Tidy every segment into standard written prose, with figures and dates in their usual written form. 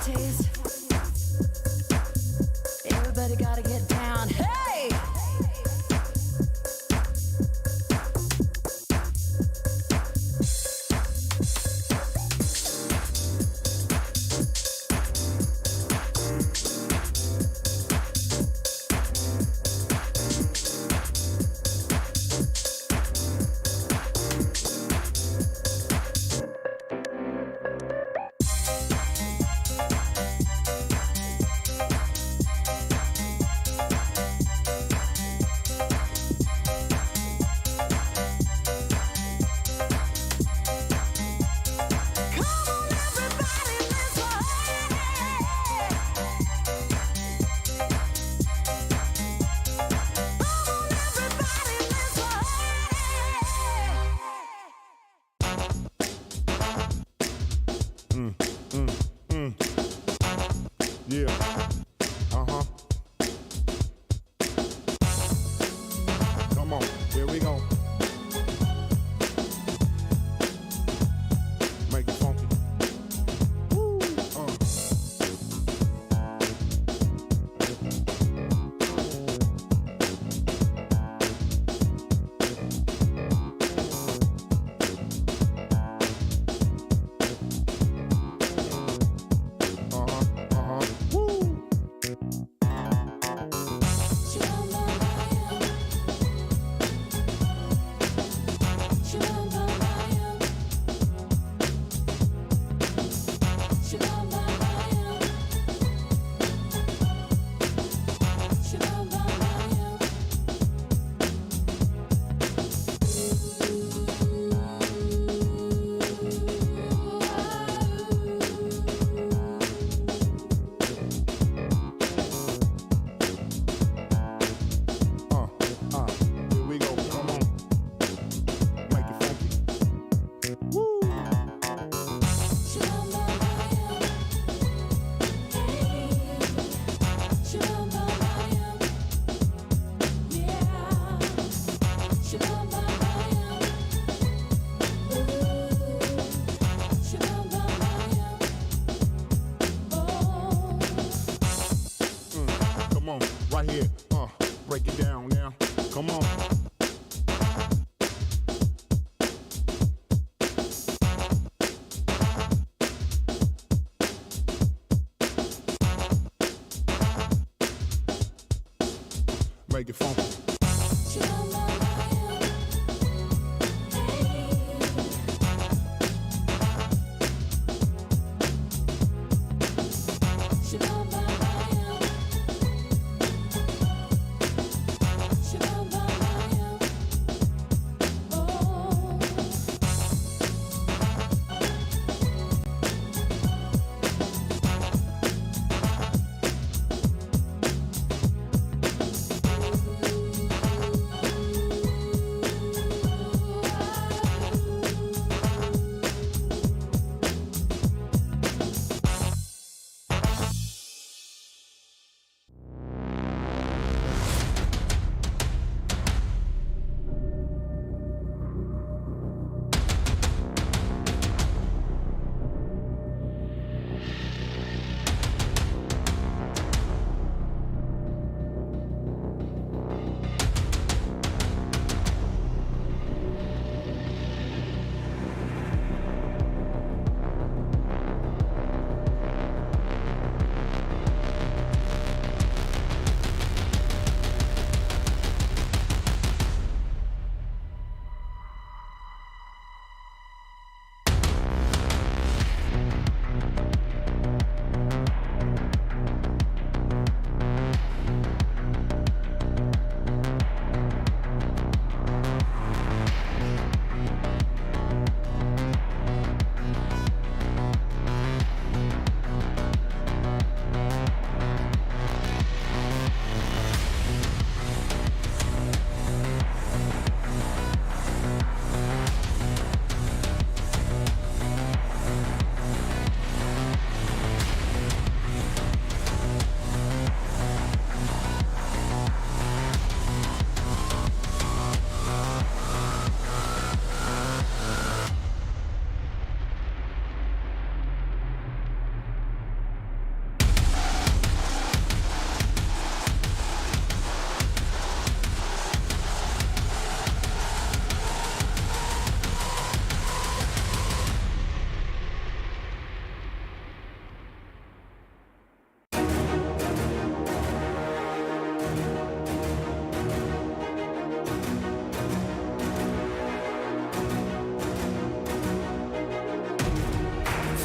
taste. Everybody gotta get down. Hey! Yeah. Come on, here we go. Make it funky. Woo. Come on, right here, break it down now. Come on. Make it funky.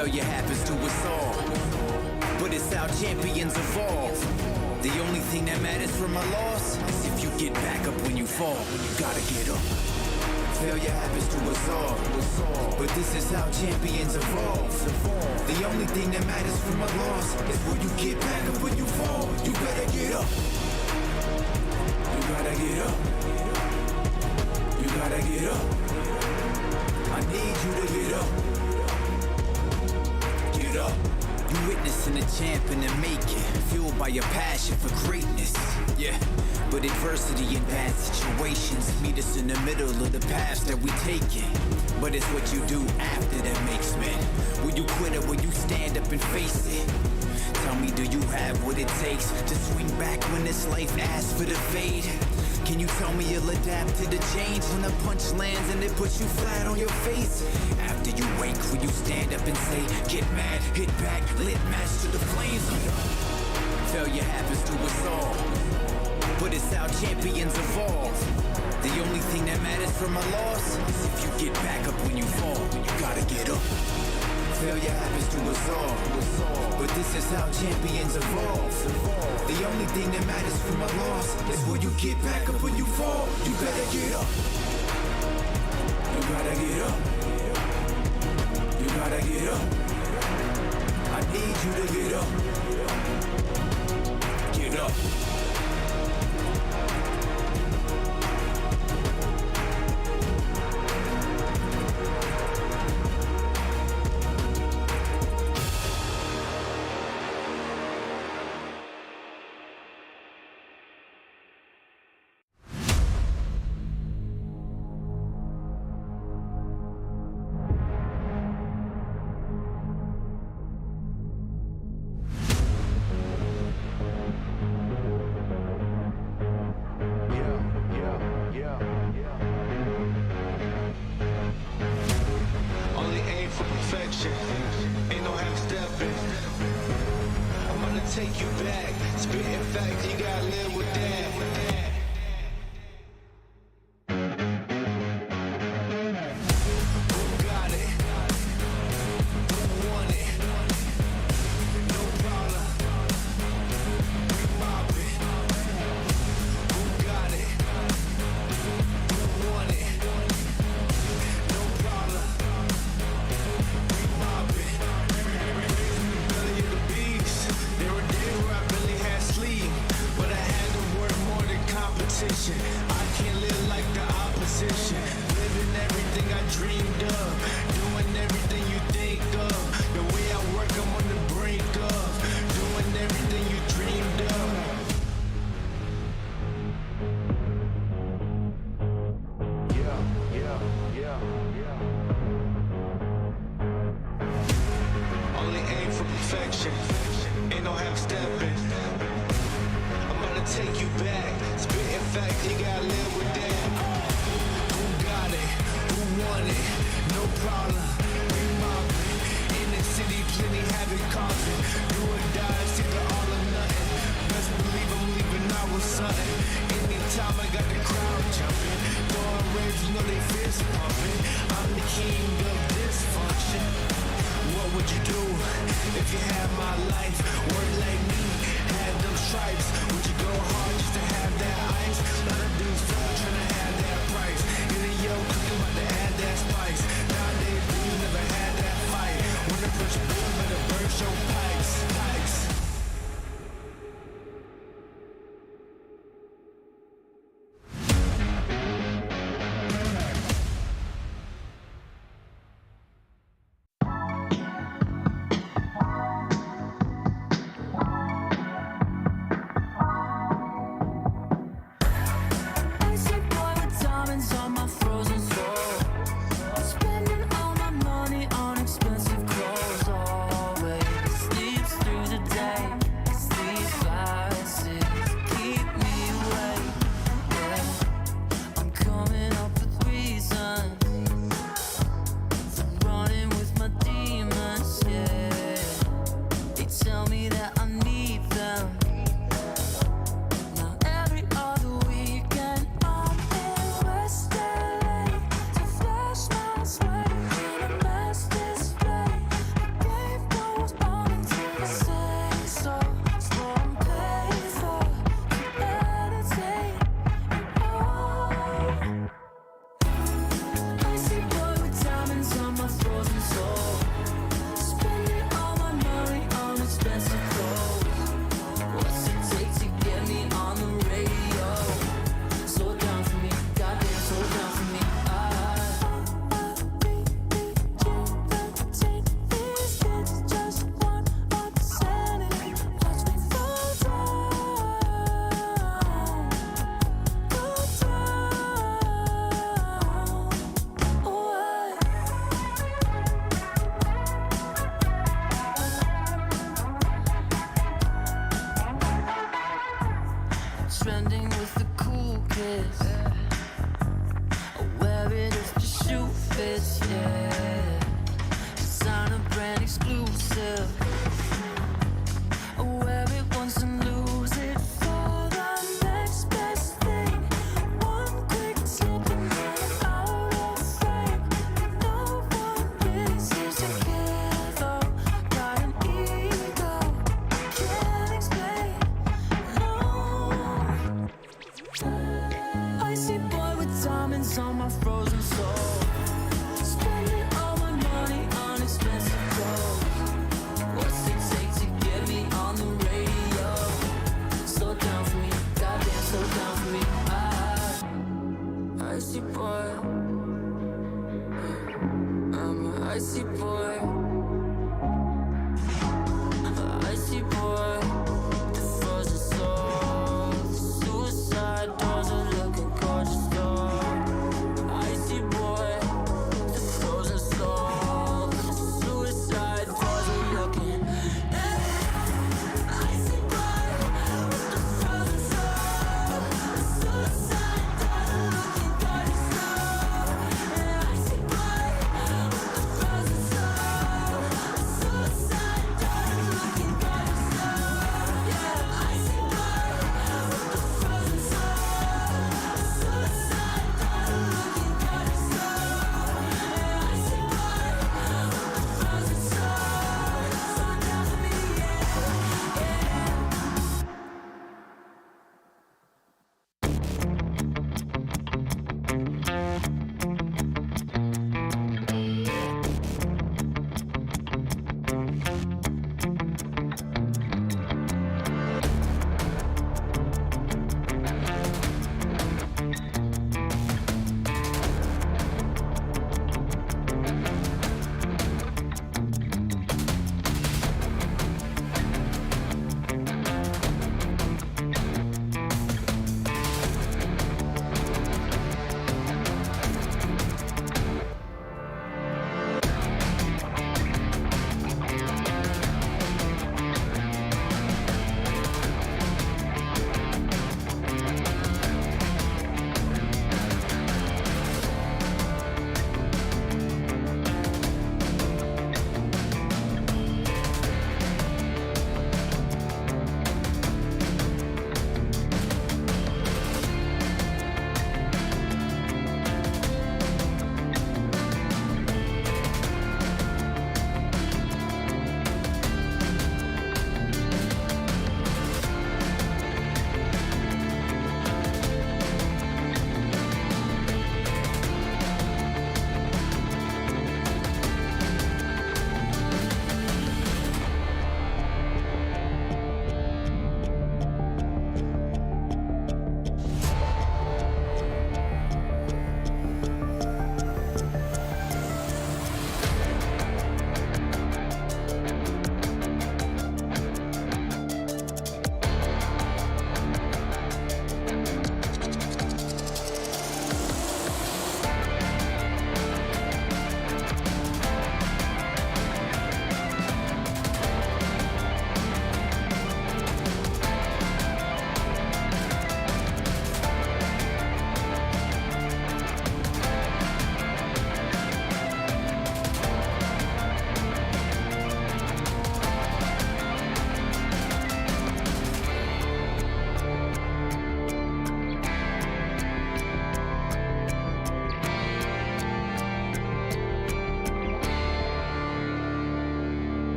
Failure happens to us all, but it's how champions evolve. The only thing that matters from a loss is if you get back up when you fall. You gotta get up. Failure happens to us all, but this is how champions evolve. The only thing that matters from a loss is when you get back up when you fall. You better get up. You gotta get up. You gotta get up. I need you to get up. Get up. You witnessing a champ in the making, fueled by your passion for greatness. Yeah, but adversity and bad situations meet us in the middle of the paths that we taking. But it's what you do after that makes men. Will you quit or will you stand up and face it? Tell me, do you have what it takes to swing back when this life asks for the fade? Can you tell me you'll adapt to the change when the punch lands and it puts you flat on your face? After you wake, will you stand up and say, get mad, hit back, lit match to the flames? Failure happens to us all, but it's how champions evolve. The only thing that matters from a loss is if you get back up when you fall. You gotta get up. Failure happens to us all, but this is how champions evolve. The only thing that matters from a loss is when you get back up when you fall. You better get up. You gotta get up. You gotta get up. I need you to get up. Get up. Ain't no half stepping. I'm gonna take you back. Spitting facts, you gotta live with that. Who got it? Who want it? No problem. We mob it. Who got it? Who want it? No problem. I can't live like the opposition. Living everything I dreamed of. Doing everything you think of. The way I work, I'm on the brink of. Doing everything you dreamed of. Only aim for perfection. Ain't no half stepping. I'm gonna take you back. Spitting facts, you gotta live with that. Who got it? Who want it? No problem. We mob it. In the city, plenty havoc causing. Do or die, it's either all or nothing. Best believe I'm leaving out with something. Anytime I got the crowd jumping. Throwing raves, you know they fist pumping. I'm the king of dysfunction. What would you do if you had my life? Work like me, had them stripes. Would you go hard just to have that ice? Lot of dudes fall trying to have that price. Either yo cooking about to add that spice. Nowadays you never had that fight. When the push blue, better burst your pipes. trending with the cool kids. I wear it if the shoe fits, yeah. Designer brand exclusive. I wear it once and lose it for the next best thing. One quick tip and I'm out of frame. No one really seems to care though. Got an ego, can't explain, no. Icy boy with diamonds on my frozen soul. Spending all my money on expensive clothes. What's it take to get me on the radio? Slow down for me, goddamn slow down for me. Icy boy, I'm an icy boy. Icy boy, the frozen soul. The suicide doors are looking gorgeous though. Icy boy, the frozen soul. The suicide doors are looking. Icy boy, the frozen soul. The suicide doors are looking gorgeous though. Icy boy, the frozen soul.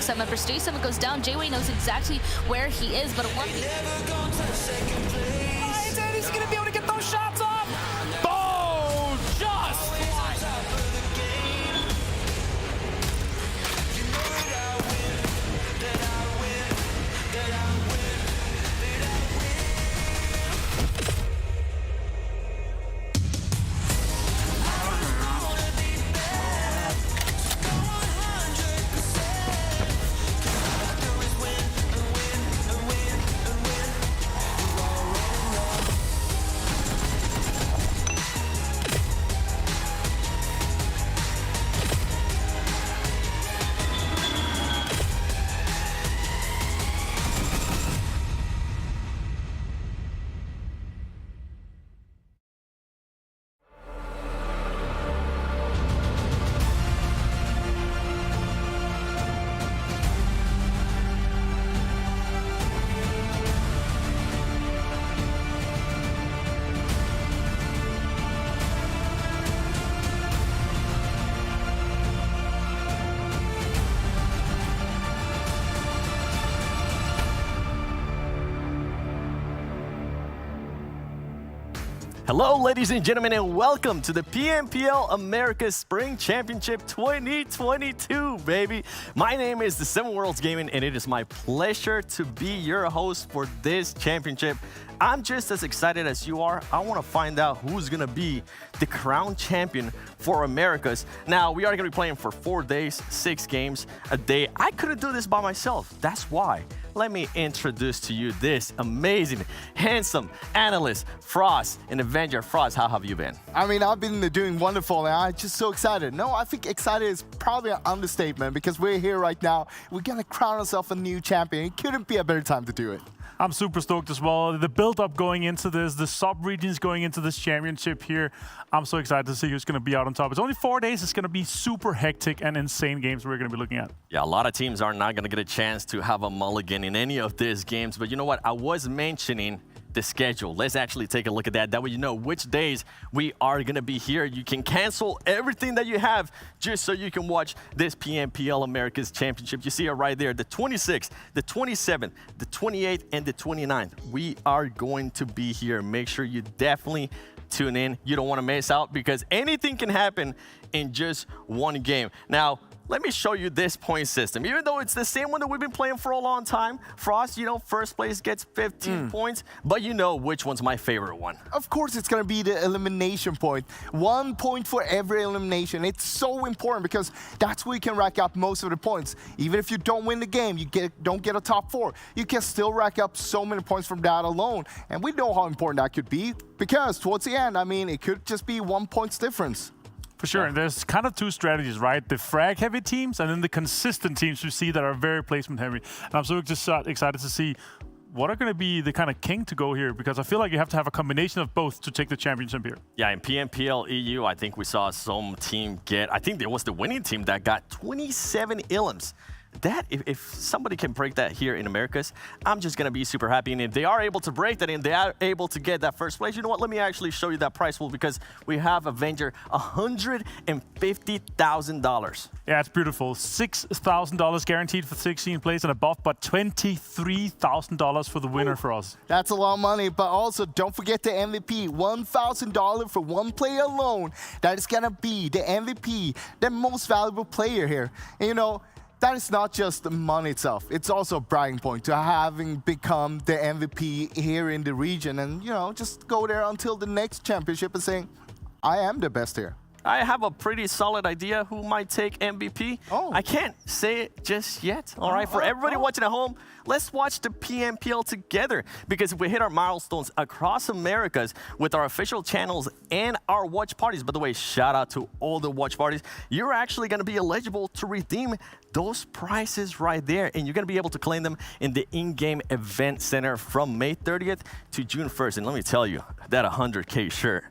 XSET member. Stage 7 goes down. J-Way knows exactly where he is, but a one. He's going to be able to get those shots off. Oh, just Hello, ladies and gentlemen, and welcome to the PMPL Americas Spring Championship 2022, baby. My name is the Seven Worlds Gaming, and it is my pleasure to be your host for this championship. I'm just as excited as you are. I want to find out who's going to be the crown champion for Americas. Now, we are going to be playing for 4 days, 6 games a day. I couldn't do this by myself. That's why. Let me introduce to you this amazing, handsome analyst, Frost, and Avenger. Frost, how have you been? I mean, I've been doing wonderful, and I'm just so excited. No, I think excited is probably an understatement because we're here right now. We're going to crown ourselves a new champion. It couldn't be a better time to do it. I'm super stoked as well. The build-up going into this, the sub-regions going into this championship here. I'm so excited to see who's going to be out on top. It's only 4 days. It's going to be super hectic and insane games we're going to be looking at. Yeah, a lot of teams are not going to get a chance to have a mulligan in any of these games. But you know what? I was mentioning the schedule. Let's actually take a look at that. That way you know which days we are going to be here. You can cancel everything that you have just so you can watch this PMPL Americas Championship. You see it right there, the 26th, the 27th, the 28th, and the 29th. We are going to be here. Make sure you definitely tune in. You don't want to miss out because anything can happen in just one game. Now, let me show you this point system. Even though it's the same one that we've been playing for a long time, Frost, you know, first place gets 15 points, but you know which one's my favorite one. Of course, it's going to be the elimination point. 1 point for every elimination. It's so important because that's where you can rack up most of the points. Even if you don't win the game, you don't get a top 4, you can still rack up so many points from that alone. And we know how important that could be because towards the end, I mean, it could just be 1 point's difference. For sure, and there's kind of 2 strategies, right? The frag-heavy teams and then the consistent teams you see that are very placement-heavy. And I'm so just excited to see what are going to be the kind of king to go here because I feel like you have to have a combination of both to take the championship here. Yeah, in PMPL EU, I think we saw some team get, I think there was the winning team that got 27 elims. That, if somebody can break that here in Americas, I'm just going to be super happy. And if they are able to break that and they are able to get that first place, you know what? Let me actually show you that prize pool because we have Avenger $150,000. Yeah, it's beautiful. $6,000 guaranteed for 16 plays and above, but $23,000 for the winner for us. That's a lot of money, but also don't forget the MVP. $1,000 for one player alone. That is going to be the MVP, the most valuable player here. And you know, that is not just the money itself. It's also a bragging point to having become the MVP here in the region and, you know, just go there until the next championship and saying, I am the best here. I have a pretty solid idea who might take MVP. Oh. I can't say it just yet. All right, for everybody watching at home, let's watch the PMPL together because if we hit our milestones across Americas with our official channels and our watch parties, by the way, shout out to all the watch parties, you're actually going to be eligible to redeem those prizes right there, and you're going to be able to claim them in the in-game event center from May 30th to June 1st. And let me tell you, that 100K shirt.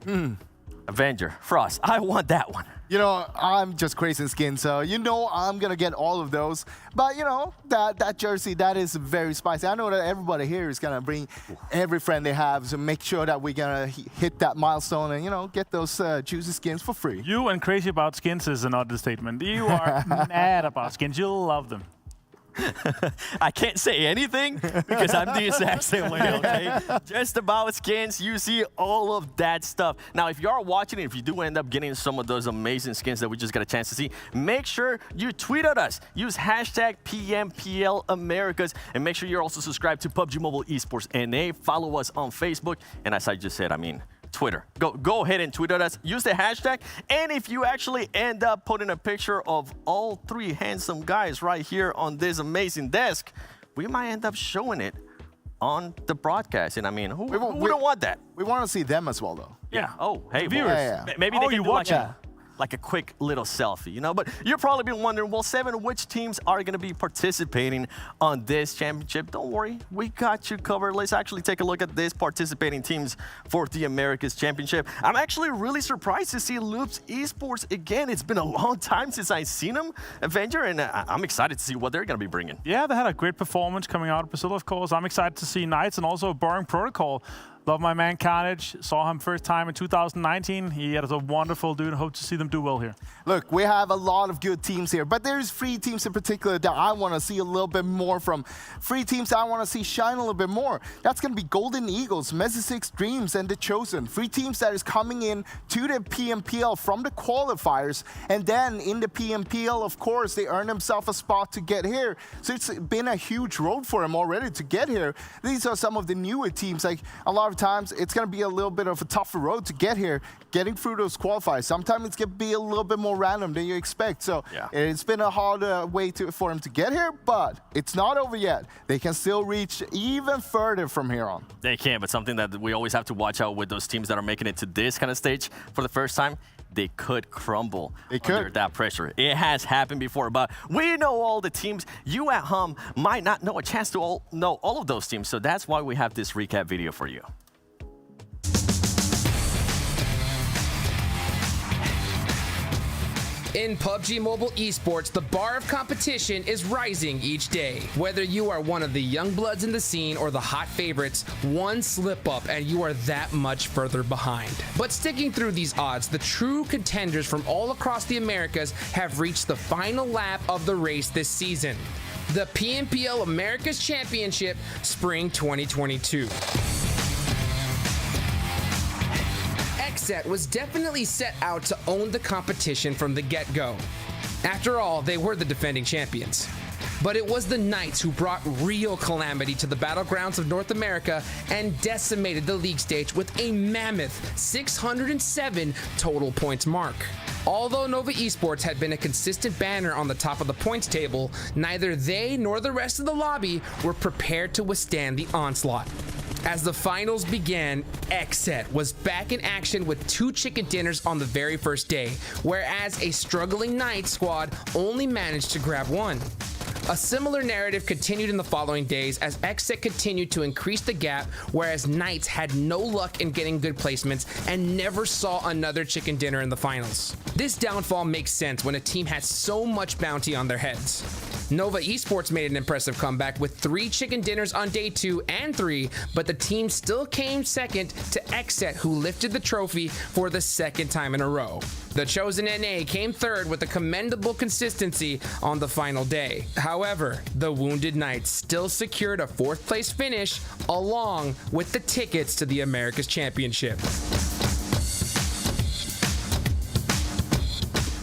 Avenger, Frost, I want that one. You know, I'm just crazy in skin, so you know I'm going to get all of those. But, you know, that jersey, that is very spicy. I know that everybody here is going to bring every friend they have to make sure that we're going to hit that milestone and, you know, get those juicy skins for free. You and crazy about skins is an understatement. You are mad about skins. You'll love them. I can't say anything because I'm the exact same way, okay? Just about skins, you see all of that stuff. Now, if you are watching it, if you do end up getting some of those amazing skins that we just got a chance to see, make sure you tweet at us. Use hashtag PMPL Americas, and make sure you're also subscribed to PUBG Mobile Esports NA. Follow us on Facebook, and as I just said, I mean, Twitter. Go ahead and tweet at us. Use the hashtag. And if you actually end up putting a picture of all three handsome guys right here on this amazing desk, we might end up showing it on the broadcast. And I mean, who don't want that? We want to see them as well, though. Yeah. Oh, hey, viewers. Maybe they can do watch like a quick little selfie, you know? But you're probably been wondering, well, Seven, which teams are going to be participating on this championship? Don't worry, we got you covered. Let's actually take a look at this participating teams for the Americas Championship. I'm actually really surprised to see Buluc Esports again. It's been a long time since I've seen them, Avenger, and I'm excited to see what they're going to be bringing. Yeah, they had a great performance coming out of Brazil, of course. I'm excited to see Knights and also Boring Protocol. Love my man Carnage. Saw him first time in 2019. He is a wonderful dude. Hope to see them do well here. Look, we have a lot of good teams here, but there's 3 teams in particular that I want to see a little bit more from. 3 teams I want to see shine a little bit more. That's going to be Golden Eagles, Mezexis Dreams, and The Chosen. 3 teams that is coming in to the PMPL from the qualifiers, and then in the PMPL, of course, they earn themselves a spot to get here. So it's been a huge road for them already to get here. These are some of the newer teams. Like a lot of times it's going to be a little bit of a tougher road to get here, getting through those qualifiers. Sometimes it's going to be a little bit more random than you expect. So it's been a hard way for them to get here, but it's not over yet. They can still reach even further from here on. They can, but something that we always have to watch out with those teams that are making it to this kind of stage for the first time, they could crumble under that pressure. It has happened before, but we know all the teams. You at home might not know a chance to know all of those teams, so that's why we have this recap video for you. In PUBG Mobile Esports, the bar of competition is rising each day. Whether you are one of the young bloods in the scene or the hot favorites, one slip up and you are that much further behind. But sticking through these odds, the true contenders from all across the Americas have reached the final lap of the race this season. The PMPL Americas Championship Spring 2022. XSET was definitely set out to own the competition from the get-go. After all, they were the defending champions. But it was the Knights who brought real calamity to the battlegrounds of North America and decimated the league stage with a mammoth 607 total points mark. Although Nova Esports had been a consistent banner on the top of the points table, neither they nor the rest of the lobby were prepared to withstand the onslaught. As the finals began, XSET was back in action with 2 chicken dinners on the very first day, whereas a struggling Knights squad only managed to grab 1. A similar narrative continued in the following days as XSET continued to increase the gap, whereas Knights had no luck in getting good placements and never saw another chicken dinner in the finals. This downfall makes sense when a team has so much bounty on their heads. Nova Esports made an impressive comeback with 3 chicken dinners on day 2 and 3, but the team still came second to XSET, who lifted the trophy for the 2nd time in a row. The Chosen NA came 3rd with a commendable consistency on the final day. However, the Wounded Knights still secured a 4th place finish along with the tickets to the Americas Championship.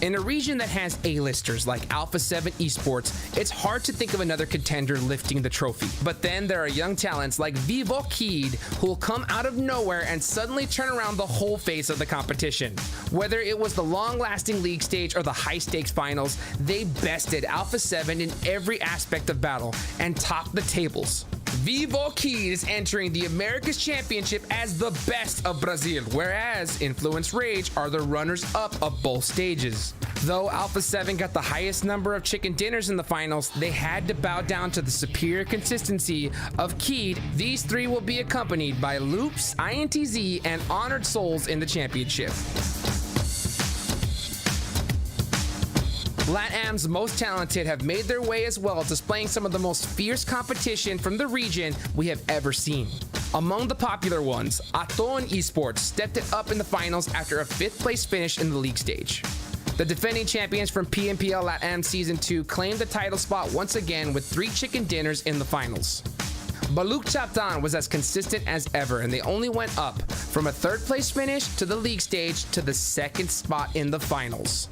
In a region that has A-listers like Alpha 7 Esports, it's hard to think of another contender lifting the trophy. But then there are young talents like VIVOKEYD who will come out of nowhere and suddenly turn around the whole face of the competition. Whether it was the long-lasting league stage or the high-stakes finals, they bested Alpha 7 in every aspect of battle and topped the tables. VIVOKEYD is entering the Americas Championship as the best of Brazil, whereas Influence Rage are the runners-up of both stages. Though Alpha 7 got the highest number of chicken dinners in the finals, they had to bow down to the superior consistency of Keyd. These 3 will be accompanied by Loops, INTZ, and Honored Souls in the championship. LATAM's most talented have made their way as well, displaying some of the most fierce competition from the region we have ever seen. Among the popular ones, Aton Esports stepped it up in the finals after a 5th place finish in the league stage. The defending champions from PMPL LATAM Season 2 claimed the title spot once again with 3 chicken dinners in the finals. Buluc Chabtan was as consistent as ever, and they only went up from a 3rd place finish to the league stage to the 2nd spot in the finals.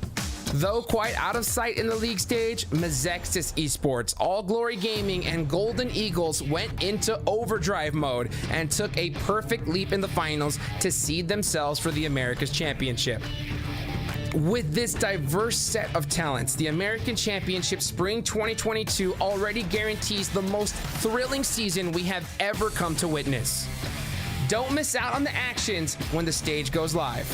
Though quite out of sight in the league stage, Mezexis Esports, All Glory Gaming, and Golden Eagles went into overdrive mode and took a perfect leap in the finals to seed themselves for the Americas Championship. With this diverse set of talents, the American Championship Spring 2022 already guarantees the most thrilling season we have ever come to witness. Don't miss out on the actions when the stage goes live.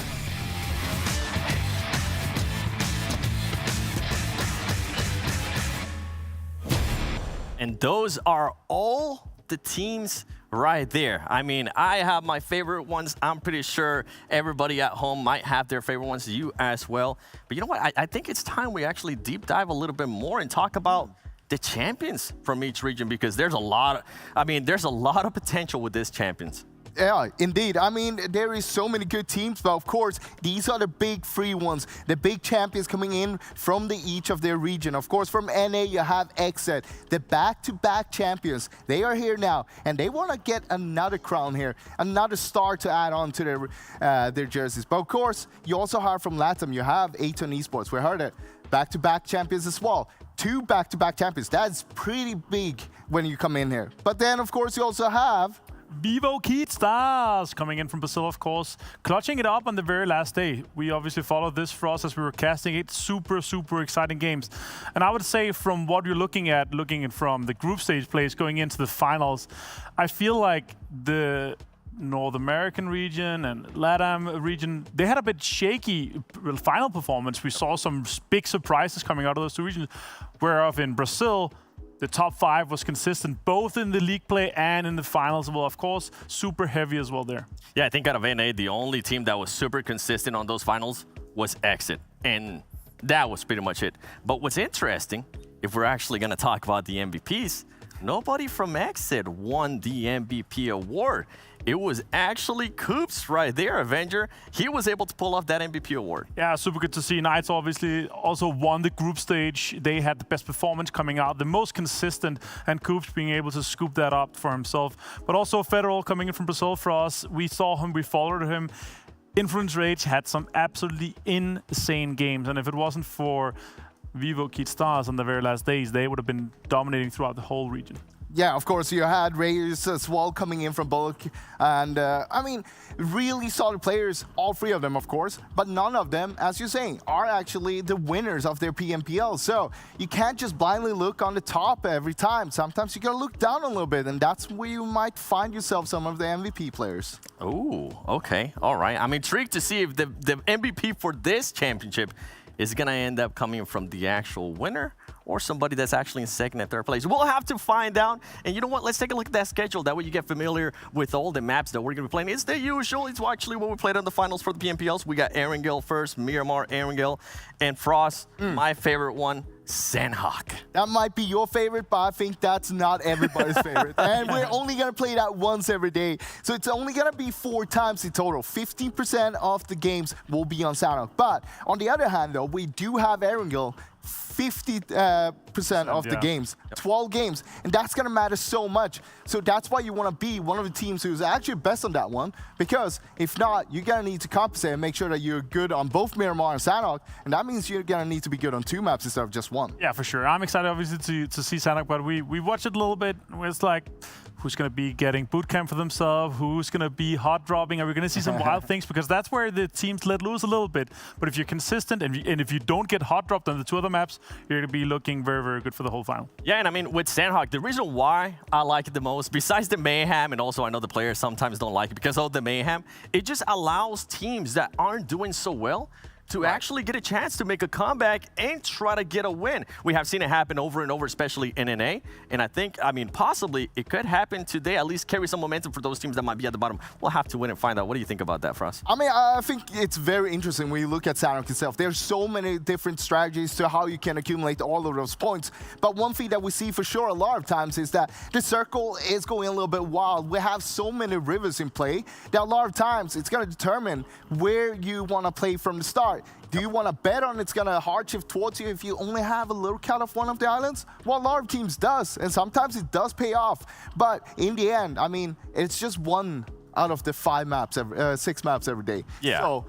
And those are all the teams right there. I mean, I have my favorite ones. I'm pretty sure everybody at home might have their favorite ones, you as well. But you know what? I think it's time we actually deep dive a little bit more and talk about the champions from each region, because there's a lot of potential with these champions. Yeah, indeed. I mean, there is so many good teams, but of course, these are the big free ones, the big champions coming in from each of their region. Of course, from NA, you have XSET, the back-to-back champions. They are here now, and they want to get another crown here, another star to add on to their jerseys. But of course, you also have from LATAM, you have Aton Esports. We heard it, back-to-back champions as well. 2 back-to-back champions. That's pretty big when you come in here. But then, of course, you also have VIVOKEYD Stars coming in from Brazil, of course, clutching it up on the very last day. We obviously followed this for us as we were casting it. Super, super exciting games. And I would say from what you're looking from the group stage plays going into the finals, I feel like the North American region and LATAM region, they had a bit shaky final performance. We saw some big surprises coming out of those 2 regions, whereof in Brazil, the top 5 was consistent, both in the league play and in the finals. Well, of course, super heavy as well there. Yeah, I think out of NA, the only team that was super consistent on those finals was XSET. And that was pretty much it. But what's interesting, if we're actually going to talk about the MVPs, nobody from XSET won the MVP award. It was actually Coops right there, Avenger. He was able to pull off that MVP award. Yeah, super good to see. Knights obviously also won the group stage. They had the best performance coming out, the most consistent, and Coops being able to scoop that up for himself. But also Federal coming in from Brazil for us. We saw him, we followed him. Influence Rage had some absolutely insane games, and if it wasn't for VIVOKEYD Stars on the very last days, they would have been dominating throughout the whole region. Yeah, of course, you had Reyes as well coming in from Buluc. And, I mean, really solid players, all 3 of them, of course. But none of them, as you're saying, are actually the winners of their PMPL. So you can't just blindly look on the top every time. Sometimes you got to look down a little bit, and that's where you might find yourself some of the MVP players. Ooh, okay, all right. I'm intrigued to see if the MVP for this championship is going to end up coming from the actual winner or somebody that's actually in 2nd and 3rd place. We'll have to find out. And you know what? Let's take a look at that schedule. That way you get familiar with all the maps that we're going to be playing. It's the usual. It's actually what we played on the finals for the PMPLs. We got Erangel first, Miramar, Erangel, and Frost. My favorite one, Sanhok. That might be your favorite, but I think that's not everybody's favorite. And we're only going to play that once every day. So it's only going to be 4 times in total. 15% of the games will be on Sanhok. But on the other hand, though, we do have Erangel 50% of the games, 12 games, and that's going to matter so much. So that's why you want to be one of the teams who's actually best on that one, because if not, you're going to need to compensate and make sure that you're good on both Miramar and Sanhok, and that means you're going to need to be good on 2 maps instead of just 1. Yeah, for sure. I'm excited, obviously, to see Sanhok, but we watched it a little bit. It's like, who's going to be getting bootcamp for themselves? Who's going to be hot dropping? Are we going to see some wild things? Because that's where the teams let loose a little bit. But if you're consistent and if you don't get hot dropped on the 2 other maps, you're going to be looking very, very good for the whole final. Yeah, and I mean, with Sanhok, the reason why I like it the most, besides the mayhem, and also I know the players sometimes don't like it because of the mayhem, it just allows teams that aren't doing so well to actually get a chance to make a comeback and try to get a win. We have seen it happen over and over, especially in NA. And I think, I mean, possibly it could happen today, at least carry some momentum for those teams that might be at the bottom. We'll have to win and find out. What do you think about that, Frost? I mean, I think it's very interesting when you look at Sanhok itself. There's so many different strategies to how you can accumulate all of those points. But one thing that we see for sure a lot of times is that the circle is going a little bit wild. We have so many rivers in play that a lot of times it's going to determine where you want to play from the start. right. Do you want to bet on it's going to hard shift towards you if you only have a little cut off one of the islands? Well, a lot of teams does, and sometimes it does pay off. But in the end, I mean, it's just one out of the 6 maps every day. Yeah. So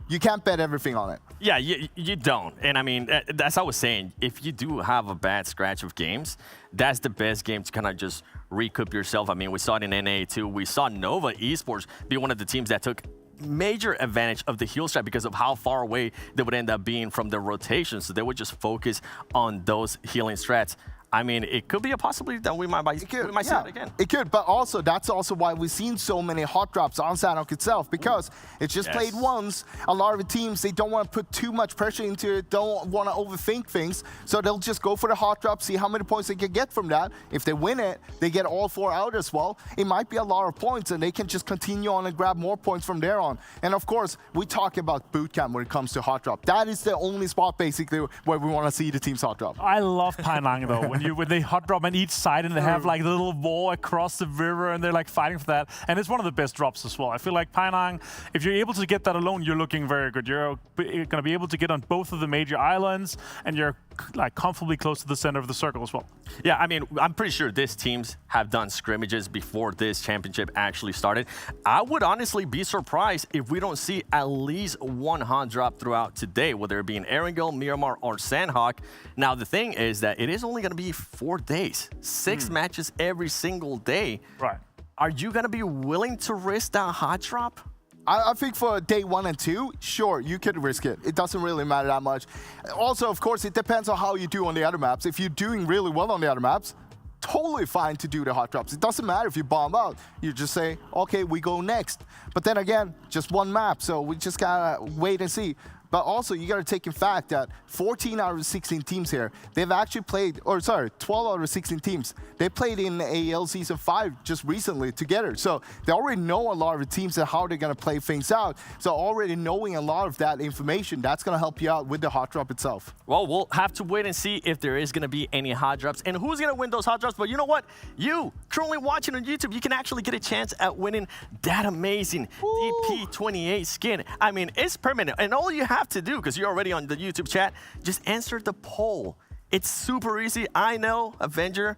you can't bet everything on it. Yeah, you don't. And I mean, that's what I was saying. If you do have a bad scratch of games, that's the best game to kind of just recoup yourself. I mean, we saw it in NA too. We saw Nova Esports be one of the teams that took major advantage of the heal strat because of how far away they would end up being from the rotation. So they would just focus on those healing strats. I mean, it could be a possibility that we might see it again. It could, but also that's also why we've seen so many hot drops on Sanhok itself, because it's just played once. A lot of the teams, they don't want to put too much pressure into it, don't want to overthink things, so they'll just go for the hot drop, see how many points they can get from that. If they win it, they get all 4 out as well. It might be a lot of points, and they can just continue on and grab more points from there on. And of course, we talk about boot camp when it comes to hot drop. That is the only spot basically where we want to see the team's hot drop. I love Penang though. When they hot drop on each side and they have like the little wall across the river and they're like fighting for that. And it's one of the best drops as well. I feel like Penang, if you're able to get that alone, you're looking very good. You're going to be able to get on both of the major islands and you're like comfortably close to the center of the circle as well. Yeah, I mean, I'm pretty sure these teams have done scrimmages before this championship actually started. I would honestly be surprised if we don't see at least one hot drop throughout today, whether it be in Erangel, Miramar, or Sanhok. Now, the thing is that it is only going to be 4 days, 6 matches every single day. Right. Are you going to be willing to risk that hot drop? I think for day 1 and 2, sure, you could risk it. It doesn't really matter that much. Also, of course, it depends on how you do on the other maps. If you're doing really well on the other maps, totally fine to do the hot drops. It doesn't matter if you bomb out. You just say, okay, we go next. But then again, just one map, so we just gotta wait and see. But also, you got to take in fact that 14 out of 16 teams here, they've actually played, or sorry, 12 out of 16 teams, they played in AEL Season 5 just recently together. So they already know a lot of the teams and how they're going to play things out. So already knowing a lot of that information, that's going to help you out with the hot drop itself. Well, we'll have to wait and see if there is going to be any hot drops and who's going to win those hot drops. But you know what? You, currently watching on YouTube, you can actually get a chance at winning that amazing DP28 skin. I mean, it's permanent. And all you have to do, because you're already on the YouTube chat, just answer the poll. It's super easy. I know, Avenger.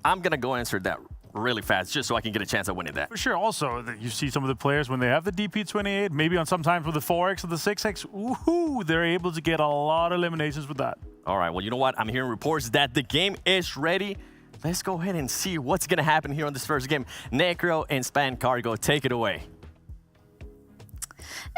I'm going to go answer that really fast just so I can get a chance at winning that. For sure. Also, you see some of the players when they have the DP28, maybe on sometimes with the 4X or the 6X, woohoo, they're able to get a lot of eliminations with that. All right, well, you know what? I'm hearing reports that the game is ready. Let's go ahead and see what's going to happen here on this first game. Necro and Span Cargo, take it away.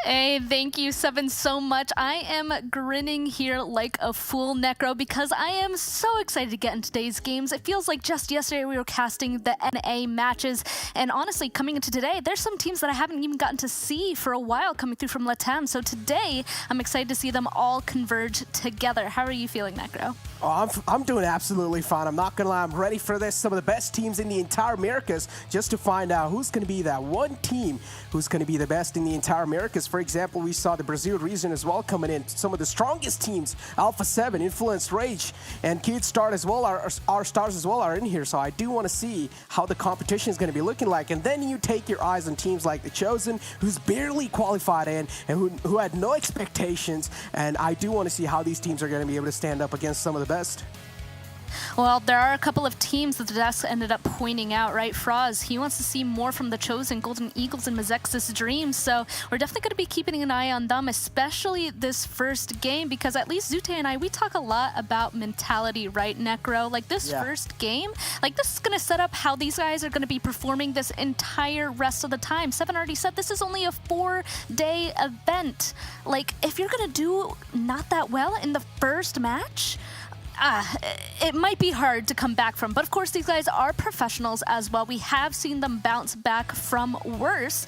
Hey, thank you, Seven, so much. I am grinning here like a fool, Necro, because I am so excited to get into today's games. It feels like just yesterday we were casting the NA matches, and honestly, coming into today, there's some teams that I haven't even gotten to see for a while coming through from Latam. So today, I'm excited to see them all converge together. How are you feeling, Necro? Oh, I'm doing absolutely fine. I'm not gonna lie, I'm ready for this. Some of the best teams in the entire Americas, just to find out who's gonna be that one team who's gonna be the best in the entire Americas. For example, we saw the Brazil region as well coming in. Some of the strongest teams, Alpha 7, Influence, Rage, and Kid Start as well, our stars as well are in here. So I do want to see how the competition is going to be looking like. And then you take your eyes on teams like The Chosen, who's barely qualified in and who had no expectations. And I do want to see how these teams are going to be able to stand up against some of the best. Well, there are a couple of teams that the desk ended up pointing out, right? Froz, he wants to see more from the Chosen, Golden Eagles, and Mezexis Dreams. So we're definitely going to be keeping an eye on them, especially this first game, because at least Zute and I, we talk a lot about mentality, right, Necro? Like this first game, like this is going to set up how these guys are going to be performing this entire rest of the time. Seven already said this is only a 4-day event. Like if you're going to do not that well in the first match, it might be hard to come back from. But of course, these guys are professionals as well. We have seen them bounce back from worse.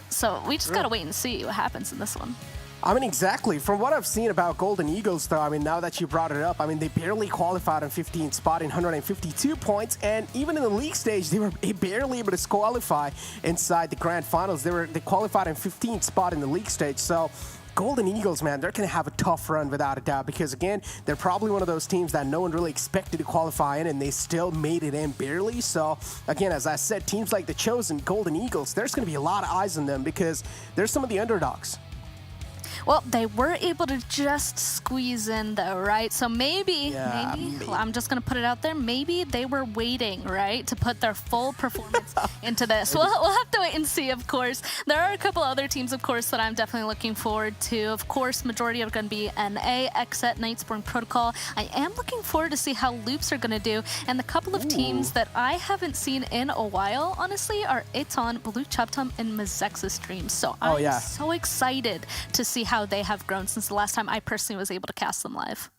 So we just got to wait and see what happens in this one. I mean, exactly. From what I've seen about Golden Eagles, though, I mean, now that you brought it up, I mean, they barely qualified on 15th spot in 152 points. And even in the league stage, they were barely able to qualify inside the grand finals. They qualified in 15th spot in the league stage. So Golden Eagles, man, they're going to have a tough run without a doubt because, again, they're probably one of those teams that no one really expected to qualify in, and they still made it in barely. So, again, as I said, teams like The Chosen, Golden Eagles, there's going to be a lot of eyes on them because they're some of the underdogs. Well, they were able to just squeeze in though, right? So maybe, I'm just gonna put it out there, maybe they were waiting, right, to put their full performance into this. We'll have to wait and see, of course. There are a couple other teams, of course, that I'm definitely looking forward to. Of course, majority are gonna be NA, XSET, Nightspring Protocol. I am looking forward to see how Loops are gonna do. And the couple of teams that I haven't seen in a while, honestly, are Aton, Buluc Chabtan, and Mezexis Dreams. So I'm so excited to see how they have grown since the last time I personally was able to cast them live.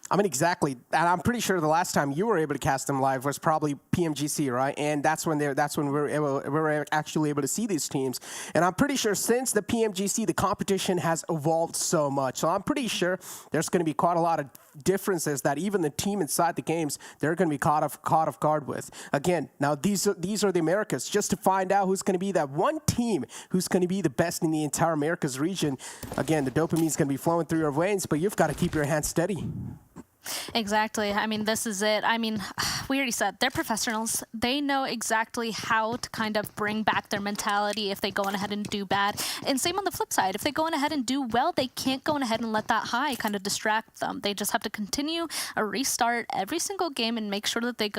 I mean, exactly. And I'm pretty sure the last time you were able to cast them live was probably PMGC, right? And that's when we were actually able to see these teams. And I'm pretty sure since the PMGC, the competition has evolved so much. So I'm pretty sure there's going to be quite a lot of differences that even the team inside the games, they're going to be caught off guard with. Again, now these are the Americas. Just to find out who's going to be that one team who's going to be the best in the entire Americas region. Again, the dopamine's going to be flowing through your veins, but you've got to keep your hands steady. Exactly. I mean, this is it. I mean, we already said they're professionals. They know exactly how to kind of bring back their mentality if they go on ahead and do bad. And same on the flip side. If they go on ahead and do well, they can't go on ahead and let that high kind of distract them. They just have to continue a restart every single game and make sure that they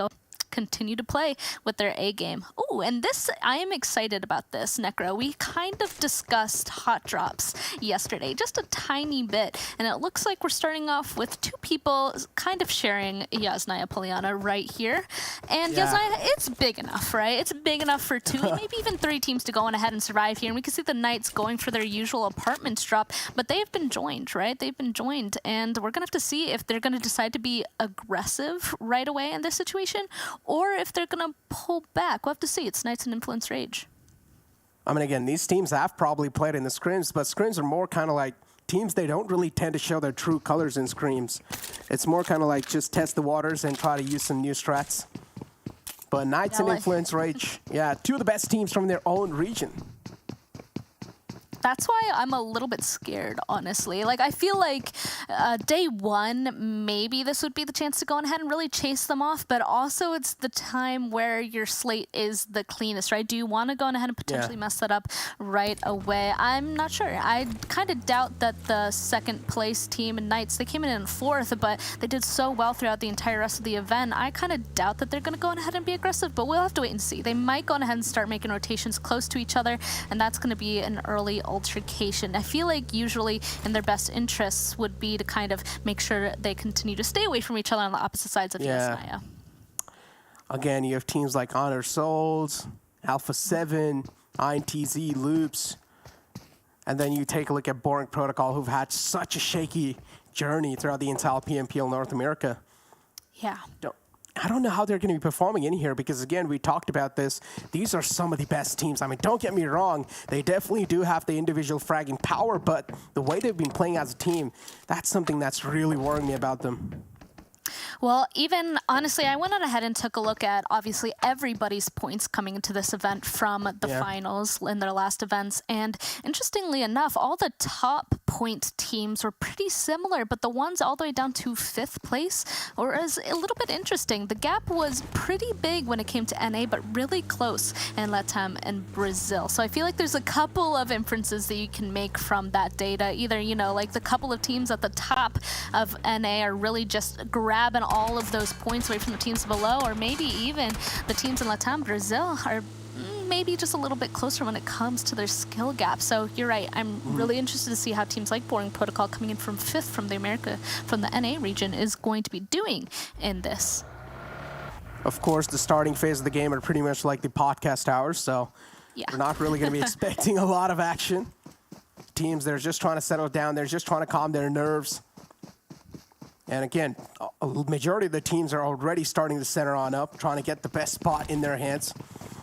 continue to play with their A game. Oh, and this, I am excited about this, Necro. We kind of discussed hot drops yesterday, just a tiny bit, and it looks like we're starting off with two people kind of sharing Yasnaya Poliana right here. And Yasnaya, it's big enough, right? It's big enough for two, maybe even three teams to go on ahead and survive here. And we can see the Knights going for their usual apartments drop, but they've been joined, right? They've been joined, and we're gonna have to see if they're gonna decide to be aggressive right away in this situation, or if they're going to pull back. We'll have to see. It's Knights and Influence Rage. I mean, again, these teams have probably played in the scrims, but scrims are more kind of like teams, they don't really tend to show their true colors in scrims. It's more kind of like just test the waters and try to use some new strats. But Knights and Influence Rage, two of the best teams from their own region. That's why I'm a little bit scared, honestly. Like, I feel like day one, maybe this would be the chance to go on ahead and really chase them off, but also it's the time where your slate is the cleanest, right? Do you want to go on ahead and potentially mess that up right away? I'm not sure. I kind of doubt that the second place team in Knights, they came in fourth, but they did so well throughout the entire rest of the event. I kind of doubt that they're going to go on ahead and be aggressive, but we'll have to wait and see. They might go on ahead and start making rotations close to each other, and that's going to be an early altercation. I feel like usually in their best interests would be to kind of make sure they continue to stay away from each other on the opposite sides of Yasnaya. Again, you have teams like Honor Souls, Alpha 7, INTZ, Loops, and then you take a look at Boring Protocol, who've had such a shaky journey throughout the entire PMPL North America. Yeah. I don't know how they're going to be performing in here because, again, we talked about this. These are some of the best teams. I mean, don't get me wrong. They definitely do have the individual fragging power, but the way they've been playing as a team, that's something that's really worrying me about them. Well, even honestly, I went on ahead and took a look at obviously everybody's points coming into this event from the finals in their last events. And interestingly enough, all the top point teams were pretty similar, but the ones all the way down to 5th place was a little bit interesting. The gap was pretty big when it came to NA, but really close in Latam and Brazil. So I feel like there's a couple of inferences that you can make from that data. Either, you know, like the couple of teams at the top of NA are really just grabbing all of those points away from the teams below, or maybe even the teams in Latam, Brazil are maybe just a little bit closer when it comes to their skill gap. So you're right. I'm really interested to see how teams like Boring Protocol, coming in from 5th from the NA region, is going to be doing in this. Of course, the starting phase of the game are pretty much like the podcast hours, so we're not really going to be expecting a lot of action. Teams, they're just trying to settle down. They're just trying to calm their nerves. And again, a majority of the teams are already starting to center on up, trying to get the best spot in their hands.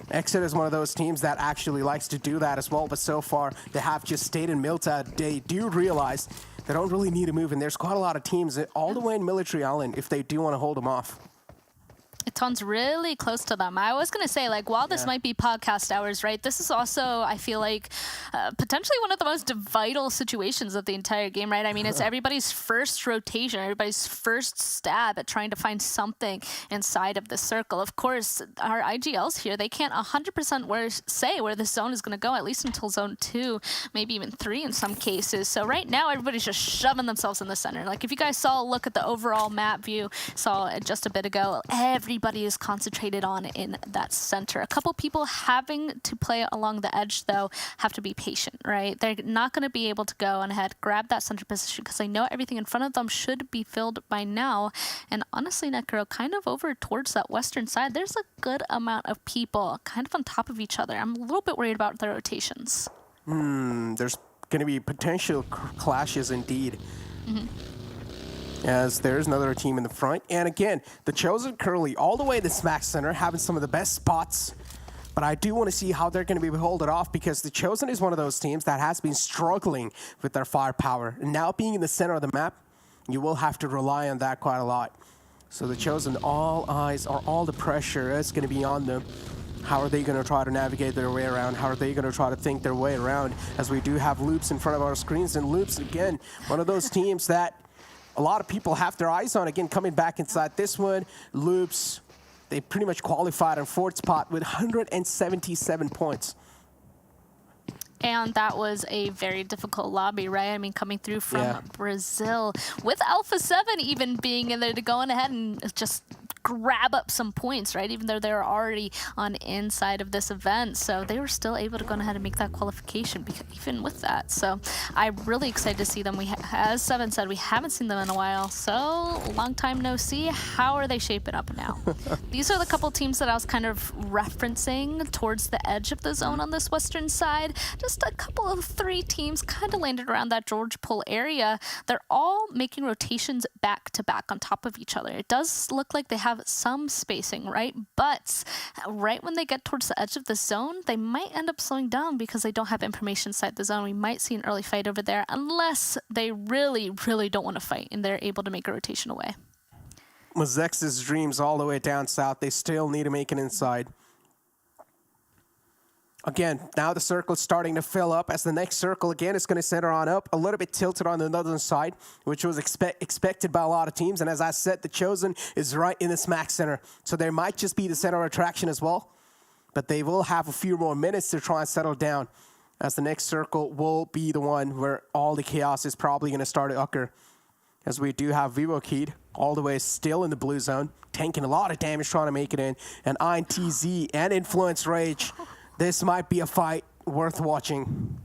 XSET is one of those teams that actually likes to do that as well, but so far they have just stayed in Milta. They do realize they don't really need to move, and there's quite a lot of teams all the way in Military Island if they do want to hold them off. It Aton's really close to them. I was going to say, like, while this might be podcast hours, right, this is also, I feel like, potentially one of the most vital situations of the entire game, right? I mean, it's everybody's first rotation, everybody's first stab at trying to find something inside of the circle. Of course, our IGLs here, they can't 100% say where the zone is going to go, at least until zone 2, maybe even 3 in some cases. So right now, everybody's just shoving themselves in the center. Like, if you guys saw a look at the overall map view, saw it just a bit ago, everybody is concentrated on in that center. A couple people having to play along the edge, though, have to be patient, right? They're not going to be able to go on ahead, grab that center position, because they know everything in front of them should be filled by now. And honestly, Necro, kind of over towards that western side, there's a good amount of people kind of on top of each other. I'm a little bit worried about the rotations. There's going to be potential clashes indeed. As there's another team in the front. And again, the Chosen currently all the way in the smack center, having some of the best spots. But I do want to see how they're going to be able to hold it off, because the Chosen is one of those teams that has been struggling with their firepower. And now being in the center of the map, you will have to rely on that quite a lot. So the Chosen, all eyes or all the pressure is going to be on them. How are they going to try to navigate their way around? How are they going to try to think their way around? As we do have Loops in front of our screens. And Loops, again, one of those teams that a lot of people have their eyes on. Again, coming back inside this one, Loops, they pretty much qualified on 4th spot with 177 points. And that was a very difficult lobby, right? I mean, coming through from Brazil, with Alpha 7 even being in there to go on ahead and just grab up some points, right? Even though they were already on inside of this event. So they were still able to go ahead and make that qualification, even with that. So I'm really excited to see them. As Seven said, we haven't seen them in a while. So long time no see. How are they shaping up now? These are the couple teams that I was kind of referencing towards the edge of the zone on this western side. Just a couple of 3 teams kind of landed around that George Pool area. They're all making rotations back to back on top of each other. It does look like they have some spacing, right? But right when they get towards the edge of the zone, they might end up slowing down because they don't have information inside the zone. We might see an early fight over there unless they really, really don't want to fight and they're able to make a rotation away. Mezexis Dreams all the way down south. They still need to make it inside. Again, now the circle is starting to fill up, as the next circle, again, is going to center on up, a little bit tilted on the northern side, which was expected by a lot of teams. And as I said, the Chosen is right in the smack center. So there might just be the center of attraction as well. But they will have a few more minutes to try and settle down, as the next circle will be the one where all the chaos is probably going to start to occur. As we do have VIVOKEYD all the way still in the blue zone, tanking a lot of damage trying to make it in. And INTZ and Influence Rage. This might be a fight worth watching.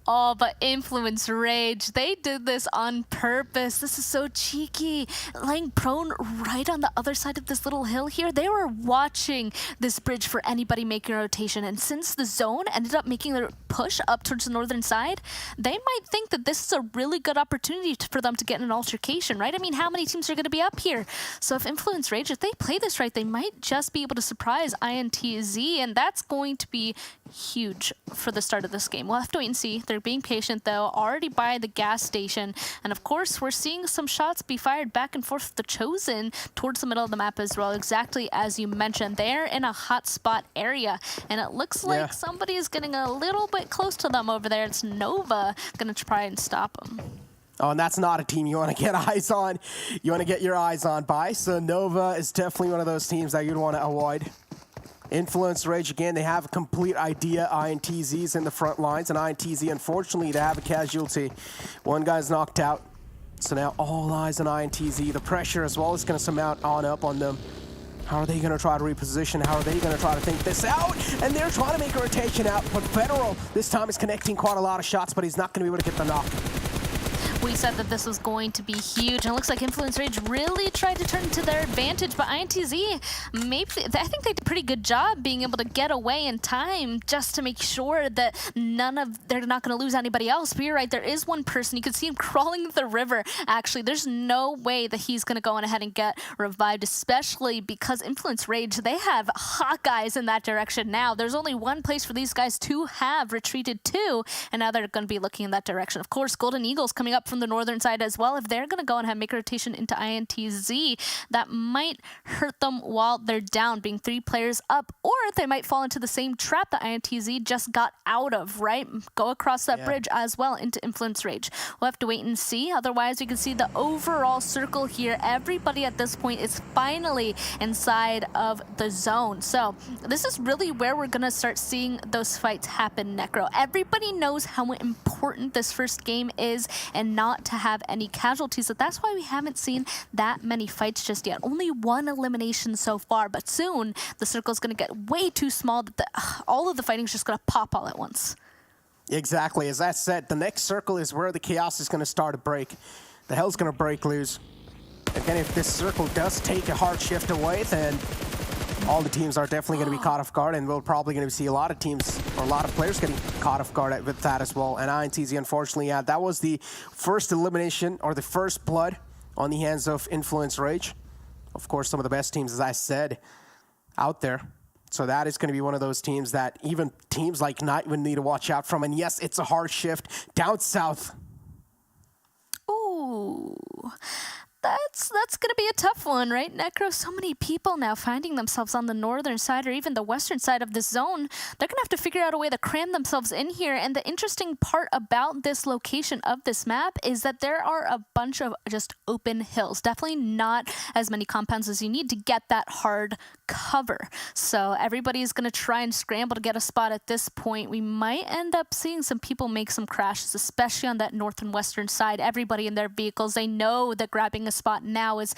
Oh, but Influence Rage, they did this on purpose. This is so cheeky. Lying prone right on the other side of this little hill here. They were watching this bridge for anybody making a rotation. And since the zone ended up making their push up towards the northern side, they might think that this is a really good opportunity for them to get in an altercation, right? I mean, how many teams are going to be up here? So if Influence Rage, if they play this right, they might just be able to surprise INTZ. And that's going to be huge for the start of this game. We'll have to wait and see. They're being patient, though, already by the gas station. And of course, we're seeing some shots be fired back and forth with the Chosen towards the middle of the map as well, exactly as you mentioned. They're in a hotspot area, and it looks like somebody is getting a little bit close to them over there. It's Nova going to try and stop them. Oh, and that's not a team you want to get eyes on. You want to get your eyes on by. So Nova is definitely one of those teams that you'd want to avoid. Influence Rage, again, they have a complete idea. INTZ's in the front lines, and INTZ, unfortunately, they have a casualty. One guy's knocked out. So now all eyes on INTZ. The pressure as well is going to surmount on up on them. How are they going to try to reposition? How are they going to try to think this out? And they're trying to make a rotation out, but Federal this time is connecting quite a lot of shots, but he's not going to be able to get the knock. We said that this was going to be huge, and it looks like Influence Rage really tried to turn it to their advantage, but INTZ, maybe, I think they did a pretty good job being able to get away in time just to make sure that they're not going to lose anybody else. But you're right, there is one person, you can see him crawling the river, actually. There's no way that he's going to go on ahead and get revived, especially because Influence Rage, they have Hawkeyes in that direction now. There's only one place for these guys to have retreated to, and now they're going to be looking in that direction. Of course, Golden Eagles coming up from from the northern side as well. If they're going to go and make a rotation into INTZ, that might hurt them while they're down, being 3 players up, or they might fall into the same trap that INTZ just got out of, right? Go across that bridge as well into Influence Rage. We'll have to wait and see. Otherwise, you can see the overall circle here. Everybody at this point is finally inside of the zone. So this is really where we're going to start seeing those fights happen, Necro. Everybody knows how important this first game is and not to have any casualties. So that's why we haven't seen that many fights just yet. Only 1 elimination so far, but soon the circle is going to get way too small that all of the fighting is just going to pop all at once. Exactly. As I said, the next circle is where the chaos is going to start to break. The hell's going to break loose. Again, if this circle does take a hard shift away, then all the teams are definitely going to be caught off guard, and we're probably going to see a lot of teams or a lot of players getting caught off guard with that as well. And INTZ, unfortunately, that was the first elimination or the first blood on the hands of Influence Rage. Of course, some of the best teams, as I said, out there. So that is going to be one of those teams that even teams like Nightwind need to watch out from. And yes, it's a hard shift down south. Ooh. That's going to be a tough one, right, Necro? So many people now finding themselves on the northern side or even the western side of this zone. They're going to have to figure out a way to cram themselves in here. And the interesting part about this location of this map is that there are a bunch of just open hills. Definitely not as many compounds as you need to get that hard cover. So everybody's going to try and scramble to get a spot at this point. We might end up seeing some people make some crashes, especially on that north and western side. Everybody in their vehicles, they know that grabbing a spot now is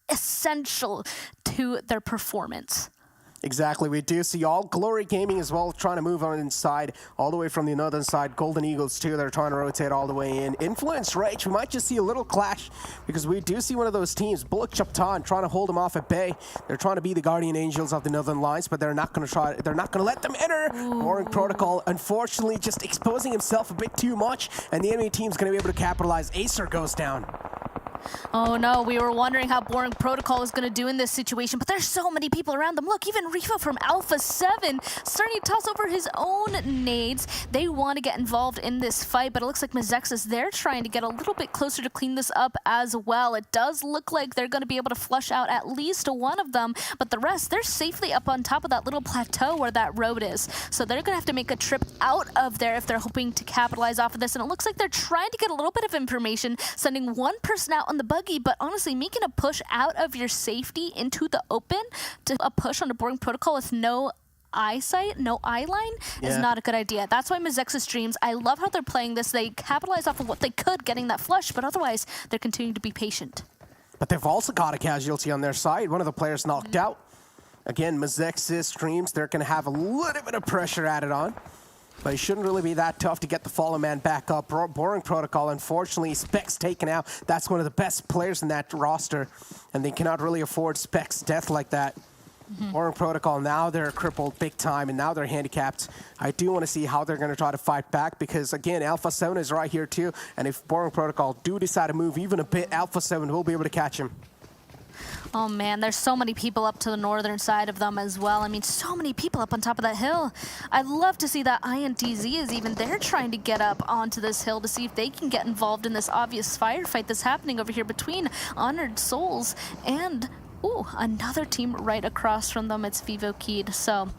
essential to their performance. Exactly. We do see all Glory Gaming as well trying to move on inside, all the way from the northern side. Golden Eagles too, they're trying to rotate all the way in. Influence Rage, we might just see a little clash because we do see one of those teams, Buluc Chabtan, trying to hold them off at bay. They're trying to be the guardian angels of the northern lines, but they're not going to let them enter. Boring Protocol, unfortunately, just exposing himself a bit too much, and the enemy team's going to be able to capitalize. Acer goes down. Oh no, we were wondering how Boring Protocol was going to do in this situation, but there's so many people around them. Look, even Riva from Alpha 7 starting to toss over his own nades. They want to get involved in this fight, but it looks like Mezexis, they're trying to get a little bit closer to clean this up as well. It does look like they're going to be able to flush out at least one of them, but the rest, they're safely up on top of that little plateau where that road is. So they're going to have to make a trip out of there if they're hoping to capitalize off of this, and it looks like they're trying to get a little bit of information, sending one person out on the buggy, but honestly, making a push out of your safety into the open to a push on a Boring Protocol with no eyesight, no eye line is not a good idea. That's why Mezexis Dreams, I love how they're playing this. They capitalize off of what they could, getting that flush, but otherwise, they're continuing to be patient. But they've also got a casualty on their side. One of the players knocked out. Again, Mezexis Dreams, they're going to have a little bit of pressure added on. But it shouldn't really be that tough to get the fallen man back up. Boring Protocol, unfortunately, Specs taken out. That's one of the best players in that roster, and they cannot really afford Specs' death like that. Boring Protocol, now they're crippled big time, and now they're handicapped. I do want to see how they're going to try to fight back, because, again, Alpha 7 is right here, too. And if Boring Protocol do decide to move even a bit, Alpha 7 will be able to catch him. Oh man, there's so many people up to the northern side of them as well. I mean, so many people up on top of that hill. I'd love to see that INTZ is even there trying to get up onto this hill to see if they can get involved in this obvious firefight that's happening over here between Honored Souls and, ooh, another team right across from them. It's VIVOKEYD. So,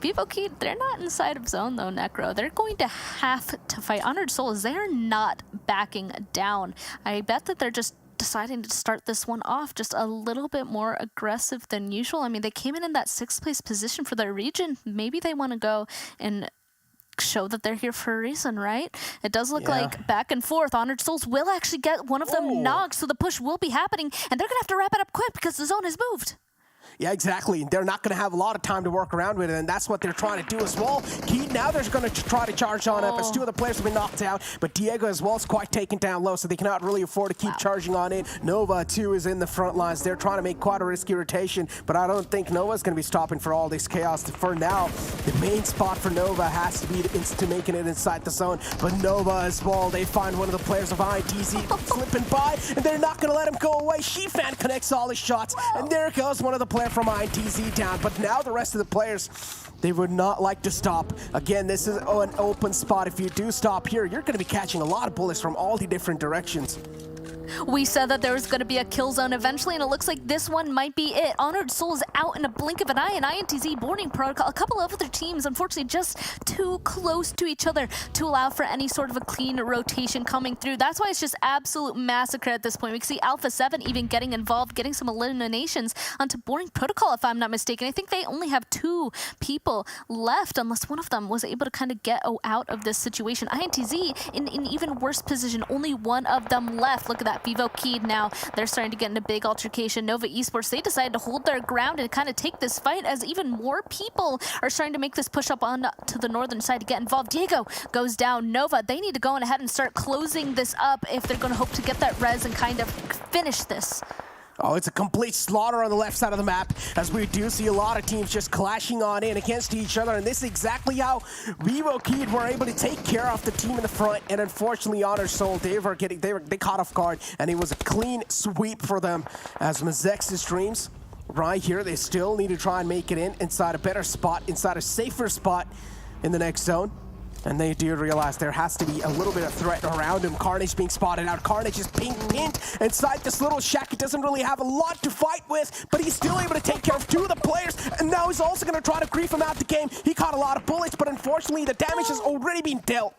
VIVOKEYD, they're not inside of zone though, Necro. They're going to have to fight. Honored Souls, they're not backing down. I bet that they're just deciding to start this one off just a little bit more aggressive than usual. I mean, they came in that 6th place position for their region. Maybe they want to go and show that they're here for a reason, right? It does look like back and forth. Honored Souls will actually get one of them knocked, so the push will be happening, and they're going to have to wrap it up quick because the zone has moved. Yeah, exactly. They're not going to have a lot of time to work around with it, and that's what they're trying to do as well. Now they're going to try to charge on it, but 2 of the players have been knocked out, but Diego as well is quite taken down low, so they cannot really afford to keep charging on it. Nova, too, is in the front lines. They're trying to make quite a risky rotation, but I don't think Nova's going to be stopping for all this chaos. For now, the main spot for Nova has to be to making it inside the zone, but Nova as well, they find one of the players of INTZ slipping by, and they're not going to let him go away. Shifan connects all his shots, and there goes one of the players player from INTZ down, but now the rest of the players, they would not like to stop. Again, this is an open spot. If you do stop here, you're going to be catching a lot of bullets from all the different directions. We said that there was going to be a kill zone eventually, and it looks like this one might be it. Honored Soul is out in a blink of an eye, and INTZ boarding protocol. A couple of other teams, unfortunately, just too close to each other to allow for any sort of a clean rotation coming through. That's why it's just absolute massacre at this point. We can see Alpha 7 even getting involved, getting some eliminations onto boarding protocol, if I'm not mistaken. I think they only have 2 people left, unless one of them was able to kind of get out of this situation. INTZ in an even worse position, only one of them left. Look at that. VIVOKEYD now, they're starting to get in a big altercation. Nova Esports, they decided to hold their ground and kind of take this fight as even more people are starting to make this push up on to the northern side to get involved. Diego goes down. Nova, they need to go on ahead and start closing this up if they're going to hope to get that res and kind of finish this. Oh, it's a complete slaughter on the left side of the map, as we do see a lot of teams just clashing on in against each other, and this is exactly how VIVOKEYD were able to take care of the team in the front, and unfortunately Honor Soul, they caught off guard, and it was a clean sweep for them, as Mezexis Dreams, right here, they still need to try and make it inside a better spot, inside a safer spot in the next zone. And they do realize there has to be a little bit of threat around him. Carnage being spotted out. Carnage is being pinned inside this little shack. He doesn't really have a lot to fight with, but he's still able to take care of 2 of the players. And now he's also going to try to grief him out the game. He caught a lot of bullets, but unfortunately the damage has already been dealt.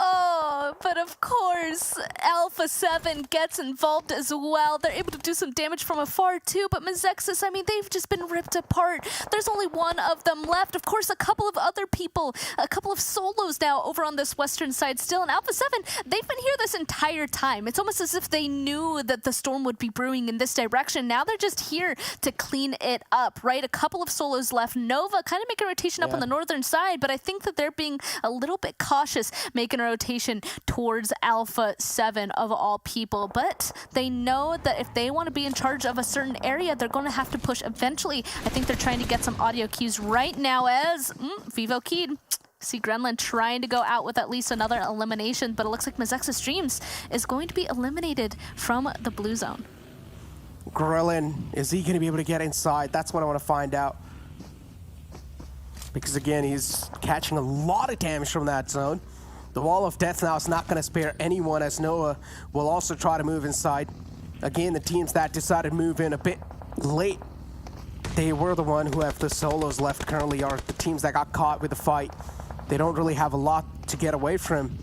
Oh, but of course, Alpha 7 gets involved as well. They're able to do some damage from afar too, but Mezexis, I mean, they've just been ripped apart. There's only one of them left. Of course, a couple of other people, a couple of solos now over on this western side still. And Alpha 7, they've been here this entire time. It's almost as if they knew that the storm would be brewing in this direction. Now they're just here to clean it up, right? A couple of solos left. Nova kind of making a rotation up on the northern side, but I think that they're being a little bit cautious, making a rotation towards Alpha 7 of all people, but they know that if they want to be in charge of a certain area, they're going to have to push eventually. I think they're trying to get some audio cues right now as VIVOKEYD. See Gremlin trying to go out with at least another elimination, but it looks like Mezexis Dreams is going to be eliminated from the blue zone. Gremlin, is he going to be able to get inside? That's what I want to find out. Because again, he's catching a lot of damage from that zone. The wall of death now is not going to spare anyone, as Noah will also try to move inside. Again, the teams that decided to move in a bit late, they were the one who have the solos left currently, are the teams that got caught with the fight. They don't really have a lot to get away from.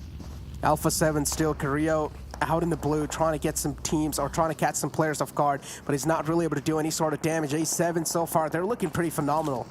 Alpha 7 still, Carrillo out in the blue, trying to get some teams or trying to catch some players off guard, but he's not really able to do any sort of damage. A7 so far, they're looking pretty phenomenal.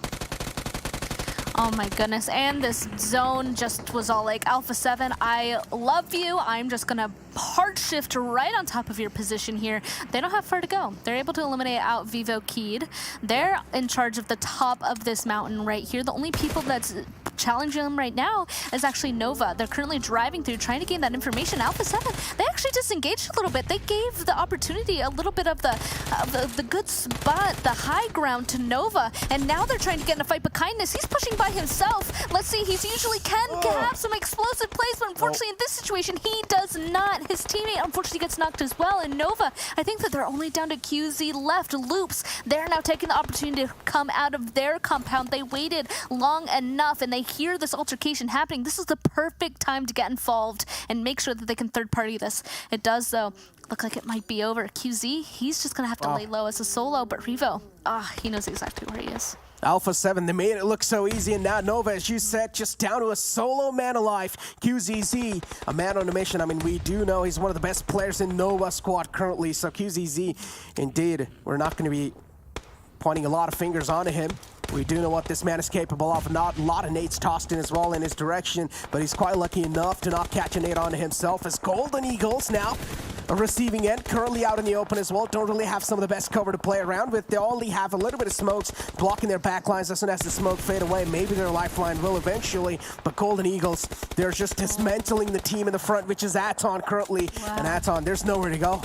Oh my goodness, and this zone just was all like, Alpha 7, I love you. I'm just gonna hard shift right on top of your position here. They don't have far to go. They're able to eliminate out VIVOKEYD. They're in charge of the top of this mountain right here. The only people that's challenging them right now is actually Nova. They're currently driving through, trying to gain that information. Alpha 7, they actually disengaged a little bit. They gave the opportunity, a little bit of the good spot, the high ground to Nova, and now they're trying to get in a fight, but Kindness, he's pushing by himself. Let's see, he's usually can have some explosive plays, but unfortunately in this situation, he does not. His teammate unfortunately gets knocked as well, and Nova, I think that they're only down to QZ left. Loops, they're now taking the opportunity to come out of their compound. They waited long enough, and they hear this altercation happening. This is the perfect time to get involved and make sure that they can third-party this. It does, though, look like it might be over. QZ, he's just gonna have to lay low as a solo, but Revo, he knows exactly where he is. Alpha 7, they made it look so easy, and now Nova, as you said, just down to a solo man alive. QZZ, a man on a mission. I mean, we do know he's one of the best players in Nova squad currently, so QZZ, indeed, we're not going to be pointing a lot of fingers onto him. We do know what this man is capable of. Not a lot of nades tossed in as well in his direction, but he's quite lucky enough to not catch a nade onto himself, as Golden Eagles now a receiving end, currently out in the open as well. Don't really have some of the best cover to play around with. They only have a little bit of smokes blocking their backlines. As soon as the smoke fade away, maybe their lifeline will eventually. But Golden Eagles, they're just dismantling the team in the front, which is Aton currently. And Aton, there's nowhere to go.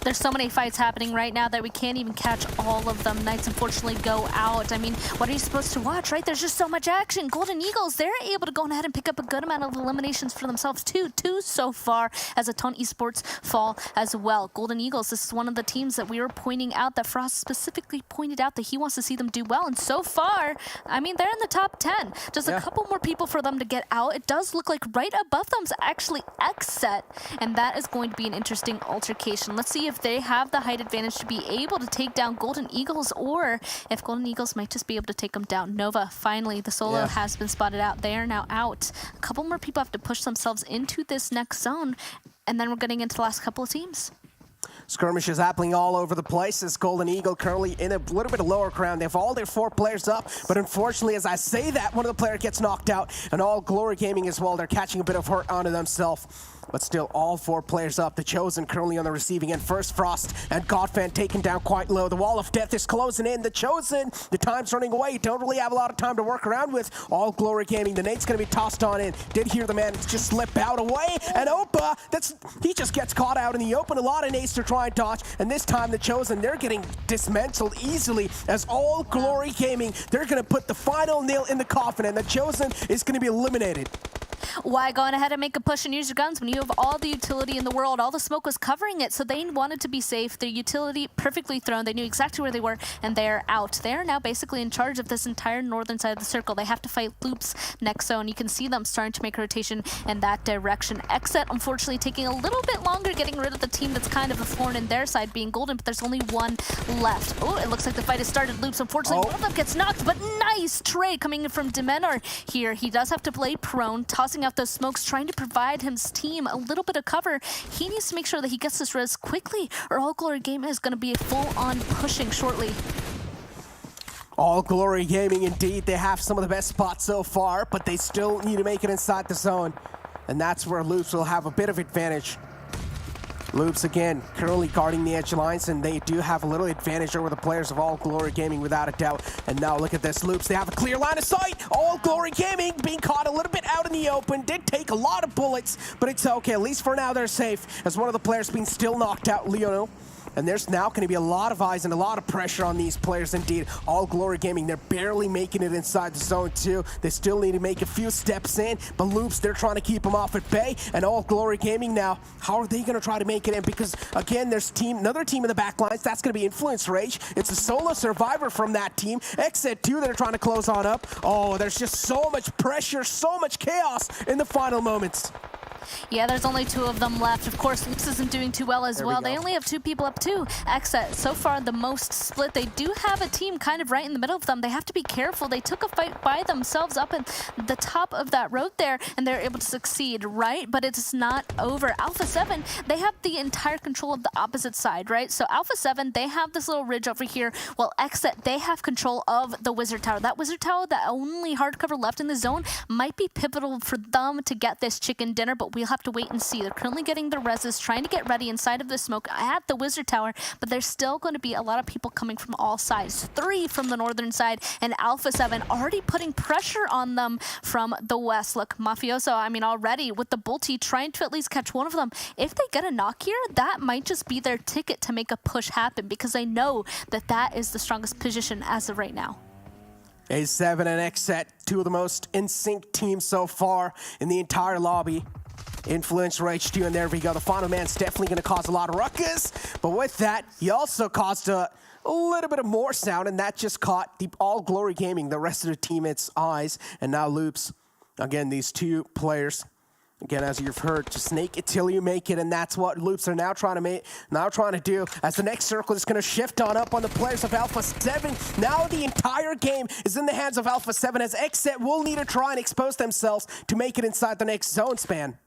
There's so many fights happening right now that we can't even catch all of them. Knights unfortunately go out. I mean, what are you supposed to watch, right? There's just so much action. Golden Eagles, they're able to go ahead and pick up a good amount of eliminations for themselves too. Two so far as Aton Esports fall as well. Golden Eagles, this is one of the teams that we were pointing out, that Frost specifically pointed out that he wants to see them do well. And so far, I mean, they're in the top 10. Just a couple more people for them to get out. It does look like right above them is actually XSET, and that is going to be an interesting altercation. Let's see if they have the height advantage to be able to take down Golden Eagles, or if Golden Eagles might just be able to take them down. Nova, finally, the solo has been spotted out. They are now out. A couple more people have to push themselves into this next zone, and then we're getting into the last couple of teams. Skirmishes happening all over the place as Golden Eagle currently in a little bit of lower ground. They have all their 4 players up, but unfortunately, as I say that, one of the players gets knocked out, and all Glory Gaming as well. They're catching a bit of hurt onto themselves. But still, all 4 players up. The Chosen currently on the receiving end. First Frost and Godfan taken down quite low. The Wall of Death is closing in. The Chosen, the time's running away. You don't really have a lot of time to work around with. All Glory Gaming. The nade's going to be tossed on in. Did hear the man just slip out away. And Opa, he just gets caught out in the open. A lot of nades to try and dodge. And this time, the Chosen, they're getting dismantled easily as all Glory Gaming, they're going to put the final nail in the coffin. And the Chosen is going to be eliminated. Why go ahead and make a push and use your guns when you have all the utility in the world? All the smoke was covering it, so they wanted to be safe. Their utility perfectly thrown. They knew exactly where they were, and they're out. They are now basically in charge of this entire northern side of the circle. They have to fight Loops next zone. You can see them starting to make a rotation in that direction. XSET, unfortunately, taking a little bit longer getting rid of the team that's kind of a thorn in their side, being Golden, but there's only one left. Oh, it looks like the fight has started. Loops, unfortunately, one of them gets knocked, but nice trade coming in from Demenor here. He does have to play prone, tossing out those smokes, trying to provide his team a little bit of cover. He needs to make sure that he gets this res quickly, or All Glory Gaming is going to be full-on pushing shortly. All Glory Gaming, indeed. They have some of the best spots so far, but they still need to make it inside the zone. And that's where Loops will have a bit of advantage. Loops, again, currently guarding the edge lines, and they do have a little advantage over the players of All Glory Gaming, without a doubt. And now look at this, Loops, they have a clear line of sight. All Glory Gaming being caught a little bit out in the open, did take a lot of bullets, but it's okay. At least for now, they're safe, as one of the players being still knocked out, Leono. And there's now going to be a lot of eyes and a lot of pressure on these players indeed. All Glory Gaming, they're barely making it inside the zone too. They still need to make a few steps in, but Loops, they're trying to keep them off at bay. And All Glory Gaming now, how are they going to try to make it in? Because again, there's another team in the back lines. That's going to be Influence Rage. It's a solo survivor from that team. XSET 2 that are trying to close on up. Oh, there's just so much pressure, so much chaos in the final moments. Yeah, there's only 2 of them left. Of course, Loops isn't doing too well as well. They only have 2 people up too. XSET, so far the most split. They do have a team kind of right in the middle of them. They have to be careful. They took a fight by themselves up at the top of that road there, and they're able to succeed, right? But it's not over. Alpha 7, they have the entire control of the opposite side, right? So Alpha 7, they have this little ridge over here, while XSET, they have control of the Wizard Tower. That Wizard Tower, the only hardcover left in the zone, might be pivotal for them to get this chicken dinner, but we'll have to wait and see. They're currently getting the reses, trying to get ready inside of the smoke at the Wizard Tower, but there's still going to be a lot of people coming from all sides. 3 from the northern side, and Alpha 7 already putting pressure on them from the west. Look, Mafioso, I mean, already with the Bolty trying to at least catch one of them. If they get a knock here, that might just be their ticket to make a push happen, because they know that that is the strongest position as of right now. A7 and XSET, 2 of the most in-sync teams so far in the entire lobby. Influence Rage 2, and there we go. The final man's definitely going to cause a lot of ruckus, but with that, he also caused a little bit of more sound, and that just caught the All Glory Gaming, the rest of the teammates' eyes. And now Loops, again, these 2 players, again, as you've heard, just snake it till you make it, and that's what Loops are now trying to do, as the next circle is going to shift on up on the players of Alpha 7. Now the entire game is in the hands of Alpha 7, as XSET will need to try and expose themselves to make it inside the next zone span.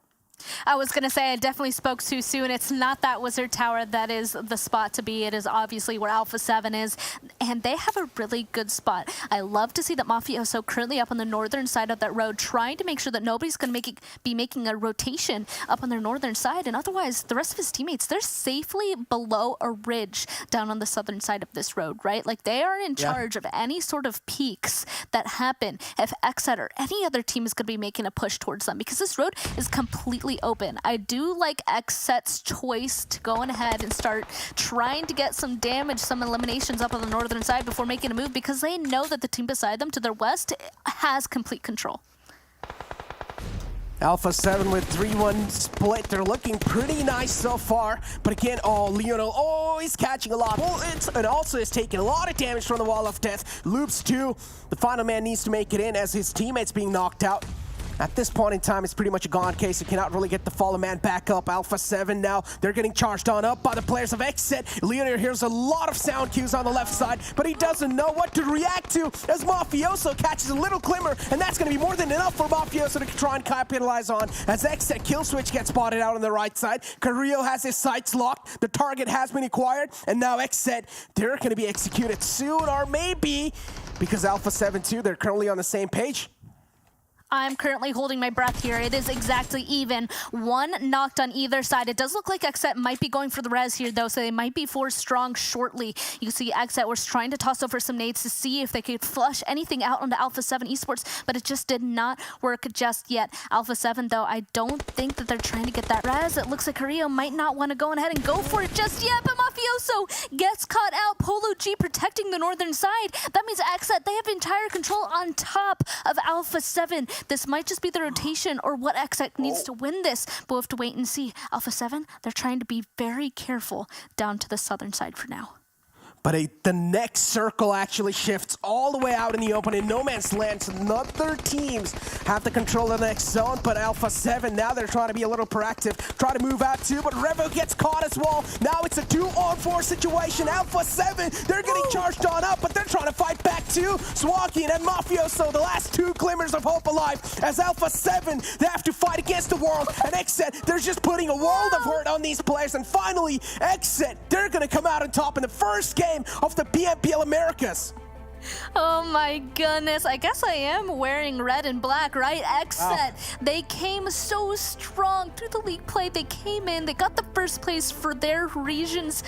I was going to say I definitely spoke too soon. It's not that Wizard Tower that is the spot to be. It is obviously where Alpha 7 is, and they have a really good spot. I love to see that Mafioso currently up on the northern side of that road, trying to make sure that nobody's going to be making a rotation up on their northern side, and otherwise the rest of his teammates, they're safely below a ridge down on the southern side of this road, right? Like, they are in charge of any sort of peaks that happen if XSET or any other team is going to be making a push towards them, because this road is completely relatively open. I do like XSET's choice to go ahead and start trying to get some damage, some eliminations up on the northern side before making a move, because they know that the team beside them to their west has complete control. Alpha 7 with 3-1 split. They're looking pretty nice so far. But again, Leonel, he's catching a lot of bullets and also is taking a lot of damage from the Wall of Death. Loops too. The final man needs to make it in as his teammate's being knocked out. At this point in time, it's pretty much a gone case. You cannot really get the fallen man back up. Alpha 7 now, they're getting charged on up by the players of XSET. Leonel hears a lot of sound cues on the left side, but he doesn't know what to react to as Mafioso catches a little glimmer, and that's going to be more than enough for Mafioso to try and capitalize on as XSET kill switch gets spotted out on the right side. Carrillo has his sights locked. The target has been acquired, and now XSET, they're going to be executed soon, or maybe because Alpha 7 too, they're currently on the same page. I'm currently holding my breath here. It is exactly even. One knocked on either side. It does look like XSET might be going for the res here, though, so they might be forced strong shortly. You can see XSET was trying to toss over some nades to see if they could flush anything out onto Alpha 7 Esports, but it just did not work just yet. Alpha 7, though, I don't think that they're trying to get that res. It looks like Carrillo might not want to go ahead and go for it just yet, but Mafioso gets caught out. Polo G protecting the northern side. That means XSET, they have entire control on top of Alpha 7. This might just be the rotation or what XSET needs to win this, but we'll have to wait and see. Alpha 7, they're trying to be very careful down to the southern side for now. But the next circle actually shifts all the way out in the open in no man's land. So other teams have the control of the next zone, but Alpha 7, now they're trying to be a little proactive, try to move out too, but Revo gets caught as well. Now it's a 2-on-4 situation. Alpha 7, they're getting charged on up, but they're trying to fight back too. Swaggin and Mafioso, the last two glimmers of hope alive. As Alpha 7, they have to fight against the world, and XSET, they're just putting a world of hurt on these players. And finally, XSET, they're gonna come out on top in the first game of the PMPL Americas. Oh my goodness, I guess I am wearing red and black, right? XSET, they came so strong through the league play. They came in, they got the first place for their region's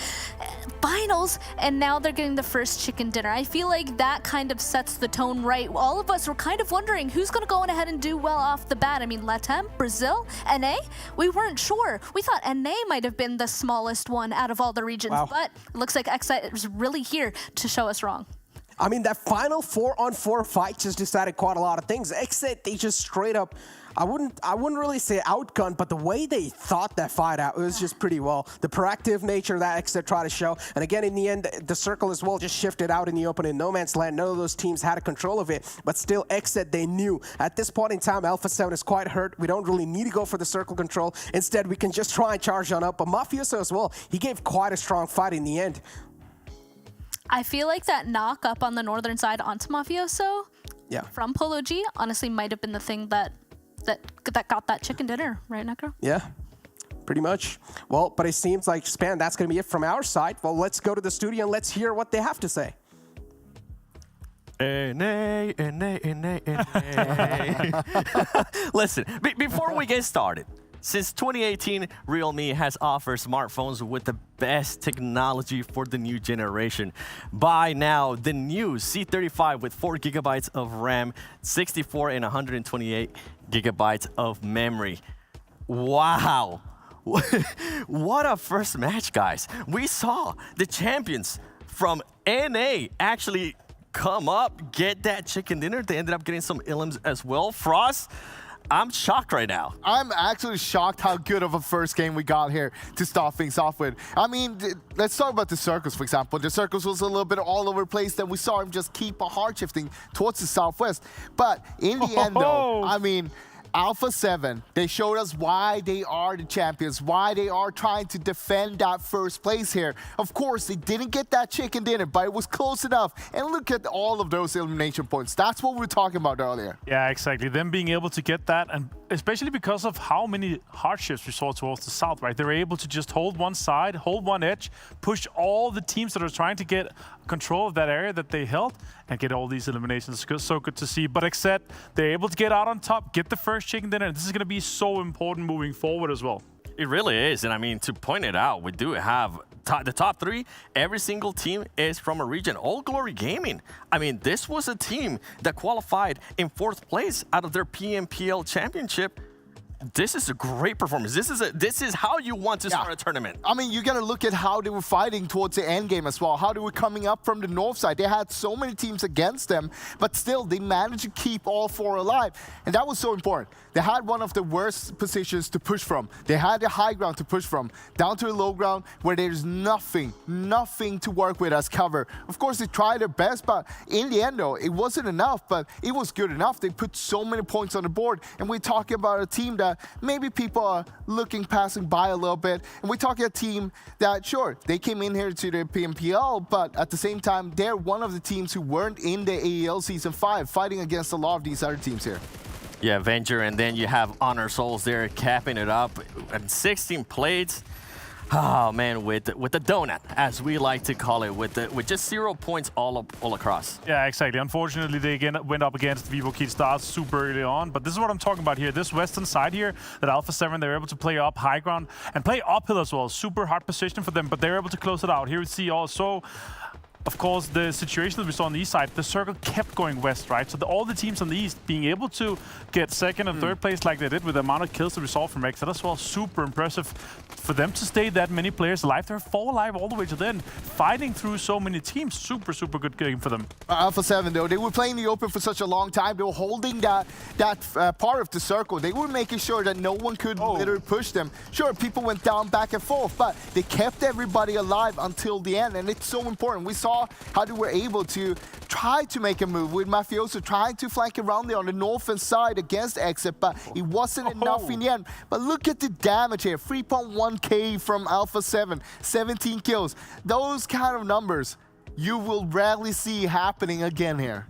finals, and now they're getting the first chicken dinner. I feel like that kind of sets the tone right. All of us were kind of wondering who's going to go ahead and do well off the bat. I mean, Latam, Brazil, NA, we weren't sure. We thought NA might have been the smallest one out of all the regions, but it looks like XSET is really here to show us wrong. I mean, that final 4-on-4 fight just decided quite a lot of things. XSET, they just straight up, I wouldn't really say outgunned, but the way they thought that fight out, it was just pretty well. The proactive nature that XSET tried to show, and again, in the end, the circle as well just shifted out in the open in no man's land. None of those teams had a control of it, but still, XSET, they knew. At this point in time, Alpha 7 is quite hurt. We don't really need to go for the circle control. Instead, we can just try and charge on up, but Mafioso as well, he gave quite a strong fight in the end. I feel like that knock up on the northern side onto Mafioso from Polo G honestly might have been the thing that got that chicken dinner, right, Necro? Yeah, pretty much. Well, but it seems like, Span, that's going to be it from our side. Well, let's go to the studio and let's hear what they have to say. Listen, before we get started, since 2018, Realme has offered smartphones with the best technology for the new generation. Buy now the new C35 with 4 gigabytes of RAM, 64 and 128 gigabytes of memory. Wow. What a first match, guys. We saw the champions from NA actually come up, get that chicken dinner. They ended up getting some elims as well. Frost, I'm shocked right now. I'm actually shocked how good of a first game we got here to start things off with. I mean, let's talk about the circles, for example. The circles was a little bit all over the place. Then we saw him just keep a hard shifting towards the southwest. But in the end, though, I mean, Alpha 7, they showed us why they are the champions, why they are trying to defend that first place here. Of course, they didn't get that chicken dinner, but it was close enough. And look at all of those elimination points. That's what we were talking about earlier. Yeah, exactly. Them being able to get that, and especially because of how many hardships we saw towards the south, right? They were able to just hold one side, hold one edge, push all the teams that are trying to get control of that area that they held, and get all these eliminations. So good to see. But except they're able to get out on top, get the first chicken dinner, and this is going to be so important moving forward as well. It really is, and I mean, to point it out, we do have the top 3. Every single team is from a region. All Glory Gaming. I mean, this was a team that qualified in 4th place out of their PMPL Championship. This is a great performance. This is how you want to start a tournament. I mean, you got to look at how they were fighting towards the end game as well, how they were coming up from the north side. They had so many teams against them, but still, they managed to keep all 4 alive. And that was so important. They had one of the worst positions to push from. They had the high ground to push from, down to the low ground where there's nothing to work with as cover. Of course, they tried their best, but in the end, though, it wasn't enough, but it was good enough. They put so many points on the board, and we're talking about a team that maybe people are passing by a little bit, and we're talking a team that, sure, they came in here to the PMPL, but at the same time, they're one of the teams who weren't in the AEL Season 5, fighting against a lot of these other teams here. Yeah, Avenger, and then you have Honor Souls there capping it up, and 16 plates. Oh man, with the donut, as we like to call it, with just 0 points all across. Yeah, exactly. Unfortunately, they again went up against VIVOKEYD stars super early on, but this is what I'm talking about here. This western side here, that Alpha 7, they were able to play up high ground and play uphill as well. Super hard position for them, but they were able to close it out. Here we see also, of course, the situation that we saw on the east side, the circle kept going west, right? So all the teams on the east being able to get second and third place like they did with the amount of kills that we saw from XSET as well, super impressive. For them to stay that many players alive, they're 4 alive all the way to the end, fighting through so many teams. Super good game for them. Alpha 7, though, they were playing the open for such a long time. They were holding that part of the circle. They were making sure that no one could literally push them. Sure, people went down back and forth, but they kept everybody alive until the end, and it's so important. We saw how they were able to try to make a move with Mafioso trying to flank around there on the northern side against XSET, but it wasn't enough in the end. But look at the damage here, 3.1k from Alpha 7, 17 kills. Those kind of numbers you will rarely see happening again here.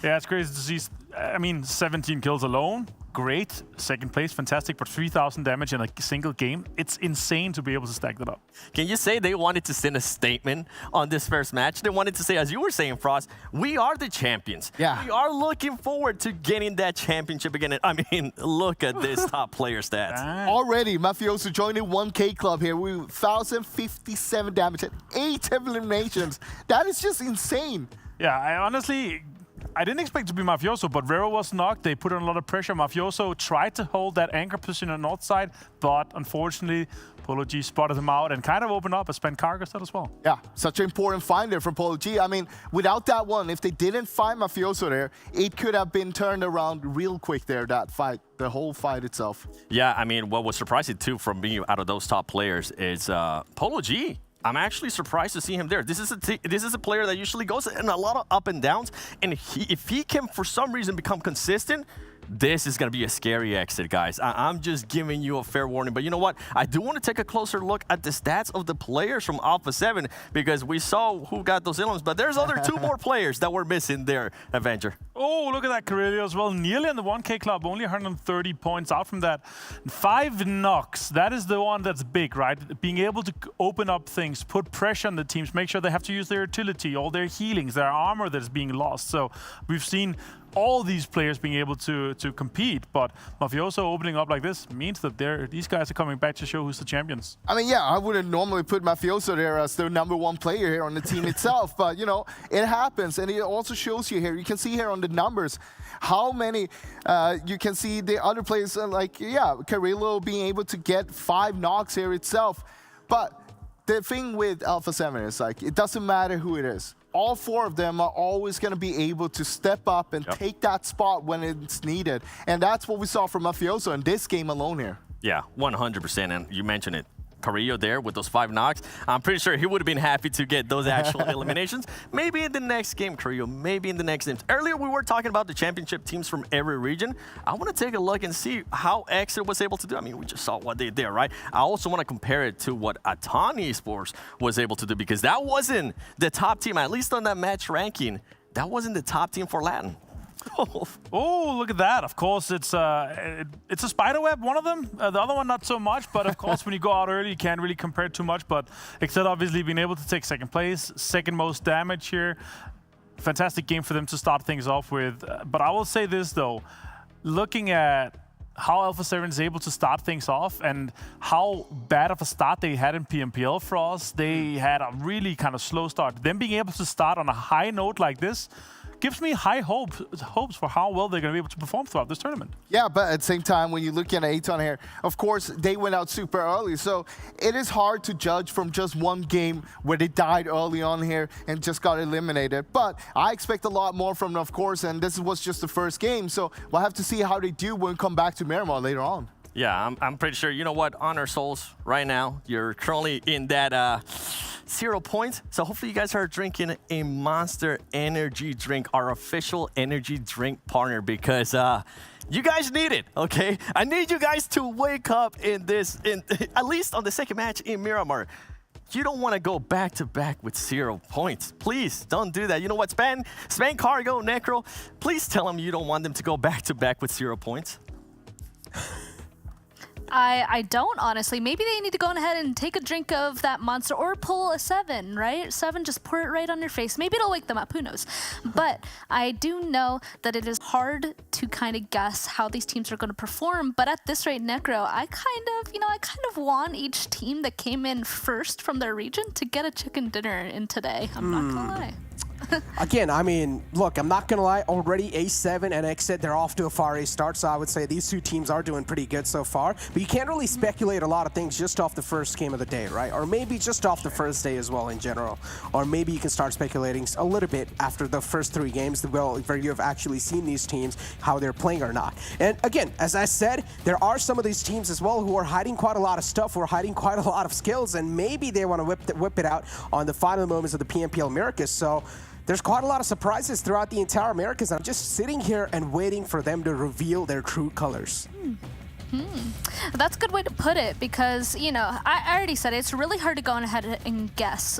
Yeah, it's crazy to see. I mean, 17 kills alone. Great, second place, fantastic, but 3,000 damage in a single game. It's insane to be able to stack that up. Can you say they wanted to send a statement on this first match? They wanted to say, as you were saying, Frost, we are the champions. Yeah. We are looking forward to getting that championship again. And, I mean, look at this top player stats. Already, Mafioso joined the 1K club here with 1,057 damage and 8 eliminations. That is just insane. Yeah, I didn't expect to be Mafioso, but Vero was knocked. They put on a lot of pressure. Mafioso tried to hold that anchor position on the north side, but unfortunately, Polo G spotted him out and kind of opened up, as Ben Carger said as well. Yeah, such an important find there from Polo G. I mean, without that one, if they didn't find Mafioso there, it could have been turned around real quick there, that fight, the whole fight itself. Yeah, I mean, what was surprising too from being out of those top players is Polo G. I'm actually surprised to see him there. This is a player that usually goes in a lot of up and downs, and if he can for some reason become consistent, this is going to be a scary exit, guys. I'm just giving you a fair warning. But you know what? I do want to take a closer look at the stats of the players from Alpha 7 because we saw who got those elims, but there's other 2 more players that were missing there, Avenger. Oh, look at that, Carelio as well. Nearly in the 1K club, only 130 points out from that. 5 knocks, that is the one that's big, right? Being able to open up things, put pressure on the teams, make sure they have to use their utility, all their healings, their armor that is being lost. So we've seen all these players being able to compete, but Mafioso opening up like this means that these guys are coming back to show who's the champions. I mean, yeah, I wouldn't normally put Mafioso there as the #1 player here on the team itself, but, you know, it happens, and it also shows you here. You can see here on the numbers how many, you can see the other players, like, yeah, Carrillo being able to get 5 knocks here itself, but the thing with Alpha 7 is, like, it doesn't matter who it is. All 4 of them are always going to be able to step up and take that spot when it's needed. And that's what we saw from Mafioso in this game alone here. Yeah, 100%. And you mentioned it. Carrillo there with those 5 knocks. I'm pretty sure he would have been happy to get those actual eliminations. Maybe in the next game, Carrillo. Maybe in the next game. Earlier, we were talking about the championship teams from every region. I want to take a look and see how XSET was able to do. I mean, we just saw what they did, right? I also want to compare it to what Aton Esports was able to do because that wasn't the top team, at least on that match ranking. That wasn't the top team for Latin. Oh, look at that. Of course, it's a spiderweb, one of them. The other one, not so much. But of course, when you go out early, you can't really compare too much. But XSET obviously being able to take second place, second most damage here. Fantastic game for them to start things off with. But I will say this, though. Looking at how Alpha 7 is able to start things off and how bad of a start they had in PMPL for us, they had a really kind of slow start. Them being able to start on a high note like this, gives me high hopes for how well they're going to be able to perform throughout this tournament. Yeah, but at the same time, when you look at Aton here, of course, they went out super early. So it is hard to judge from just one game where they died early on here and just got eliminated. But I expect a lot more from them, of course, and this was just the first game. So we'll have to see how they do when we come back to Miramar later on. Yeah, I'm pretty sure. You know what? Honor Souls, right now, you're currently in that 0 points. So hopefully you guys are drinking a Monster energy drink, our official energy drink partner, because you guys need it, okay? I need you guys to wake up in at least on the second match in Miramar. You don't want to go back-to-back with 0 points. Please, don't do that. You know what, Span Cargo, Necro, please tell them you don't want them to go back-to-back with 0 points. I don't, honestly. Maybe they need to go ahead and take a drink of that Monster or pull a 7, right? 7, just pour it right on your face. Maybe it'll wake them up, who knows? But I do know that it is hard to kind of guess how these teams are going to perform. But at this rate, Necro, I kind of want each team that came in first from their region to get a chicken dinner in today. I'm not going to lie. Again, I mean, look, I'm not going to lie. Already A7 and XSET, they're off to a far A start. So I would say these two teams are doing pretty good so far. But you can't really speculate a lot of things just off the first game of the day, right? Or maybe just off the first day as well in general. Or maybe you can start speculating a little bit after the first 3 games, where you have actually seen these teams, how they're playing or not. And again, as I said, there are some of these teams as well who are hiding quite a lot of stuff, who are hiding quite a lot of skills, and maybe they want to whip it out on the final moments of the PMPL Americas. So there's quite a lot of surprises throughout the entire Americas. I'm just sitting here and waiting for them to reveal their true colors. That's a good way to put it, because, you know, I already said it, it's really hard to go ahead and guess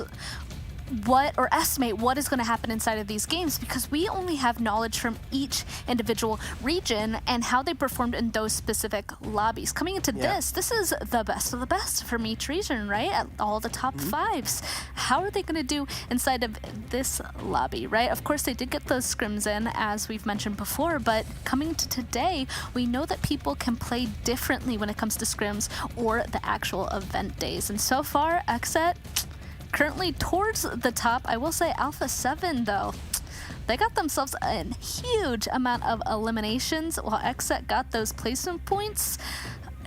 what or estimate what is going to happen inside of these games, because we only have knowledge from each individual region and how they performed in those specific lobbies. Coming into this is the best of the best from each region, right? At all the top 5s. How are they going to do inside of this lobby, right? Of course, they did get those scrims in, as we've mentioned before, but coming to today, we know that people can play differently when it comes to scrims or the actual event days. And so far, XSET currently towards the top. I will say Alpha 7, though, they got themselves a huge amount of eliminations, while XSET got those placement points.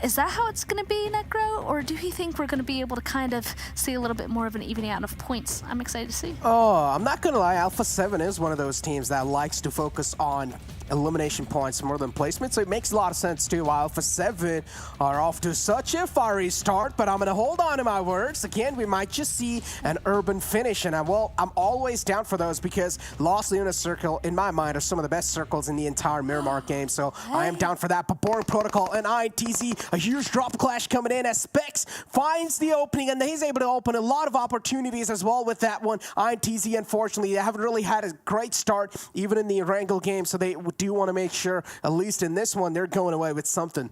Is that how it's going to be, Necro? Or do you think we're going to be able to kind of see a little bit more of an evening out of points? I'm excited to see. Oh, I'm not going to lie. Alpha 7 is one of those teams that likes to focus on elimination points more than placement, so it makes a lot of sense too. While Alpha 7 are off to such a fiery start, but I'm going to hold on to my words. Again, we might just see an urban finish, and I'm always down for those, because Lost Luna Circle, in my mind, are some of the best circles in the entire Miramar game, so I am down for that. But Boring Protocol and INTZ, a huge drop clash coming in as Specs finds the opening, and he's able to open a lot of opportunities as well with that one. INTZ, unfortunately, they haven't really had a great start, even in the Erangel game, so they do want to make sure, at least in this one, they're going away with something.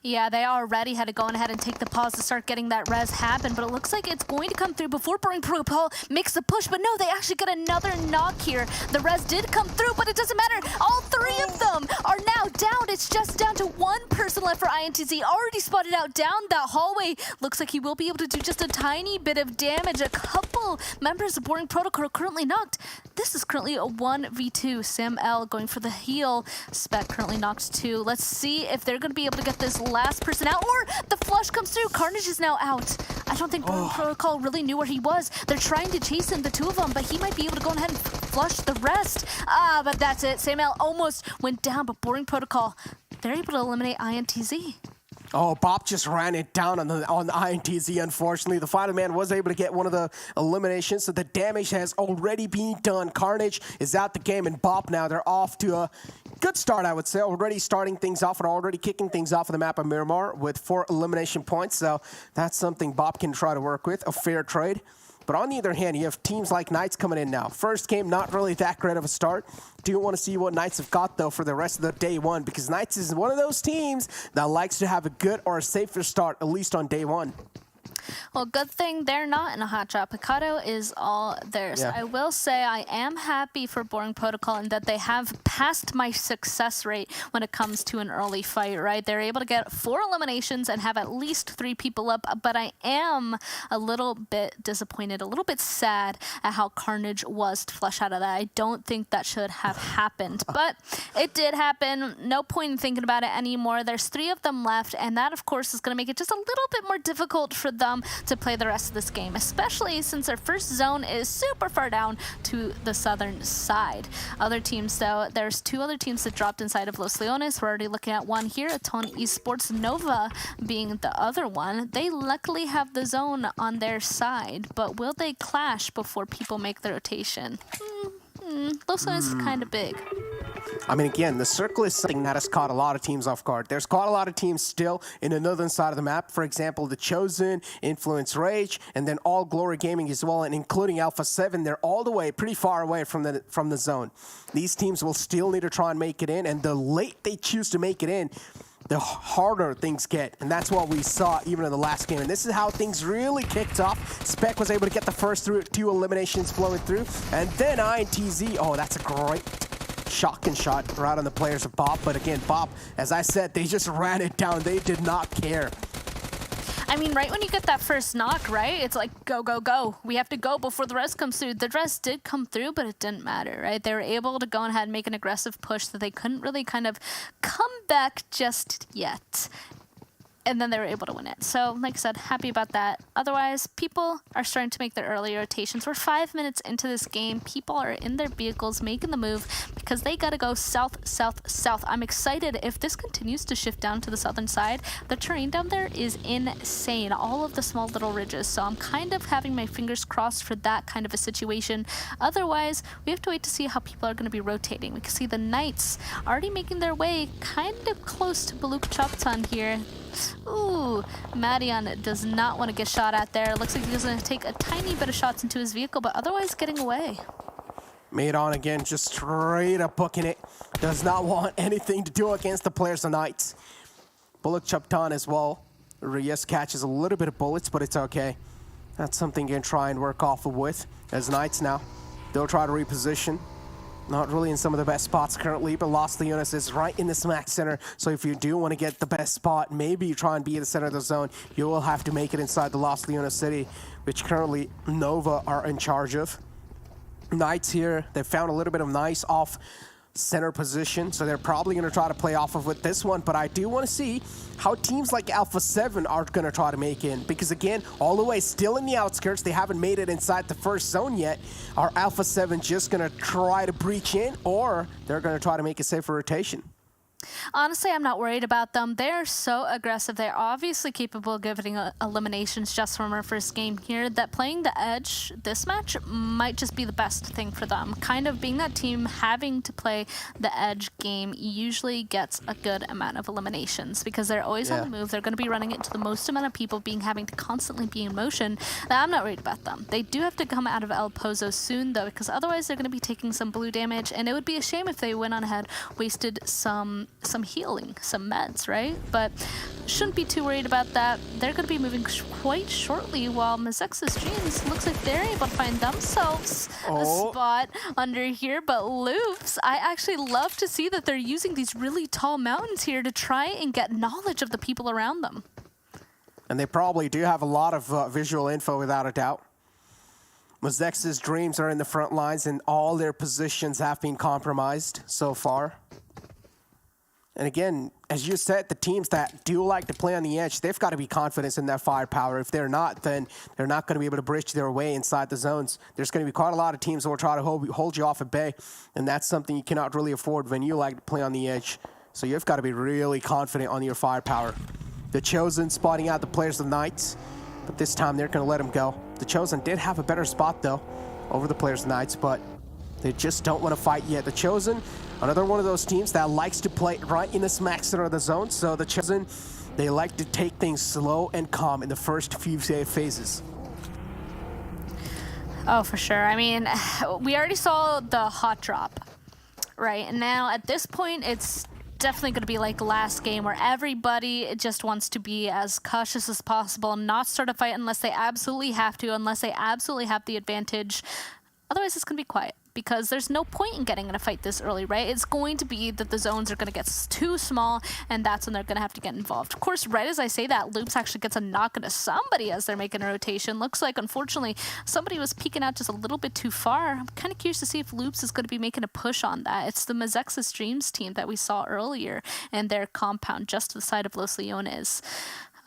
Yeah, they already had to go ahead and take the pause to start getting that res happen, but it looks like it's going to come through before Boring Protocol makes the push. But no, they actually get another knock here. The res did come through, but it doesn't matter. All 3 of them are now down. It's just down to 1 person left for INTZ. Already spotted out down that hallway. Looks like he will be able to do just a tiny bit of damage. A couple members of Boring Protocol are currently knocked. This is currently a 1v2. Sam L going for the heal. Spec currently knocked 2. Let's see if they're going to be able to get this last person out, or the flush comes through. Carnage is now out. I don't think Boring Protocol really knew where he was. They're trying to chase him, the 2 of them, but he might be able to go ahead and flush the rest. But that's it. Samuel almost went down, but Boring Protocol, they're able to eliminate INTZ. Oh, Bob just ran it down on INTZ, unfortunately. The final man was able to get one of the eliminations, so the damage has already been done. Carnage is out the game, and Bob now, they're off to a good start, I would say. Already starting things off and already kicking things off of the map of Miramar with 4 elimination points, so that's something Bob can try to work with, a fair trade. But on the other hand, you have teams like Knights coming in now. First game, not really that great of a start. Do want to see what Knights have got, though, for the rest of the day 1, because Knights is one of those teams that likes to have a good or a safer start, at least on day 1. Well, good thing they're not in a hot drop. Mikado is all theirs. Yeah. I will say I am happy for Boring Protocol in that they have passed my success rate when it comes to an early fight, right? They're able to get 4 eliminations and have at least 3 people up, but I am a little bit disappointed, a little bit sad at how Carnage was to flush out of that. I don't think that should have happened, but it did happen. No point in thinking about it anymore. There's 3 of them left, and that, of course, is going to make it just a little bit more difficult for them to play the rest of this game, especially since their first zone is super far down to the southern side. Other teams, though, there's 2 other teams that dropped inside of Los Leones. We're already looking at one here, Aton Esports, Nova being the other one. They luckily have the zone on their side, but will they clash before people make the rotation? Los Leones is kind of big. I mean, again, the circle is something that has caught a lot of teams off guard. There's caught a lot of teams still in the northern side of the map. For example, The Chosen, Influence Rage, and then All Glory Gaming as well, and including Alpha 7. They're all the way, pretty far away from the zone. These teams will still need to try and make it in, and the late they choose to make it in, the harder things get. And that's what we saw even in the last game. And this is how things really kicked off. Spec was able to get the first 2 eliminations blowing through. And then INTZ, oh, that's a great shotgun shot right on the players of Bop. But again, Bop, as I said, they just ran it down. They did not care. I mean, right when you get that first knock, right? It's like, go, go, go. We have to go before the rest comes through. The rest did come through, but it didn't matter, right? They were able to go ahead and make an aggressive push that they couldn't really kind of come back just yet. And then they were able to win it. So, like I said, happy about that. Otherwise, people are starting to make their early rotations. We're 5 minutes into this game. People are in their vehicles making the move because they got to go south, south, south. I'm excited if this continues to shift down to the southern side. The terrain down there is insane. All of the small little ridges. So I'm kind of having my fingers crossed for that kind of a situation. Otherwise, we have to wait to see how people are going to be rotating. We can see the Knights already making their way kind of close to Buluc Chabtan here. Ooh, Madian does not want to get shot at there. Looks like he's going to take a tiny bit of shots into his vehicle, but otherwise getting away. Aton again, just straight up booking it. Does not want anything to do against the players of Knights. Buluc Chabtan as well. Reyes catches a little bit of bullets, but it's okay. That's something you can try and work off of with. As Knights now, they'll try to reposition. Not really in some of the best spots currently, but Los Leones is right in the smack center. So if you do want to get the best spot, maybe you try and be in the center of the zone, you will have to make it inside the Los Leones city, which currently Nova are in charge of. Knights here, they found a little bit of nice off center position, so they're probably going to try to play off of with this one, but I do want to see how teams like Alpha 7 are going to try to make in, because again, all the way still in the outskirts, they haven't made it inside the first zone yet. Are Alpha 7 just going to try to breach in, or they're going to try to make a safer rotation? Honestly, I'm not worried about them. They're so aggressive. They're obviously capable of giving eliminations just from our first game here. That playing the edge this match might just be the best thing for them. Kind of being that team having to play the edge game usually gets a good amount of eliminations because they're always on the move. They're going to be running into the most amount of people, having to constantly be in motion. Now, I'm not worried about them. They do have to come out of El Pozo soon, though, because otherwise they're going to be taking some blue damage, and it would be a shame if they went on ahead, wasted some healing, some meds, right? But shouldn't be too worried about that. They're going to be moving quite shortly while Mezexis Dreams looks like they're able to find themselves a spot under here. But Loops, I actually love to see that they're using these really tall mountains here to try and get knowledge of the people around them. And they probably do have a lot of visual info without a doubt. Mezexis Dreams are in the front lines and all their positions have been compromised so far. And again, as you said, the teams that do like to play on the edge, they've got to be confident in their firepower. If they're not, then they're not going to be able to bridge their way inside the zones. There's going to be quite a lot of teams that will try to hold you off at bay, and that's something you cannot really afford when you like to play on the edge. So you've got to be really confident on your firepower. The Chosen spotting out the players of Knights, but this time they're going to let them go. The Chosen did have a better spot, though, over the players of Knights, but they just don't want to fight yet. The Chosen, another one of those teams that likes to play right in the smack center of the zone. So the Chosen, they like to take things slow and calm in the first few phases. Oh, for sure. I mean, we already saw the hot drop, right? And now at this point, it's definitely going to be like last game where everybody just wants to be as cautious as possible, not start a fight unless they absolutely have to, unless they absolutely have the advantage. Otherwise, it's going to be quiet because there's no point in getting in a fight this early, right? It's going to be that the zones are going to get too small, and that's when they're going to have to get involved. Of course, right as I say that, Loops actually gets a knock into somebody as they're making a rotation. Looks like, unfortunately, somebody was peeking out just a little bit too far. I'm kind of curious to see if Loops is going to be making a push on that. It's the Mezexis Dreams team that we saw earlier in their compound just to the side of Los Leones.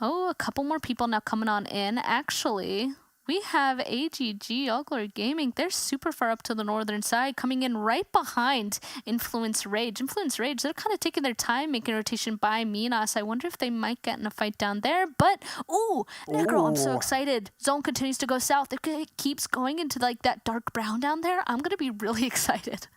Oh, a couple more people now coming on in. Actually, we have AGG, All Glory Gaming. They're super far up to the northern side, coming in right behind Influence Rage. Influence Rage, they're kind of taking their time making a rotation by Minas. I wonder if they might get in a fight down there. But, ooh, Negro, I'm so excited. Zone continues to go south. It keeps going into like that dark brown down there. I'm going to be really excited.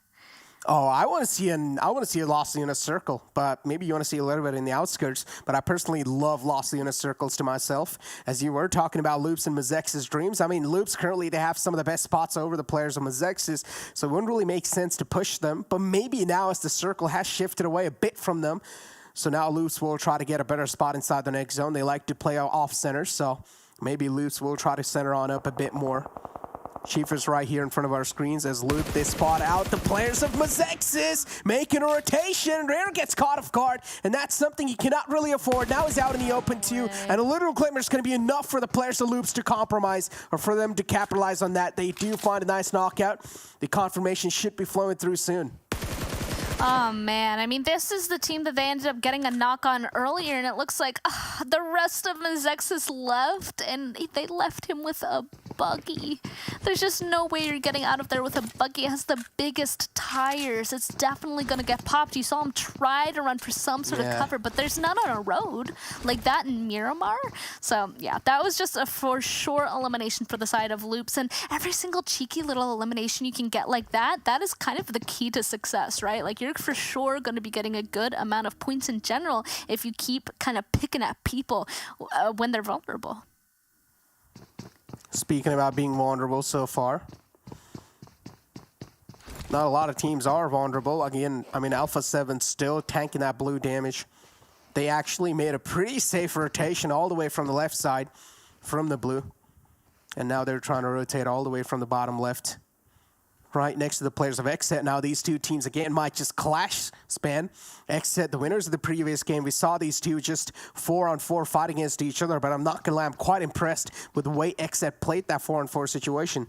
Oh, I want to see a Los Leones circle, but maybe you want to see a little bit in the outskirts. But I personally love Los Leones circles to myself. As you were talking about Loops and Mezexis Dreams, I mean, Loops currently they have some of the best spots over the players of Mezexis, so it wouldn't really make sense to push them. But maybe now as the circle has shifted away a bit from them, so now Loops will try to get a better spot inside the next zone. They like to play off center, so maybe Loops will try to center on up a bit more. Chief is right here in front of our screens as Loop they spot out the players of Mezexis making a rotation. Rare gets caught off guard, and that's something he cannot really afford. Now he's out in the open too, and a little glimmer is going to be enough for the players of Loops to compromise or for them to capitalize on that. They do find a nice knockout. The confirmation should be flowing through soon. Oh, man. I mean, this is the team that they ended up getting a knock on earlier, and it looks like the rest of Mezexis left, and they left him with a buggy. There's just no way you're getting out of there with a buggy. It has the biggest tires. It's definitely going to get popped. You saw him try to run for some sort of cover, but there's none on a road like that in Miramar. So, yeah, that was just a for sure elimination for the side of Loops, and every single cheeky little elimination you can get like that, that is kind of the key to success, right? Like, you're for sure going to be getting a good amount of points in general if you keep kind of picking at people when they're vulnerable. Speaking about being vulnerable so far, not a lot of teams are vulnerable. Again, I mean, Alpha 7 still tanking that blue damage. They actually made a pretty safe rotation all the way from the left side from the blue. And now they're trying to rotate all the way from the bottom left, right next to the players of XSET. Now these two teams again might just clash span. XSET, the winners of the previous game, we saw these two just 4-on-4 fight against each other, but I'm not gonna lie, I'm quite impressed with the way XSET played that 4-on-4 situation.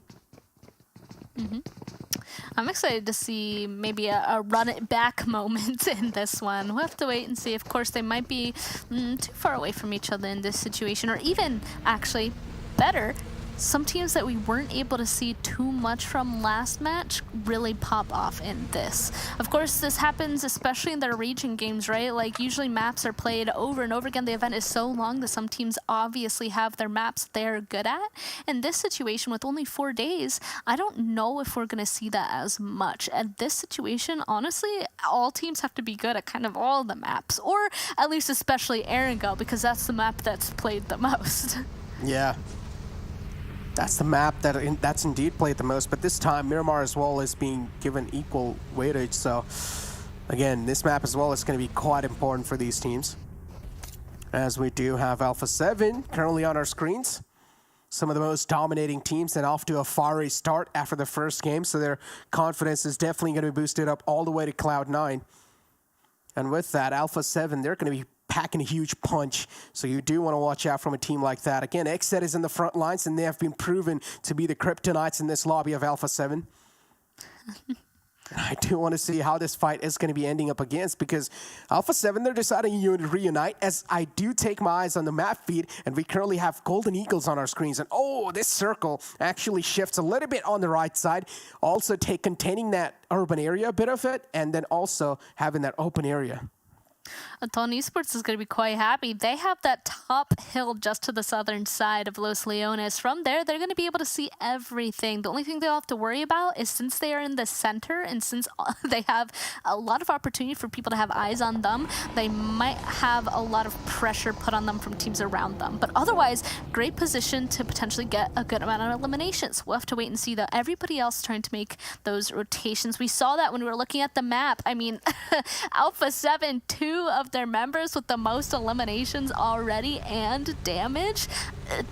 I'm excited to see maybe a run it back moment in this one. We'll have to wait and see. Of course, they might be too far away from each other in this situation, or even actually better, some teams that we weren't able to see too much from last match really pop off in this. Of course, this happens especially in their region games, right? Like, usually maps are played over and over again. The event is so long that some teams obviously have their maps they're good at. In this situation, with only 4 days, I don't know if we're going to see that as much. At this situation, honestly, all teams have to be good at kind of all the maps, or at least especially Erangel, because that's the map that's played the most. Yeah. That's the map that's indeed played the most, but this time Miramar as well is being given equal weightage. So again, this map as well is going to be quite important for these teams. As we do have Alpha 7 currently on our screens. Some of the most dominating teams and off to a fiery start after the first game, so their confidence is definitely going to be boosted up all the way to Cloud 9. And with that, Alpha 7, they're going to be packing a huge punch, so you do want to watch out from a team like that. Again, XSET is in the front lines, and they have been proven to be the kryptonites in this lobby of Alpha 7. I do want to see how this fight is going to be ending up against, because Alpha 7, they're deciding to reunite, as I do take my eyes on the map feed, and we currently have Golden Eagles on our screens. And oh, this circle actually shifts a little bit on the right side, also containing that urban area, a bit of it, and then also having that open area. Aton Esports is going to be quite happy. They have that top hill just to the southern side of Los Leones. From there, they're going to be able to see everything. The only thing they'll have to worry about is since they are in the center and since they have a lot of opportunity for people to have eyes on them, they might have a lot of pressure put on them from teams around them. But otherwise, great position to potentially get a good amount of eliminations. We'll have to wait and see, though. Everybody else trying to make those rotations. We saw that when we were looking at the map. I mean, Alpha 7, 2 of their members with the most eliminations already and damage.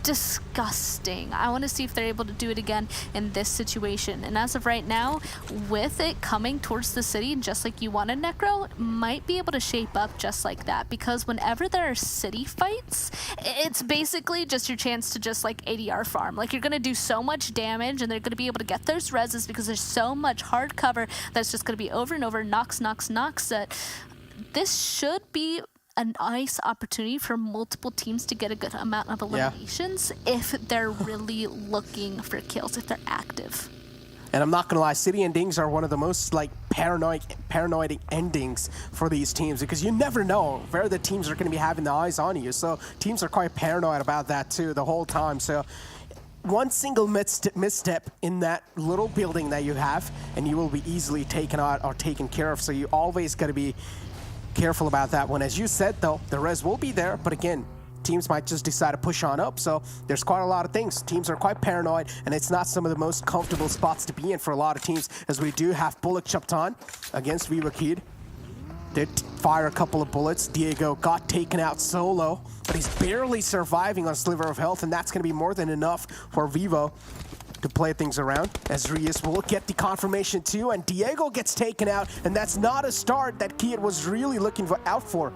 Disgusting. I want to see if they're able to do it again in this situation. And as of right now, with it coming towards the city, just like you wanted, Necro, might be able to shape up just like that. Because whenever there are city fights, it's basically just your chance to just like ADR farm. Like you're going to do so much damage and they're going to be able to get those reses because there's so much hard cover that's just going to be over and over, knocks. That this should be a nice opportunity for multiple teams to get a good amount of eliminations if they're really looking for kills, if they're active. And I'm not gonna lie, city endings are one of the most like paranoid endings for these teams because you never know where the teams are gonna be having the eyes on you. So teams are quite paranoid about that too the whole time. So one single misstep in that little building that you have and you will be easily taken out or taken care of. So you always gotta be careful about that one. As you said though, the res will be there, but again, teams might just decide to push on up. So there's quite a lot of things. Teams are quite paranoid and it's not some of the most comfortable spots to be in for a lot of teams, as we do have Buluc Chabtan against VIVOKEYD. Did fire a couple of bullets. Diego got taken out solo, but he's barely surviving on a sliver of health, and that's going to be more than enough for Vivo to play things around, as Reyes will get the confirmation too, and Diego gets taken out, and that's not a start that Kid was really looking out for.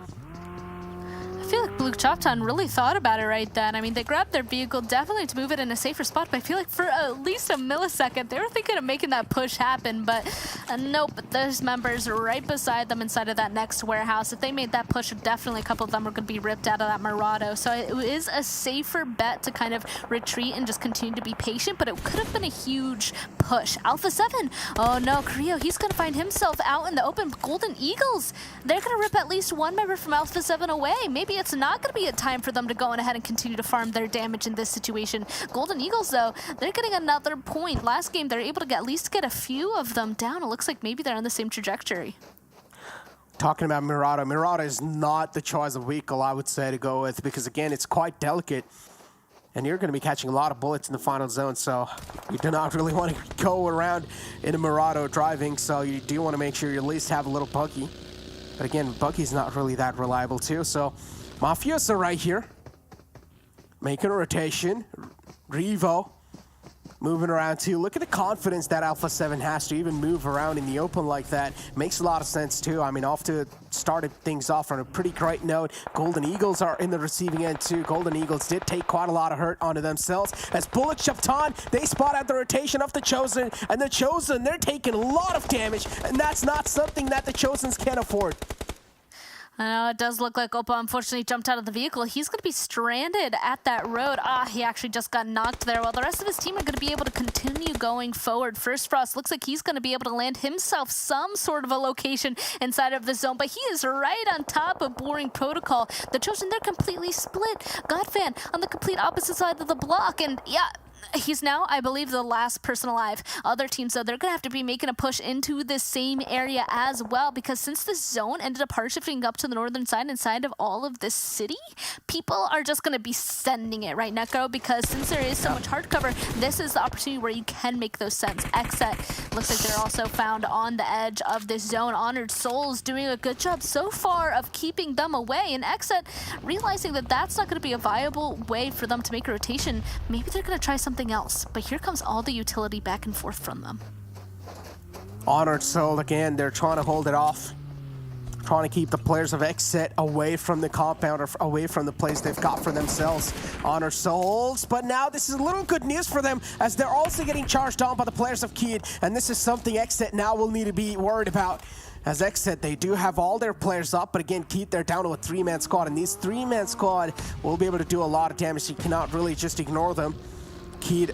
I feel like Buluc Chabtan really thought about it right then. I mean, they grabbed their vehicle definitely to move it in a safer spot, but I feel like for at least a millisecond, they were thinking of making that push happen, but nope, there's members right beside them inside of that next warehouse. If they made that push, definitely a couple of them were going to be ripped out of that Murado. So it is a safer bet to kind of retreat and just continue to be patient, but it could have been a huge push. Alpha 7, oh no, Creo, he's going to find himself out in the open. Golden Eagles, they're going to rip at least one member from Alpha 7 away. Maybe it's not going to be a time for them to go on ahead and continue to farm their damage in this situation. Golden Eagles, though, they're getting another point. Last game, they're able to at least get a few of them down. It looks like maybe they're on the same trajectory. Talking about Murado, Murado is not the choice of vehicle, I would say, to go with, because again, it's quite delicate. And you're going to be catching a lot of bullets in the final zone, so you do not really want to go around in a Murado driving, so you do want to make sure you at least have a little buggy. But again, buggy's not really that reliable too, so Mafiosa right here, making a rotation. Revo moving around too. Look at the confidence that Alpha 7 has to even move around in the open like that. Makes a lot of sense too. I mean, off to started things off on a pretty great note. Golden Eagles are in the receiving end too. Golden Eagles did take quite a lot of hurt onto themselves. As Buluc Chabtan, they spot out the rotation of the Chosen, and the Chosen, they're taking a lot of damage, and that's not something that the Chosens can afford. I know it does look like Oppa unfortunately jumped out of the vehicle. He's going to be stranded at that road. He actually just got knocked there. While the rest of his team are going to be able to continue going forward. First Frost looks like he's going to be able to land himself some sort of a location inside of the zone, but he is right on top of Boring Protocol. The Chosen, they're completely split. Godfan on the complete opposite side of the block, and yeah, he's now, I believe, the last person alive. Other teams, though, they're going to have to be making a push into the same area as well, because since the zone ended up hard shifting up to the northern side inside of all of this city, people are just going to be sending it, right, Necro? Because since there is so much hard cover, this is the opportunity where you can make those sends. XSET looks like they're also found on the edge of this zone. Honored Souls doing a good job so far of keeping them away, and XSET realizing that that's not going to be a viable way for them to make a rotation. Maybe they're going to try something else, but here comes all the utility back and forth from them. Honored Soul again, they're trying to hold it off, trying to keep the players of XSET away from the compound or away from the place they've got for themselves. Honored Souls, but now this is a little good news for them, as they're also getting charged on by the players of Kid, and this is something XSET now will need to be worried about. As XSET, they do have all their players up, but again, Keith, they're down to a 3-man squad, and these 3-man squad will be able to do a lot of damage, so you cannot really just ignore them. Keed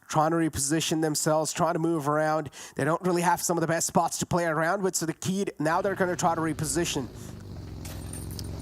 trying to reposition themselves, trying to move around. They don't really have some of the best spots to play around with, so the Keed, now they're going to try to reposition.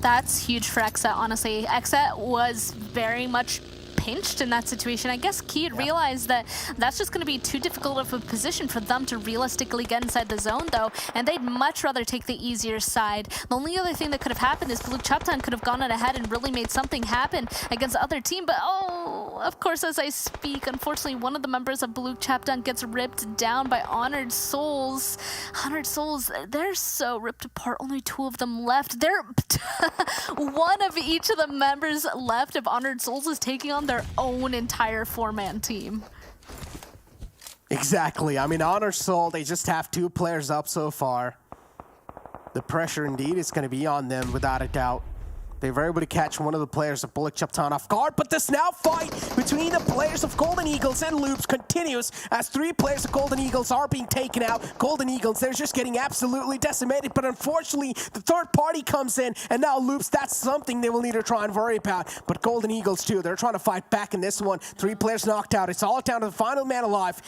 That's huge for XSET, honestly. XSET was very much pinched in that situation. I guess Keyd realized that that's just going to be too difficult of a position for them to realistically get inside the zone, though, and they'd much rather take the easier side. The only other thing that could have happened is Buluc Chabtan could have gone on ahead and really made something happen against the other team, but of course, as I speak, unfortunately, one of the members of Buluc Chabtan gets ripped down by Honored Souls. Honored Souls, they're so ripped apart. Only 2 of them left. They're one of each of the members left of Honored Souls is taking on their own entire 4-man team. Exactly. I mean, Honor Soul, they just have 2 players up so far. The pressure indeed is going to be on them without a doubt. They were able to catch one of the players of Buluc Chabtan off guard, but this now fight between the players of Golden Eagles and Loops continues as 3 players of Golden Eagles are being taken out. Golden Eagles, they're just getting absolutely decimated, but unfortunately, the third party comes in, and now Loops, that's something they will need to try and worry about. But Golden Eagles too, they're trying to fight back in this one. 3 players knocked out. It's all down to the final man alive.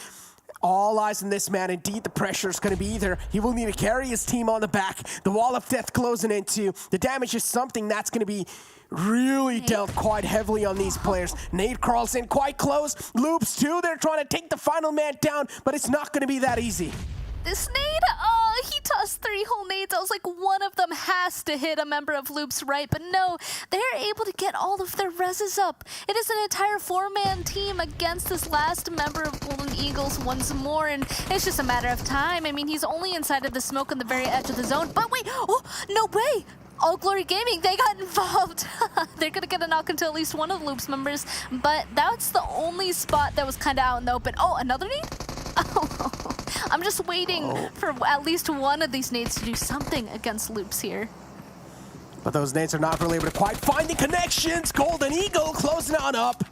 All eyes on this man. Indeed, the pressure is going to be there. He will need to carry his team on the back. The wall of death closing into. The damage is something that's going to be really dealt quite heavily on these players. Nade crawls in quite close. Loops too. They're trying to take the final man down, but it's not going to be that easy. This nade, he tossed 3 whole nades. I was like, one of them has to hit a member of Loops, right? But no, they're able to get all of their reses up. It is an entire 4-man team against this last member of Golden Eagles once more, and it's just a matter of time. I mean, he's only inside of the smoke on the very edge of the zone. But wait, no way! All Glory Gaming, they got involved. They're gonna get a knock into at least one of the Loops members, but that's the only spot that was kind of out in the open. Oh, another nade? I'm just waiting for at least one of these nades to do something against Loops here. But those nades are not really able to quite find the connections. Golden Eagle closing on up.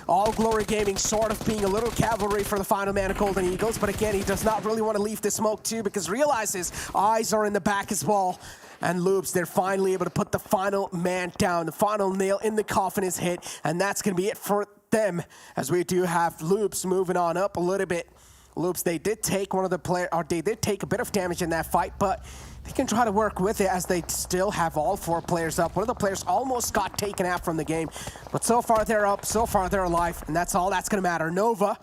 All Glory Gaming sort of being a little cavalry for the final man of Golden Eagles, but again, he does not really want to leave the smoke too because realizes eyes are in the back as well. And Loops, they're finally able to put the final man down. The final nail in the coffin is hit, and that's going to be it for them as we do have Loops moving on up a little bit. Loops, they did take one of the players, or they did take a bit of damage in that fight, but they can try to work with it as they still have all 4 players up. One of the players almost got taken out from the game, but so far they're up, so far they're alive, and that's all that's going to matter. Nova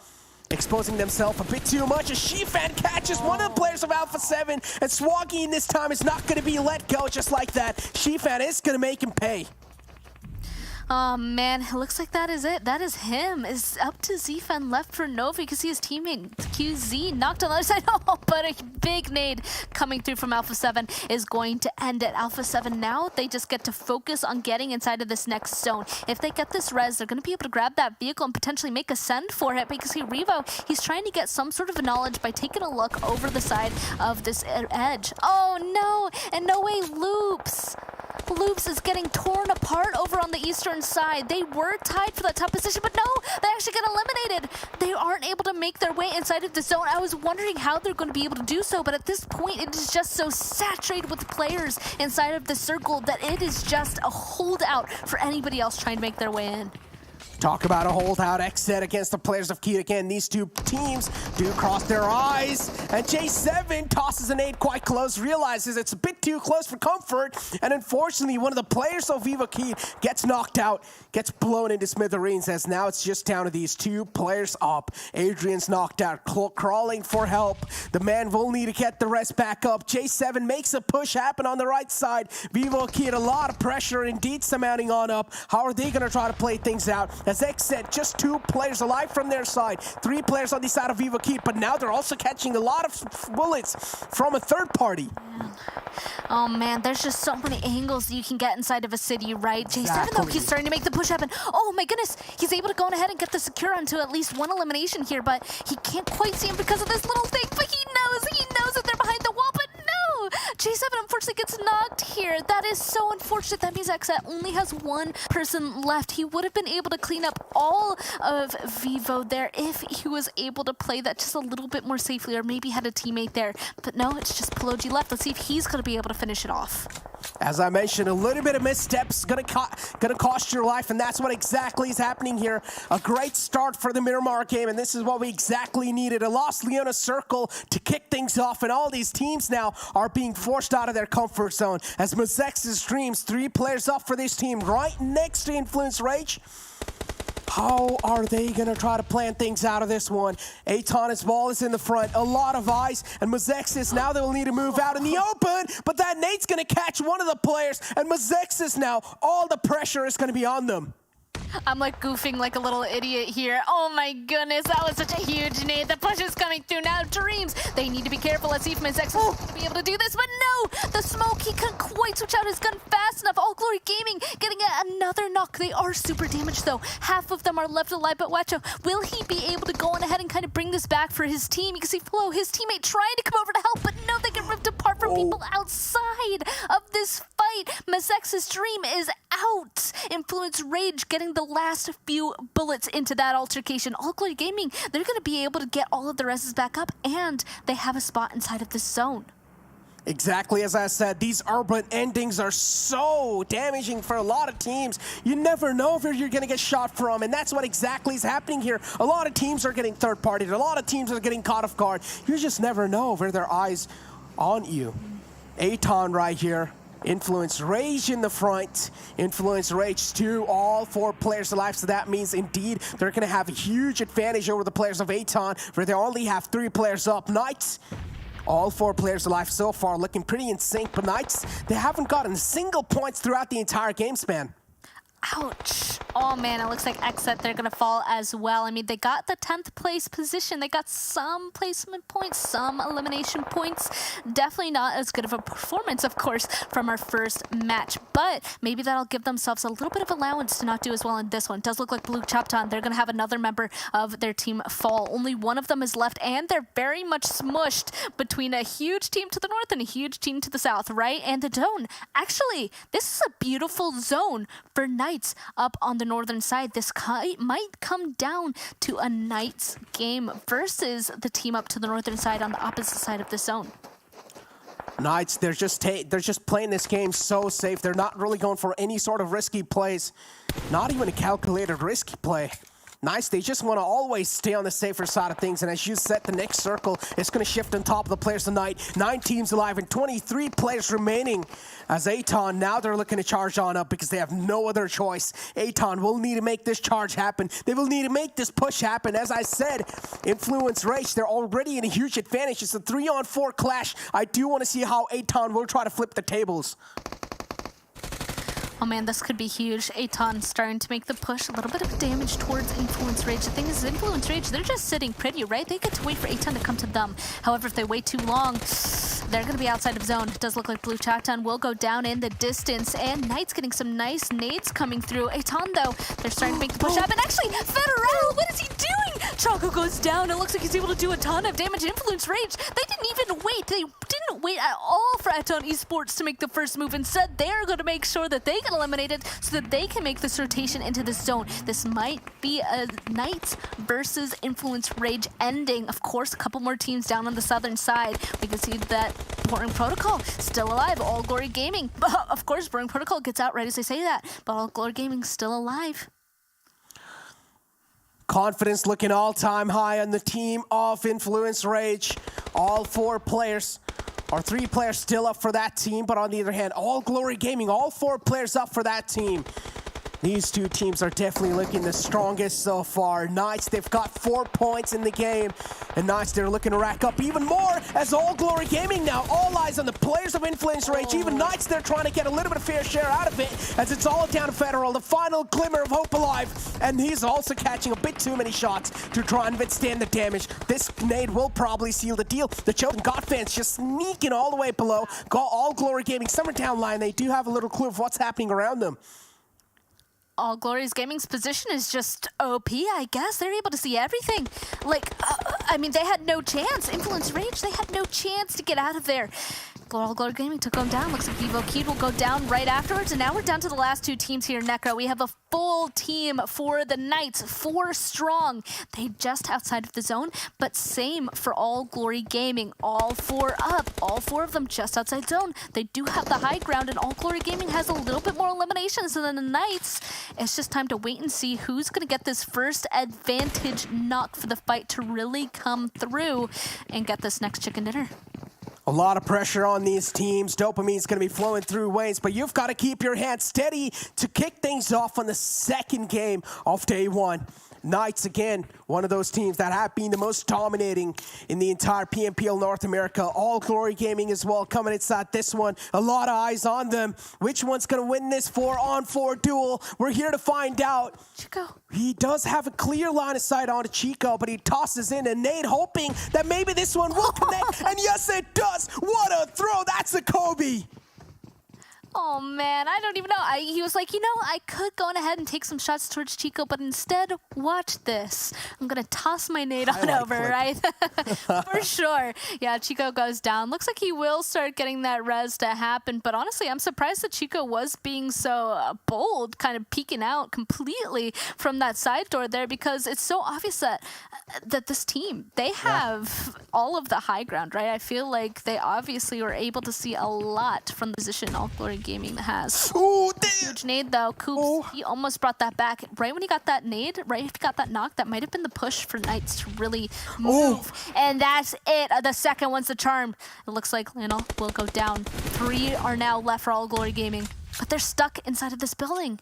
exposing themselves a bit too much as Shifan catches one of the players of Alpha 7, and Swaggy in this time is not going to be let go just like that. Shifan is going to make him pay. Oh man, it looks like that is it. That is him. It's up to Zfan left for Nova. You can see his teammate QZ knocked on the other side. Oh, but a big nade coming through from Alpha 7 is going to end it. Alpha 7 now, they just get to focus on getting inside of this next zone. If they get this res, they're going to be able to grab that vehicle and potentially make a send for it because Revo, he's trying to get some sort of knowledge by taking a look over the side of this edge. Oh no, and no way, Loops. Loops is getting torn apart over on the eastern side. They were tied for that top position, but no, they actually get eliminated. They aren't able to make their way inside of the zone. I was wondering how they're going to be able to do so, but at this point, it is just so saturated with players inside of the circle that it is just a holdout for anybody else trying to make their way in. Talk about a holdout XSET against the players of Keyd. Again, these 2 teams do cross their eyes. And J7 tosses an nade quite close, realizes it's a bit too close for comfort. And unfortunately, one of the players of VIVOKEYD gets knocked out, gets blown into smithereens, as now it's just down to these 2 players up. Adrian's knocked out, crawling for help. The man will need to get the rest back up. J7 makes a push happen on the right side. VIVOKEYD, a lot of pressure indeed surmounting on up. How are they going to try to play things out? As XSET, just 2 players alive from their side, 3 players on the side of VIVOKEYD, but now they're also catching a lot of bullets from a third party. Oh man, there's just so many angles you can get inside of a city, right? J7 though, he's starting to make the push happen. Oh my goodness, he's able to go on ahead and get the secure onto at least one elimination here, but he can't quite see him because of this little thing, but he knows that they're behind the wall, but no! J7 unfortunately gets knocked here. That is so unfortunate. That means XSET only has 1 person left. He would have been able to clean up all of Vivo there if he was able to play that just a little bit more safely or maybe had a teammate there. But no, it's just Pelogi left. Let's see if he's going to be able to finish it off. As I mentioned, a little bit of missteps gonna cost your life, and that's what exactly is happening here. A great start for the Miramar game, and this is what we exactly needed. A Los Leones circle to kick things off, and all these teams now are being forced out of their comfort zone. As Mezexis Dreams, 3 players up for this team, right next to Influence Rage. How are they gonna try to plan things out of this one? Aton's ball is in the front, a lot of eyes, and Mezexis now they will need to move out in the open, but that nade's gonna catch one of the players, and Mezexis now, all the pressure is gonna be on them. I'm like goofing like a little idiot here. Oh my goodness, that was such a huge nade. The push is coming through now. Dreams, they need to be careful. Let's see if Mezexis is going to be able to do this, but no! The smoke, he couldn't quite switch out his gun fast enough. All Glory Gaming getting another knock. They are super damaged though. Half of them are left alive, but Wacho, will he be able to go on ahead and kind of bring this back for his team? You can see Flo, his teammate, trying to come over to help, but no, they get ripped apart from people outside of this fight. Mezexis Dream is out. Influence Rage getting the last few bullets into that altercation. All Glory Gaming, they're going to be able to get all of the reses back up, and they have a spot inside of this zone. Exactly as I said, these urban endings are so damaging for a lot of teams. You never know where you're going to get shot from, and that's what exactly is happening here. A lot of teams are getting third-partied. A lot of teams are getting caught off guard. You just never know where their eyes on you. Aton right here. Influence Rage in the front. Influence Rage 2, all 4 players alive, so that means indeed they're going to have a huge advantage over the players of Aton, where they only have 3 players up. Knights, all 4 players alive so far, looking pretty in sync, but Knights, they haven't gotten single points throughout the entire game span. Ouch. Oh man, it looks like XSET, they're gonna fall as well. I mean, they got the 10th place position. They got some placement points, some elimination points. Definitely not as good of a performance, of course, from our first match, but maybe that'll give themselves a little bit of allowance to not do as well in this one. It does look like Buluc Chabtan, they're gonna have another member of their team fall. Only one of them is left, and they're very much smushed between a huge team to the north and a huge team to the south, right? And the zone. Actually, this is a beautiful zone for Knights up on the northern side. This might come down to a Knights game versus the team up to the northern side on the opposite side of the zone. Knights, they're just playing this game so safe. They're not really going for any sort of risky plays. Not even a calculated risky play. Nice, they just want to always stay on the safer side of things, and as you said, the next circle is going to shift on top of the players tonight. 9 teams alive and 23 players remaining. As Aton, now they're looking to charge on up because they have no other choice. Aton will need to make this charge happen. They will need to make this push happen. As I said, Influence Rage, they're already in a huge advantage. It's a 3-on-4 clash. I do want to see how Aton will try to flip the tables. Oh man, this could be huge. Aton starting to make the push. A little bit of damage towards Influence Rage. The thing is, Influence Rage, they're just sitting pretty, right? They get to wait for Aton to come to them. However, if they wait too long, they're going to be outside of zone. It does look like Buluc Chabtan will go down in the distance, and Knight's getting some nice nades coming through. Aton, though, they're starting to make the push happen. Actually, Federal, what is he doing? Choco goes down. It looks like he's able to do a ton of damage. Influence Rage, they didn't even wait. They didn't wait at all for Aton Esports to make the first move. Instead, they're going to make sure that they get eliminated so that they can make this rotation into this zone. This might be a Knights versus Influence Rage ending. Of course, a couple more teams down on the southern side. We can see that Boring Protocol still alive. All Glory Gaming. Of course, Boring Protocol gets out right as I say that, but All Glory Gaming still alive. Confidence looking all-time high on the team of Influence Rage. All 4 players, or 3 players still up for that team, but on the other hand, All Glory Gaming, all 4 players up for that team. These 2 teams are definitely looking the strongest so far. Knights, they've got 4 points in the game. And Knights, they're looking to rack up even more as All Glory Gaming now. All eyes on the players of Influence Rage. Even Knights, they're trying to get a little bit of fair share out of it as it's all down to Federal, the final glimmer of hope alive. And he's also catching a bit too many shots to try and withstand the damage. This nade will probably seal the deal. The Chosen God fans just sneaking all the way below. All Glory Gaming, somewhere down line, they do have a little clue of what's happening around them. All Glory's Gaming's position is just OP, I guess. They're able to see everything. Like, I mean, they had no chance. Influence Rage, they had no chance to get out of there. Glory Gaming took them down. Looks like VIVOKEYD will go down right afterwards. And now we're down to the last two teams here, Necro. We have a full team for the Knights, 4 strong. They just outside of the zone, but same for All Glory Gaming. All 4 up, all 4 of them just outside zone. They do have the high ground, and All Glory Gaming has a little bit more eliminations than the Knights. It's just time to wait and see who's going to get this first advantage knock for the fight to really come through and get this next chicken dinner. A lot of pressure on these teams. Dopamine's going to be flowing through waves, but you've got to keep your hands steady to kick things off on the second game of day 1. Knights, again, one of those teams that have been the most dominating in the entire PMPL North America. All Glory Gaming as well coming inside this one. A lot of eyes on them. Which one's going to win this 4-on-4 duel? We're here to find out. Chico. He does have a clear line of sight onto Chico, but he tosses in a nade, hoping that maybe this one will connect. And yes, it does. What a throw. That's a Kobe. Oh man, I don't even know. He was like, you know, I could go on ahead and take some shots towards Chico, but instead, watch this. I'm gonna toss my nade on over, right? For sure. Yeah, Chico goes down. Looks like he will start getting that res to happen, but honestly, I'm surprised that Chico was being so bold, kind of peeking out completely from that side door there, because it's so obvious that this team, they have all of the high ground, right? I feel like they obviously were able to see a lot from the position All Glory Gaming has. Ooh, huge nade though. Coops, he almost brought that back. Right when he got that nade, right if he got that knock, that might have been the push for Knights to really move. And that's it. The second one's the charm. It looks like Lionel will go down. 3 are now left for All Glory Gaming, but they're stuck inside of this building.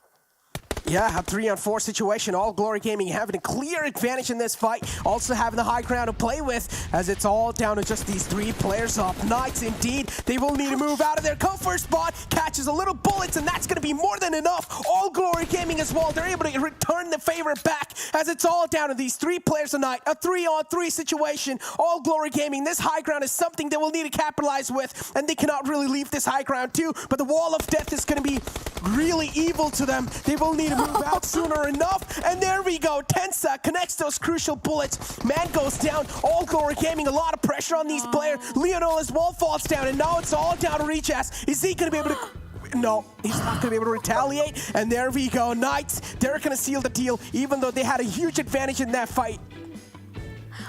Yeah, a 3-on-4 situation. All Glory Gaming having a clear advantage in this fight. Also having the high ground to play with, as it's all down to just these 3 players up. Knights, indeed, they will need to move out of their comfort spot. Catches a little bullets, and that's going to be more than enough. All Glory Gaming as well. They're able to return the favor back, as it's all down to these 3 players tonight. A 3-on-3 situation. All Glory Gaming, this high ground is something they will need to capitalize with, and they cannot really leave this high ground too. But the wall of death is going to be really evil to them. They will need to move out sooner enough, and there we go. Tensa connects those crucial bullets. Man goes down. All Glory Gaming, a lot of pressure on these players. Lionel as well falls down, and now it's all down to Reachas. Is he going to be able to... No, he's not going to be able to retaliate, and there we go. Knights, they're going to seal the deal, even though they had a huge advantage in that fight.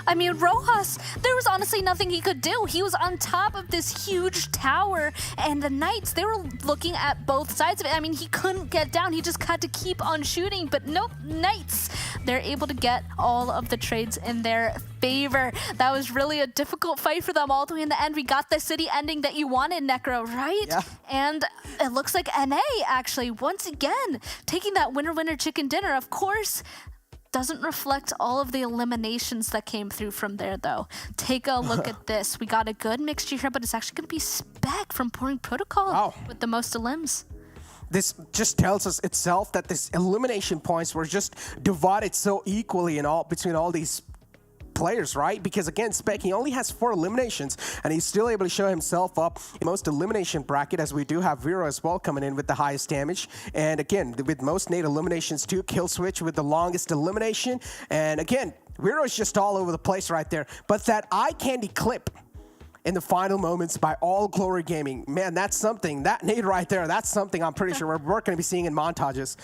I mean, Rojas, there was honestly nothing he could do. He was on top of this huge tower, and the Knights, they were looking at both sides of it. I mean, he couldn't get down. He just had to keep on shooting, but nope, Knights, they're able to get all of the trades in their favor. That was really a difficult fight for them all the way in the end. We got the city ending that you wanted, Necro, right? Yeah. And it looks like NA, actually, once again, taking that winner-winner chicken dinner. Of course, doesn't reflect all of the eliminations that came through from there, though. Take a look at this. We got a good mixture here, but it's actually going to be Spec from Pouring Protocol with the most elims. This just tells us itself that this elimination points were just divided so equally in between all these players, right? Because again, Spec, he only has 4 eliminations, and he's still able to show himself up in most elimination bracket, as we do have Vero as well coming in with the highest damage. And again, with most nade eliminations too, Kill Switch with the longest elimination. And again, Vero is just all over the place right there. But that eye candy clip in the final moments by All Glory Gaming, man, that's something. That nade right there, that's something I'm pretty sure we're going to be seeing in montages.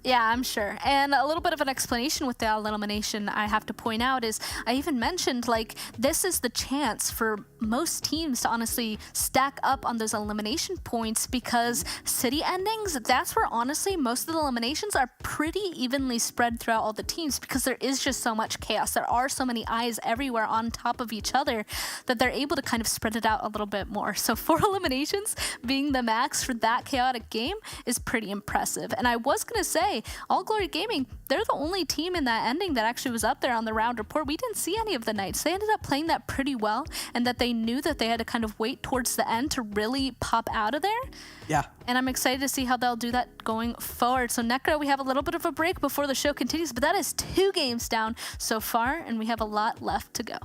Yeah, I'm sure. And a little bit of an explanation with the elimination I have to point out is I even mentioned, like, this is the chance for most teams to honestly stack up on those elimination points, because city endings, that's where honestly most of the eliminations are pretty evenly spread throughout all the teams, because there is just so much chaos. There are so many eyes everywhere on top of each other that they're able to kind of spread it out a little bit more. So 4 eliminations being the max for that chaotic game is pretty impressive. And I was going to say, All Glory Gaming, they're the only team in that ending that actually was up there on the round report. We didn't see any of the Knights. They ended up playing that pretty well, and that they knew that they had to kind of wait towards the end to really pop out of there. Yeah. And I'm excited to see how they'll do that going forward. So Necro, we have a little bit of a break before the show continues, but that is 2 games down so far, and we have a lot left to go.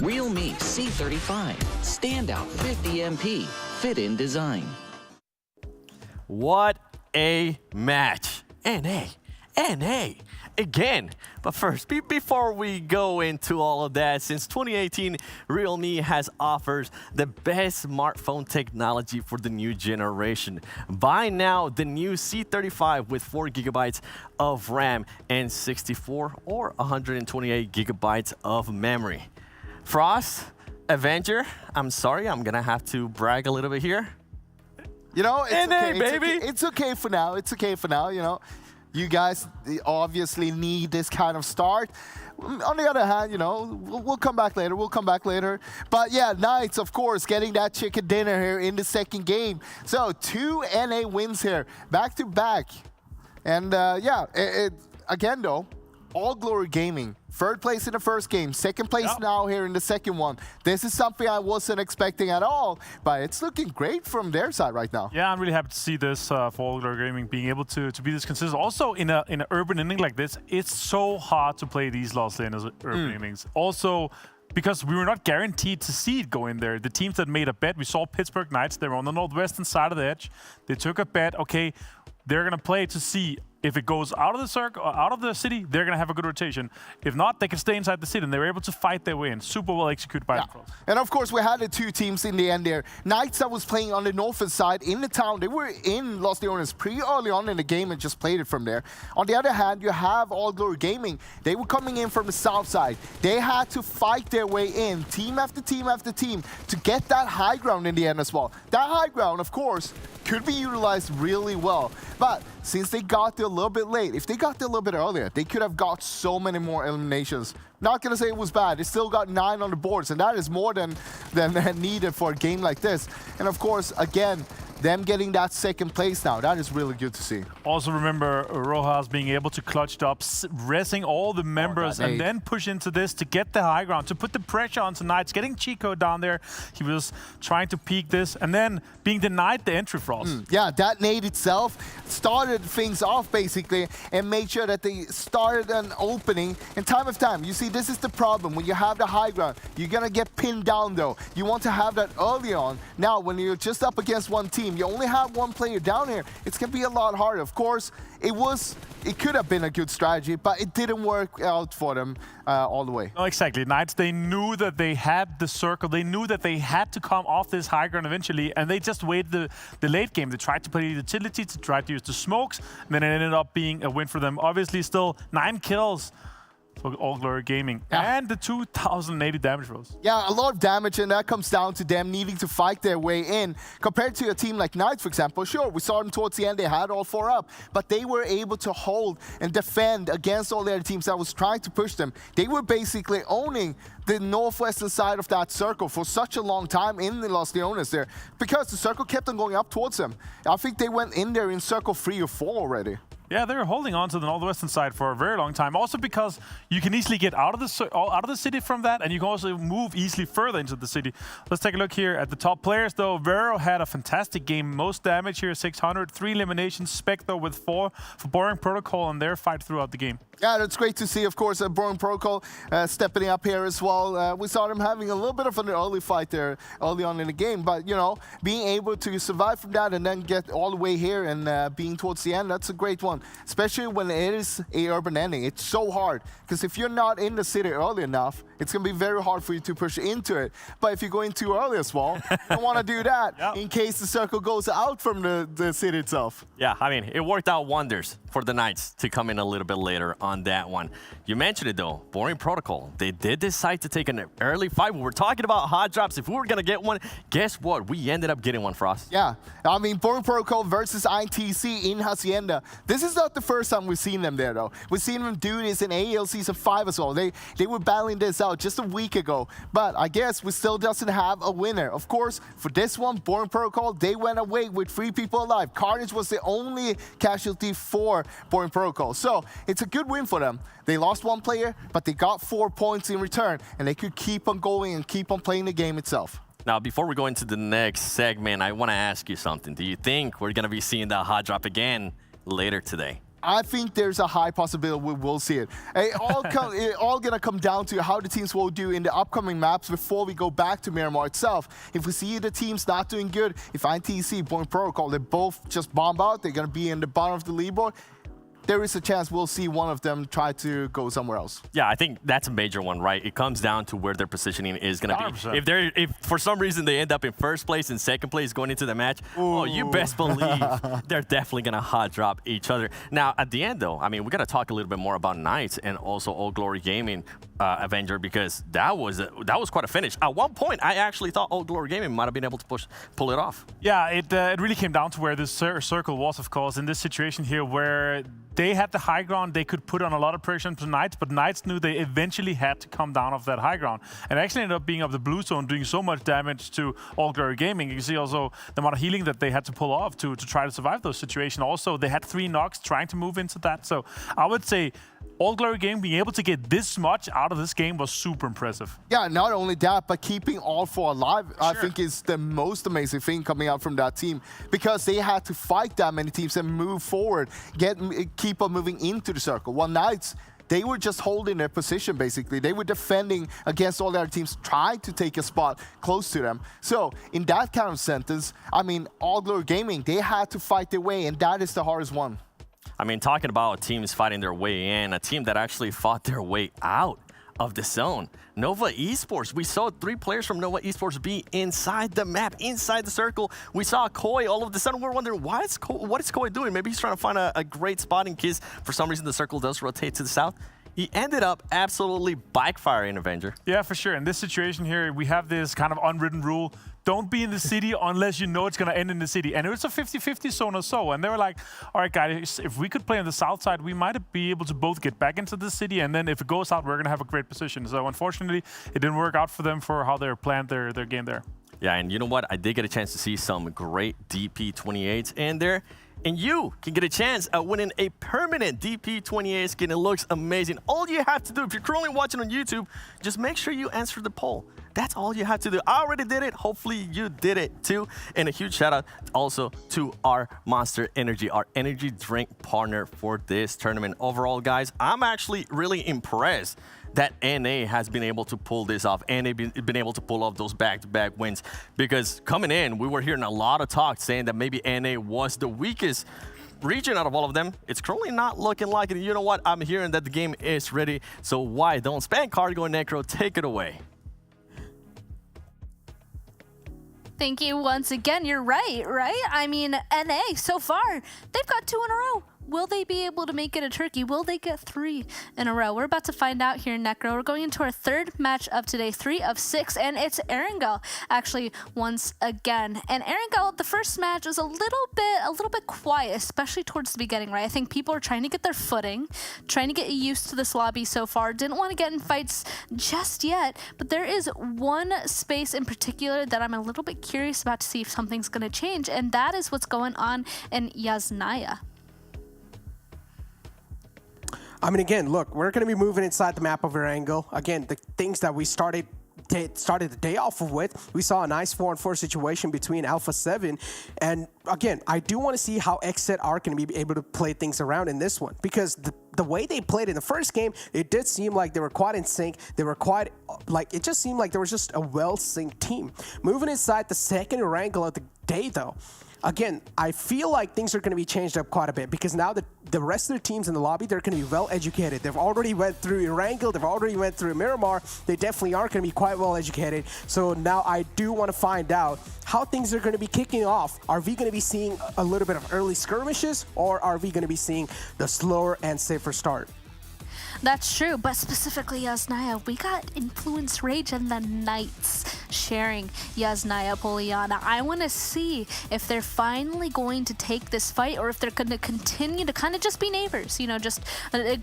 Realme C35, standout 50 MP, fit-in design. What a match. NA again. But first, before we go into all of that, since 2018, Realme has offers the best smartphone technology for the new generation. Buy now the new C35 with 4 GB of RAM and 64 or 128 GB of memory. Frost, Avenger, I'm sorry, I'm gonna have to brag a little bit here. You know, it's NA, okay. baby. It's okay for now. It's okay for now, you know. You guys obviously need this kind of start. On the other hand, you know, we'll come back later. We'll come back later. But yeah, Knights, of course, getting that chicken dinner here in the second game. So 2 NA wins here, back to back. And yeah, again though, All Glory Gaming. Third place in the first game, second place now here in the second one. This is something I wasn't expecting at all, but it's looking great from their side right now. Yeah, I'm really happy to see this for All Glory Gaming being able to be this consistent. Also, in an urban inning like this, it's so hard to play these lost lane as urban innings. Also, because we were not guaranteed to see it go in there. The teams that made a bet, we saw Pittsburgh Knights, they were on the northwestern side of the edge. They took a bet, okay, they're gonna play to see if it goes out of the circle, out of the city, they're going to have a good rotation. If not, they can stay inside the city, and they were able to fight their way in. Super well executed by the pros. And of course, we had the 2 teams in the end there. Knights that was playing on the northern side in the town, they were in Los Leones pretty early on in the game and just played it from there. On the other hand, you have All Glory Gaming. They were coming in from the south side. They had to fight their way in, team after team after team, to get that high ground in the end as well. That high ground, of course, could be utilized really well. But since they got there a little bit late, if they got there a little bit earlier, they could have got so many more eliminations. Not going to say it was bad. They still got 9 on the boards, and that is more than needed for a game like this. And of course, again, them getting that second place now, that is really good to see. Also remember Rojas being able to clutch it up, resing all the members and then push into this to get the high ground, to put the pressure on Knights, getting Chico down there. He was trying to peek this and then being denied the entry, Frost. Yeah, that nade itself started things off basically and made sure that they started an opening. And time of time, you see, this is the problem. When you have the high ground, you're going to get pinned down though. You want to have that early on. Now, when you're just up against one team, you only have one player down here, it's going to be a lot harder. Of course, it could have been a good strategy, but it didn't work out for them all the way. No, exactly. Knights, they knew that they had the circle. They knew that they had to come off this high ground eventually, and they just waited the late game. They tried to play the utility, to try to use the smokes, and then it ended up being a win for them. Obviously, still 9 kills for All Glory Gaming. And the 2,080 damage rolls. Yeah, a lot of damage, and that comes down to them needing to fight their way in. Compared to a team like Knights, for example, sure, we saw them towards the end, they had all 4 up, but they were able to hold and defend against all the other teams that was trying to push them. They were basically owning the northwestern side of that circle for such a long time in the Los Leones there, because the circle kept on going up towards them. I think they went in there in circle 3 or 4 already. Yeah, they were holding on to the northwestern side for a very long time. Also because you can easily get out of the city from that, and you can also move easily further into the city. Let's take a look here at the top players, though. Vero had a fantastic game. Most damage here, 600. 3 eliminations. Spectre with 4 for Boring Protocol and their fight throughout the game. Yeah, that's great to see, of course, Boring Protocol stepping up here as well. We saw them having a little bit of an early fight there early on in the game, but, you know, being able to survive from that and then get all the way here and being towards the end, that's a great one. Especially when it is a urban ending. It's so hard, because if you're not in the city early enough, it's going to be very hard for you to push into it. But if you go in too early as well, you don't want to do that in case the circle goes out from the city itself. Yeah, I mean, it worked out wonders for the Knights to come in a little bit later on that one. You mentioned it though, Boring Protocol. They did decide to take an early fight. We were talking about hot drops. If we were going to get one, guess what? We ended up getting one, Frost. Yeah, I mean, Boring Protocol versus INTZ in Hacienda. This is not the first time we've seen them there though. We've seen them do this in AEL Season 5 as well. They were battling this out just a week ago, but I guess we still doesn't have a winner. Of course, for this one, Boring Protocol, they went away with 3 people alive. Carnage was the only casualty for Boring Protocol. So it's a good win for them. They lost 1 player, but they got 4 points in return, and they could keep on going and keep on playing the game itself. Now, before we go into the next segment, I want to ask you something. Do you think we're going to be seeing that hot drop again later today? I think there's a high possibility we will see it. It all going to come down to how the teams will do in the upcoming maps before we go back to Miramar itself. If we see the teams not doing good, if INTZ, Boeing Protocol, they both just bomb out, they're going to be in the bottom of the leaderboard, there is a chance we'll see one of them try to go somewhere else. Yeah, I think that's a major one, right? It comes down to where their positioning is going to be. If for some reason they end up in first place and second place going into the match, oh, you best believe they're definitely going to hot drop each other. Now, at the end, though, I mean, we got to talk a little bit more about Knights and also All Glory Gaming, Avenger, because that was quite a finish. At one point, I actually thought All Glory Gaming might have been able to pull it off. Yeah, it really came down to where this circle was, of course, in this situation here where they had the high ground. They could put on a lot of pressure into Knights, but Knights knew they eventually had to come down off that high ground. And actually ended up being up the blue zone, doing so much damage to All Glory Gaming. You can see also the amount of healing that they had to pull off to try to survive those situations. Also, they had 3 knocks trying to move into that. So I would say All Glory Gaming being able to get this much out of this game was super impressive. Yeah, not only that, but keeping all 4 alive, I think is the most amazing thing coming out from that team, because they had to fight that many teams and move forward, keep on moving into the circle. While Knights, they were just holding their position, basically. They were defending against all the other teams, trying to take a spot close to them. So in that kind of sentence, I mean, All Glory Gaming, they had to fight their way, and that is the hardest one. I mean, talking about teams fighting their way in, a team that actually fought their way out of the zone. Nova Esports, we saw 3 players from Nova Esports be inside the map, inside the circle. We saw Koi, all of a sudden we're wondering, what is Koi doing? Maybe he's trying to find a great spot in case for some reason the circle does rotate to the south. He ended up absolutely backfiring, Avenger. Yeah, for sure. In this situation here, we have this kind of unwritten rule. Don't be in the city unless you know it's going to end in the city. And it was a 50-50 zone or so. And they were like, all right, guys, if we could play on the south side, we might be able to both get back into the city. And then if it goes out, we're going to have a great position. So unfortunately, it didn't work out for them for how they planned their game there. Yeah, and you know what? I did get a chance to see some great DP28s in there. And you can get a chance at winning a permanent DP28 skin. It looks amazing. All you have to do, if you're currently watching on YouTube, just make sure you answer the poll. That's all you have to do. I already did it. Hopefully you did it too. And a huge shout out also to our Monster Energy, our energy drink partner for this tournament. Overall, guys, I'm actually really impressed that NA has been able to pull this off, and they've been able to pull off those back-to-back wins. Because coming in, we were hearing a lot of talk saying that maybe NA was the weakest region out of all of them. It's currently not looking like it. You know what? I'm hearing that the game is ready. So why don't spam Cargo and Necro take it away? Thank you once again. You're right? I mean, NA, so far, they've got 2 in a row. Will they be able to make it a turkey? Will they get 3 in a row? We're about to find out here in Necro. We're going into our 3rd match of today, 3 of 6, and it's Erangel actually once again. And Erangel, the first match was a little bit quiet, especially towards the beginning, right? I think people are trying to get their footing, trying to get used to this lobby so far. Didn't want to get in fights just yet, but there is one space in particular that I'm a little bit curious about to see if something's going to change, and that is what's going on in Yasnaya. I mean, again, look, we're going to be moving inside the map of Erangel. Again, the things that we started the day off with, we saw a nice 4-on-4 situation between Alpha 7. And again, I do want to see how XSET are going to be able to play things around in this one, because the way they played in the first game, it did seem like they were quite in sync. They were quite, like, it just seemed like there was just a well-synced team. Moving inside the second Erangel of the day, though, again, I feel like things are going to be changed up quite a bit, because now the rest of the teams in the lobby, they're going to be well educated. They've already went through Erangel, they've already went through Miramar. They definitely are going to be quite well educated. So now I do want to find out how things are going to be kicking off. Are we going to be seeing a little bit of early skirmishes, or are we going to be seeing the slower and safer start? That's true, but specifically Yasnaya, we got Influence Rage and the Knights sharing Yasnaya Poliana. I want to see if they're finally going to take this fight, or if they're going to continue to kind of just be neighbors, you know, just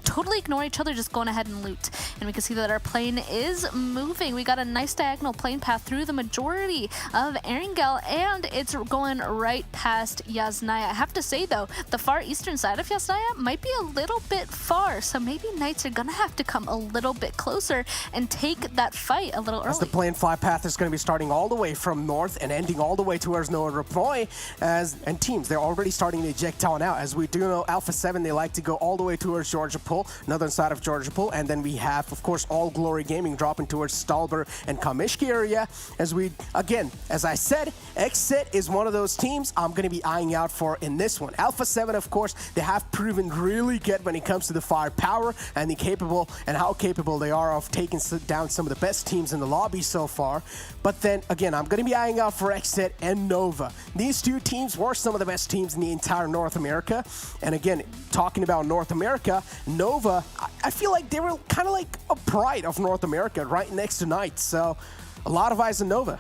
totally ignore each other, just going ahead and loot. And we can see that our plane is moving. We got a nice diagonal plane path through the majority of Erangel, and it's going right past Yasnaya. I have to say, though, the far eastern side of Yasnaya might be a little bit far, so maybe Knights are gonna have to come a little bit closer and take that fight a little early. As the plane fly path is going to be starting all the way from north and ending all the way towards Nova Reploy. And teams, they're already starting to eject on out. As we do know, Alpha 7, they like to go all the way towards Georgia Pool, northern side of Georgia Pool. And then we have, of course, All Glory Gaming dropping towards Stalber and Kamishki area. As I said, XSET is one of those teams I'm going to be eyeing out for in this one. Alpha 7, of course, they have proven really good when it comes to the firepower and how capable they are of taking down some of the best teams in the lobby so far. But then again, I'm going to be eyeing out for XSET and Nova. These two teams were some of the best teams in the entire North America. And again, talking about North America, Nova, I feel like they were kind of like a pride of North America right next to Knights. So a lot of eyes on Nova.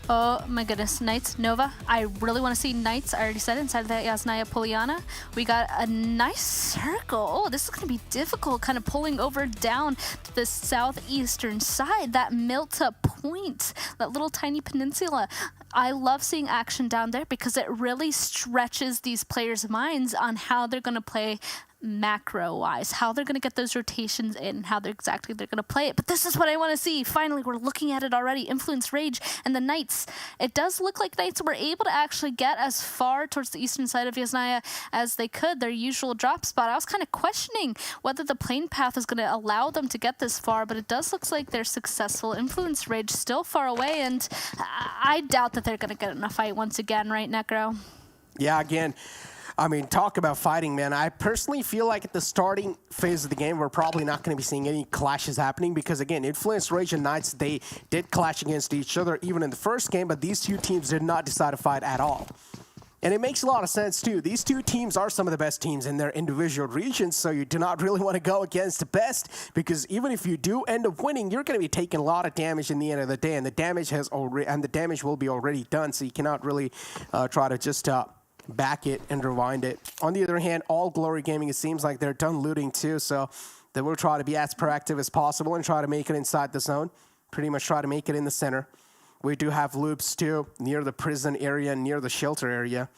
Oh my goodness, Knights, Nova. I really want to see Knights. I already said inside of that Yasnaya Poliana. We got a nice circle. Oh, this is going to be difficult, kind of pulling over down to the southeastern side. That Milta Point, that little tiny peninsula. I love seeing action down there because it really stretches these players' minds on how they're going to play macro-wise, how they're going to get those rotations in, how they're going to play it. But this is what I want to see. Finally, we're looking at it already. Influence, Rage, and the Knights. It does look like Knights were able to actually get as far towards the eastern side of Yasnaya as they could, their usual drop spot. I was kind of questioning whether the plane path is going to allow them to get this far, but it does look like they're successful. Influence, Rage still far away, and I doubt that they're going to get in a fight once again, right, Necro? Yeah, again, I mean, talk about fighting, man. I personally feel like at the starting phase of the game, we're probably not going to be seeing any clashes happening because, again, Influence, Rage, and Knights, they did clash against each other even in the first game, but these two teams did not decide to fight at all. And it makes a lot of sense, too. These two teams are some of the best teams in their individual regions, so you do not really want to go against the best because even if you do end up winning, you're going to be taking a lot of damage in the end of the day, and the damage will be already done, so you cannot really try to just back it and rewind it. On the other hand, All Glory Gaming, it seems like they're done looting too, so they will try to be as proactive as possible and try to make it inside the zone. Pretty much try to make it in the center. We do have loops too, near the prison area, near the shelter area.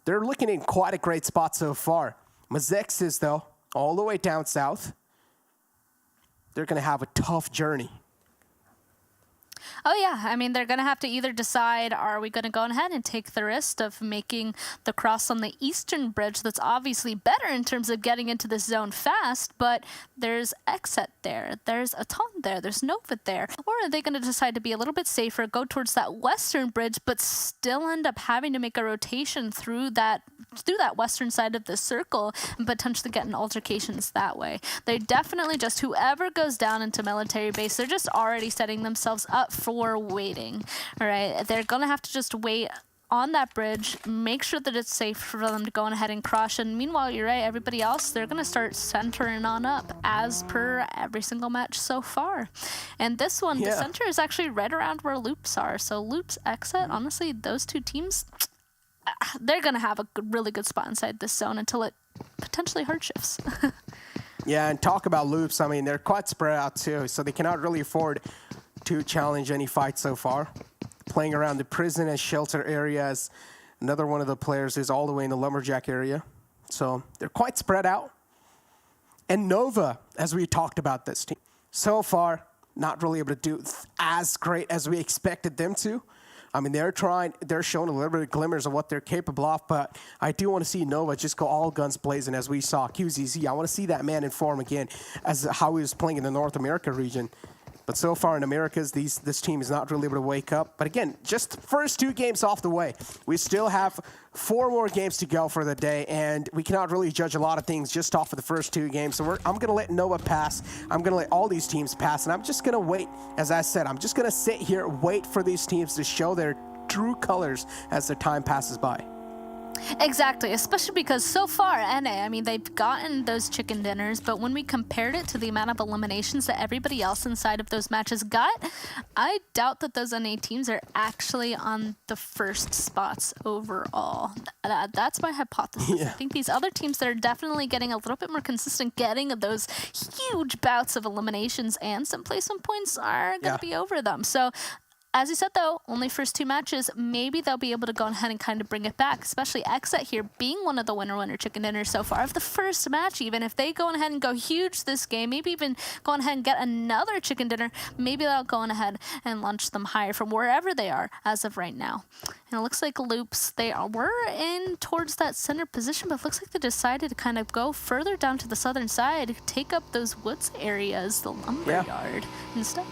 They're looking in quite a great spot so far. Mezexis, though, all the way down south. They're going to have a tough journey. Oh yeah, I mean, they're going to have to either decide, are we going to go ahead and take the risk of making the cross on the eastern bridge that's obviously better in terms of getting into the zone fast, but there's XSET there, there's Aton there, there's Nova there, or are they going to decide to be a little bit safer, go towards that western bridge, but still end up having to make a rotation through that western side of the circle and potentially getting altercations that way. They definitely just, whoever goes down into military base, they're just already setting themselves up for waiting. All right, they're gonna have to just wait on that bridge, make sure that it's safe for them to go ahead and cross. And meanwhile, you're right, everybody else, they're gonna start centering on up as per every single match so far. And this one, the center is actually right around where Loops are. So Loops, XSET, honestly, those two teams, they're gonna have a really good spot inside this zone until it potentially hard shifts. Yeah, and talk about Loops, I mean, they're quite spread out too, so they cannot really afford to challenge any fight so far. Playing around the prison and shelter areas. Another one of the players is all the way in the Lumberjack area. So they're quite spread out. And Nova, as we talked about this team, so far, not really able to do as great as we expected them to. I mean, they're showing a little bit of glimmers of what they're capable of, but I do want to see Nova just go all guns blazing as we saw QZZ. I want to see that man in form again as how he was playing in the North America region. But so far in Americas, this team is not really able to wake up. But again, just first 2 games off the way. We still have 4 more games to go for the day, and we cannot really judge a lot of things just off of the first 2 games. So I'm going to let Nova pass. I'm going to let all these teams pass, and I'm just going to wait. As I said, I'm just going to sit here, wait for these teams to show their true colors as their time passes by. Exactly, especially because so far, NA, I mean, they've gotten those chicken dinners, but when we compared it to the amount of eliminations that everybody else inside of those matches got, I doubt that those NA teams are actually on the first spots overall. That's my hypothesis. Yeah. I think these other teams that are definitely getting a little bit more consistent, getting those huge bouts of eliminations and some placement points are going to be over them. So As you said, though, only first 2 matches. Maybe they'll be able to go ahead and kind of bring it back, especially XSET here being one of the winner chicken dinners so far of the first match. Even if they go ahead and go huge this game, maybe even go ahead and get another chicken dinner, maybe they'll go ahead and launch them higher from wherever they are as of right now. And it looks like Loops, were in towards that center position, but it looks like they decided to kind of go further down to the southern side, take up those woods areas, the lumberyard instead.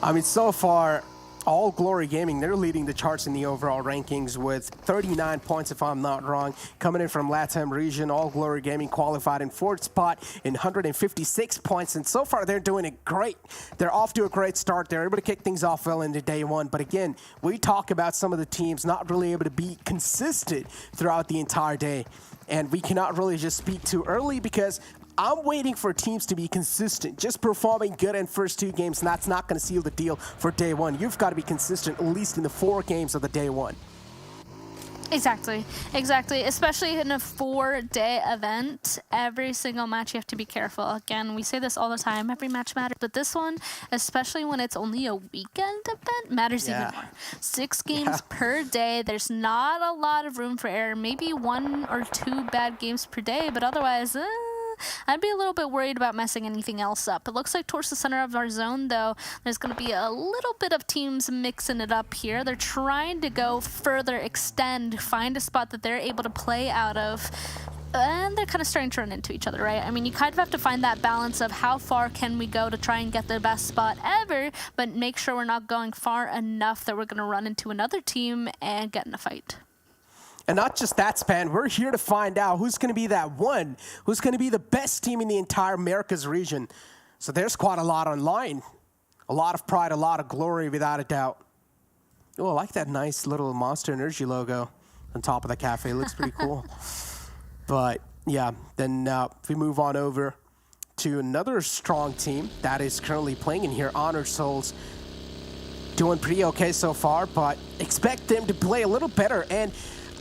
I mean, so far, All Glory Gaming, they're leading the charts in the overall rankings with 39 points, if I'm not wrong. Coming in from LATAM region, All Glory Gaming qualified in 4th spot in 156 points, and so far they're doing it great. They're off to a great start. They're able to kick things off well into day 1, but again, we talk about some of the teams not really able to be consistent throughout the entire day, and we cannot really just speak too early because I'm waiting for teams to be consistent. Just performing good in first 2 games, and that's not going to seal the deal for day 1. You've got to be consistent at least in the 4 games of the day 1. Exactly. Especially in a 4-day event, every single match you have to be careful. Again, we say this all the time, every match matters, but this one, especially when it's only a weekend event, matters even more. 6 games per day, there's not a lot of room for error. Maybe 1 or 2 bad games per day, but otherwise, I'd be a little bit worried about messing anything else up. It looks like towards the center of our zone, though, there's going to be a little bit of teams mixing it up here. They're trying to go further, extend, find a spot that they're able to play out of. And they're kind of starting to run into each other, right? I mean, you kind of have to find that balance of how far can we go to try and get the best spot ever, but make sure we're not going far enough that we're going to run into another team and get in a fight. And not just that, Span, we're here to find out who's going to be that one, who's going to be the best team in the entire Americas region. So there's quite a lot online. A lot of pride, a lot of glory, without a doubt. Oh, I like that nice little Monster Energy logo on top of the cafe. It looks pretty cool. But, yeah, then if we move on over to another strong team that is currently playing in here, Honored Souls. Doing pretty okay so far, but expect them to play a little better. And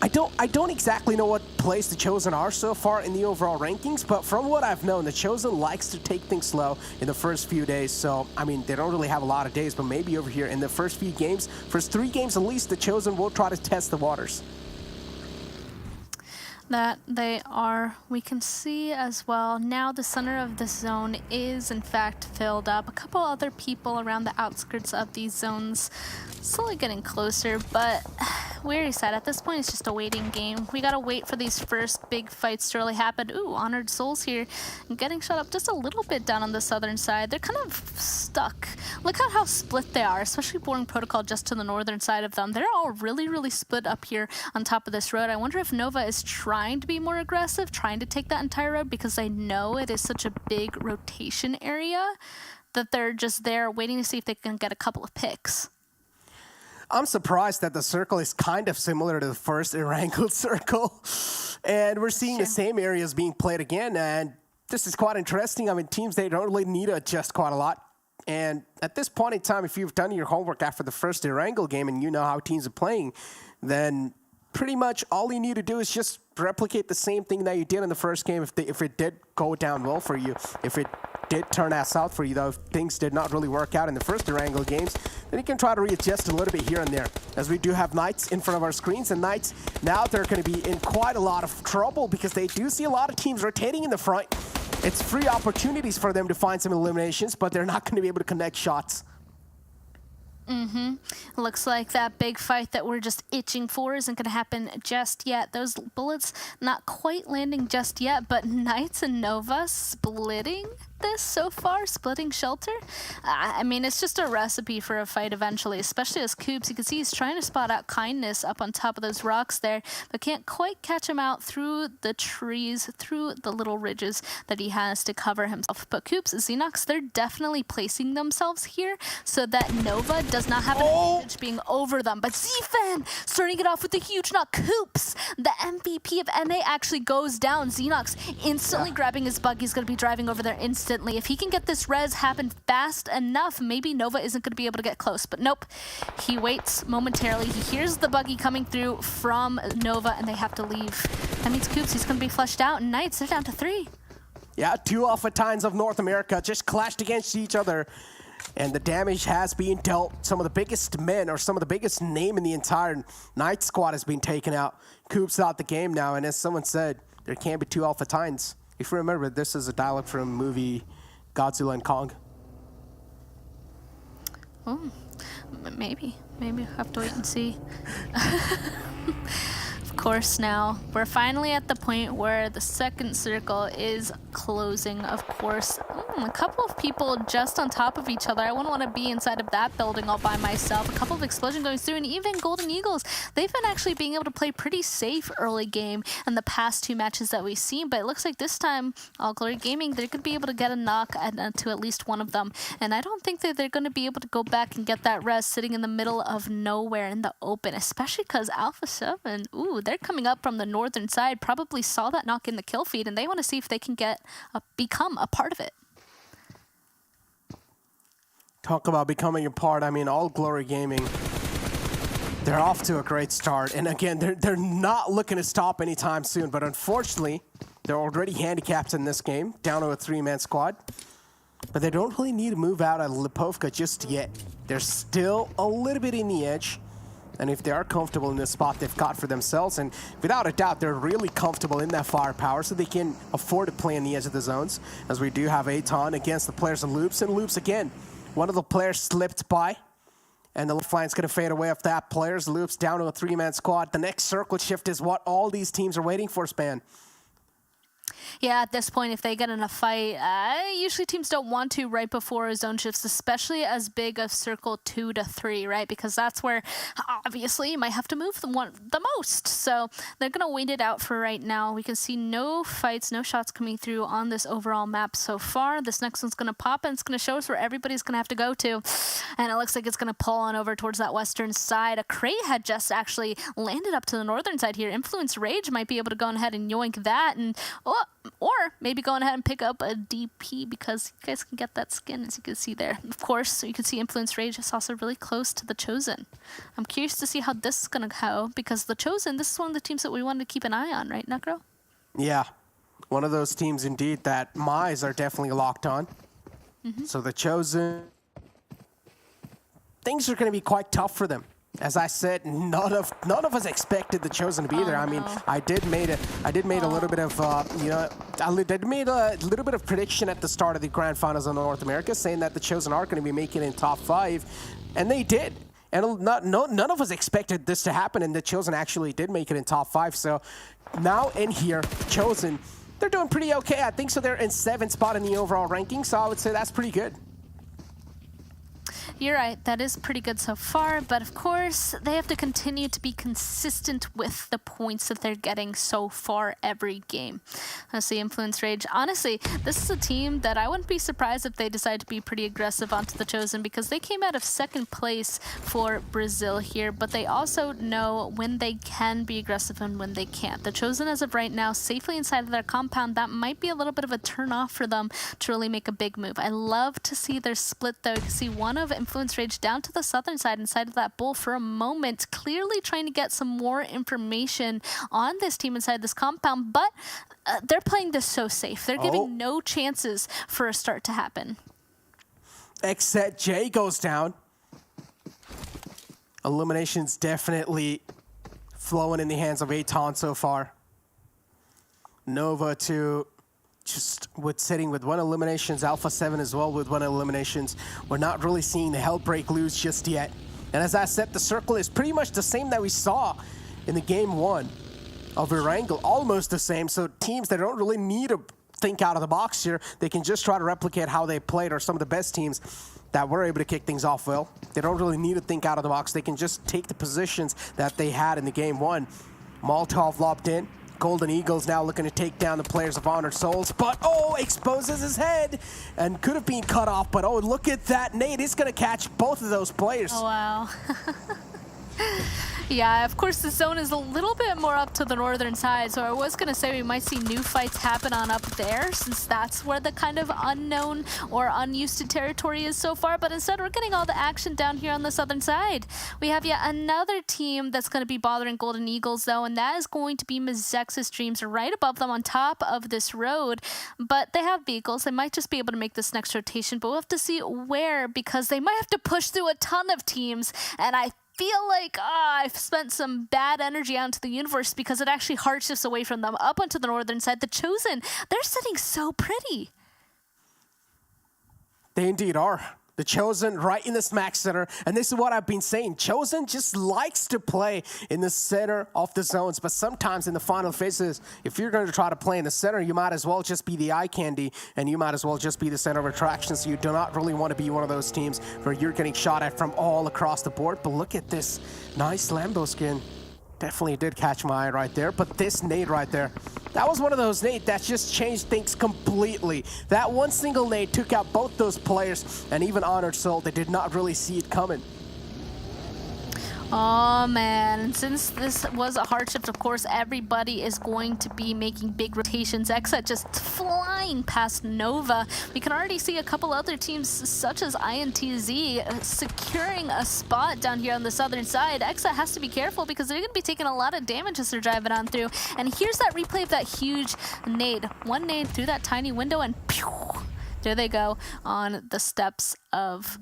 I don't exactly know what place the Chosen are so far in the overall rankings, but from what I've known, the Chosen likes to take things slow in the first few days. So, I mean, they don't really have a lot of days, but maybe over here in the first few games, first 3 games at least, the Chosen will try to test the waters. That they are. We can see as well now the center of the zone is in fact filled up. A couple other people around the outskirts of these zones slowly getting closer, but we already said at this point it's just a waiting game. We gotta wait for these first big fights to really happen. Ooh, Honored Souls here getting shut up just a little bit down on the southern side. They're kind of stuck. Look at how split they are, especially Boring Protocol just to the northern side of them. They're all really split up here on top of this road. I wonder if Nova is trying to be more aggressive, trying to take that entire road, because I know it is such a big rotation area that they're just there waiting to see if they can get a couple of picks. I'm surprised that the circle is kind of similar to the first Erangel circle. And we're seeing the same areas being played again. And this is quite interesting. I mean, teams, they don't really need to adjust quite a lot. And at this point in time, if you've done your homework after the first Erangel game and you know how teams are playing, then pretty much all you need to do is just replicate the same thing that you did in the first game if it did go down well for you. If it did turn out south for you, though, if things did not really work out in the first Erangel games, then you can try to readjust a little bit here and there. As we do have Knights in front of our screens, and Knights, now they're going to be in quite a lot of trouble because they do see a lot of teams rotating in the front. It's free opportunities for them to find some eliminations, but they're not going to be able to connect shots. Looks like that big fight that we're just itching for isn't going to happen just yet. Those bullets not quite landing just yet, but Knights and Nova splitting this so far, splitting shelter. I mean, it's just a recipe for a fight eventually, especially as Coops. You can see he's trying to spot out Kindness up on top of those rocks there, but can't quite catch him out through the trees, through the little ridges that he has to cover himself. But Coops, Xenox, they're definitely placing themselves here so that Nova does not have an advantage being over them. But Zfan starting it off with a huge knock. Coops, the MVP of NA, actually goes down. Xenox instantly grabbing his buggy. He's going to be driving over there instantly. If he can get this res happen fast enough, maybe Nova isn't going to be able to get close. But nope, he waits momentarily. He hears the buggy coming through from Nova, and they have to leave. That means Coops, he's going to be flushed out. And Knights, they're down to 3. Yeah, 2 Alpha Titans of North America just clashed against each other. And the damage has been dealt. Some of the biggest men or some of the biggest name in the entire Night squad has been taken out. Coop's out the game now, and as someone said, there can't be two Alpha Titans. If you remember, this is a dialogue from movie Godzilla and Kong. Oh, maybe we'll have to wait and see. Of course, now we're finally at the point where the second circle is closing. Of course, a couple of people just on top of each other. I wouldn't want to be inside of that building all by myself. A couple of explosions going through, and even Golden Eagles, they've been actually being able to play pretty safe early game in the past two matches that we've seen. But it looks like this time, All Glory Gaming, they're going to be able to get a knock to at least one of them. And I don't think that they're going to be able to go back and get that res sitting in the middle of nowhere in the open, especially because Alpha 7, ooh, they're coming up from the northern side, probably saw that knock in the kill feed, and they want to see if they can become a part of it. Talk about becoming a part. I mean, All Glory Gaming, they're off to a great start. And again, they're not looking to stop anytime soon, but unfortunately, they're already handicapped in this game, down to a 3-man squad. But they don't really need to move out of Lipovka just yet. They're still a little bit in the edge. And if they are comfortable in the spot they've got for themselves, and without a doubt, they're really comfortable in that firepower, so they can afford to play on the edge of the zones, as we do have Aton against the players of Loops. And Loops, again, one of the players slipped by, and the left line's going to fade away off that player's. Loops down to a 3-man squad. The next circle shift is what all these teams are waiting for, Span. Yeah, at this point, if they get in a fight, usually teams don't want to right before zone shifts, especially as big as circle 2 to 3, right? Because that's where, obviously, you might have to move the most. So they're going to wait it out for right now. We can see no fights, no shots coming through on this overall map so far. This next one's going to pop, and it's going to show us where everybody's going to have to go to. And it looks like it's going to pull on over towards that western side. A crate had just actually landed up to the northern side here. Influence Rage might be able to go ahead and yoink that, and or maybe going ahead and pick up a DP, because you guys can get that skin, as you can see there. Of course, so you can see Influence Rage is also really close to the Chosen. I'm curious to see how this is going to go, because the Chosen, this is one of the teams that we wanted to keep an eye on, right, Necro? Yeah, one of those teams indeed that my eyes are definitely locked on. So the Chosen, things are going to be quite tough for them. As I said, none of us expected the Chosen to be there. I mean, I did made a little bit of I did made a little bit of prediction at the start of the Grand Finals of North America, saying that the Chosen are going to be making it in top 5, and they did. And none of us expected this to happen, and the Chosen actually did make it in top 5. So now in here, Chosen, they're doing pretty okay. I think so. They're in 7th spot in the overall ranking, so I would say that's pretty good. You're right, that is pretty good so far, but of course, they have to continue to be consistent with the points that they're getting so far every game. Let's see, Influence Rage. Honestly, this is a team that I wouldn't be surprised if they decide to be pretty aggressive onto the Chosen, because they came out of 2nd place for Brazil here, but they also know when they can be aggressive and when they can't. The Chosen, as of right now, safely inside of their compound. That might be a little bit of a turn off for them to really make a big move. I love to see their split, though. You can see one of Influence Rage down to the southern side inside of that bull for a moment, clearly trying to get some more information on this team inside this compound, but they're playing this so safe. They're giving no chances for a start to happen. XSET J goes down. Elimination's definitely flowing in the hands of Aton so far. Nova to just sitting with 1 eliminations, Alpha 7 as well with 1 eliminations. We're not really seeing the Hellbreak lose just yet. And as I said, the circle is pretty much the same that we saw in the game 1 of Erangel, almost the same. So teams that don't really need to think out of the box here, they can just try to replicate how they played, or some of the best teams that were able to kick things off well. They don't really need to think out of the box. They can just take the positions that they had in the game 1. Molotov lobbed in. Golden Eagles now looking to take down the players of Honored Souls, but exposes his head and could have been cut off, but look at that nade. It's going to catch both of those players. Oh, wow. Yeah, of course the zone is a little bit more up to the northern side, so I was going to say we might see new fights happen on up there, since that's where the kind of unknown or unused to territory is so far, but instead we're getting all the action down here on the southern side. We have yet another team that's going to be bothering Golden Eagles though, and that is going to be Mezexis Dreams right above them on top of this road, but they have vehicles. They might just be able to make this next rotation, but we'll have to see where, because they might have to push through a ton of teams, and I feel like I've spent some bad energy out into the universe because it actually hard shifts away from them up onto the northern side. The Chosen, they're sitting so pretty. They indeed are. The Chosen right in the smack center. And this is what I've been saying. Chosen just likes to play in the center of the zones. But sometimes in the final phases, if you're going to try to play in the center, you might as well just be the eye candy. And you might as well just be the center of attraction. So you do not really want to be one of those teams where you're getting shot at from all across the board. But look at this nice Lambo skin. Definitely did catch my eye right there. But this nade right there, that was one of those nades that just changed things completely. That one single nade took out both those players, and even Honored Soul, they did not really see it coming. Oh man, and since this was a hard shift, of course, everybody is going to be making big rotations. XSET just flying past Nova. We can already see a couple other teams, such as INTZ, securing a spot down here on the southern side. XSET has to be careful because they're going to be taking a lot of damage as they're driving on through. And here's that replay of that huge nade. One nade through that tiny window, and pew, there they go on the steps of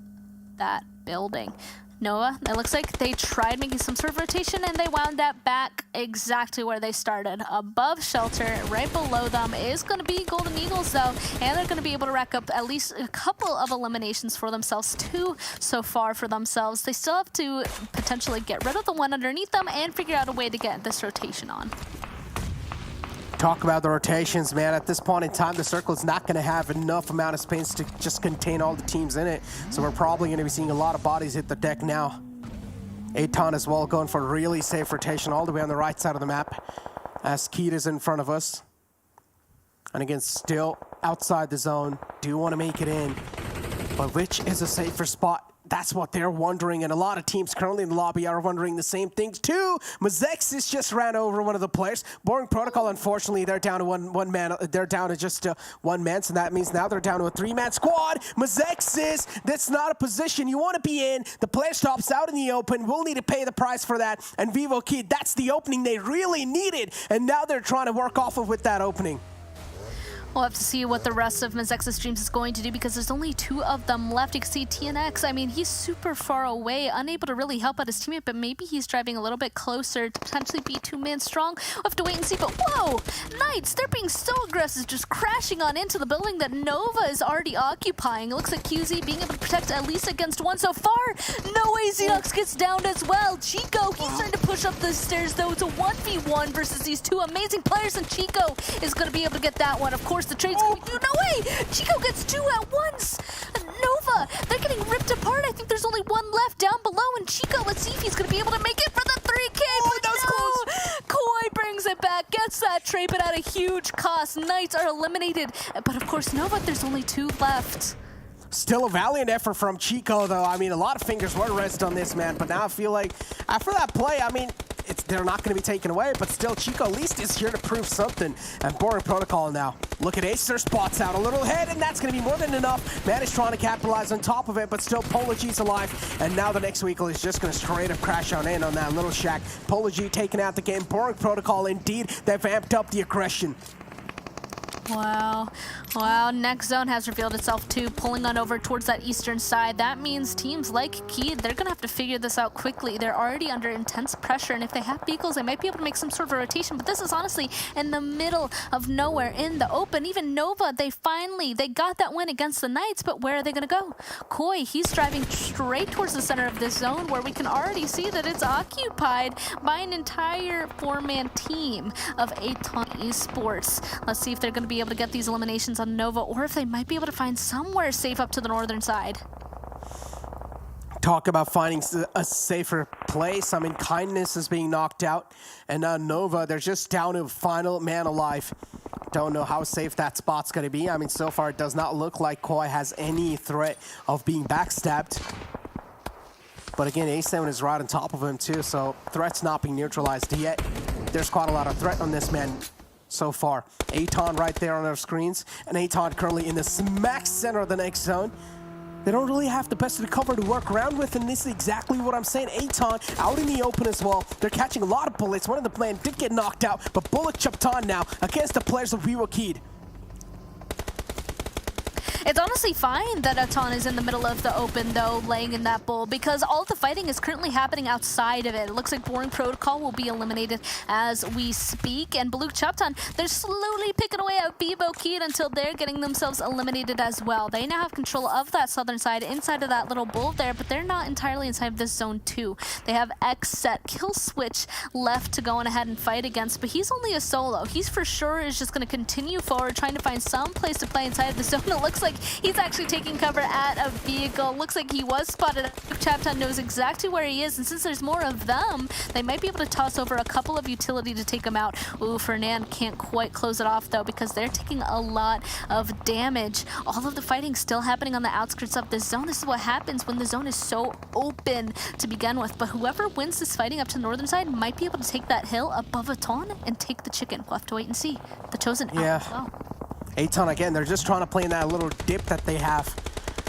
that building. Nova, it looks like they tried making some sort of rotation and they wound up back exactly where they started. Above shelter, right below them is going to be Golden Eagles though, and they're going to be able to rack up at least a couple of eliminations for themselves, 2 so far for themselves. They still have to potentially get rid of the one underneath them and figure out a way to get this rotation on. Talk about the rotations, man. At this point in time, the circle is not going to have enough amount of space to just contain all the teams in it. So we're probably going to be seeing a lot of bodies hit the deck now. Aton as well going for a really safe rotation all the way on the right side of the map as Keed is in front of us. And again, still outside the zone. Do want to make it in. But which is a safer spot? That's what they're wondering, and a lot of teams currently in the lobby are wondering the same things too. Mezexis just ran over one of the players. Boring Protocol, unfortunately, they're down to one man. They're down to just one man, so that means now they're down to a 3-man squad. Mezexis, that's not a position you want to be in. The player stops out in the open. We'll need to pay the price for that. And VIVOKEYD, that's the opening they really needed, and now they're trying to work off of with that opening. We'll have to see what the rest of Mezexis Dreams is going to do because there's only 2 of them left. You can see TNX, I mean, he's super far away, unable to really help out his teammate, but maybe he's driving a little bit closer to potentially be 2-man strong. We'll have to wait and see, but whoa! Knights, they're being so aggressive, just crashing on into the building that Nova is already occupying. It looks like QZ being able to protect at least against one so far. No way, Xenox gets down as well. Chico, he's starting to push up the stairs though. It's a 1v1 versus these 2 amazing players, and Chico is going to be able to get that one. Of course, the trade's going to... No way! Chico gets 2 at once! Nova, they're getting ripped apart. I think there's only 1 left down below, and Chico, let's see if he's going to be able to make it for the 3K. Oh, that was close! Koi brings it back, gets that trade, but at a huge cost. Knights are eliminated. But of course, Nova, there's only 2 left. Still a valiant effort from Chico, though. I mean, a lot of fingers were rested on this, man. But now I feel like after that play, I mean, they're not going to be taken away. But still, Chico at least is here to prove something. And Boring Protocol now. Look at Acer spots out a little ahead, and that's going to be more than enough. Man is trying to capitalize on top of it, but still Polo G's alive. And now the next vehicle is just going to straight up crash on in on that little shack. Polo G taking out the game. Boring Protocol, indeed, they've amped up the aggression. Wow. Wow, next zone has revealed itself too, pulling on over towards that eastern side. That means teams like Keyd, they're going to have to figure this out quickly. They're already under intense pressure, and if they have vehicles, they might be able to make some sort of a rotation, but this is honestly in the middle of nowhere, in the open. Even Nova, they got that win against the Knights, but where are they going to go? Koi, he's driving straight towards the center of this zone, where we can already see that it's occupied by an entire 4-man team of Aton Esports. Let's see if they're going to be able to get these eliminations on Nova, or if they might be able to find somewhere safe up to the northern side. Talk about finding a safer place. I mean, Kindness is being knocked out, and Nova, they're just down to final man alive. Don't know how safe that spot's going to be. I mean, so far it does not look like Koi has any threat of being backstabbed. But again, A7 is right on top of him too, so threat's not being neutralized yet. There's quite a lot of threat on this man so far. Aton right there on our screens, and Aton currently in the smack center of the next zone. They don't really have the best of the cover to work around with, and this is exactly what I'm saying. Aton out in the open as well. They're catching a lot of bullets. One of the players did get knocked out, but Buluc Chabtan now against the players of VIVOKEYD. It's honestly fine that Aton is in the middle of the open, though, laying in that bull, because all of the fighting is currently happening outside of it. It looks like Boring Protocol will be eliminated as we speak, and Buluc Chabtan, they're slowly picking away at VIVOKEYD until they're getting themselves eliminated as well. They now have control of that southern side, inside of that little bull there, but they're not entirely inside of this zone 2. They have XSET Kill Switch left to go on ahead and fight against, but he's only a solo. He's for sure is just going to continue forward, trying to find some place to play inside of the zone. It looks like he's actually taking cover at a vehicle. Looks like he was spotted. Chabtan knows exactly where he is, and since there's more of them, they might be able to toss over a couple of utility to take him out. Ooh, Fernand can't quite close it off, though, because they're taking a lot of damage. All of the fighting still happening on the outskirts of this zone. This is what happens when the zone is so open to begin with, but whoever wins this fighting up to the northern side might be able to take that hill above Aton and take the chicken. We'll have to wait and see. The Chosen out as well. Aton, again, they're just trying to play in that little dip that they have.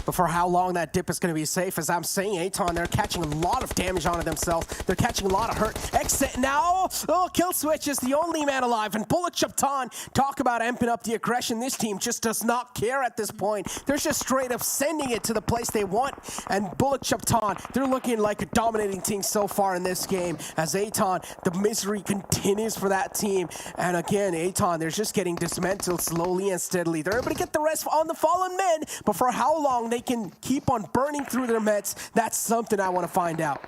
But for how long that dip is going to be safe, as I'm saying, Aton, they're catching a lot of damage onto themselves. They're catching a lot of hurt. XSET now. Oh, Kill Switch is the only man alive. And Buluc Chabtan, talk about amping up the aggression. This team just does not care at this point. They're just straight up sending it to the place they want. And Buluc Chabtan, they're looking like a dominating team so far in this game. As Aton, the misery continues for that team. And again, Aton, they're just getting dismantled slowly and steadily. They're able to get the rest on the fallen men. But for how long they can keep on burning through their meds, that's something I want to find out.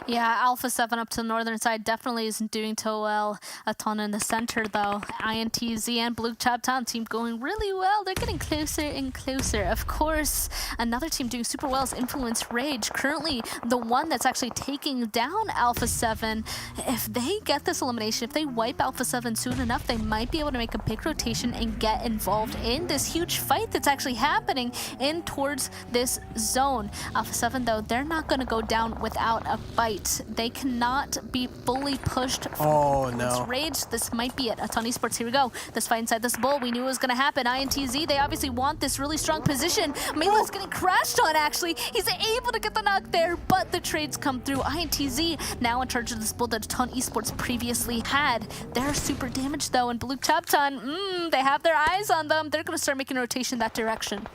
Yeah, Alpha 7 up to the northern side definitely isn't doing too well. Aton in the center, though. INTZ and Buluc Chabtan team going really well. They're getting closer and closer. Of course, another team doing super well is Influence Rage. Currently, the one that's actually taking down Alpha 7. If they get this elimination, if they wipe Alpha 7 soon enough, they might be able to make a big rotation and get involved in this huge fight that's actually happening in towards this zone. Alpha 7, though, they're not going to go down without a fight. They cannot be fully pushed from Influence Rage. This might be it. Aton Esports, here we go. This fight inside this bull, we knew it was going to happen. INTZ, they obviously want this really strong position. Mila's getting crashed on, actually. He's able to get the knock there, but the trades come through. INTZ now in charge of this bull that Aton Esports previously had. They're super damaged, though, and Buluc Chabtan, they have their eyes on them. They're going to start making a rotation in that direction.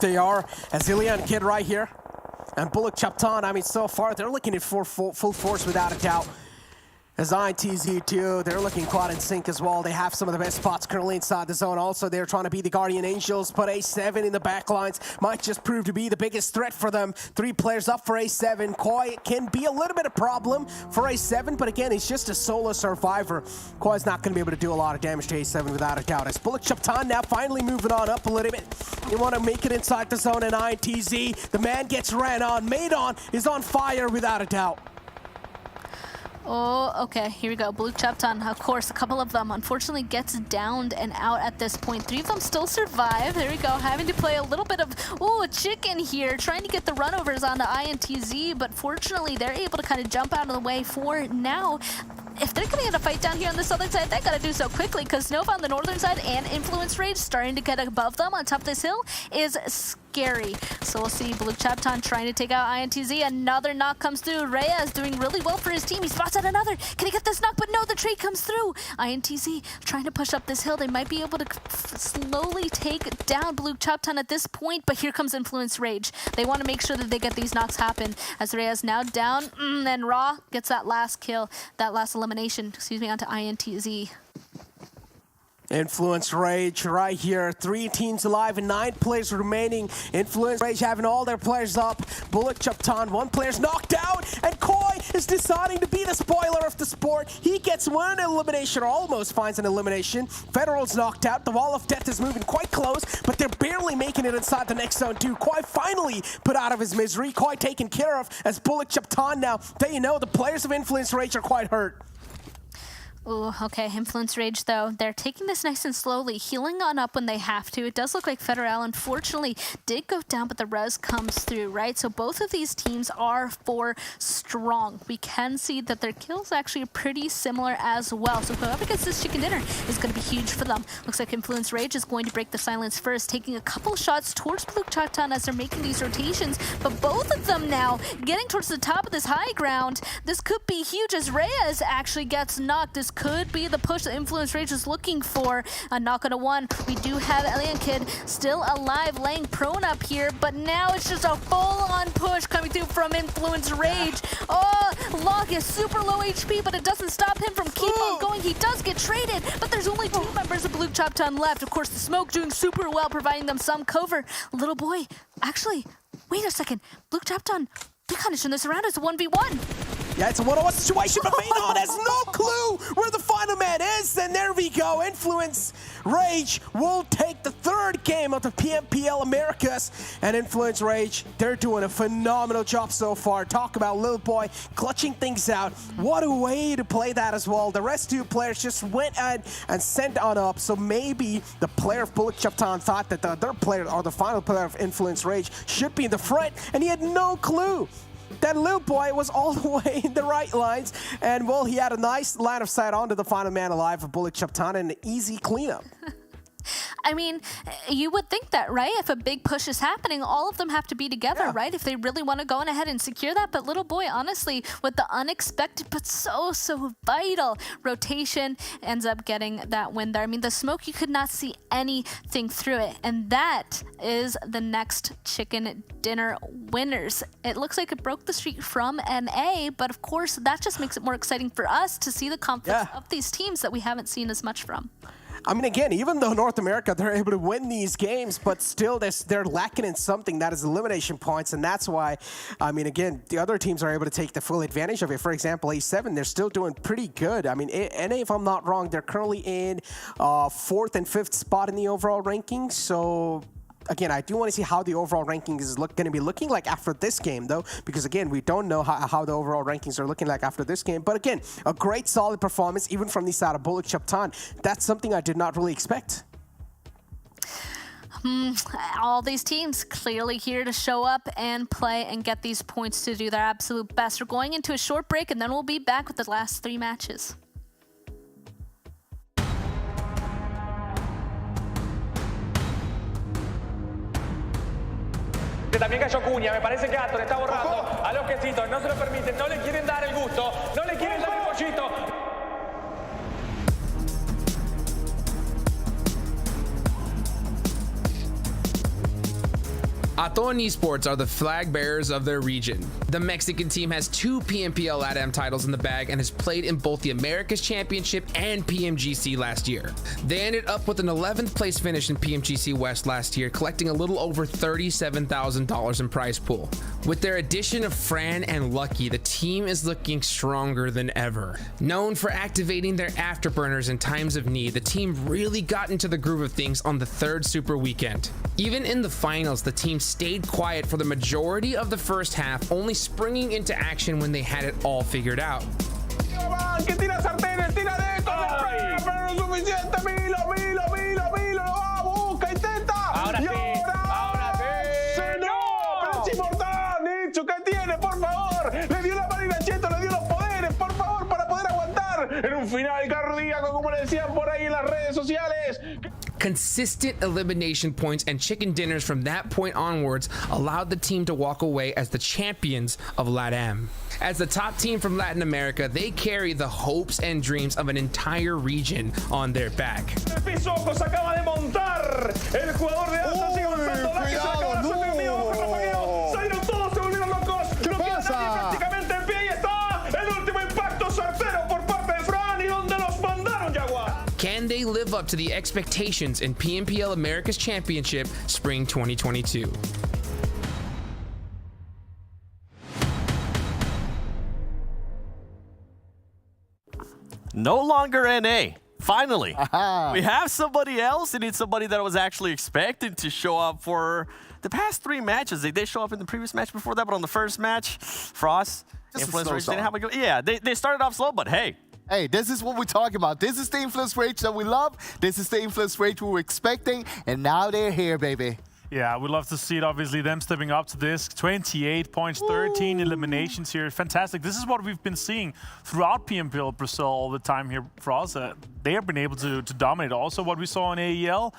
They are. Azilian Kid right here. And Buluc Chabtan, I mean, so far, they're looking at full force without a doubt. As INTZ too, they're looking quad in sync as well. They have some of the best spots currently inside the zone. Also, they're trying to be the Guardian Angels, but A7 in the backlines might just prove to be the biggest threat for them. 3 players up for A7. Koi can be a little bit of problem for A7, but again, he's just a solo survivor. Koi's not going to be able to do a lot of damage to A7 without a doubt. As Buluc Chabtan now finally moving on up a little bit. You want to make it inside the zone, and INTZ, the man gets ran on. Madon is on fire without a doubt. Oh, okay, here we go. Buluc Chabtan, of course, a couple of them unfortunately gets downed and out at this point. 3 of them still survive. There we go, having to play a little bit of, chicken here, trying to get the runovers onto INTZ, but fortunately they're able to kind of jump out of the way for now. If they're going to get a fight down here on the southern side, they got to do so quickly, because Nova on the northern side and Influence Rage starting to get above them on top of this hill is scary. So we'll see Buluc Chabtan trying to take out INTZ. Another knock comes through. Reyes doing really well for his team. He spots out another. Can he get this knock? But no, the trade comes through. INTZ trying to push up this hill. They might be able to slowly take down Buluc Chabtan at this point, but here comes Influence Rage. They want to make sure that they get these knocks happen. As Reyes now down, and Raw gets that last kill, that last elimination, onto INTZ. Influence Rage right here. 3 teams alive and 9 players remaining. Influence Rage having all their players up. Buluc Chabtan, 1 player's knocked out, and Koi is deciding to be the spoiler of the sport. He gets 1 elimination, or almost finds an elimination. Federal's knocked out. The Wall of Death is moving quite close, but they're barely making it inside the next zone too. Koi finally put out of his misery. Koi taken care of as Buluc Chabtan now. They know the players of Influence Rage are quite hurt. Ooh, okay, Influence Rage though, they're taking this nice and slowly, healing on up when they have to. It does look like Federal unfortunately did go down, but the res comes through, right? So both of these teams are 4 strong. We can see that their kills actually are pretty similar as well. So whoever gets this chicken dinner is going to be huge for them. Looks like Influence Rage is going to break the silence first, taking a couple shots towards Buluc Chabtan as they're making these rotations, but both of them now getting towards the top of this high ground. This could be huge as Reyes actually gets knocked. This could be the push that Influence Rage is looking for. A knock on a 1. We do have Kid still alive, laying prone up here, but now it's just a full-on push coming through from Influence Rage. Oh, Locke is super low HP, but it doesn't stop him from keep on going. He does get traded, but there's only 2 members of Buluc Chabtan left. Of course, the smoke doing super well, providing them some cover. Little boy, actually, wait a second. Buluc Chabtan, we kind of turned this around as a 1v1. Yeah, it's a one-on-one situation, but Manon has no clue where the final man is. And there we go. Influence Rage will take the 3rd game of the PMPL Americas. And Influence Rage, they're doing a phenomenal job so far. Talk about Lil Boy clutching things out. What a way to play that as well. The rest 2 players just went and sent on up. So maybe the player of Buluc Chabtan thought that the other player, or the final player of Influence Rage, should be in the front. And he had no clue. That Lil Boy was all the way in the right lines, and well, he had a nice line of sight onto the final man alive of Buluc Chabtan and an easy cleanup. I mean, you would think that, right? If a big push is happening, all of them have to be together, right? If they really want to go on ahead and secure that. But Little Boy, honestly, with the unexpected but so vital rotation, ends up getting that win there. I mean, the smoke, you could not see anything through it. And that is the next chicken dinner winners. It looks like it broke the streak from NA, but of course, that just makes it more exciting for us to see the confidence of these teams that we haven't seen as much from. I mean, again, even though North America, they're able to win these games, but still they're lacking in something, that is elimination points, and that's why, I mean, again, the other teams are able to take the full advantage of it. For example, A7, they're still doing pretty good. I mean, NA, if I'm not wrong, they're currently in 4th and 5th spot in the overall ranking, so again, I do want to see how the overall rankings is going to be looking like after this game, though, because again, we don't know how the overall rankings are looking like after this game. But again, a great solid performance, even from the side of Buluc Chabtan. That's something I did not really expect. All these teams clearly here to show up and play and get these points to do their absolute best. We're going into a short break, and then we'll be back with the last 3 matches. Que también cayó Cuña, me parece que Aton está borrando a los quesitos, no se lo permiten, no le quieren dar el gusto, no le quieren dar el pollito. Aton Esports are the flag bearers of their region. The Mexican team has 2 PMPL LATAM titles in the bag and has played in both the Americas Championship and PMGC last year. They ended up with an 11th place finish in PMGC West last year, collecting a little over $37,000 in prize pool. With their addition of Fran and Lucky, the team is looking stronger than ever. Known for activating their afterburners in times of need, the team really got into the groove of things on the 3rd Super Weekend. Even in the finals, the team stayed quiet for the majority of the first half, only springing into action when they had it all figured out. Que tira sartenes, tira de esto, pero no es suficiente, Milo, lo va, busca, intenta. Ahora sí, ahora sí. No, pero es importante, Nicho, ¿qué tiene, por favor? Le dio la marina a Cheto, le dio los poderes, por favor, para poder aguantar en un final cardíaco, como le decían por ahí en las redes sociales. Consistent elimination points and chicken dinners from that point onwards allowed the team to walk away as the champions of LATAM. As the top team from Latin America, they carry the hopes and dreams of an entire region on their back. El Pisoco se acaba de montar. El jugador de Aton sigue avanzando. La que se acaba de hacer mío, repagueo. Salieron todos, se volvieron locos. No queda nadie prácticamente en pie y está el último impacto certero por parte de Fran y donde los mandaron Jaguar. Can they live up to the expectations in PMPL Americas Championship Spring 2022? No longer NA. Finally, we have somebody else, and it's somebody that was actually expected to show up for the past 3 matches. They did show up in the previous match before that, but on the first match, Frost, Influence Rage didn't have a good. Yeah, they started off slow, but hey, Hey, this is what we're talking about. This is the influence rage that we love. This is the influence rage we were expecting. And now they're here, baby. Yeah, we'd love to see it, obviously, them stepping up to this. 28 points, 13 eliminations here. Fantastic. This is what we've been seeing throughout PMPL Brazil all the time here for us. They have been able to dominate. Also, what we saw in AEL,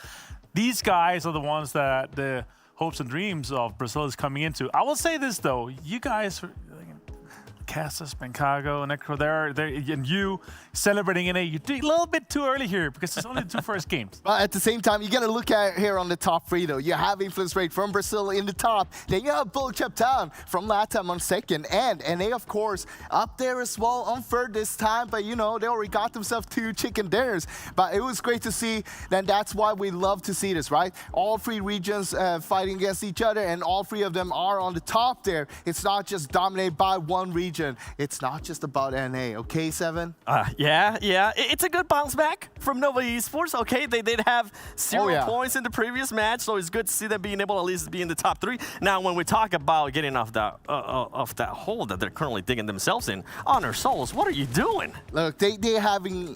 these guys are the ones that the hopes and dreams of Brazil is coming into. I will say this, though. You guys... Casas, Bencago, Necro, and you celebrating in you're a little bit too early here because it's only the 2 first games. But at the same time, you got to look at here on the top 3, though. You have influence rate from Brazil in the top. Then you have Buluc Chabtan from LATAM on 2nd. And NA, of course, up there as well on 3rd this time. But, you know, they already got themselves 2 chicken dinners. But it was great to see. Then that's why we love to see this, right? All 3 regions fighting against each other, and all 3 of them are on the top there. It's not just dominated by one region. It's not just about NA, okay, Seven? Yeah. It's a good bounce back from Nova Esports, okay? They did have 0 points in the previous match, so it's good to see them being able to at least be in the top 3. Now, when we talk about getting off that hole that they're currently digging themselves in, Honor Souls, what are you doing? Look, they're having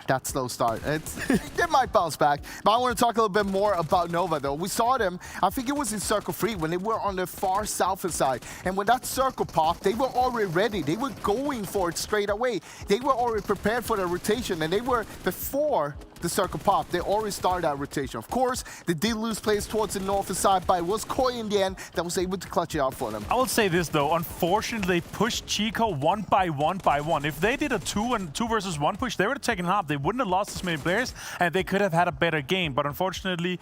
that slow start. They might bounce back. But I want to talk a little bit more about Nova, though. We saw them, I think it was in Circle 3, when they were on the far south side. And when that circle popped, they were already ready. They were going for it straight away. They were already prepared for the rotation, and they were, before the circle pop, they already started that rotation. Of course, they did lose players towards the north side, but it was Koi in the end that was able to clutch it out for them. I will say this, though. Unfortunately, they pushed Chico one by one. If they did a 2 versus 1 push, they would have taken half. They wouldn't have lost as many players, and they could have had a better game. But unfortunately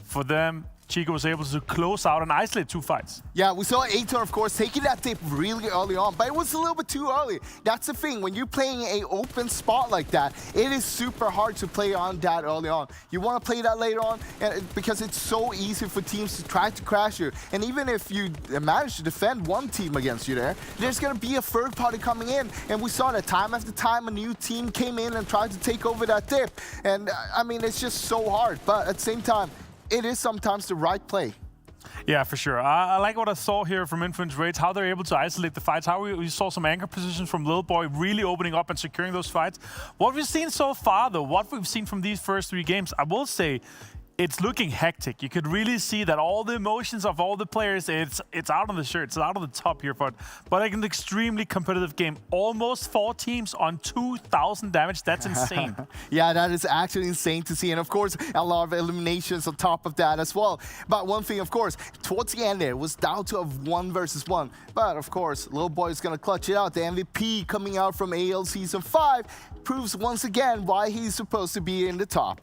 for them, Chico was able to close out and isolate 2 fights. Yeah, we saw Aton, of course, taking that tip really early on, but it was a little bit too early. That's the thing. When you're playing an open spot like that, it is super hard to play on that early on. You want to play that later on because it's so easy for teams to try to crash you. And even if you manage to defend one team against you there's going to be a third party coming in. And we saw that time after time, a new team came in and tried to take over that tip. And I mean, it's just so hard. But at the same time, it is sometimes the right play. Yeah, for sure. I like what I saw here from Influence Rage, how they're able to isolate the fights, how we saw some anchor positions from Lil Boy really opening up and securing those fights. What we've seen so far, though, what we've seen from these first 3 games, I will say, it's looking hectic. You could really see that all the emotions of all the players, it's out on the shirt, it's out on the top here, but like an extremely competitive game. Almost 4 teams on 2,000 damage. That's insane. Yeah, that is actually insane to see. And of course, a lot of eliminations on top of that as well. But one thing, of course, towards the end there, it was down to a 1 versus 1. But of course, Lil Boy is going to clutch it out. The MVP coming out from AL Season 5 proves once again why he's supposed to be in the top.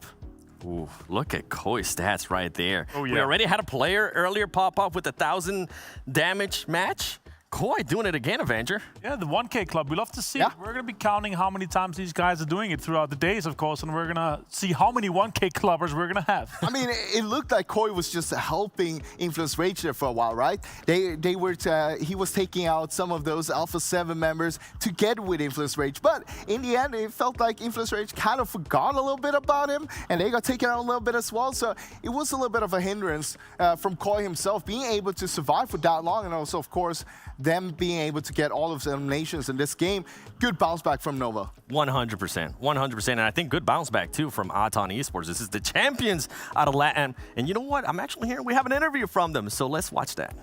Ooh, look at Koi's stats right there. Oh, yeah. We already had a player earlier pop up with a 1,000 damage match. Koi doing it again, Avenger. Yeah, the 1K club. We love to see it. We're going to be counting how many times these guys are doing it throughout the days, of course, and we're going to see how many 1K clubbers we're going to have. I mean, it looked like Koi was just helping Influence Rage there for a while, right? They were he was taking out some of those Alpha 7 members together with Influence Rage, but in the end, it felt like Influence Rage kind of forgot a little bit about him, and they got taken out a little bit as well, so it was a little bit of a hindrance from Koi himself being able to survive for that long, and also, of course, them being able to get all of the eliminations in this game. Good bounce back from Nova. 100%. 100%. And I think good bounce back, too, from Aton Esports. This is the champions out of LATAM. And you know what? I'm actually here. We have an interview from them. So let's watch that.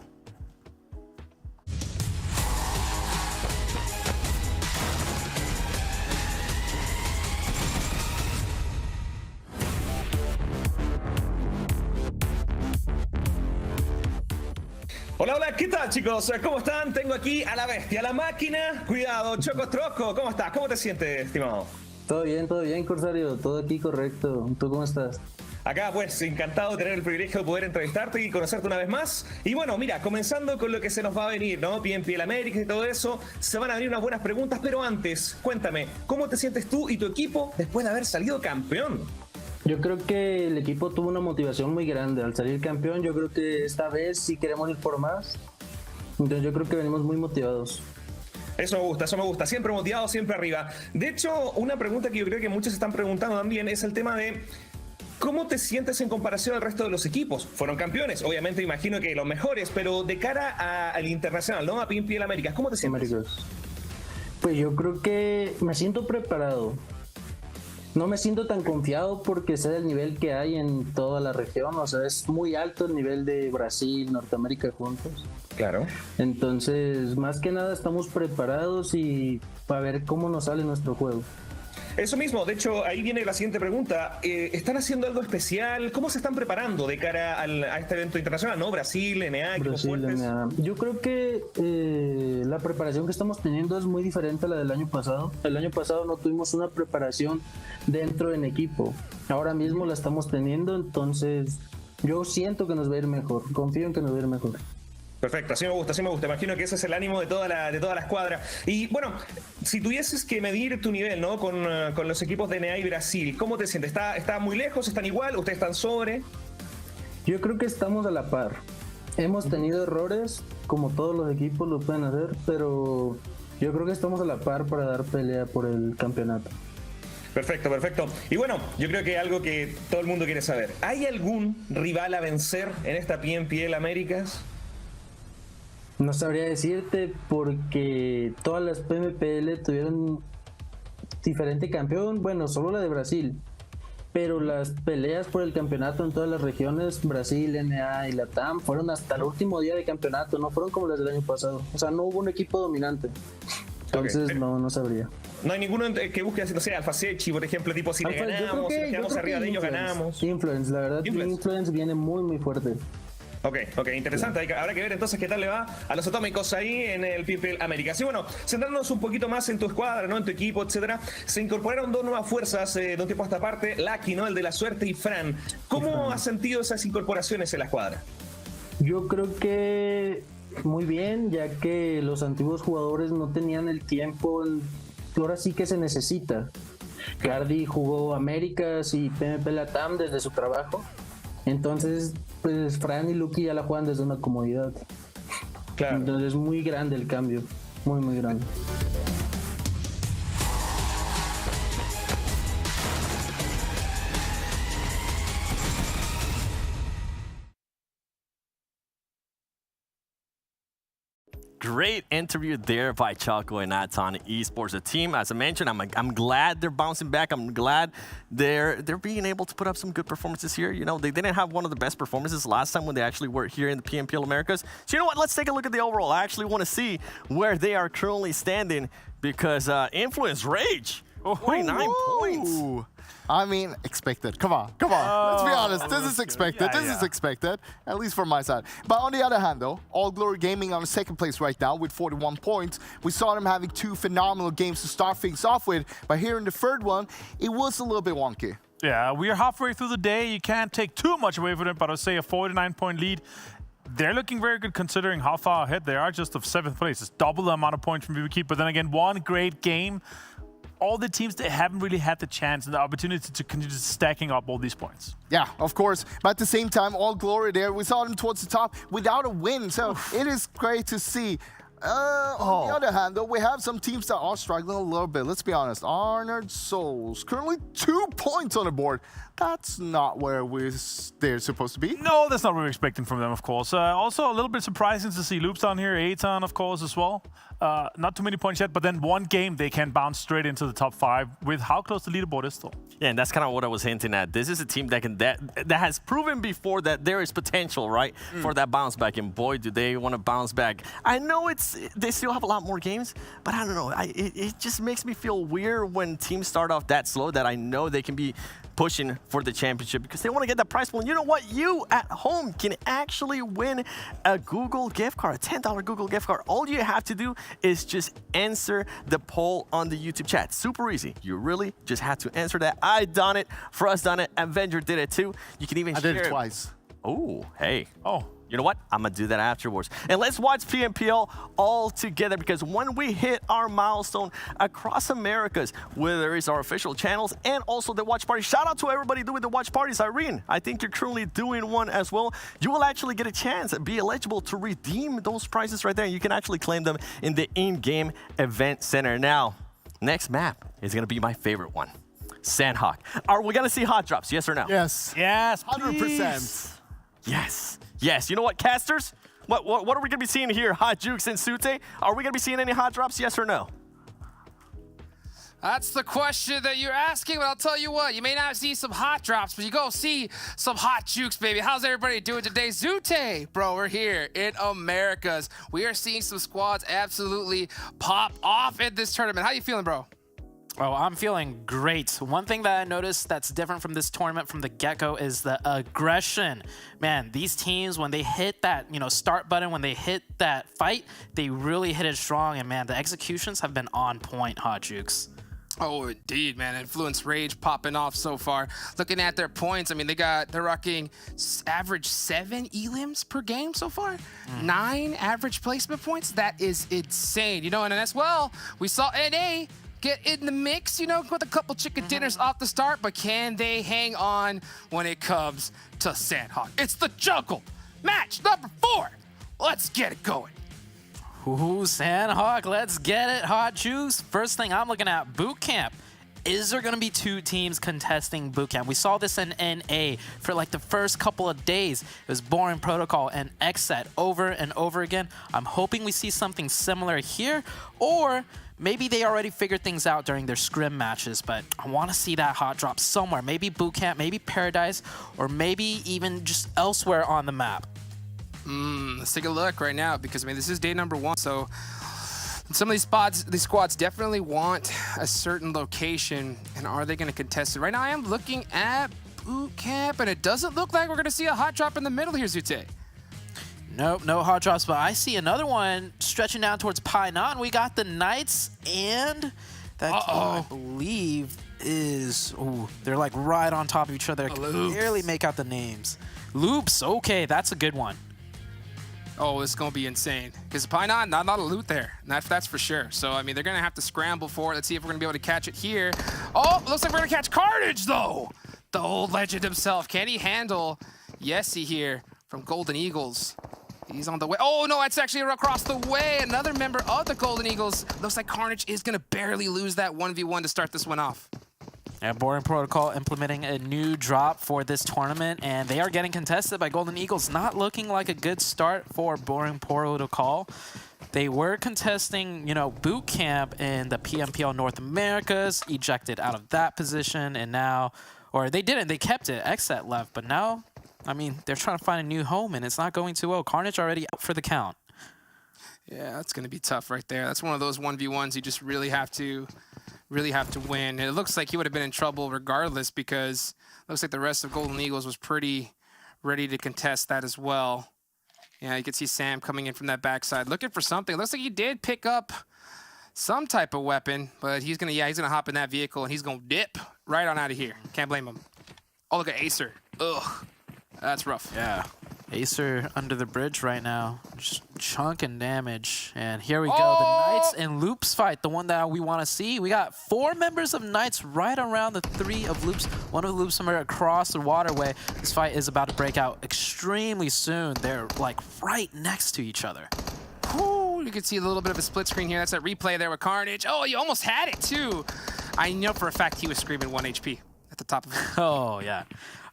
Hola, hola, ¿qué tal, chicos? ¿Cómo están? Tengo aquí a la bestia, a la máquina. Cuidado, Choco Troco, ¿cómo estás? ¿Cómo te sientes, estimado? Todo bien, Corsario, todo aquí correcto. ¿Tú cómo estás? Acá, pues, encantado de tener el privilegio de poder entrevistarte y conocerte una vez más. Y bueno, mira, comenzando con lo que se nos va a venir, ¿no? PMPL Americas y todo eso, se van a venir unas buenas preguntas, pero antes, cuéntame, ¿cómo te sientes tú y tu equipo después de haber salido campeón? Yo creo que el equipo tuvo una motivación muy grande al salir campeón. Yo creo que esta vez sí queremos ir por más. Entonces yo creo que venimos muy motivados. Eso me gusta. Siempre motivado, siempre arriba. De hecho, una pregunta que yo creo que muchos están preguntando también es el tema de ¿cómo te sientes en comparación al resto de los equipos? Fueron campeones, obviamente imagino que los mejores, pero de cara al internacional, ¿no? A PMPL Américas, ¿cómo te sientes? Pues yo creo que me siento preparado. No me siento tan confiado porque sé el nivel que hay en toda la región. O sea, es muy alto el nivel de Brasil, Norteamérica juntos. Claro. Entonces, más que nada estamos preparados y para ver cómo nos sale nuestro juego. Eso mismo, de hecho, ahí viene la siguiente pregunta. ¿Están haciendo algo especial? ¿Cómo se están preparando de cara a este evento internacional, no? Brasil, NA, equipos fuertes. NA. Yo creo que la preparación que estamos teniendo es muy diferente a la del año pasado. El año pasado no tuvimos una preparación dentro en equipo. Ahora mismo la estamos teniendo, entonces yo siento que nos va a ir mejor. Confío en que nos va a ir mejor. Perfecto, así me gusta, así me gusta. Imagino que ese es el ánimo de toda la escuadra. Y bueno, si tuvieses que medir tu nivel, ¿no? Con los equipos de NA y Brasil, ¿cómo te sientes? ¿Está muy lejos? ¿Están igual? ¿Ustedes están sobre? Yo creo que estamos a la par. Hemos tenido errores, como todos los equipos lo pueden hacer, pero yo creo que estamos a la par para dar pelea por el campeonato. Perfecto, perfecto. Y bueno, yo creo que algo que todo el mundo quiere saber. ¿Hay algún rival a vencer en esta PMPL Américas? No sabría decirte porque todas las PMPL tuvieron diferente campeón, bueno, solo la de Brasil, pero las peleas por el campeonato en todas las regiones, Brasil, NA y Latam, fueron hasta el último día de campeonato, no fueron como las del año pasado, o sea, no hubo un equipo dominante, entonces okay, no sabría. No hay ninguno que busque, no sé, Alpha Sechi, por ejemplo, tipo si Alpha, le ganamos, si nos quedamos arriba de ellos, ganamos. Influence, la verdad, Influence viene muy fuerte. Ok, interesante. Habrá que ver entonces qué tal le va a los atómicos ahí en el PMPL Américas. Y bueno, centrándonos un poquito más en tu escuadra, ¿no? En tu equipo, etcétera. Se incorporaron dos nuevas fuerzas de un tiempo a esta parte, Lucky, ¿no? El de la suerte, y Fran. ¿Cómo has sentido esas incorporaciones en la escuadra? Yo creo que muy bien, ya que los antiguos jugadores no tenían el tiempo. Ahora sí que se necesita. Cardi jugó Américas y PMPL Latam desde su trabajo. Entonces, pues Fran y Lucky ya la juegan desde una comodidad. Claro. Entonces es muy grande el cambio, muy grande. Great interview there by Choco and Aton Esports. The team, as I mentioned, I'm glad they're bouncing back. I'm glad they're being able to put up some good performances here. You know, they didn't have one of the best performances last time when they actually were here in the PMPL Americas. So you know what? Let's take a look at the overall. I actually want to see where they are currently standing because Influence Rage, 49 points. I mean, expected. Come on. Let's be honest. This is expected. This is expected, at least from my side. But on the other hand, though, All Glory Gaming on second place right now with 41 points. We saw them having two phenomenal games to start things off with. But here in the third one, it was a little bit wonky. Yeah, we are halfway through the day. You can't take too much away from it, but I'd say a 49-point lead. They're looking very good considering how far ahead they are just of 7th place. It's double the amount of points from VIVOKEYD. But then again, one great game. All the teams that haven't really had the chance and the opportunity to continue stacking up all these points. Yeah, of course. But at the same time, All Glory there. We saw them towards the top without a win. So it is great to see. On the other hand, though, we have some teams that are struggling a little bit. Let's be honest. Arnold Souls, currently 2 points on the board. That's not where they're supposed to be. No, that's not what we're expecting from them, of course. Also, a little bit surprising to see Loops down here. Aton, of course, as well. Not too many points yet, but then one game they can bounce straight into the top 5 with how close the leaderboard is still. Yeah, and that's kind of what I was hinting at. This is a team that has proven before that there is potential, right, for that bounce back. And boy, do they want to bounce back. I know they still have a lot more games, but I don't know. It just makes me feel weird when teams start off that slow that I know they can be pushing for the championship because they want to get that prize pool. And you know what? You at home can actually win a Google gift card, a $10 Google gift card. All you have to do is just answer the poll on the YouTube chat. Super easy. You really just have to answer that. I done it. Frost done it. Avenger did it too. You can even share did it twice. Oh, hey. Oh. You know what? I'm going to do that afterwards. And let's watch PMPL all together because when we hit our milestone across Americas, where there is our official channels and also the watch party. Shout out to everybody doing the watch parties. Irene, I think you're currently doing one as well. You will actually get a chance, be eligible to redeem those prizes right there. You can actually claim them in the in-game event center. Now, next map is going to be my favorite one. Sanhok. Are we going to see hot drops? Yes or no? Yes. Yes, 100%. Yes. Yes. You know what, casters? What are we going to be seeing here? Hot Jukes and Sute? Are we going to be seeing any hot drops? Yes or no? That's the question that you're asking, but I'll tell you what, you may not see some hot drops, but you go see some hot jukes, baby. How's everybody doing today? Zute, bro, we're here in Americas. We are seeing some squads absolutely pop off in this tournament. How you feeling, bro? Oh, I'm feeling great. One thing that I noticed that's different from this tournament from the get-go is the aggression. Man, these teams, when they hit that, start button, when they hit that fight, they really hit it strong. And man, the executions have been on point, Hot Jukes. Oh, indeed, man. Influence Rage popping off so far. Looking at their points, I mean, they're rocking average 7 elims per game so far. 9 average placement points. That is insane. And as well, we saw NA get in the mix, with a couple chicken dinners off the start, but can they hang on when it comes to Sanhok? It's the juggle. Match number 4. Let's get it going. Ooh, Sanhok, let's get it, Hot Juice. First thing I'm looking at, boot camp. Is there going to be 2 teams contesting boot camp? We saw this in NA for like the first couple of days. It was Boring Protocol and XSET over and over again. I'm hoping we see something similar here, or maybe they already figured things out during their scrim matches, but I want to see that hot drop somewhere. Maybe boot camp, maybe Paradise, or maybe even just elsewhere on the map. Let's take a look right now, because I mean, this is day number 1, so some of these squads definitely want a certain location, and are they going to contest it? Right now, I am looking at boot camp, and it doesn't look like we're going to see a hot drop in the middle here, Zute. Nope, no hot drops, but I see another one stretching down towards Painan. We got the Knights, and that team, I believe, is... Ooh, they're like right on top of each other. I can barely make out the names. Loops, okay, that's a good one. Oh, it's going to be insane. Because Painan, not a lot of loot there. That's for sure. So, I mean, they're going to have to scramble for it. Let's see if we're going to be able to catch it here. Oh, looks like we're going to catch Carnage, though. The old legend himself. Can he handle Yessi here from Golden Eagles? He's on the way. Oh, no, that's actually across the way. Another member of the Golden Eagles. Looks like Carnage is going to barely lose that 1v1 to start this one off. Yeah, Boring Protocol implementing a new drop for this tournament, and they are getting contested by Golden Eagles. Not looking like a good start for Boring Protocol. They were contesting, boot camp in the PMPL North Americas, ejected out of that position, and now, or they didn't, they kept it. XSET left, but now, I mean, they're trying to find a new home, and it's not going too well. Carnage already out for the count. Yeah, that's going to be tough right there. That's one of those 1v1s you just really have to win. And it looks like he would have been in trouble regardless, because it looks like the rest of Golden Eagles was pretty ready to contest that as well. Yeah, you can see Sam coming in from that backside, looking for something. It looks like he did pick up some type of weapon, but he's gonna hop in that vehicle and he's gonna dip right on out of here. Can't blame him. Oh, look at Acer. Ugh, that's rough. Yeah. Acer under the bridge right now, just chunking damage. And here we go, the Knights and Loops fight, the one that we want to see. We got 4 members of Knights right around the 3 of Loops. One of the Loops are across the waterway. This fight is about to break out extremely soon. They're like right next to each other. Ooh, you can see a little bit of a split screen here. That's that replay there with Carnage. Oh, you almost had it too. I know for a fact he was screaming 1 HP at the top of it. Oh, yeah.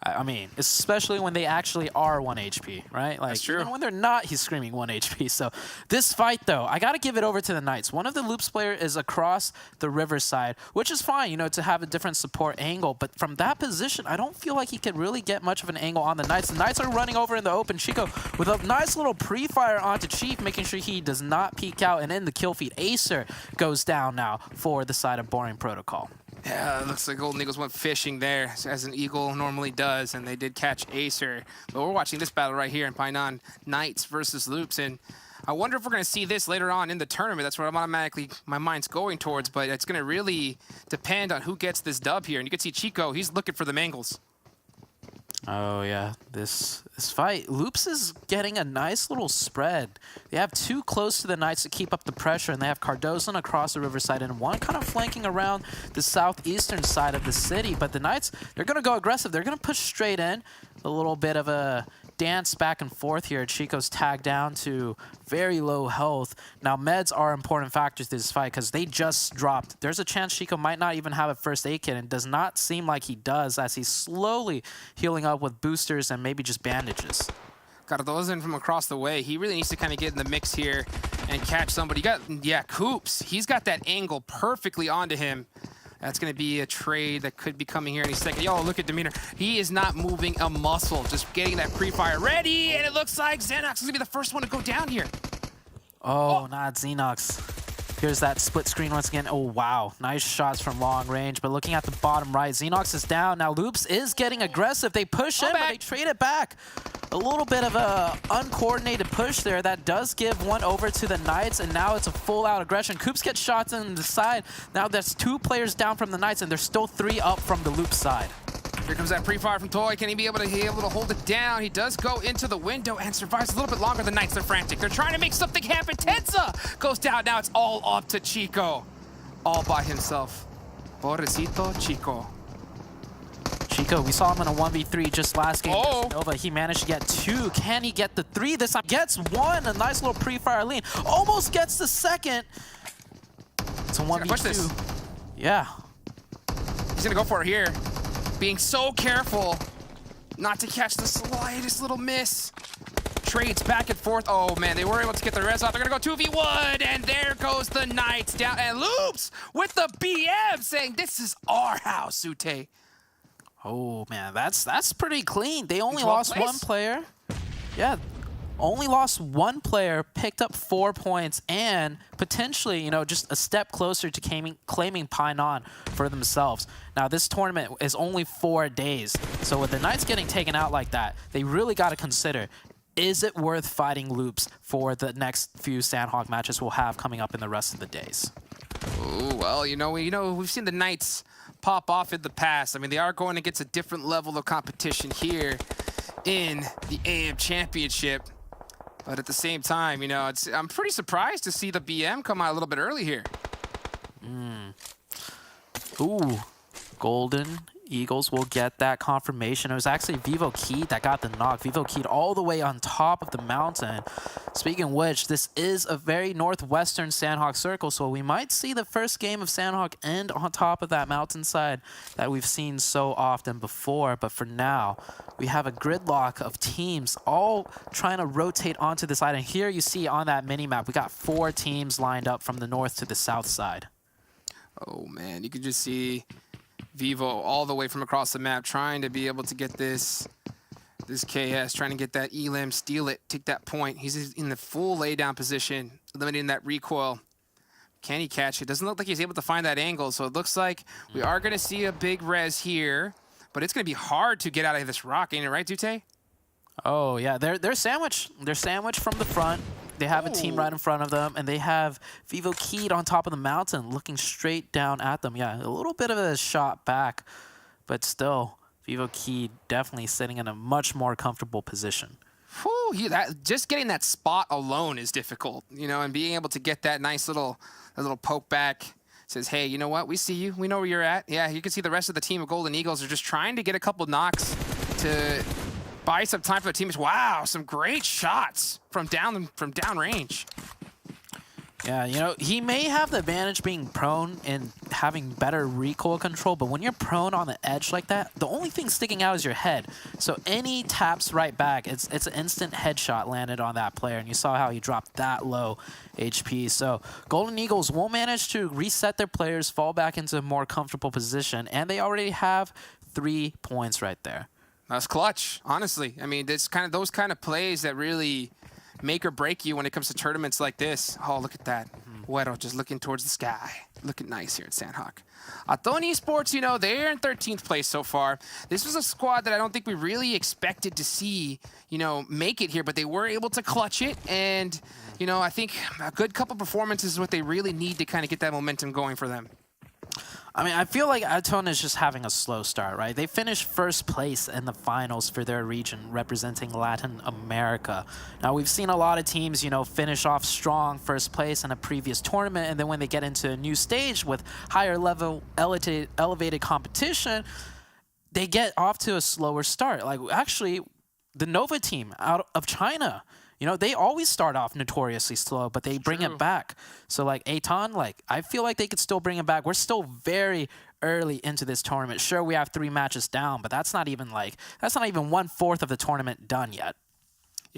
I mean, especially when they actually are 1 HP, right? Like, that's true. Even when they're not, he's screaming 1 HP. So this fight, though, I got to give it over to the Knights. One of the Loops player is across the riverside, which is fine, to have a different support angle. But from that position, I don't feel like he can really get much of an angle on the Knights. The Knights are running over in the open. Chico with a nice little pre-fire onto Chief, making sure he does not peek out. And in the kill feed, Acer goes down now for the side of Boring Protocol. Yeah, it looks like Golden Eagles went fishing there, as an Eagle normally does, and they did catch Acer. But we're watching this battle right here in Painan, Knights versus Loops, and I wonder if we're going to see this later on in the tournament. That's where my mind's going towards, but it's going to really depend on who gets this dub here. And you can see Chico, he's looking for the mangles. Oh, yeah. This fight, Loops is getting a nice little spread. They have 2 close to the Knights to keep up the pressure, and they have Cardozo across the riverside and 1 kind of flanking around the southeastern side of the city. But the Knights, they're going to go aggressive. They're going to push straight in. A little bit of a dance back and forth here. Chico's tagged down to very low health. Now, meds are important factors to this fight because they just dropped. There's a chance Chico might not even have a first aid kit, and does not seem like he does, as he's slowly healing up with boosters and maybe just bandages. Cardozo in from across the way. He really needs to kind of get in the mix here and catch somebody. Yeah, Coops. He's got that angle perfectly onto him. That's going to be a trade that could be coming here any second. Yo, look at Demeanor. He is not moving a muscle, just getting that pre-fire ready, and it looks like Xenox is going to be the first one to go down here. Oh, not Xenox. Here's that split screen once again. Oh, wow. Nice shots from long range, but looking at the bottom right, Xenox is down. Now Loops is getting aggressive. They push in, but they trade it back. A little bit of a uncoordinated push there. That does give one over to the Knights, and now it's a full-out aggression. Koops gets shots on the side. Now there's 2 players down from the Knights, and there's still 3 up from the Loop side. Here comes that pre-fire from Toy. Can he be able to hold it down? He does go into the window and survives a little bit longer. The Knights are frantic. They're trying to make something happen. Tenza goes down. Now it's all up to Chico. All by himself. Pobrecito Chico. Chico, we saw him in a 1v3 just last game against Nova. He managed to get 2. Can he get the 3 this time? Gets 1. A nice little pre-fire lean. Almost gets the second. It's a 1v2. Push this. Yeah. He's going to go for it here. Being so careful not to catch the slightest little miss. Trades back and forth. Oh, man, they were able to get the res off. They're going to go 2v1, and there goes the Knights down. And Loops with the BM saying, this is our house, Ute. Oh, man, that's pretty clean. They only lost 1 player. Yeah, only lost 1 player, picked up 4 points, and potentially, you know, just a step closer to claiming Painan for themselves. Now, this tournament is only 4 days, so with the Knights getting taken out like that, they really got to consider, is it worth fighting Loops for the next few Sanhok matches we'll have coming up in the rest of the days? Ooh, well, we've seen the Knights pop off in the past. I mean, they are going against a different level of competition here in the AM Championship. But at the same time, I'm pretty surprised to see the BM come out a little bit early here. Ooh, Golden Eagles will get that confirmation. It was actually VIVOKEYD that got the knock. VIVOKEYD all the way on top of the mountain. Speaking of which, this is a very northwestern Sanhok circle, so we might see the first game of Sanhok end on top of that mountainside that we've seen so often before. But for now, we have a gridlock of teams all trying to rotate onto this side. And here you see on that mini-map, we got 4 teams lined up from the north to the south side. Oh, man, you can just see Vivo all the way from across the map trying to be able to get this KS, trying to get that Elim, steal it, take that point. He's in the full laydown position, limiting that recoil. Can he catch it? Doesn't look like he's able to find that angle, so it looks like we are going to see a big res here, but it's going to be hard to get out of this rock, ain't it right, Dute? Oh, yeah, they're sandwiched. They're sandwiched from the front. They have a team right in front of them, and they have VIVOKEYD on top of the mountain looking straight down at them. Yeah, a little bit of a shot back, but still, VIVOKEYD definitely sitting in a much more comfortable position. Whew, just getting that spot alone is difficult, and being able to get that nice little poke back says, hey, you know what? We see you. We know where you're at. Yeah, you can see the rest of the team of Golden Eagles are just trying to get a couple knocks to buy some time for the teammates. Wow, some great shots from downrange. Yeah, he may have the advantage being prone and having better recoil control, but when you're prone on the edge like that, the only thing sticking out is your head. So any taps right back, it's an instant headshot landed on that player, and you saw how he dropped that low HP. So Golden Eagles will manage to reset their players, fall back into a more comfortable position, and they already have 3 points right there. That's clutch, honestly. I mean, those kind of plays that really make or break you when it comes to tournaments like this. Oh, look at that. Güero just looking towards the sky. Looking nice here at Sanhok. Aton Esports, they're in 13th place so far. This was a squad that I don't think we really expected to see, make it here, but they were able to clutch it. And, I think a good couple performances is what they really need to kind of get that momentum going for them. I mean, I feel like Aton is just having a slow start, right? They finished first place in the finals for their region, representing Latin America. Now, we've seen a lot of teams, finish off strong first place in a previous tournament, and then when they get into a new stage with higher level, elevated competition, they get off to a slower start. Like, actually, the Nova team out of China, they always start off notoriously slow, but they bring it back. So, Aton, I feel like they could still bring it back. We're still very early into this tournament. Sure, we have 3 matches down, but that's not even 1/4 of the tournament done yet.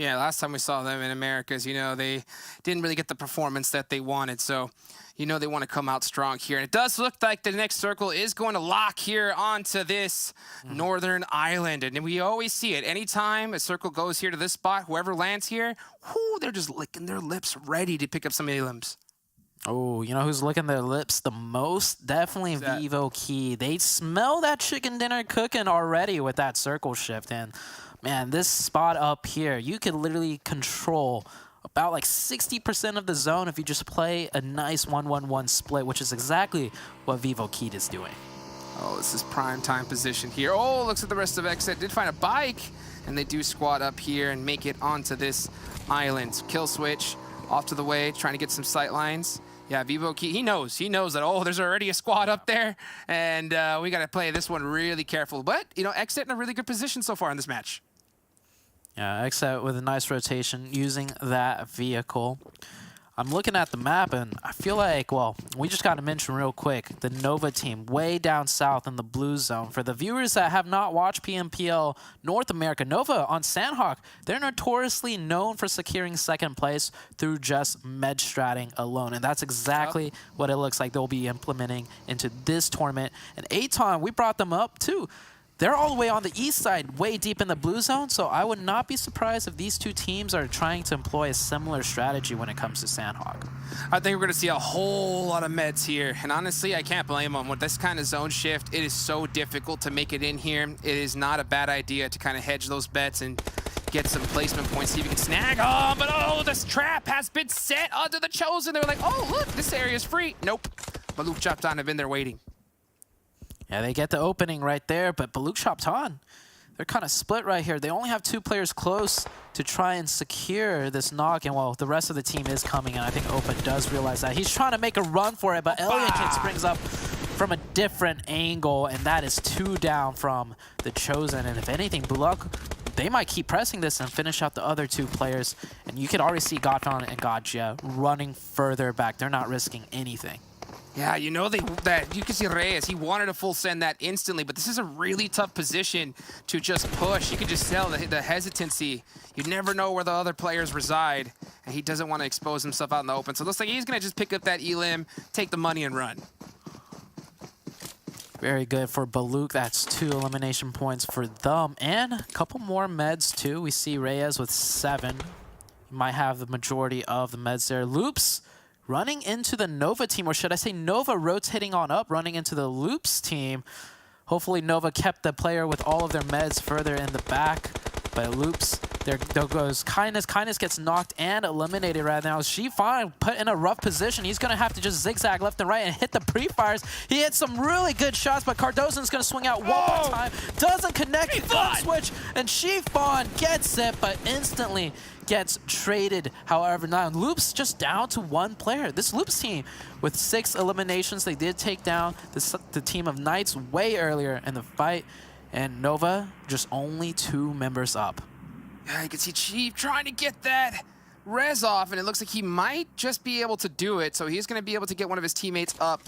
Yeah, last time we saw them in Americas, you know, they didn't really get the performance that they wanted. So, you know, they want to come out strong here. And it does look like the next circle is going to lock here onto this northern island. And we always see it. Anytime a circle goes here to this spot, whoever lands here, whoo, they're just licking their lips ready to pick up some elims. Oh, you know who's licking their lips the most? Definitely VIVOKEYD. They smell that chicken dinner cooking already with that circle shift. And man, this spot up here, you could literally control about like 60% of the zone if you just play a nice 1-1-1 split, which is exactly what VIVOKEYD is doing. Oh, this is prime time position here. Oh, looks at the rest of XSET. Did find a bike, and they do squat up here and make it onto this island. Kill switch off to the way, trying to get some sight lines. Yeah, VIVOKEYD, he knows that, oh, there's already a squad up there, and we got to play this one really careful. But, you know, XSET in a really good position so far in this match. Yeah, XSET with a nice rotation using that vehicle. I'm looking at the map, and I feel like, well, we just got to mention real quick, the Nova team way down south in the blue zone. For the viewers that have not watched PMPL North America, Nova on Sanhok, they're notoriously known for securing second place through just med stratting alone. And that's exactly what it looks like they'll be implementing into this tournament. And Aton, we brought them up too. They're all the way on the east side, way deep in the blue zone, so I would not be surprised if these two teams are trying to employ a similar strategy when it comes to Sanhok. I think we're going to see a whole lot of meds here, and honestly, I can't blame them. With this kind of zone shift, it is so difficult to make it in here. It is not a bad idea to kind of hedge those bets and get some placement points, see if you can snag. Oh, but oh, this trap has been set onto the Chosen. They were like, oh, look, this area is free. Nope. Buluc Chabtan have been there waiting. Yeah, they get the opening right there, but Buluc Chabtan, they're kind of split right here. They only have 2 players close to try and secure this knock, and well, the rest of the team is coming, and I think Opa does realize that. He's trying to make a run for it, but Erangel springs up from a different angle, and that is 2 down from the Chosen. And if anything, Buluc, they might keep pressing this and finish out the other 2 players, and you could already see Godfon and Gajia running further back. They're not risking anything. Yeah, you know that you can see Reyes. He wanted to full send that instantly, but this is a really tough position to just push. You can just tell the hesitancy. You never know where the other players reside, and he doesn't want to expose himself out in the open. So it looks like he's going to just pick up that elim, take the money, and run. Very good for Buluc. That's 2 elimination points for them, and a couple more meds too. We see Reyes with 7. He might have the majority of the meds there. Loops running into the Nova team, or should I say Nova rotating on up, running into the Loops team. Hopefully Nova kept the player with all of their meds further in the back, but Loops, there goes Kindness. Kindness gets knocked and eliminated right now. Shifan put in a rough position. He's going to have to just zigzag left and right and hit the pre-fires. He hit some really good shots, but Cardozan's going to swing out one more time. Doesn't connect, switch, and Shifan gets it, but instantly gets traded. However, now Loops just down to 1 player. This Loops team with 6 eliminations, they did take down the team of Knights way earlier in the fight, and Nova just only 2 members up. Yeah, you can see Chief trying to get that res off, and it looks like he might just be able to do it, so he's going to be able to get one of his teammates up.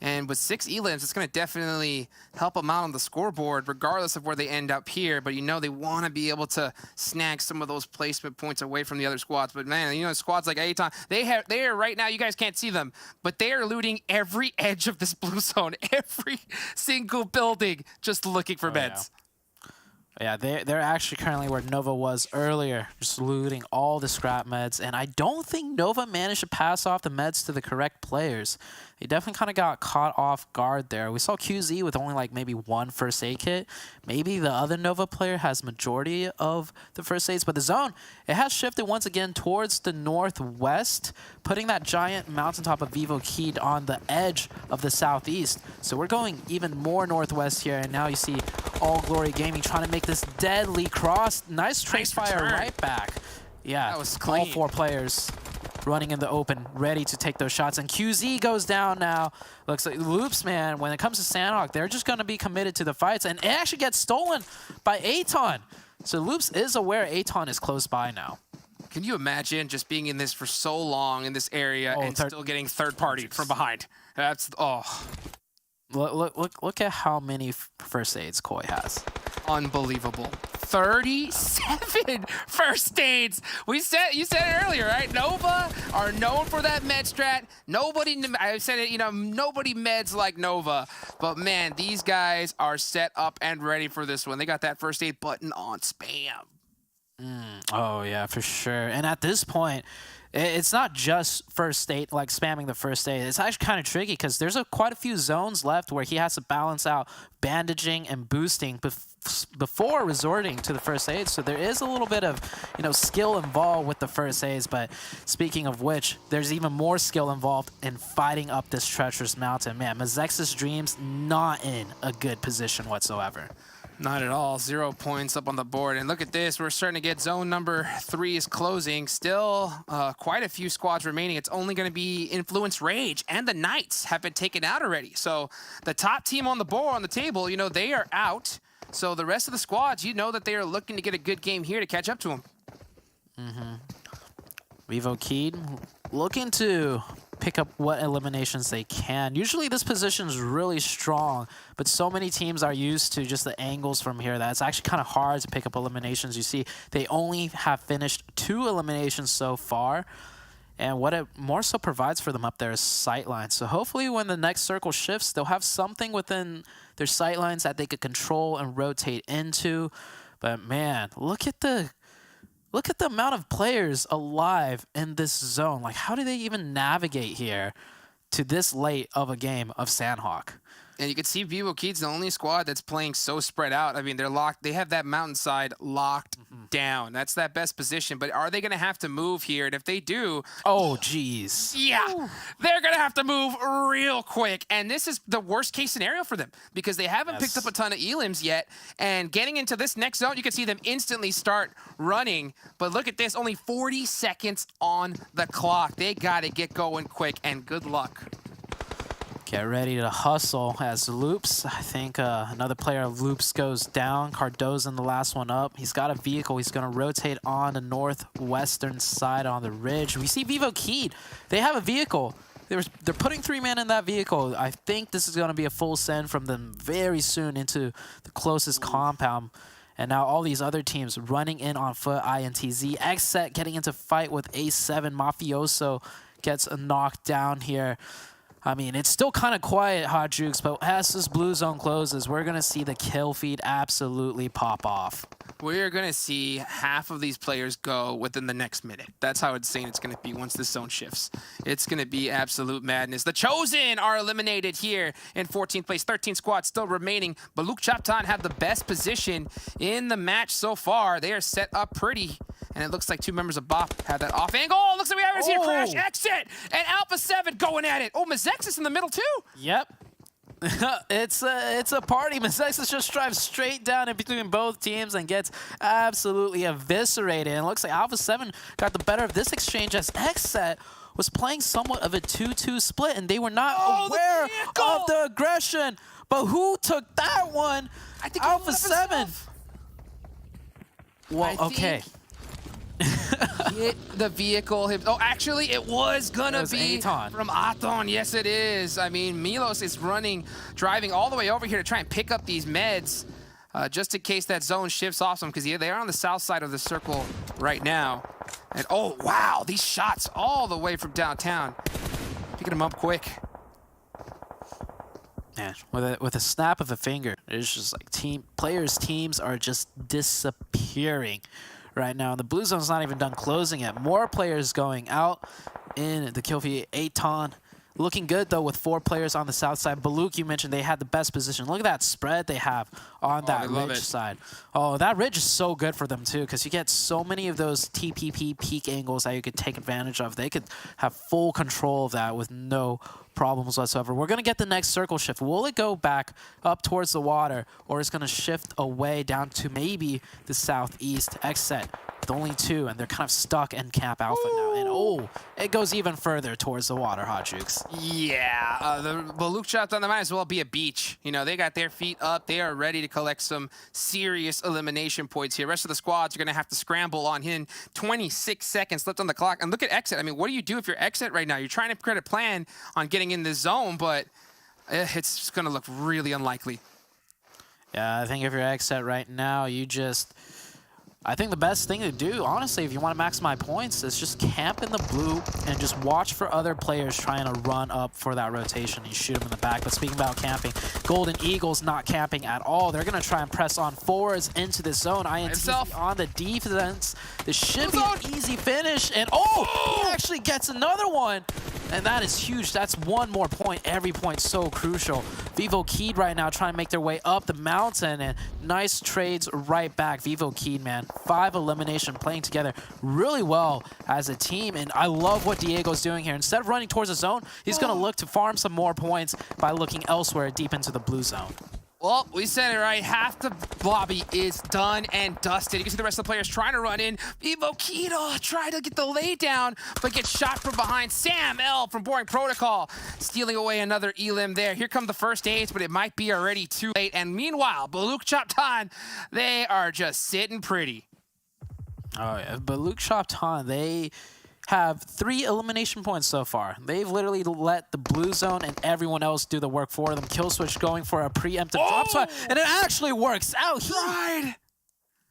And with 6 elims, it's going to definitely help them out on the scoreboard, regardless of where they end up here. But you know they want to be able to snag some of those placement points away from the other squads. But man, you know squads like Aton, they are right now. You guys can't see them, but they are looting every edge of this blue zone, every single building, just looking for meds. Yeah, they're actually currently where Nova was earlier, just looting all the scrap meds. And I don't think Nova managed to pass off the meds to the correct players. They definitely kind of got caught off guard there. We saw QZ with only like maybe 1 first aid kit. Maybe the other Nova player has majority of the first aids, but the zone, it has shifted once again towards the northwest, putting that giant mountaintop of VIVOKEYD on the edge of the southeast. So we're going even more northwest here, and now you see All Glory Gaming trying to make this deadly cross. Nice trace fire right back. Yeah, that was clean. All 4 players running in the open, ready to take those shots. And QZ goes down now. Looks like Loops, man, when it comes to Sanhok, they're just going to be committed to the fights. And it actually gets stolen by Aton. So Loops is aware Aton is close by now. Can you imagine just being in this for so long in this area and still getting third-partied from behind? That's, oh. Look at how many first aids Koi has. unbelievable. 37 first aids. You said it earlier, right? Nova are known for that med strat. I said it, nobody meds like Nova. But man, these guys are set up and ready for this one. They got that first aid button on spam. Oh yeah, for sure. And at this point, it's not just first aid, like spamming the first aid. It's actually kind of tricky because there's quite a few zones left where he has to balance out bandaging and boosting before resorting to the first aid. So there is a little bit of, skill involved with the first aids. But speaking of which, there's even more skill involved in fighting up this treacherous mountain. Man, Mezexis Dreams not in a good position whatsoever. Not at all. 0 points up on the board. And look at this. We're starting to get zone number 3 is closing. Still quite a few squads remaining. It's only going to be Influence Rage, and the Knights have been taken out already. So the top team on the board, on the table, they are out. So the rest of the squads, that they are looking to get a good game here to catch up to them. VIVOKEYD looking to pick up what eliminations they can. Usually this position is really strong, but so many teams are used to just the angles from here that it's actually kind of hard to pick up eliminations. You see, they only have finished 2 eliminations so far, and what it more so provides for them up there is sightlines. So hopefully when the next circle shifts, they'll have something within their sightlines that they could control and rotate into. But man, look at the amount of players alive in this zone. Like, how do they even navigate here to this late of a game of Sanhok? And you can see VIVOKEYD's the only squad that's playing so spread out. I mean, they're locked. They have that mountainside locked down. That's that best position. But are they going to have to move here? And if they do... Oh, geez. Yeah. They're going to have to move real quick. And this is the worst case scenario for them because they haven't picked up a ton of elims yet. And getting into this next zone, you can see them instantly start running. But look at this. Only 40 seconds on the clock. They got to get going quick. And good luck. Get ready to hustle as Loops. I think another player of Loops goes down. Cardoza, the last one up. He's got a vehicle. He's going to rotate on the northwestern side on the ridge. We see VIVOKEYD. They have a vehicle. They're putting 3 men in that vehicle. I think this is going to be a full send from them very soon into the closest compound. And now all these other teams running in on foot. INTZ. XSET getting into fight with A7. Mafioso gets knocked down here. I mean, it's still kind of quiet, Hot Jukes, but as this blue zone closes, we're going to see the kill feed absolutely pop off. We're going to see half of these players go within the next minute. That's how insane it's going to be once this zone shifts. It's going to be absolute madness. The Chosen are eliminated here in 14th place. 13 squads still remaining. Buluc Chabtan have the best position in the match so far. They are set up pretty. And it looks like 2 members of BOP have that off angle. Oh, looks like we haven't seen a crash. Exit! And Alpha 7 going at it. Oh, Mezexis in the middle too. Yep. It's a party. Mezexis just drives straight down in between both teams and gets absolutely eviscerated. And it looks like Alpha 7 got the better of this exchange as XSET was playing somewhat of a 2-2 split, and they were not aware of the aggression. But who took that one? I think Alpha 7. Well, okay. Hit the vehicle. Oh, actually, it was gonna be Aton. from Aton. Yes, it is. I mean, Milos is driving all the way over here to try and pick up these meds, just in case that zone shifts off them, because they are on the south side of the circle right now. And oh, wow, these shots all the way from downtown. Picking them up quick. Man, with a snap of a finger, it's just like teams are just disappearing right now. And the blue zone's not even done closing yet. More players going out in the kill feed. Aton looking good though with 4 players on the south side. Buluc, you mentioned they had the best position. Look at that spread they have on that ridge side. Oh, that ridge is so good for them too, because you get so many of those TPP peak angles that you could take advantage of. They could have full control of that with no problems whatsoever. We're going to get the next circle shift. Will it go back up towards the water, or is it going to shift away down to maybe the southeast? XSET with only 2, and they're kind of stuck in Camp Alpha now. And oh, it goes even further towards the water, Hot Jukes. Yeah, the Buluc Chabtan, they might as well be a beach. They got their feet up. They are ready to collect some serious elimination points here. Rest of the squads are going to have to scramble on him. 26 seconds left on the clock. And look at XSET. I mean, what do you do if you're XSET right now? You're trying to create a plan on getting in this zone, but it's going to look really unlikely. Yeah, I think if you're XSET right now, you just... I think the best thing to do, honestly, if you want to maximize points, is just camp in the blue and just watch for other players trying to run up for that rotation. You shoot them in the back. But speaking about camping, Golden Eagles not camping at all. They're going to try and press on forwards into the zone. INTZ on the defense. This should be an easy finish. And he actually gets another one. And that is huge. That's one more point. Every point so crucial. VIVOKEYD right now trying to make their way up the mountain. And nice trades right back. VIVOKEYD, man. 5 elimination, playing together really well as a team. And I love what Diego's doing here. Instead of running towards the zone, he's going to look to farm some more points by looking elsewhere deep into the blue zone. Well, we said it right. Half the lobby is done and dusted. You can see the rest of the players trying to run in. VIVOKEYD try to get the lay down, but gets shot from behind. Sam L from Boring Protocol stealing away another elim there. Here come the first aids, but it might be already too late. And meanwhile, Buluc Chabtan, they are just sitting pretty. Oh yeah, Buluc Chabtan, they have 3 elimination points so far. They've literally let the blue zone and everyone else do the work for them. Killswitch going for a preemptive drop spot, and it actually works out. He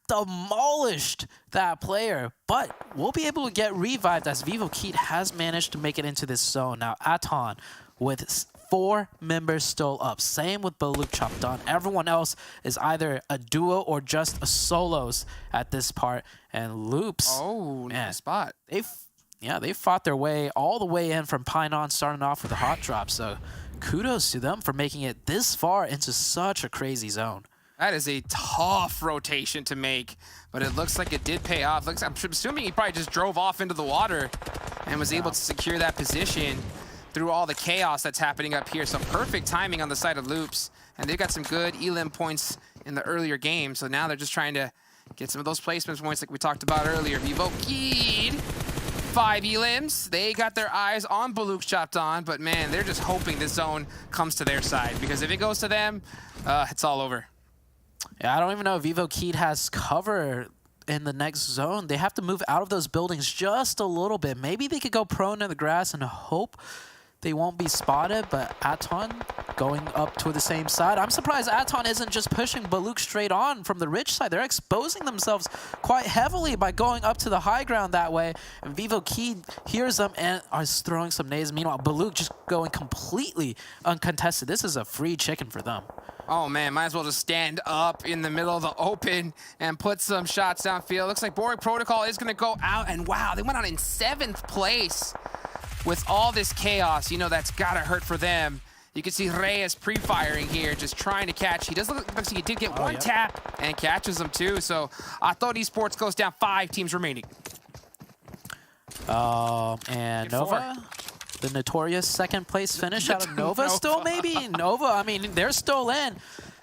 demolished that player, but we'll be able to get revived as VIVOKEYD has managed to make it into this zone. Now, Aton with 4 members still up. Same with Buluc Chabtan. Everyone else is either a duo or just a solos at this part. And Loops, nice spot. They fought their way all the way in from Pinon, starting off with a hot drop. So kudos to them for making it this far into such a crazy zone. That is a tough rotation to make, but it looks like it did pay off. I'm assuming he probably just drove off into the water and was able to secure that position through all the chaos that's happening up here. So perfect timing on the side of Loops. And they've got some good elim points in the earlier game. So now they're just trying to get some of those placement points like we talked about earlier. VIVOKEYD, 5 elims. They got their eyes on Buluc Chabtan, but man, they're just hoping this zone comes to their side, because if it goes to them, it's all over. Yeah, I don't even know if VIVOKEYD has cover in the next zone. They have to move out of those buildings just a little bit. Maybe they could go prone in the grass and hope they won't be spotted, but Aton going up to the same side. I'm surprised Aton isn't just pushing Buluc straight on from the ridge side. They're exposing themselves quite heavily by going up to the high ground that way. And VIVOKEYD hears them and is throwing some nades. Meanwhile, Buluc just going completely uncontested. This is a free chicken for them. Oh man, might as well just stand up in the middle of the open and put some shots downfield. Looks like Boring Protocol is going to go out, and wow, they went out in 7th place. With all this chaos, you know that's gotta hurt for them. You can see Reyes pre-firing here, just trying to catch. He does look like he did get one tap and catches them too. So Aton Esports goes down 5 teams remaining. And Nova, the notorious 2nd place finish out of Nova still maybe? Nova, I mean, they're still in.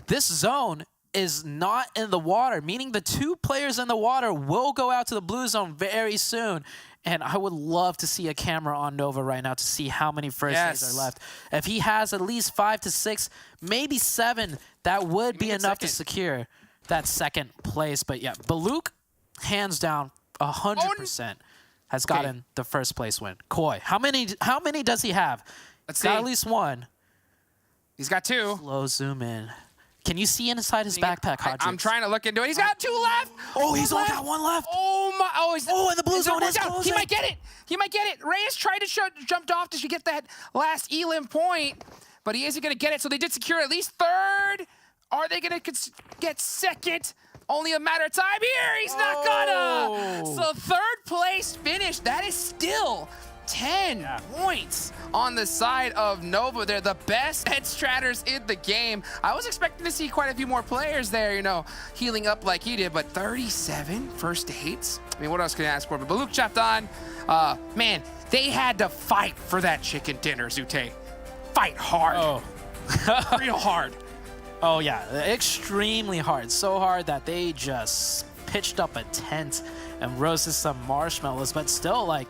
This zone is not in the water, meaning the 2 players in the water will go out to the blue zone very soon. And I would love to see a camera on Nova right now to see how many first aids are left. If he has at least 5 to 6, maybe 7, that would be enough to secure that 2nd place. But yeah, Buluc, hands down, 100% has gotten the 1st place win. Koi, how many does he have? Let's got see. at least 1. He's got 2. Slow zoom in. Can you see inside his backpack, Hodges? I'm trying to look into it. He's got 2 left. Oh, he's only got 1 left. Oh my! Oh, and the blue zone is closing. He might get it. He might get it. Reyes tried to jumped off to get that last elim point, but he isn't going to get it. So they did secure at least 3rd. Are they going to get 2nd? Only a matter of time here. He's not gonna. So 3rd place finish. That is still 10 points on the side of Nova. They're the best head stratters in the game. I was expecting to see quite a few more players there, you know, healing up like he did, but 37 first aids? I mean, what else can I ask for? But Buluc Chabtan, man, they had to fight for that chicken dinner, Zute. Fight hard. Real hard. Oh yeah, extremely hard. So hard that they just pitched up a tent and roasted some marshmallows, but still, like,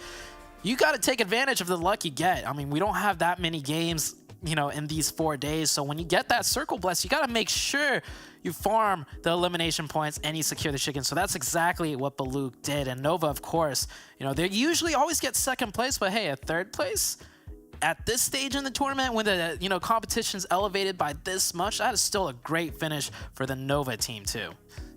you got to take advantage of the luck you get. I mean, we don't have that many games, you know, in these 4 days. So when you get that circle bless, you got to make sure you farm the elimination points and you secure the chicken. So that's exactly what Buluc did. And Nova, of course, you know, they usually always get 2nd place, but hey, a 3rd place, at this stage in the tournament, when the competition's elevated by this much, that is still a great finish for the Nova team too.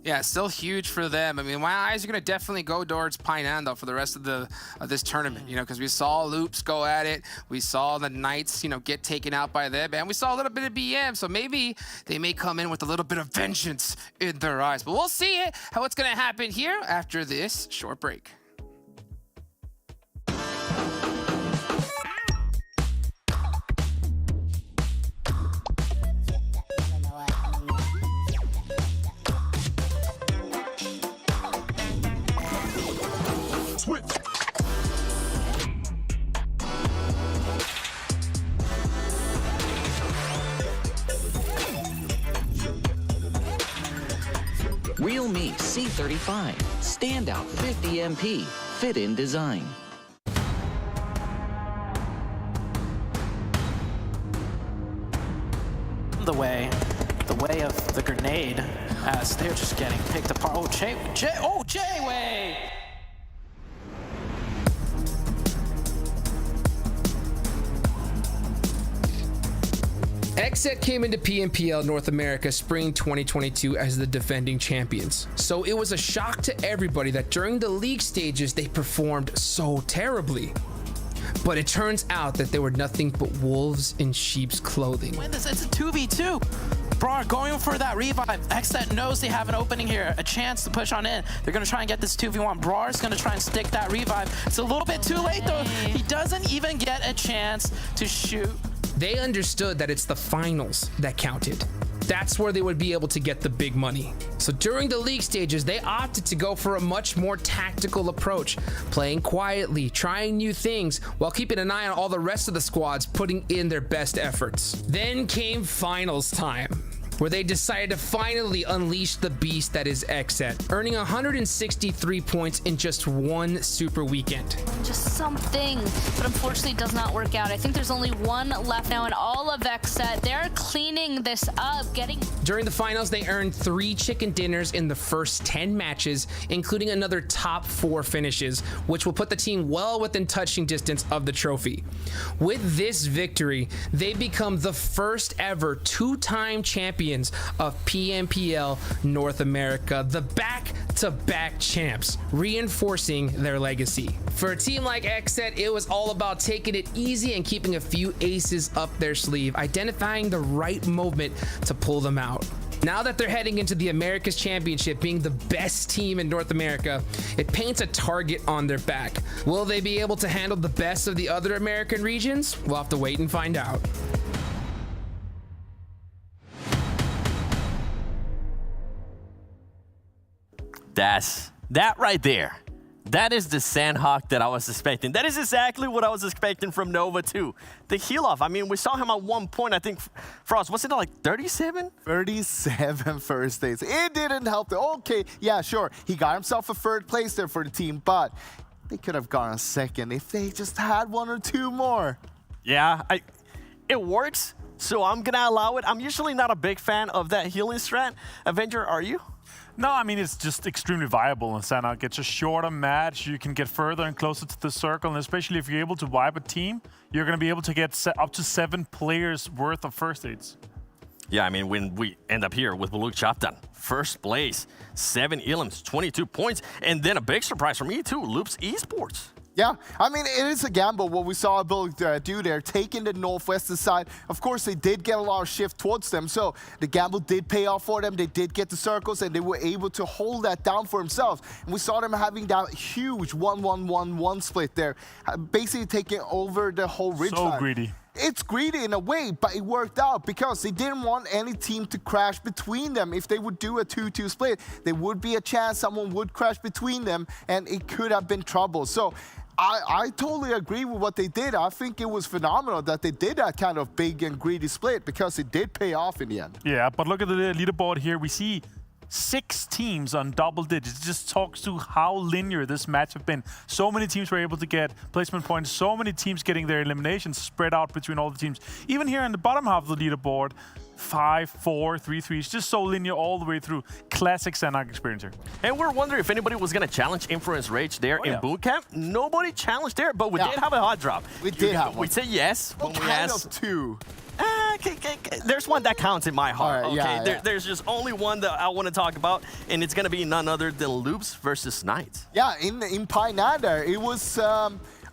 Yeah, still huge for them. I mean, my eyes are going to definitely go towards Pinando for the rest of this tournament, because we saw Loops go at it. We saw the Knights, get taken out by them, and we saw a little bit of BM, so maybe they may come in with a little bit of vengeance in their eyes. But we'll see how it's going to happen here after this short break. Realme C35, standout 50 MP, fit-in design. The way of the grenade, as they're just getting picked apart. Oh, J-Way! XSET came into PMPL North America Spring 2022 as the defending champions. So it was a shock to everybody that during the league stages they performed so terribly. But it turns out that they were nothing but wolves in sheep's clothing. It's a 2v2. Bro, going for that revive. XSET knows they have an opening here, a chance to push on in. They're going to try and get this 2v1. Brawr's going to try and stick that revive. It's a little bit too late, though. He doesn't even get a chance to shoot. They understood that it's the finals that counted. That's where they would be able to get the big money. So during the league stages, they opted to go for a much more tactical approach, playing quietly, trying new things, while keeping an eye on all the rest of the squads putting in their best efforts. Then came finals time, where they decided to finally unleash the beast that is XSET, earning 163 points in just one super weekend. Just something, but unfortunately it does not work out. I think there's only one left now in all of XSET. They're cleaning this up, During the finals, they earned 3 chicken dinners in the first 10 matches, including another top 4 finishes, which will put the team well within touching distance of the trophy. With this victory, they become the first ever 2-time champions of PMPL North America, the back-to-back champs, reinforcing their legacy. For a team like XSET, it was all about taking it easy and keeping a few aces up their sleeve, identifying the right moment to pull them out. Now that they're heading into the Americas Championship, being the best team in North America, it paints a target on their back. Will they be able to handle the best of the other American regions? We'll have to wait and find out. That right there. That is the Sanhok that I was expecting. That is exactly what I was expecting from Nova too. The heal off. I mean, we saw him at one point, I think, Frost, was it like 37? 37 first days. It didn't help them. Okay, yeah, sure. He got himself a 3rd place there for the team, but they could have gone a 2nd if they just had 1 or 2 more. Yeah, it works, so I'm going to allow it. I'm usually not a big fan of that healing strat. Avenger, are you? No, I mean, it's just extremely viable in Sanhok. It's a shorter match. You can get further and closer to the circle, and especially if you're able to wipe a team, you're going to be able to get up to 7 players worth of first aids. Yeah, I mean, when we end up here with Buluc Chabtan, 1st place, 7 elims, 22 points, and then a big surprise for me too, Buluc Esports. Yeah, I mean, it is a gamble what we saw Buluc do there, taking the northwestern side. Of course, they did get a lot of shift towards them, so the gamble did pay off for them. They did get the circles, and they were able to hold that down for themselves. And we saw them having that huge 1-1-1-1 split there, basically taking over the whole ridge line. So greedy. It's greedy in a way, but it worked out because they didn't want any team to crash between them. If they would do a 2-2 split, there would be a chance someone would crash between them, and it could have been trouble. So I totally agree with what they did. I think it was phenomenal that they did that kind of big and greedy split because it did pay off in the end. Yeah, but look at the leaderboard here. We see 6 teams on double digits. It just talks to how linear this match have been. So many teams were able to get placement points. So many teams getting their eliminations spread out between all the teams. Even here in the bottom half of the leaderboard, 5, 4, 3, 3. It's just so linear all the way through. Classic Sanhok experience here. And we're wondering if anybody was going to challenge Influence Rage there in boot camp. Nobody challenged there, but we did have a hot drop. We did have one. We said yes when we asked. Of 2. There's one that counts in my heart. Right, okay, yeah. There's just only one that I want to talk about, and it's going to be none other than Loops versus Knights. Yeah, in Pinanda, it was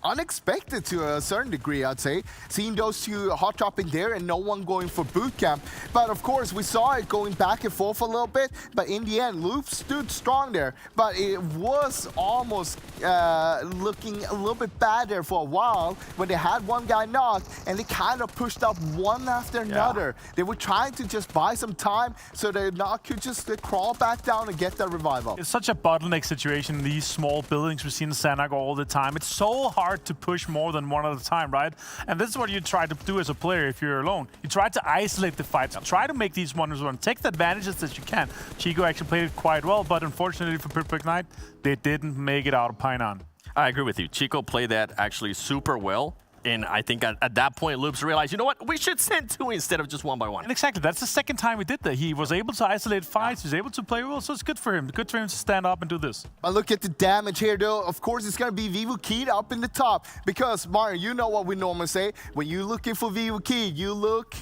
unexpected to a certain degree, I'd say, seeing those 2 hot dropping there and no one going for boot camp. But of course, we saw it going back and forth a little bit, but in the end, Loops stood strong there. But it was almost looking a little bit bad there for a while when they had one guy knocked and they kind of pushed up one after another. They were trying to just buy some time so they could just crawl back down and get that revival. It's such a bottleneck situation in these small buildings we see in Sanhok all the time. It's so hard to push more than one at a time, right? And this is what you try to do as a player if you're alone. You try to isolate the fights, try to make these 1v1, take the advantages that you can. Chico actually played it quite well, but unfortunately for Perfect Knight, they didn't make it out of Pinon. I agree with you. Chico played that actually super well. And I think at that point, Loops realized, you know what? We should send 2 instead of just 1 by 1. And exactly. That's the second time he did that. He was able to isolate fights. He was able to play well. So it's good for him. Good for him to stand up and do this. But look at the damage here, though. Of course, it's going to be VIVOKEYD up in the top. Because, Mario, you know what we normally say. When you're looking for VIVOKEYD, you look...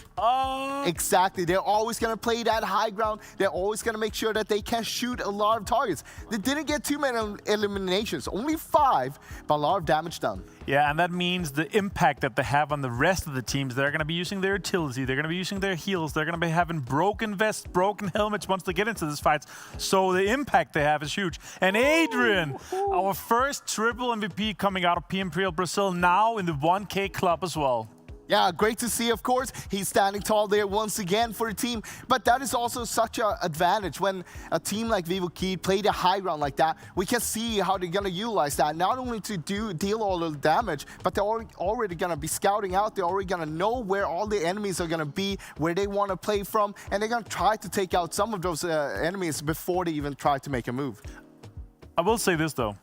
Exactly. They're always going to play that high ground. They're always going to make sure that they can shoot a lot of targets. They didn't get too many eliminations. Only 5, but a lot of damage done. Yeah, and that means the impact that they have on the rest of the teams. They're going to be using their utility. They're going to be using their heals. They're going to be having broken vests, broken helmets once they get into this fight. So the impact they have is huge. And Adrian, our first triple MVP coming out of PMPL Brazil, now in the 1K club as well. Yeah, great to see, of course. He's standing tall there once again for the team. But that is also such an advantage when a team like VIVOKEYD played a high ground like that. We can see how they're going to utilize that, not only to deal all the damage, but they're already going to be scouting out. They're already going to know where all the enemies are going to be, where they want to play from, and they're going to try to take out some of those enemies before they even try to make a move. I will say this, though.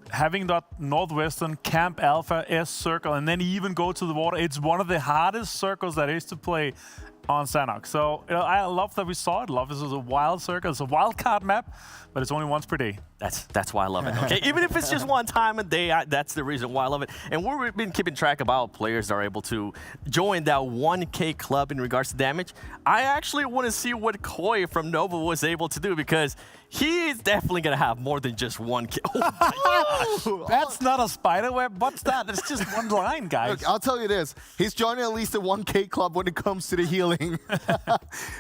Having that Northwestern Camp Alpha S circle and then even go to the water, it's one of the hardest circles that is to play on Sanhok. So I love that we saw it. Love this is a wild circle. It's a wild card map, but it's only once per day. That's why I love it. Okay, even if it's just one time a day, that's the reason why I love it. And we've been keeping track of how players are able to join that 1K club in regards to damage. I actually want to see what Koi from Nova was able to do because he is definitely going to have more than just 1K. Oh that's not a spider web. What's that? It's just one line, guys. Look, I'll tell you this. He's joining at least the 1K club when it comes to the healing.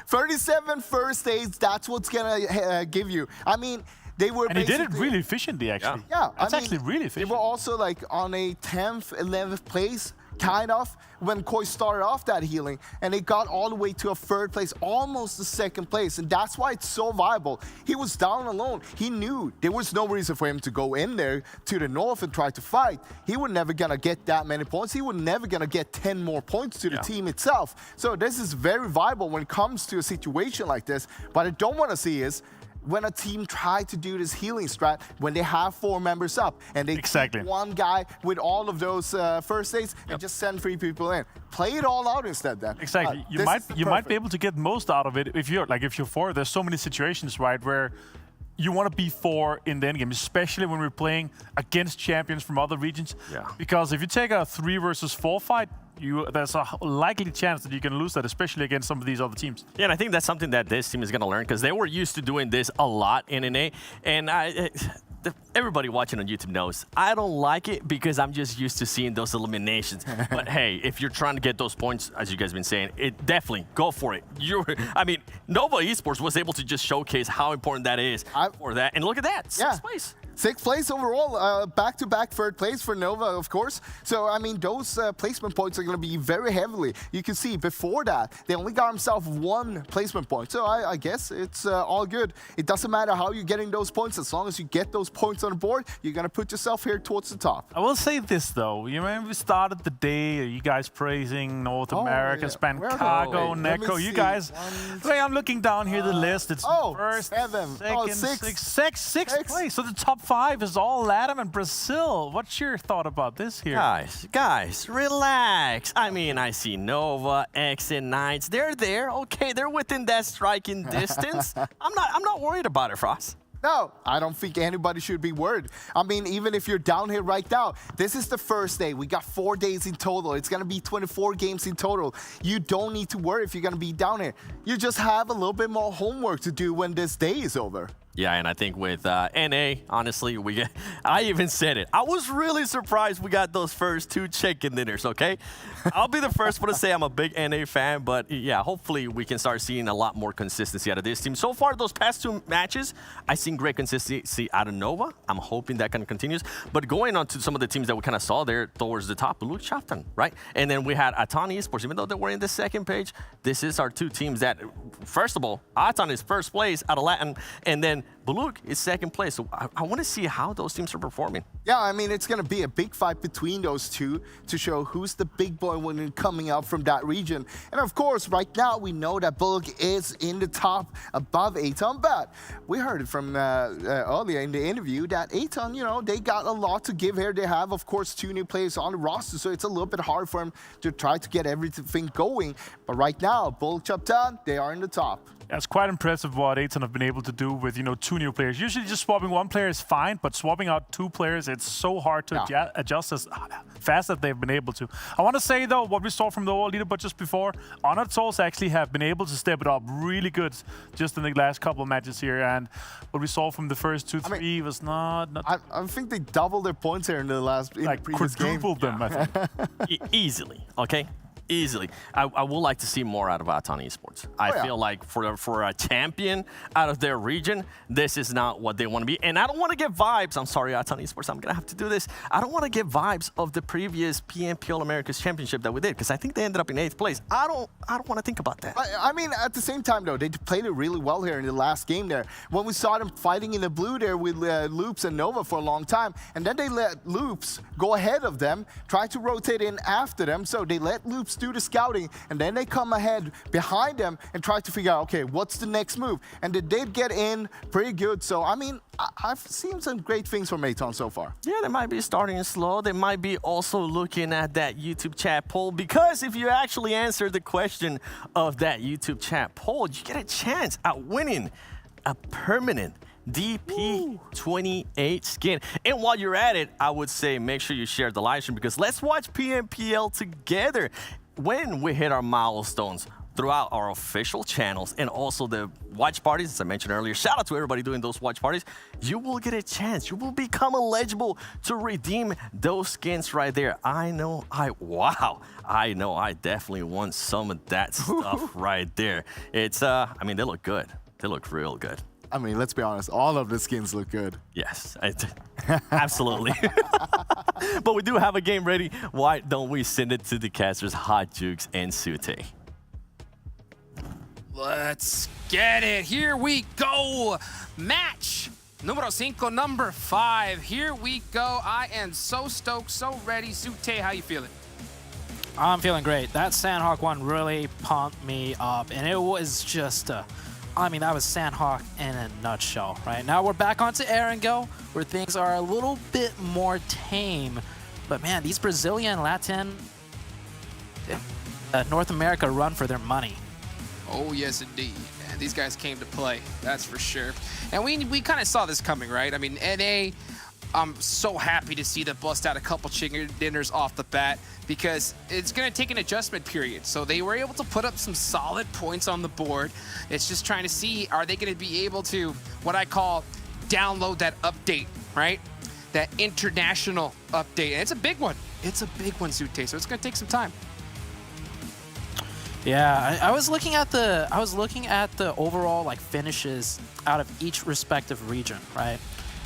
37 first aids, that's what's going to give you. I mean, they were and he did it really efficiently, actually. Yeah, that's actually really efficient. They were also like on a 10th, 11th place, kind of, when Koi started off that healing. And they got all the way to a 3rd place, almost the 2nd place. And that's why it's so viable. He was down alone. He knew there was no reason for him to go in there to the north and try to fight. He was never going to get that many points. He was never going to get 10 more points to the team itself. So this is very viable when it comes to a situation like this. What I don't want to see is when a team try to do this healing strat, when they have 4 members up and they keep one guy with all of those first aids and just send 3 people in. Play it all out instead then. Exactly. You might be able to get most out of it if you're 4. There's so many situations, right, where you want to be 4 in the endgame, especially when we're playing against champions from other regions. Yeah. Because if you take a 3 versus 4 fight, there's a likely chance that you can lose that, especially against some of these other teams. Yeah, and I think that's something that this team is going to learn because they were used to doing this a lot in NA. And everybody watching on YouTube knows I don't like it because I'm just used to seeing those eliminations. But hey, if you're trying to get those points, as you guys have been saying, definitely go for it. I mean, Nova Esports was able to just showcase how important that is for that. And look at that, 6th place. 6th place overall, back-to-back 3rd place for Nova, of course. So, I mean, those placement points are going to be very heavily. You can see before that, they only got themselves 1 placement point. So I guess it's all good. It doesn't matter how you're getting those points. As long as you get those points on the board, you're going to put yourself here towards the top. I will say this, though. You remember we started the day, you guys praising North America, Spancago, Neko. You guys, I'm looking down here the list. It's first, 2nd, 6th place. So the top 5 is all LATAM and Brazil. What's your thought about this here? Guys, relax. I mean, I see Nova, XSET, Knights. They're there. Okay, they're within that striking distance. I'm not worried about it, Frost. No, I don't think anybody should be worried. I mean, even if you're down here right now, this is the first day. We got 4 days in total. It's going to be 24 games in total. You don't need to worry if you're going to be down here. You just have a little bit more homework to do when this day is over. Yeah, and I think with NA, honestly, I even said it. I was really surprised we got those first 2 chicken dinners, okay? I'll be the first one to say I'm a big NA fan, but yeah, hopefully we can start seeing a lot more consistency out of this team. So far, those past 2 matches, I've seen great consistency out of Nova. I'm hoping that kind of continues. But going on to some of the teams that we kind of saw there towards the top, Buluc Chabtan, right? And then we had Aton Esports. Even though they were in the 2nd page, this is our 2 teams that, first of all, Aton is 1st place out of Latin, and then Buluc is 2nd place. So I want to see how those teams are performing. Yeah, I mean, it's going to be a big fight between those 2 to show who's the big boy when coming up from that region. And of course, right now, we know that Buluc is in the top above Aton, but we heard it from earlier in the interview that Aton, you know, they got a lot to give here. They have, of course, 2 new players on the roster, so it's a little bit hard for them to try to get everything going. But right now, Buluc Chabtan, they are in the top. Yeah, it's quite impressive what Aton have been able to do with, 2 new players. Usually just swapping 1 player is fine, but swapping out 2 players, it's so hard to adjust as fast as they've been able to. I want to say, though, what we saw from the overall leaderboard just before, Honored Souls actually have been able to step it up really good just in the last couple of matches here. And what we saw from the first 2-3 was not... I think they doubled their points here in the previous game. Quadrupled them, I think. Easily, okay? Easily. I would like to see more out of Aton Esports. I feel like for a champion out of their region, this is not what they want to be. And I don't want to get vibes. I'm sorry, Aton Esports, I'm going to have to do this. I don't want to get vibes of the previous PMPL Americas Championship that we did, because I think they ended up in 8th place. I don't want to think about that. I mean, at the same time, though, they played it really well here in the last game there. When we saw them fighting in the blue there with Loops and Nova for a long time, and then they let Loops go ahead of them, try to rotate in after them, so they let Loops do the scouting, and then they come ahead behind them and try to figure out, okay, what's the next move? And they did get in pretty good. So, I mean, I've seen some great things from Aton so far. Yeah, they might be starting slow. They might be also looking at that YouTube chat poll, because if you actually answer the question of that YouTube chat poll, you get a chance at winning a permanent DP28 skin. And while you're at it, I would say make sure you share the live stream, because let's watch PMPL together when we hit our milestones throughout our official channels and also the watch parties, as I mentioned earlier. Shout out to everybody doing those watch parties. You will get a chance. You will become eligible to redeem those skins right there. I know I definitely want some of that stuff right there. It's, I mean, they look good. They look real good. I mean, let's be honest, all of the skins look good. Yes, absolutely. But we do have a game ready. Why don't we send it to the casters, Hot Jukes and Sute? Let's get it. Here we go. Match numero 5, number 5. Here we go. I am so stoked, so ready. Sute, how you feeling? I'm feeling great. That Sanhok one really pumped me up, and it was just I mean, that was Sanhok in a nutshell, right? Now we're back onto Erangel, where things are a little bit more tame. But man, these Brazilian, Latin, North America run for their money. Oh, yes, indeed. And these guys came to play, that's for sure. And we kind of saw this coming, right? I mean, NA, I'm so happy to see them bust out a couple chicken dinners off the bat, because it's going to take an adjustment period. So they were able to put up some solid points on the board. It's just trying to see, are they going to be able to, what I call, download that update, right? That international update. And it's a big one. It's a big one, Sute. So it's going to take some time. Yeah, I was looking at the overall like finishes out of each respective region, right?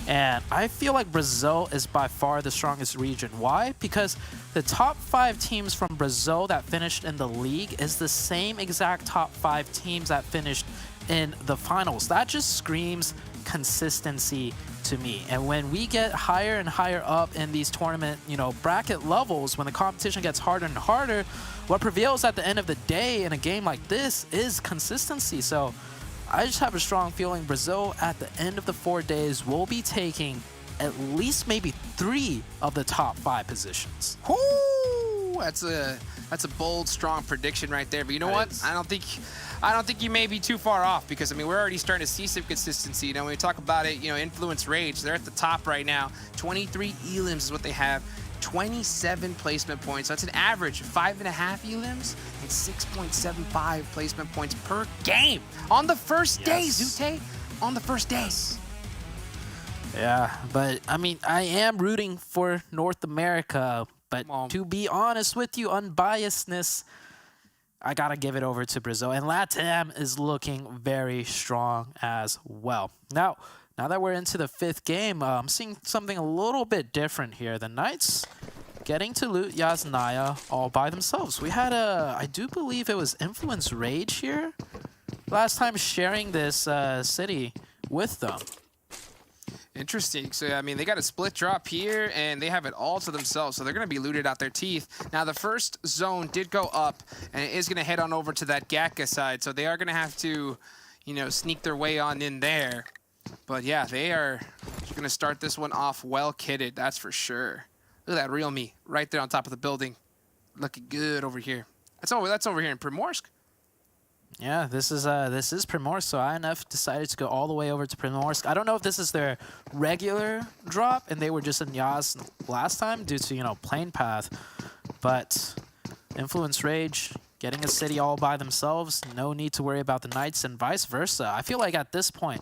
And I feel like Brazil is by far the strongest region. Why? Because the top 5 teams from Brazil that finished in the league is the same exact top 5 teams that finished in the finals. That just screams consistency to me. And when we get higher and higher up in these tournament, bracket levels, when the competition gets harder and harder, what prevails at the end of the day in a game like this is consistency. So I just have a strong feeling Brazil at the end of the 4 days will be taking at least maybe 3 of the top 5 positions. Woo! That's a bold, strong prediction right there. But you know what? I don't think you may be too far off, because I mean we're already starting to see some consistency. When we talk about it, Influence Rage, they're at the top right now. 23 elims is what they have. 27 placement points. So that's an average of 5.5 elims and 6.75 placement points per game on the first day, Zute. On the first day. Yeah, but I mean, I am rooting for North America, but to be honest with you, unbiasedness, I gotta give it over to Brazil. And LATAM is looking very strong as well. Now that we're into the 5th game, I'm seeing something a little bit different here. The Knights getting to loot Yasnaya all by themselves. We had I do believe it was Influence Rage here last time sharing this city with them. Interesting. So, I mean, they got a split drop here, and they have it all to themselves, so they're going to be looted out their teeth. Now, the first zone did go up, and it is going to head on over to that Gaka side, so they are going to have to, sneak their way on in there. But, yeah, they are going to start this one off well-kitted, that's for sure. Look at that real me right there on top of the building. Looking good over here. That's over here in Primorsk. Yeah, this is Primorsk, so INF decided to go all the way over to Primorsk. I don't know if this is their regular drop, and they were just in Yas last time due to, plane path. But Influence Rage getting a city all by themselves, no need to worry about the Knights, and vice versa. I feel like at this point,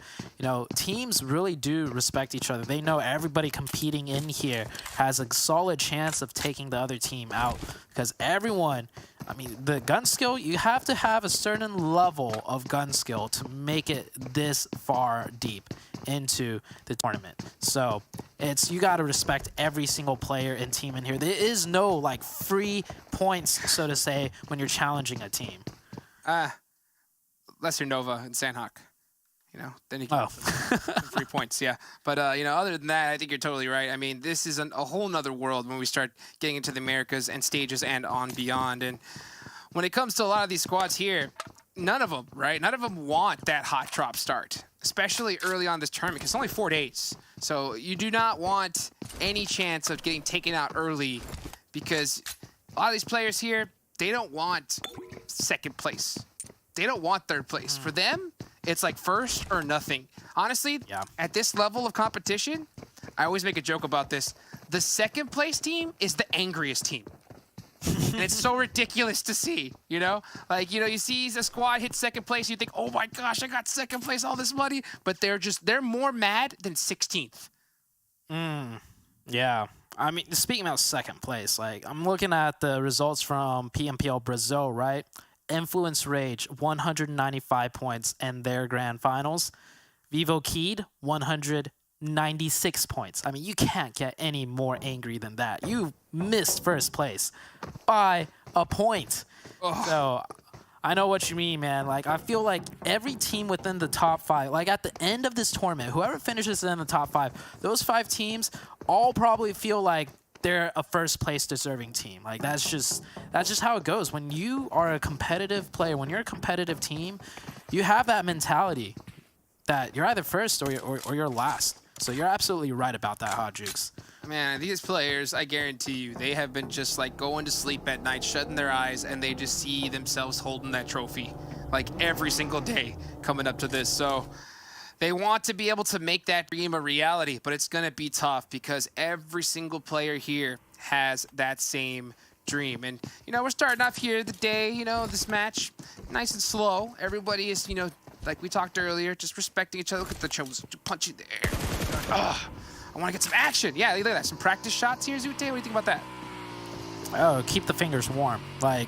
teams really do respect each other. They know everybody competing in here has a solid chance of taking the other team out, because everyone, I mean, the gun skill, you have to have a certain level of gun skill to make it this far deep into the tournament. So you got to respect every single player and team in here. There is no free points, so to say, when you're challenging a team. Lesser Nova and Sanhok. Then you can 3 points, yeah. But, other than that, I think you're totally right. I mean, this is a whole nother world when we start getting into the Americas and stages and on beyond. And when it comes to a lot of these squads here, none of them, right? None of them want that hot drop start, especially early on this tournament, because it's only 4 days. So you do not want any chance of getting taken out early, because a lot of these players here, they don't want 2nd place. They don't want 3rd place. For them, it's like first or nothing. Honestly, at this level of competition, I always make a joke about this. The 2nd place team is the angriest team. And it's so ridiculous to see, you see a squad hit 2nd place, you think, oh my gosh, I got 2nd place, all this money, but they're more mad than 16th. Yeah. I mean, speaking about 2nd place, I'm looking at the results from PMPL Brazil, right? Influence Rage, 195 points in their grand finals. VIVOKEYD, 196 points. I mean, you can't get any more angry than that. You missed 1st place by a point. So I know what you mean, man. I feel like every team within the top 5, at the end of this tournament, whoever finishes in the top 5, those 5 teams all probably feel like they're a 1st place deserving team. That's just how it goes. When you are a competitive player, when you're a competitive team, you have that mentality that you're either 1st or you're last. So you're absolutely right about that, Hot Jukes. Man, these players, I guarantee you, they have been just going to sleep at night, shutting their eyes, and they just see themselves holding that trophy every single day coming up to this. So they want to be able to make that dream a reality, but it's going to be tough because every single player here has that same dream. And, we're starting off here the day, this match, nice and slow. Everybody is, like we talked earlier, just respecting each other. Look at the Chosen punching the air. I want to get some action. Yeah, look at that. Some practice shots here, Zute. What do you think about that? Oh, keep the fingers warm.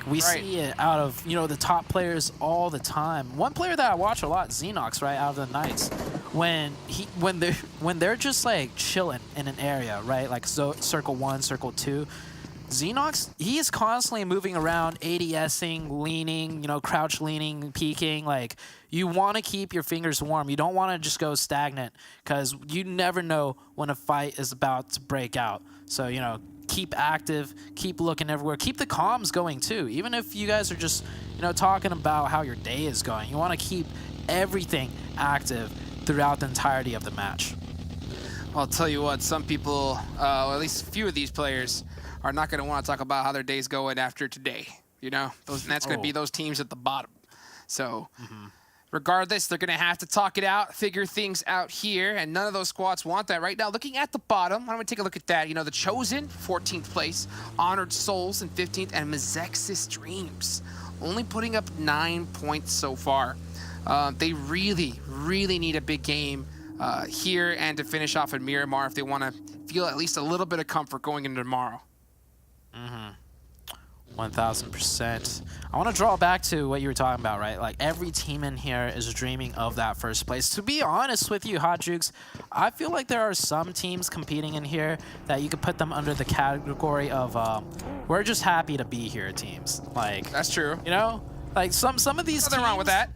We see it out of, the top players all the time. One player that I watch a lot, Xenox, right, out of the Knights. when they're just like chilling in an area, right? Like circle 1, circle 2. Xenox, he is constantly moving around, ADSing, leaning, you know, crouch leaning, peeking. Like, you want to keep your fingers warm. You don't want to just go stagnant because you never know when a fight is about to break out. So, you know, keep active, keep looking everywhere, keep the comms going too. Even if you guys are just, you know, talking about how your day is going, you want to keep everything active throughout the entirety of the match. I'll tell you what, some people, or at least a few of these players, are not going to want to talk about how their day's going after today. You know, and that's going to be those teams at the bottom. So, regardless, they're going to have to talk it out, figure things out here, and none of those squads want that right now. Looking at the bottom, why don't we take a look at that? You know, the Chosen, 14th place, Honored Souls in 15th, and Mezexis Dreams only putting up 9 points so far. They really, really need a big game here and to finish off at Miramar if they want to feel at least a little bit of comfort going into tomorrow. 1000%. I want to draw back to what you were talking about, right? Like, every team in here is dreaming of that first place. To be honest with you, Hot Jukes, I feel like there are some teams competing in here that you could put them under the category of we're just happy to be here teams. Like, that's true. You know, like some of these nothing teams, wrong with that.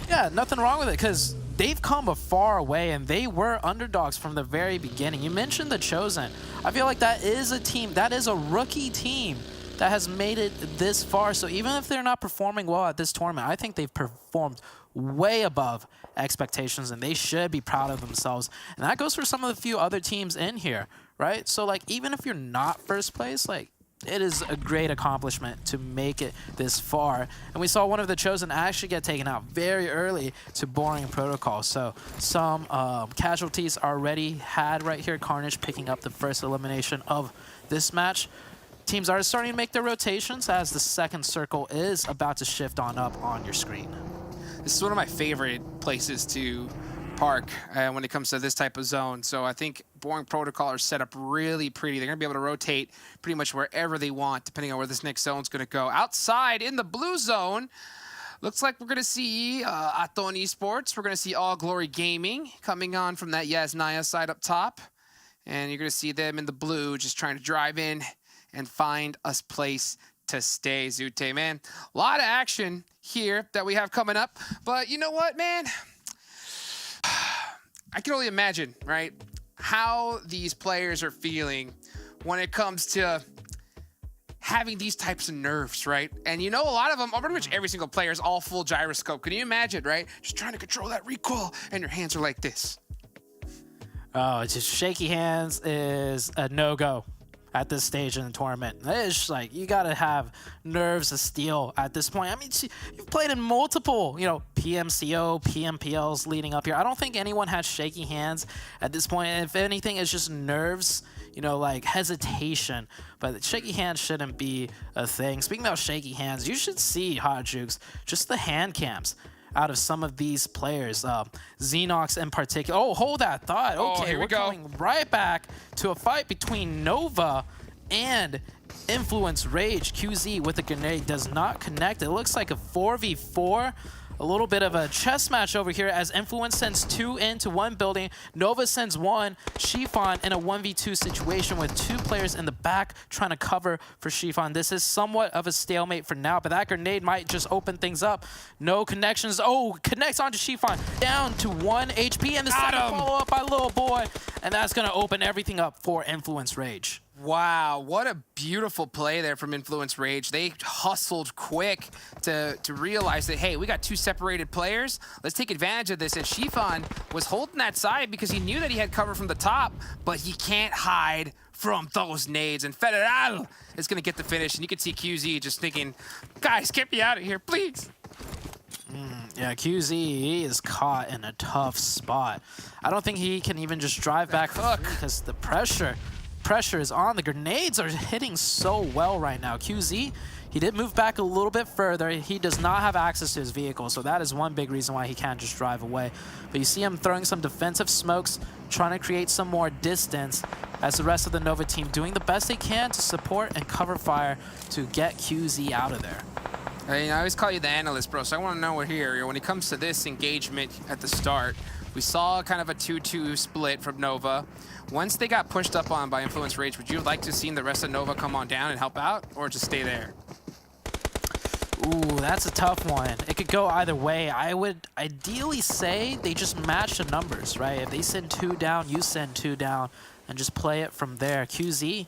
Yeah, nothing wrong with it because they've come a far way and they were underdogs from the very beginning. You mentioned the Chosen. I feel like that is a team, that is a rookie team that has made it this far. So even if they're not performing well at this tournament, I think they've performed way above expectations and they should be proud of themselves. And that goes for some of the few other teams in here, right? So like, even if you're not first place, like, it is a great accomplishment to make it this far. And we saw one of the Chosen actually get taken out very early to Boring Protocol. So some casualties already had right here. Carnage picking up the first elimination of this match. Teams are starting to make their rotations as the second circle is about to shift on up on your screen. This is one of my favorite places to park when it comes to this type of zone. So I think Boring Protocol are set up really pretty. They're going to be able to rotate pretty much wherever they want, depending on where this next zone is going to go. Outside in the blue zone, looks like we're going to see Aton Esports. We're going to see All Glory Gaming coming on from that Yasnaya side up top. And you're going to see them in the blue just trying to drive in and find a place to stay. Zute, man, a lot of action here that we have coming up. But you know what, man? I can only imagine, right, how these players are feeling when it comes to having these types of nerves, right? And you know, a lot of them, pretty much every single player is all full gyroscope. Can you imagine, right? Just trying to control that recoil and your hands are like this. Oh, it's just shaky hands is a no-go at this stage in the tournament. It's just like, you gotta have nerves of steel at this point. I mean, you've played in multiple, you know, PMCO, PMPLs leading up here. I don't think anyone has shaky hands at this point. If anything, it's just nerves, you know, like hesitation. But shaky hands shouldn't be a thing. Speaking about shaky hands, you should see, Hot Jukes, just the hand cams out of some of these players. Xenox in particular. Oh, hold that thought. Okay, we're going right back to a fight between Nova and Influence Rage. QZ with a grenade does not connect. It looks like a 4v4. A little bit of a chess match over here as Influence sends 2 into one building. Nova sends 1. Shifan in a 1v2 situation with 2 players in the back trying to cover for Shifan. This is somewhat of a stalemate for now, but that grenade might just open things up. No connections. Oh, connects onto Shifan. Down to 1 HP, and the second follow-up by Little Boy. And that's going to open everything up for Influence Rage. Wow, what a beautiful play there from Influence Rage. They hustled quick to realize that, hey, we got 2 separated players. Let's take advantage of this. And Shifan was holding that side because he knew that he had cover from the top, but he can't hide from those nades. And Federal is going to get the finish. And you can see QZ just thinking, guys, get me out of here, please. Yeah, QZ, he is caught in a tough spot. I don't think he can even just drive back because the pressure is on. The grenades are hitting so well right now. QZ, he did move back a little bit further. He does not have access to his vehicle, so that is one big reason why he can't just drive away. But you see him throwing some defensive smokes, trying to create some more distance as the rest of the Nova team doing the best they can to support and cover fire to get QZ out of there. I always call you the analyst, bro, so I want to know here, when it comes to this engagement at the start, We saw kind of a 2-2 split from Nova. Once they got pushed up on by Influence Rage, would you have liked to have seen the rest of Nova come on down and help out, or just stay there? Ooh, that's a tough one. It could go either way. I would ideally say they just match the numbers, right? If they send 2 down, you send 2 down, and just play it from there. QZ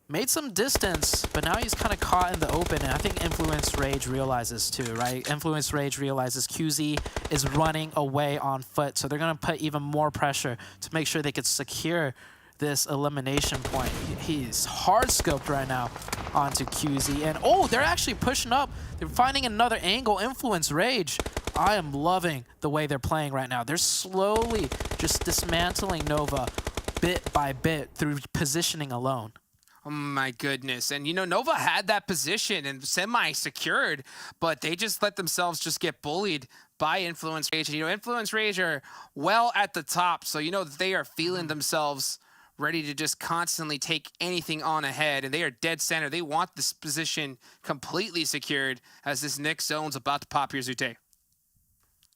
made some distance, but now he's kind of caught in the open, and I think Influence Rage realizes too, right? Influence Rage realizes QZ is running away on foot, so they're going to put even more pressure to make sure they could secure this elimination point. He's hard scoped right now onto QZ, and oh, they're actually pushing up. They're finding another angle. Influence Rage. I am loving the way they're playing right now. They're slowly just dismantling Nova bit by bit through positioning alone. Oh my goodness. And you know, Nova had that position and semi-secured, but they just let themselves just get bullied by Influence Rage. And you know, Influence Rage are well at the top, so you know they are feeling themselves ready to just constantly take anything on ahead, and they are dead center. They want this position completely secured as this next zone's about to pop here, Zute.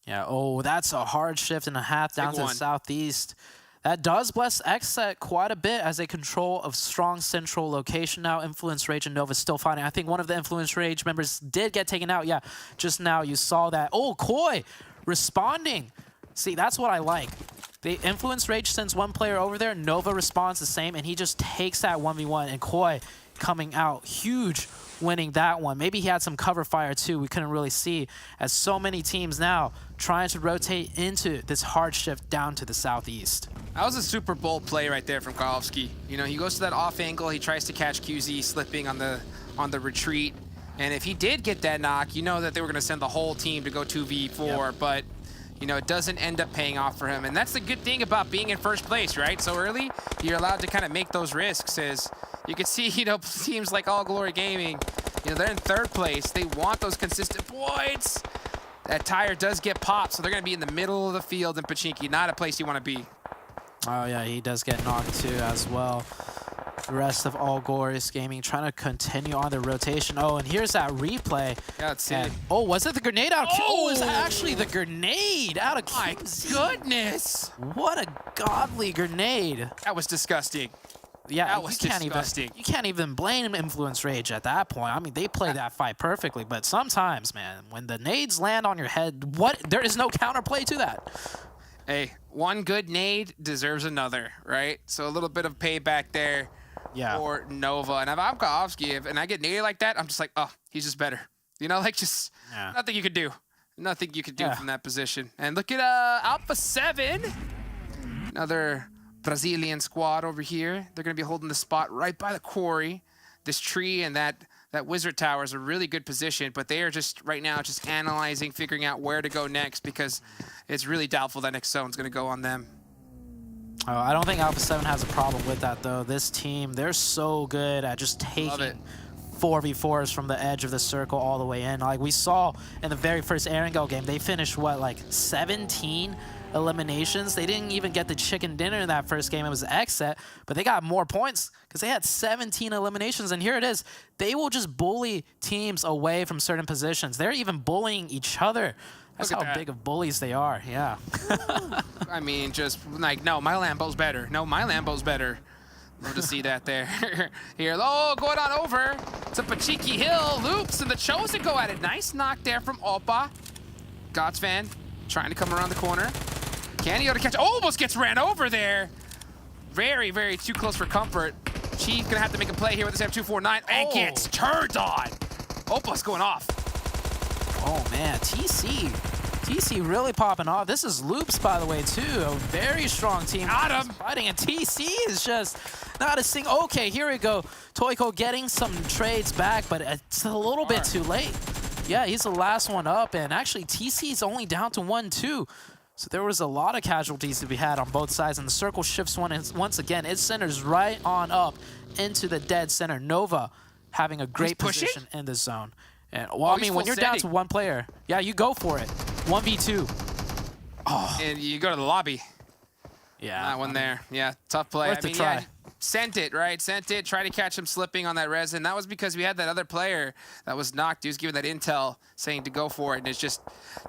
Yeah, oh, that's a hard shift and a half down to the southeast. That does bless XSET quite a bit as they control a strong central location now. Influence Rage and Nova still fighting. I think one of the Influence Rage members did get taken out. Yeah, just now you saw that. Oh, Koi responding. See, that's what I like. The Influence Rage sends one player over there. Nova responds the same, and he just takes that 1v1. And Koi coming out huge, winning that one. Maybe he had some cover fire too. We couldn't really see, as so many teams now trying to rotate into this hard shift down to the southeast. That was a super bold play right there from Karlovsky. You know, he goes to that off angle. He tries to catch QZ slipping on the retreat. And if he did get that knock, you know that they were going to send the whole team to go 2v4. But, you know, it doesn't end up paying off for him. And that's the good thing about being in first place, right? So early, you're allowed to kind of make those risks. As you can see, you know, teams like All Glory Gaming, you know, they're in third place. They want those consistent points. That tire does get popped, so they're going to be in the middle of the field in Pachinki. Not a place you want to be. Oh, yeah, he does get knocked too as well. The rest of All Glorious Gaming trying to continue on their rotation. Oh, and here's that replay. Yeah, let's see it. Oh, was it the grenade out of QZ? Oh, it was actually the grenade out of QZ. My goodness. What a godly grenade. That was disgusting. Yeah, that was disgusting. You can't even blame Influence Rage at that point. I mean, they played that fight perfectly, but sometimes, man, when the nades land on your head, there is no counterplay to that. Hey, one good nade deserves another, right? So a little bit of payback there for Nova. And if I'm Karlovsky, and I get naded like that, I'm just like, oh, he's just better. You know, like just nothing you could do. Nothing you could do from that position. And look at Alpha 7. Another Brazilian squad over here. They're going to be holding the spot right by the quarry. This tree and that wizard tower is a really good position, but they are just right now just analyzing, figuring out where to go next, because it's really doubtful that next zone's going to go on them. Oh, I don't think Alpha 7 has a problem with that, though. This team, they're so good at just taking 4v4s from the edge of the circle all the way in. Like we saw in the very first Erangel game, they finished, what, like 17 eliminations? They didn't even get the chicken dinner in that first game. It was XSET, but they got more points because they had 17 eliminations. And here it is. They will just bully teams away from certain positions. They're even bullying each other. That's how big of bullies they are. Yeah. I mean, just like, no, my Lambo's better. No, my Lambo's better. Love to see that there. Here, oh, going on over to Pachinki Hill. Loops and the Chosen go at it. Nice knock there from Oppa. God's fan trying to come around the corner. Can he go to catch? Almost gets ran over there. Very, very too close for comfort. Chief gonna have to make a play here with this M249 and gets turned on. Oppa's going off. Oh man, TC really popping off. This is Loops, by the way, too. A very strong team. Got him. Fighting, and TC is just not a single. Okay, here we go. Toiko getting some trades back, but it's a little bit too late. Yeah, he's the last one up, and actually TC's only down to 1-2. So there was a lot of casualties to be had on both sides, and the circle shifts once again. It centers right on up into the dead center. Nova having a great position in the zone. And, well, I mean, when you're down to one player, yeah, you go for it. 1v2. Oh. And you go to the lobby. Yeah. That one there. Yeah, tough play. Worth a try. sent it, right? Sent it, tried to catch him slipping on that res, and that was because we had that other player that was knocked. He was giving that intel, saying to go for it, and it's just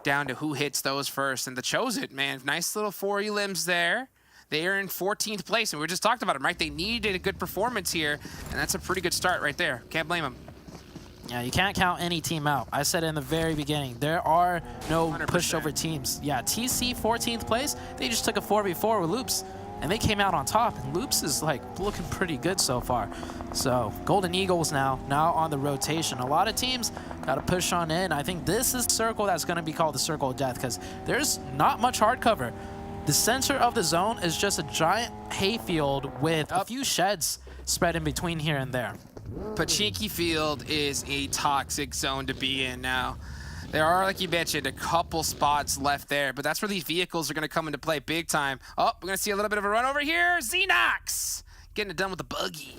down to who hits those first. And the Chosen, man, nice little 4 elims there. They are in 14th place, and we just talked about them, right? They needed a good performance here, and that's a pretty good start right there. Can't blame them. Yeah, you can't count any team out. I said in the very beginning, there are no 100%. pushover teams. Yeah, TC 14th place, they just took a 4v4 with Loops, and they came out on top. And Loops is like looking pretty good so far. So Golden Eagles now on the rotation. A lot of teams got to push on in. I think this is the circle that's going to be called the Circle of Death because there's not much hard cover. The center of the zone is just a giant hayfield with a few sheds spread in between here and there. Pachinki Field is a toxic zone to be in now. There are, like you mentioned, a couple spots left there, but that's where these vehicles are going to come into play big time. Oh, we're going to see a little bit of a run over here. Xenox getting it done with the buggy.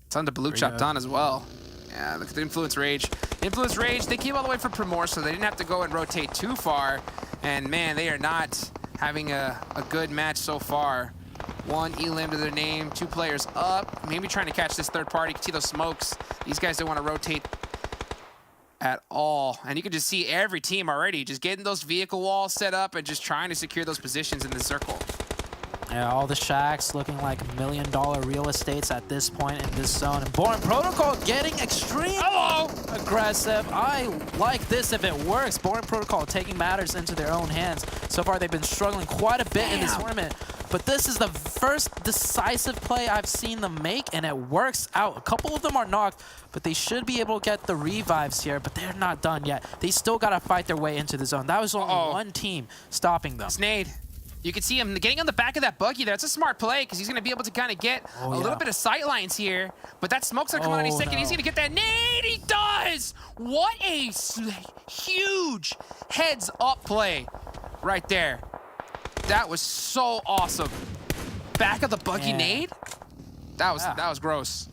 It's on to Buluc Chabtan as well. Yeah, look at the Influence Rage. Influence Rage, they came all the way from Primor, so they didn't have to go and rotate too far. And man, they are not having a good match so far. 1 elim to their name, 2 players up. Maybe trying to catch this third party. You can see those smokes. These guys don't want to rotate at all. And you can just see every team already just getting those vehicle walls set up and just trying to secure those positions in the circle. Yeah, all the shacks looking like $1 million real estates at this point in this zone. And Born Protocol getting extremely aggressive. I like this if it works. Born Protocol taking matters into their own hands. So far, they've been struggling quite a bit in this tournament. But this is the first decisive play I've seen them make, and it works out. A couple of them are knocked, but they should be able to get the revives here, but they're not done yet. They still got to fight their way into the zone. That was only one team stopping them. Snade. You can see him getting on the back of that buggy there. It's a smart play because he's going to be able to kind of get a little bit of sight lines here. But that smoke's going to come out any second. He's going to get that nade. He does! What a huge heads-up play right there. That was so awesome. Back of the buggy nade? That was gross.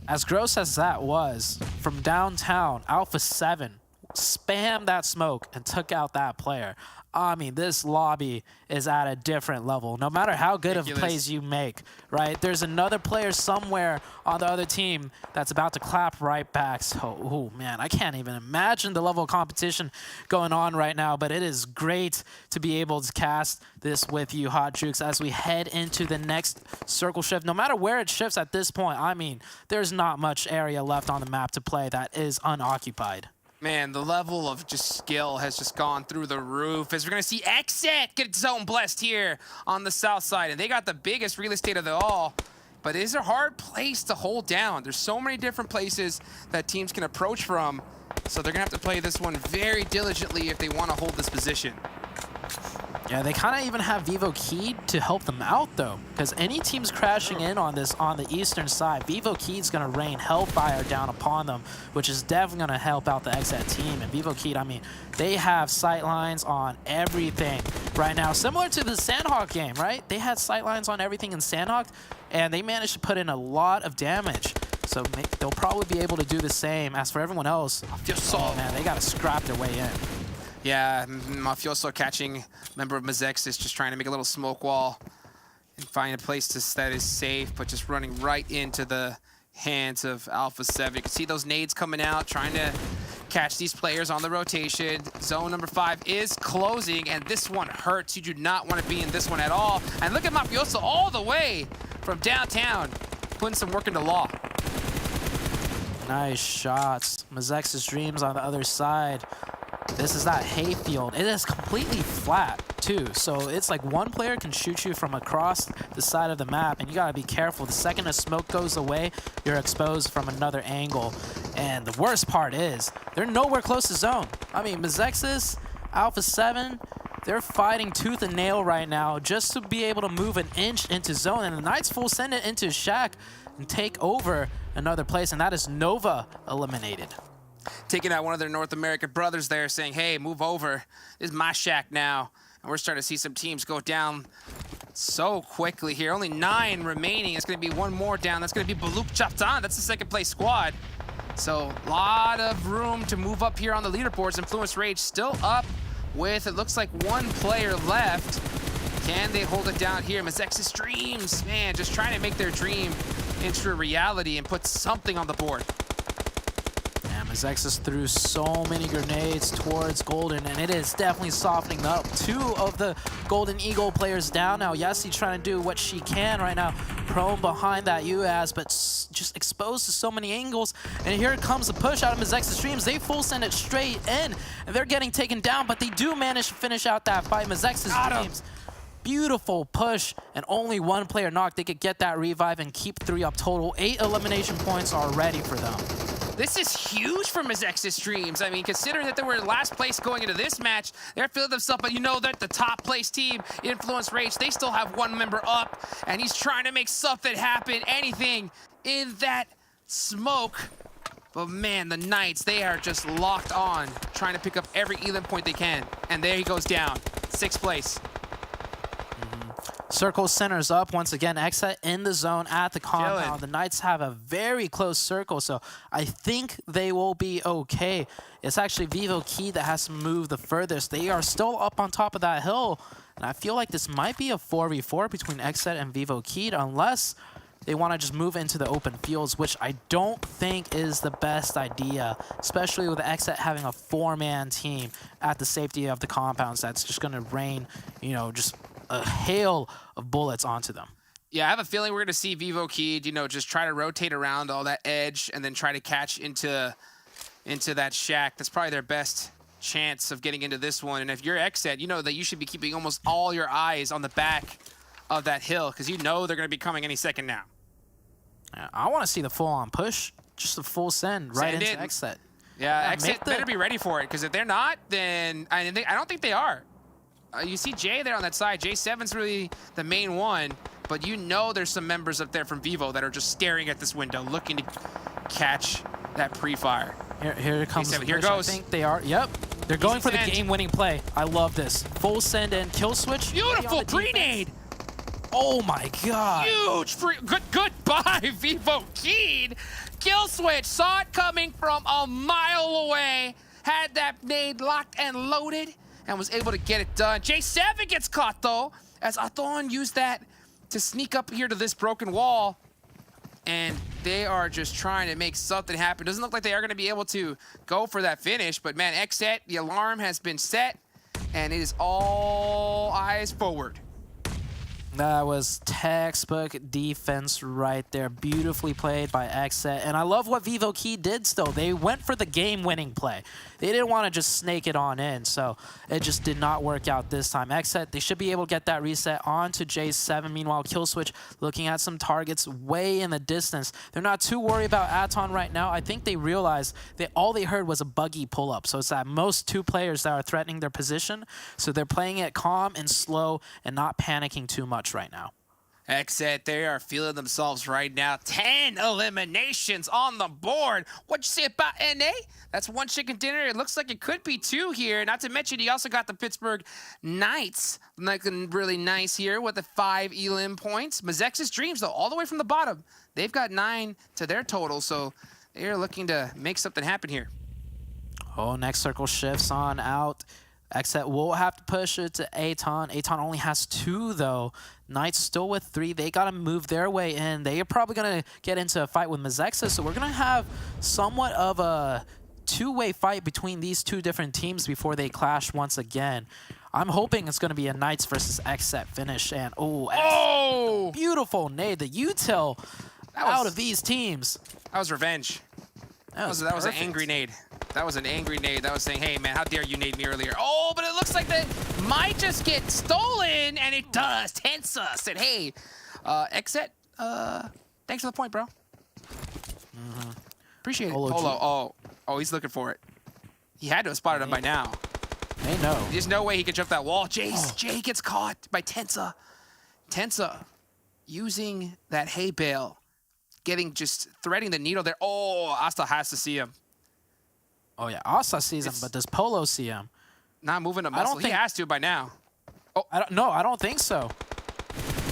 As gross as that was, from downtown, Alpha 7 spammed that smoke and took out that player. I mean, this lobby is at a different level. No matter how good of plays you make, right? There's another player somewhere on the other team that's about to clap right back. So, oh man, I can't even imagine the level of competition going on right now, but it is great to be able to cast this with you, Hot Jukes, as we head into the next circle shift. No matter where it shifts at this point, I mean, there's not much area left on the map to play that is unoccupied. Man, the level of just skill has just gone through the roof as we're going to see XSET get zone blessed here on the south side. And they got the biggest real estate of it all, but it is a hard place to hold down. There's so many different places that teams can approach from, so they're going to have to play this one very diligently if they want to hold this position. Yeah, they kind of even have VIVOKEYD to help them out, though, because any teams crashing in on this on the eastern side, VIVOKEYD's going to rain hellfire down upon them, which is definitely going to help out the XSET team. And VIVOKEYD, I mean, they have sight lines on everything right now, similar to the Sanhok game, right? They had sight lines on everything in Sanhok, and they managed to put in a lot of damage. So they'll probably be able to do the same. As for everyone else, oh man, they got to scrap their way in. Yeah, Mafioso catching member of Mezexis, just trying to make a little smoke wall and find a place that is safe, but just running right into the hands of Alpha 7. You can see those nades coming out, trying to catch these players on the rotation. Zone number 5 is closing, and this one hurts. You do not want to be in this one at all. And look at Mafioso all the way from downtown, putting some work into law. Nice shots. Mezexis Dreams on the other side. This is that hayfield. It is completely flat, too. So it's like one player can shoot you from across the side of the map, and you got to be careful. The second a smoke goes away, you're exposed from another angle. And the worst part is, they're nowhere close to zone. I mean, Mezexis, Alpha 7, they're fighting tooth and nail right now just to be able to move an inch into zone. And the Knights full send it into Shack and take over another place, and that is Nova eliminated. Taking out one of their North American brothers there, saying, hey, move over. This is my shack now. And we're starting to see some teams go down so quickly here. Only 9 remaining. It's going to be one more down. That's going to be Buluc Chabtan. That's the second place squad. So a lot of room to move up here on the leaderboards. Influence Rage still up with, it looks like, 1 player left. Can they hold it down here? Mezexis Dreams, man, just trying to make their dream into a reality and put something on the board. Yeah, Mezexis threw so many grenades towards Golden, and it is definitely softening up. 2 of the Golden Eagle players down now. Yassi trying to do what she can right now, prone behind that UAS, but just exposed to so many angles. And here comes the push out of Mezexis Dreams. They full send it straight in, and they're getting taken down, but they do manage to finish out that fight. Mezexis Dreams, beautiful push, and only 1 player knocked. They could get that revive and keep 3 up total. 8 elimination points are ready for them. This is huge for Mezexis Dreams. I mean, considering that they were in last place going into this match, they're feeling themselves, but you know that the top place team, Influence Rage, they still have 1 member up, and he's trying to make something happen, anything in that smoke. But man, the Knights, they are just locked on, trying to pick up every Elim point they can. And there he goes down, 6th place. Circle centers up once again. XSET in the zone at the compound. The Knights have a very close circle, so I think they will be okay. It's actually VIVOKEYD that has to move the furthest. They are still up on top of that hill, and I feel like this might be a 4v4 between XSET and VIVOKEYD, unless they want to just move into the open fields, which I don't think is the best idea, especially with XSET having a 4-man team at the safety of the compounds. That's just going to rain, you know, just a hail of bullets onto them. Yeah, I have a feeling we're going to see VIVOKEYD, you know, just try to rotate around all that edge and then try to catch into that shack. That's probably their best chance of getting into this one. And if you're XSET, you know that you should be keeping almost all your eyes on the back of that hill, because you know they're going to be coming any second now. Yeah, I want to see the full-on push, just a full send right into XSET. Yeah, XSET better be ready for it, because if they're not, then I don't think they are. You see Jay there on that side. J7's really the main one, but you know there's some members up there from Vivo that are just staring at this window, looking to catch that pre-fire. Here comes the push. Here goes. I think they are. Yep. They're going Easy for the send. game-winning play. I love this. Full send and kill switch. Beautiful grenade. Oh my god. Huge free. Goodbye, VIVOKEYD. Kill switch. Saw it coming from a mile away. Had that nade locked and loaded, and was able to get it done. J7 gets caught, though, as Aton used that to sneak up here to this broken wall. And they are just trying to make something happen. Doesn't look like they are going to be able to go for that finish. But, man, XSET, the alarm has been set, and it is all eyes forward. That was textbook defense right there. Beautifully played by XSET. And I love what VIVOKEYD did still. They went for the game-winning play. They didn't want to just snake it on in, so it just did not work out this time. XSET, they should be able to get that reset onto J7. Meanwhile, Killswitch looking at some targets way in the distance. They're not too worried about Aton right now. I think they realized that all they heard was a buggy pull-up. So it's at most 2 players that are threatening their position. So they're playing it calm and slow and not panicking too much right now. XSET, they are feeling themselves right now. 10 eliminations on the board. What'd you say about NA? That's 1 chicken dinner. It looks like it could be 2 here. Not to mention, he also got the Pittsburgh Knights looking really nice here with the 5 elim points. Mezexis Dreams, though, all the way from the bottom. They've got 9 to their total, so they're looking to make something happen here. Oh, next circle shifts on out. XSET will have to push it to Aton. Aton only has 2, though. Knights still with 3. They got to move their way in. They are probably going to get into a fight with Mezexis, so we're going to have somewhat of a 2-way fight between these 2 different teams before they clash once again. I'm hoping it's going to be a Knights versus XSET finish. And oh, beautiful nade. The util out of these teams. That was revenge. That was an angry nade. That was an angry nade. That was saying, hey, man, how dare you nade me earlier? Oh, but it looks like that might just get stolen, and it does. Tensa said, hey, XSET, thanks for the point, bro. Appreciate it. Polo. Oh, he's looking for it. He had to have spotted him by now. They know. There's no way he could jump that wall. Jay gets caught by Tensa. Tensa using that hay bale, threading the needle there. Oh, Asta has to see him. Oh, yeah, Asta sees him, but does Polo see him? Not moving a muscle. He has to by now. Oh, I don't think so.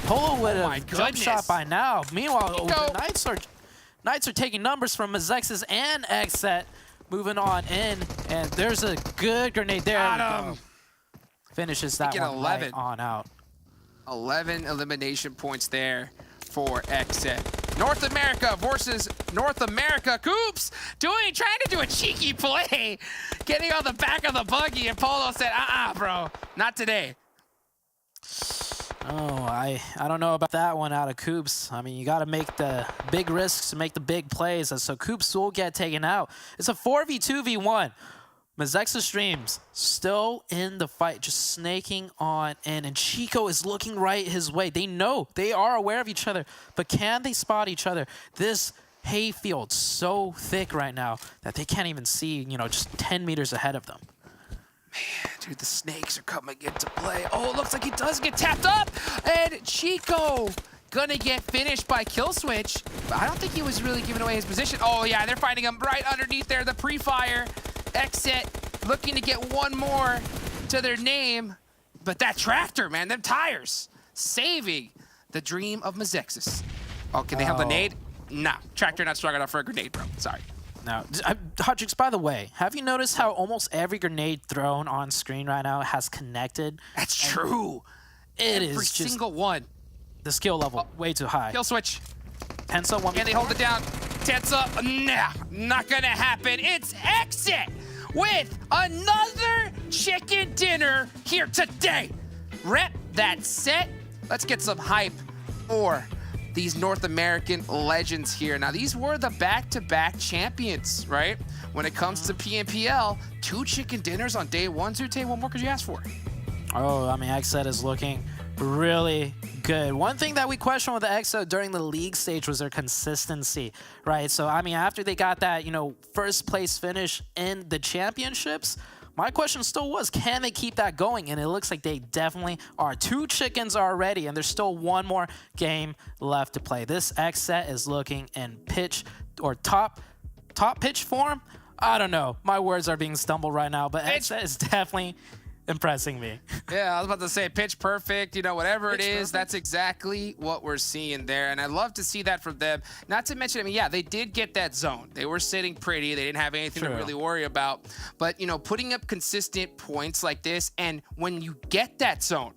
Polo would have jump shot by now. Meanwhile, the Knights are taking numbers from Mezexis and XSET. Moving on in, and there's a good grenade there. Got him. Finishes that one right on out. 11 elimination points there for XSET. North America versus North America. Coops trying to do a cheeky play, getting on the back of the buggy, and Polo said, bro, not today. Oh, I don't know about that one out of Coops. I mean, you got to make the big risks to make the big plays, and so Coops will get taken out. It's a 4v2v1. Mezexis Dreams still in the fight, just snaking on in, and Chico is looking right his way. They know, they are aware of each other, but can they spot each other? This hayfield so thick right now that they can't even see, just 10 meters ahead of them. Man, dude, the snakes are coming into play. Oh, it looks like he does get tapped up, and Chico gonna get finished by Kill Switch, but I don't think he was really giving away his position. Oh yeah, they're finding him right underneath there, the pre-fire. XSET looking to get one more to their name, but that tractor, man, them tires, saving the dream of Mezexis. Oh, can they have the nade? Nah, tractor not strong enough for a grenade, bro. Sorry. Now, Hodrix, by the way, have you noticed how almost every grenade thrown on screen right now has connected? That's true. It is every just single one. The skill level way too high. Kill Switch. Tensa, can they hold it down? Tensa, nah, not gonna happen. It's XSET with another chicken dinner here today. Rep that set. Let's get some hype for these North American legends here. Now, these were the back-to-back champions, right? When it comes to PMPL, 2 chicken dinners on day 1. Zute, what more could you ask for? Oh, I mean, XSET is looking really good. One thing that we questioned with the XSET during the league stage was their consistency, right? So, I mean, after they got that, first place finish in the championships, my question still was, can they keep that going? And it looks like they definitely are. 2 chickens already, and there's still one more game left to play. This XSET is looking in pitch or top pitch form. I don't know. My words are being stumbled right now, but XSET is definitely impressing me. Yeah, I was about to say pitch perfect, whatever it is, that's exactly what we're seeing there. And I love to see that from them. Not to mention, I mean, yeah, they did get that zone. They were sitting pretty. They didn't have anything to really worry about. But, putting up consistent points like this, and when you get that zone,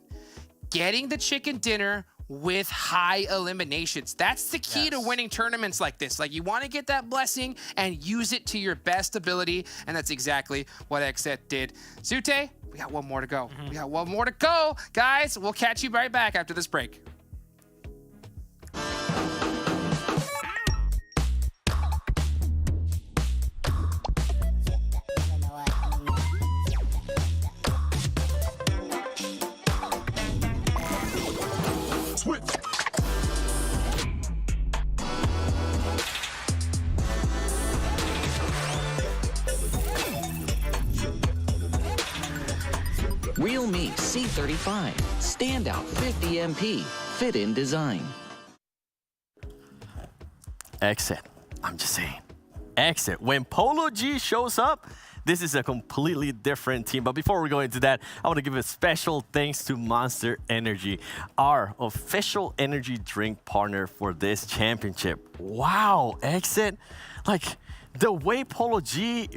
getting the chicken dinner with high eliminations. That's the key to winning tournaments like this. Like, you want to get that blessing and use it to your best ability, and that's exactly what XSET did. Zute, we got one more to go. We got one more to go. Guys, we'll catch you right back after this break. Realme C35, standout 50 MP, fit-in design. XSET, I'm just saying. XSET, when Polo G shows up, this is a completely different team. But before we go into that, I want to give a special thanks to Monster Energy, our official energy drink partner for this championship. Wow, XSET, the way Polo G,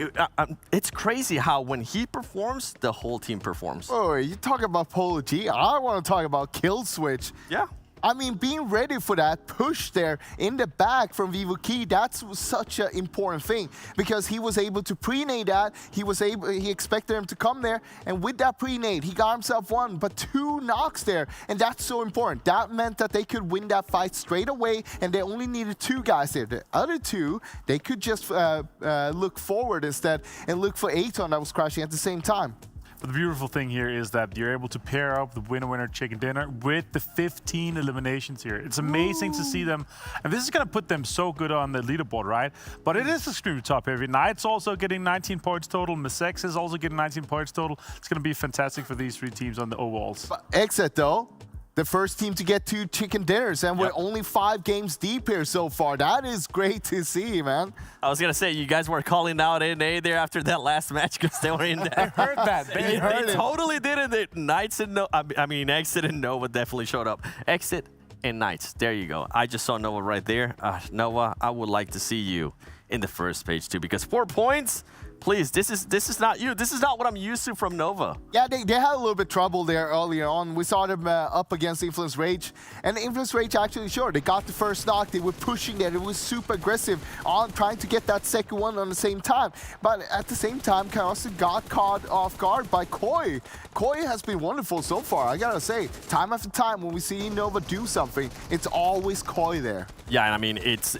it's crazy how when he performs, the whole team performs. Oh, you talk about Polo G, I want to talk about Kill Switch. Yeah. I mean, being ready for that push there in the back from VIVOKEYD, that's such an important thing because he was able to pre-nade that. He expected him to come there, and with that pre-nade, he got himself 1, but 2 knocks there, and that's so important. That meant that they could win that fight straight away, and they only needed 2 guys there. The other 2, they could just look forward instead and look for Aton that was crashing at the same time. But the beautiful thing here is that you're able to pair up the winner chicken dinner with the 15 eliminations here. It's amazing to see them, and this is going to put them so good on the leaderboard, right? But it is extremely top heavy. Knight's also getting 19 points total. Mezexis is also getting 19 points total. It's going to be fantastic for these 3 teams on the overalls. But XSET though, the first team to get 2 chicken dinners, and we're only 5 games deep here so far. That is great to see, man. I was going to say, you guys weren't calling out NA there after that last match because they were in there. I heard that. They totally did it. Knights and XSET and Nova definitely showed up. XSET and Knights, there you go. I just saw Nova right there. Nova, I would like to see you in the first page too, because 4 points, please, this is not you. This is not what I'm used to from Nova. Yeah, they had a little bit trouble there earlier on. We saw them up against Influence Rage. And Influence Rage actually, sure, they got the first knock. They were pushing there. It was super aggressive on trying to get that second one on the same time. But at the same time, Kaosu got caught off guard by Koi. Koi has been wonderful so far, I gotta say. Time after time, when we see Nova do something, it's always Koi there. Yeah, and I mean, it's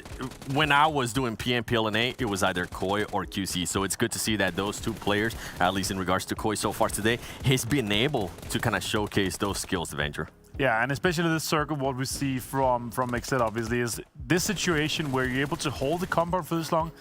when I was doing PMPL and A, it was either Koi or QC. So it's good to see that those two players, at least in regards to Koi so far today, he's been able to kind of showcase those skills, Avenger. Yeah, and especially this circle, what we see from XSET obviously is this situation where you're able to hold the compound for this long.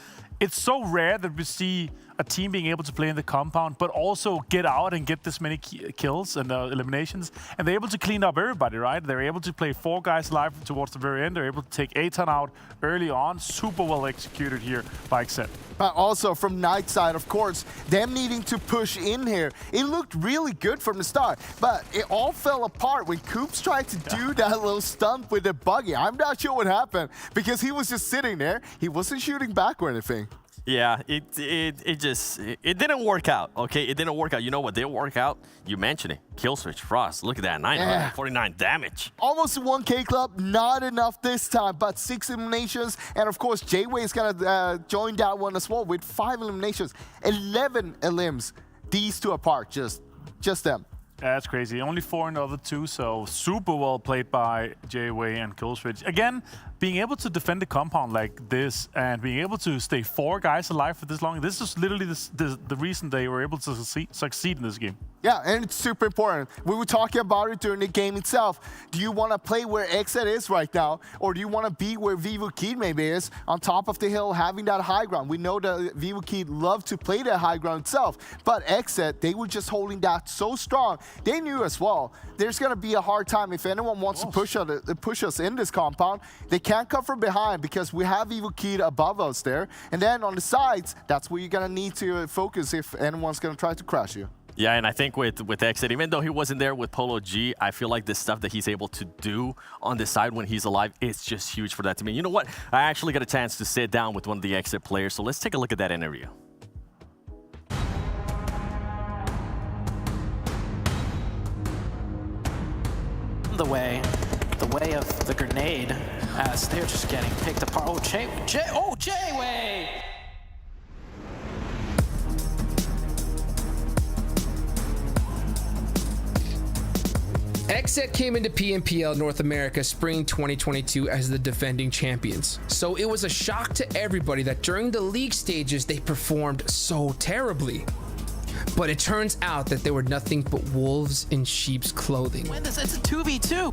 It's so rare that we see a team being able to play in the compound, but also get out and get this many kills and eliminations. And they're able to clean up everybody, right? They're able to play 4 guys live towards the very end. They're able to take Aton out early on. Super well executed here by XSET. But also from Night side, of course, them needing to push in here. It looked really good from the start, but it all fell apart when Coops tried to do that little stunt with the buggy. I'm not sure what happened because he was just sitting there. He wasn't shooting back or anything. Yeah, it didn't work out, okay? It didn't work out. You know what did work out? You mentioned it. Kill switch, Frost. Look at that, 949 damage. Almost a 1K club, not enough this time, but 6 eliminations. And of course, J-Way is gonna join that one as well with 5 eliminations, 11 elims. These two apart, just them. That's crazy. Only 4 in the other 2, so super well played by J-Way and Killswitch. Again, being able to defend the compound like this and being able to stay 4 guys alive for this long, this is literally the reason they were able to succeed in this game. Yeah, and it's super important. We were talking about it during the game itself. Do you want to play where XSET is right now, or do you want to be where VIVOKEYD maybe is, on top of the hill, having that high ground? We know that VIVOKEYD love to play that high ground itself, but XSET, they were just holding that so strong. They knew as well, there's going to be a hard time if anyone wants to push us in this compound. They can't come from behind because we have VIVOKEYD above us there. And then on the sides, that's where you're going to need to focus if anyone's going to try to crash you. Yeah, and I think with XSET, even though he wasn't there with Polo G, I feel like the stuff that he's able to do on the side when he's alive, it's just huge for that team. And you know what? I actually got a chance to sit down with one of the XSET players, so let's take a look at that interview. The way of the grenade as they're just getting picked apart. Oh, J-Way! XSET came into PMPL North America Spring 2022 as the defending champions. So it was a shock to everybody that during the league stages they performed so terribly. But it turns out that they were nothing but wolves in sheep's clothing. Win this, it's a 2v2.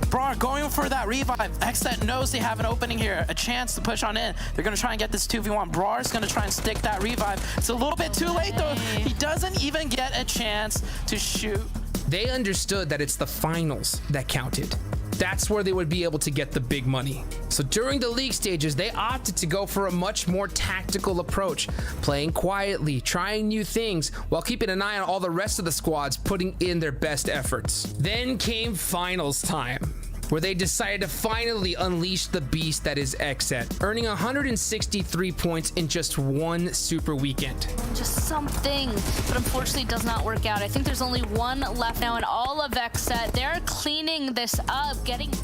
Brar going for that revive. XSET knows they have an opening here, a chance to push on in. They're gonna try and get this 2v1. Brar's gonna try and stick that revive. It's a little bit too late though. He doesn't even get a chance to shoot. They understood that it's the finals that counted. That's where they would be able to get the big money. So during the league stages, they opted to go for a much more tactical approach, playing quietly, trying new things, while keeping an eye on all the rest of the squads putting in their best efforts. Then came finals time, where they decided to finally unleash the beast that is XSET, earning 163 points in just one super weekend. Just something, but unfortunately does not work out. I think there's only one left now in all of XSET. They're cleaning this up,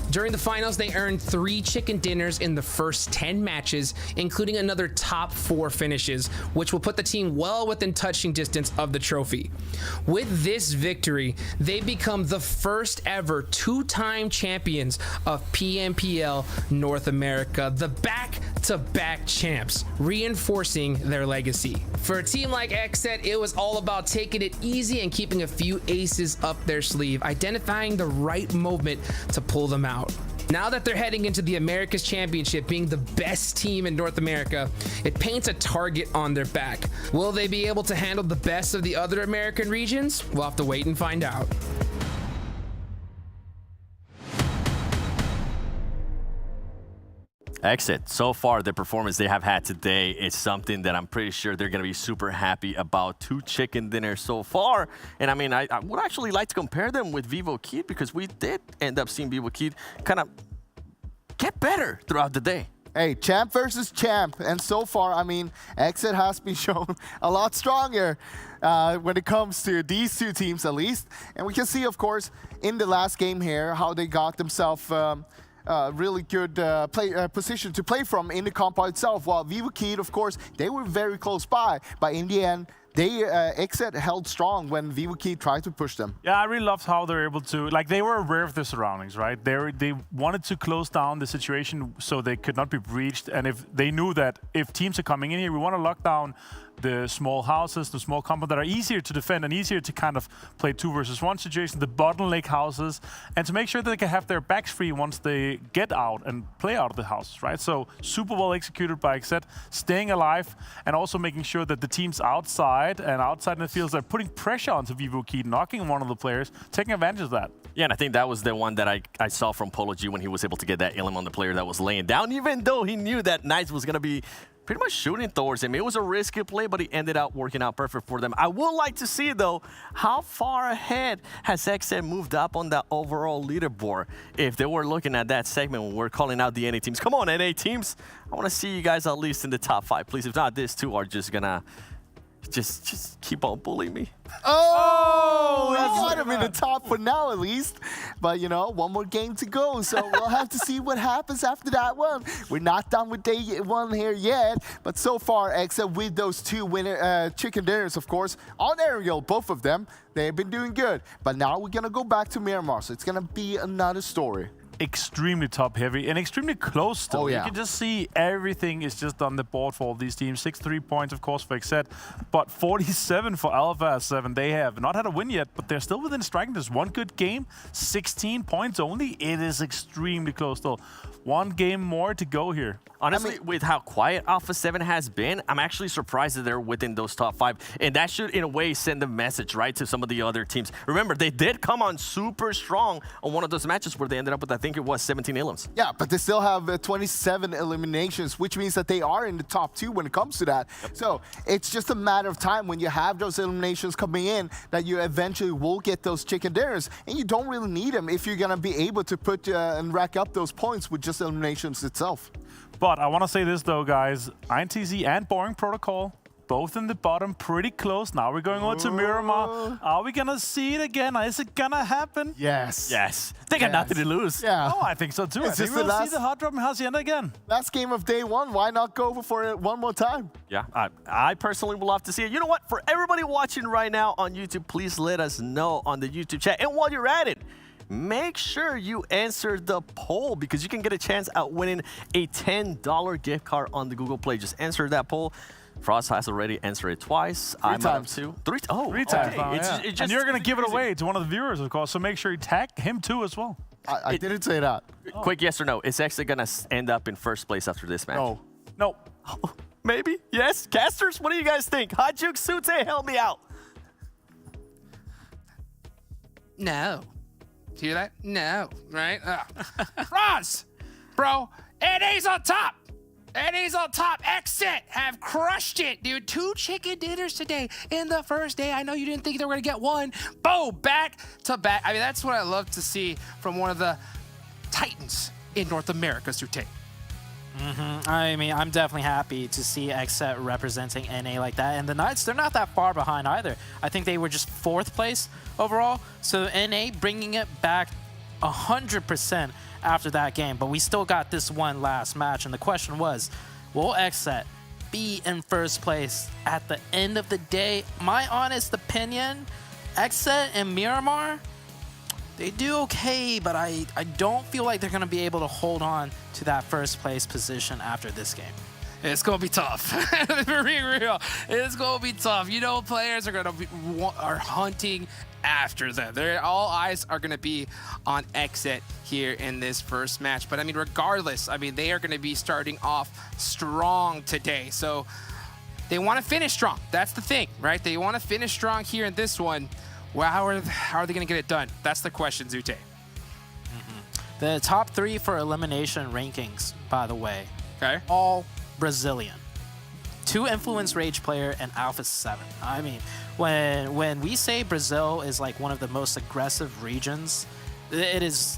During the finals, they earned 3 chicken dinners in the first 10 matches, including another top 4 finishes, which will put the team well within touching distance of the trophy. With this victory, they become the first ever 2-time champions of PMPL North America, the back-to-back champs, reinforcing their legacy. For a team like XSET, it was all about taking it easy and keeping a few aces up their sleeve, identifying the right moment to pull them out. Now that they're heading into the Americas Championship, being the best team in North America, it paints a target on their back. Will they be able to handle the best of the other American regions? We'll have to wait and find out. XSET, so far the performance they have had today is something that I'm pretty sure they're going to be super happy about. 2 chicken dinners so far. And I mean, I would actually like to compare them with VIVOKEYD because we did end up seeing VIVOKEYD kind of get better throughout the day. Hey, champ versus champ. And so far, I mean, XSET has been shown a lot stronger when it comes to these two teams, at least. And we can see, of course, in the last game here, how they got themselves really good position to play from in the compound itself. While VIVOKEYD, of course, they were very close by. But in the end, they XSET held strong when VIVOKEYD tried to push them. Yeah, I really loved how they're able to, like, they were aware of their surroundings, right? They wanted to close down the situation so they could not be breached. And if they knew that if teams are coming in here, we want to lock down the small houses, the small compound that are easier to defend and easier to kind of play 2 versus 1 situation, the bottleneck houses, and to make sure that they can have their backs free once they get out and play out of the houses, right? So super well executed by XSET, staying alive and also making sure that the teams outside and outside in the fields are putting pressure onto VIVOKEYD, knocking one of the players, taking advantage of that. Yeah, and I think that was the one that I saw from Polo G when he was able to get that elim on the player that was laying down, even though he knew that Knights was going to be pretty much shooting towards him. It was a risky play, but he ended up working out perfect for them. I would like to see, though, how far ahead has XSET moved up on the overall leaderboard. If they were looking at that segment when we're calling out the NA teams. Come on, NA teams. I want to see you guys at least in the top 5, please. If not, these two are just going to just keep on bullying me. Oh, that's got him in the top for now, at least. But, you know, one more game to go, so we'll have to see what happens after that one. We're not done with day 1 here yet, but so far, except with those 2 winner chicken dinners, of course, on Erangel, both of them, they've been doing good. But now we're going to go back to Miramar, so it's going to be another story. Extremely top heavy and extremely close still. Oh, yeah. You can just see everything is just on the board for all these teams. 63 points, of course, for XSET, but 47 for Alpha 7. They have not had a win yet, but they're still within striking distance. 1 good game, 16 points only. It is extremely close still. 1 game more to go here. Honestly, with how quiet Alpha 7 has been, I'm actually surprised that they're within those top 5. And that should, in a way, send a message, right, to some of the other teams. Remember, they did come on super strong on one of those matches where they ended up with, I think it was 17 elims. Yeah, but they still have 27 eliminations, which means that they are in the top 2 when it comes to that. Yep. So it's just a matter of time when you have those eliminations coming in that you eventually will get those chicken dinners. And you don't really need them if you're going to be able to put and rack up those points with just eliminations itself. But I want to say this, though, guys. INTZ and Boring Protocol, both in the bottom, pretty close. Now we're going over to Miramar. Are we going to see it again? Is it going to happen? Yes. Yes. They got nothing to lose. Yeah. Oh, I think so, too. I think we'll see the hot drop in Hacienda again. Last game of day 1. Why not go for it one more time? Yeah, I personally would love to see it. You know what? For everybody watching right now on YouTube, please let us know on the YouTube chat. And while you're at it, make sure you answer the poll because you can get a chance at winning a $10 gift card on the Google Play. Just answer that poll. Frost has already answered it twice. Three times. 3 3 times. Okay. Yeah. And you're going to give it away to one of the viewers, of course, so make sure you tag him too as well. I didn't say that. Quick yes or no. Is actually going to end up in first place after this match? No. No. Maybe? Yes? Casters, what do you guys think? Hot Juke Sute, help me out. No. Do you hear that? No. Right? Roz! Bro, NA's on top! NA's on top. XSET have crushed it, dude. 2 chicken dinners today in the first day. I know you didn't think they were going to get 1. Boom! Back to back. I mean, that's what I love to see from one of the titans in North America, Sute. I mean, I'm definitely happy to see XSET representing NA like that. And the Knights, they're not that far behind either. I think they were just 4th place overall. So NA bringing it back 100% after that game. But we still got this one last match. And the question was, will XSET be in first place at the end of the day? My honest opinion, XSET and Miramar, they do okay, but I don't feel like they're going to be able to hold on to that first place position after this game. It's going to be tough. For being real, it's going to be tough. You know, players are going to be hunting after them. All eyes are going to be on XSET here in this first match. But I mean, regardless, I mean, they are going to be starting off strong today. So they want to finish strong. That's the thing, right? They want to finish strong here in this one. Well, how are they going to get it done? That's the question, Zute. The top 3 for elimination rankings, by the way, okay, all Brazilian. 2 Influence Rage player and Alpha 7. I mean, when we say Brazil is like one of the most aggressive regions, it is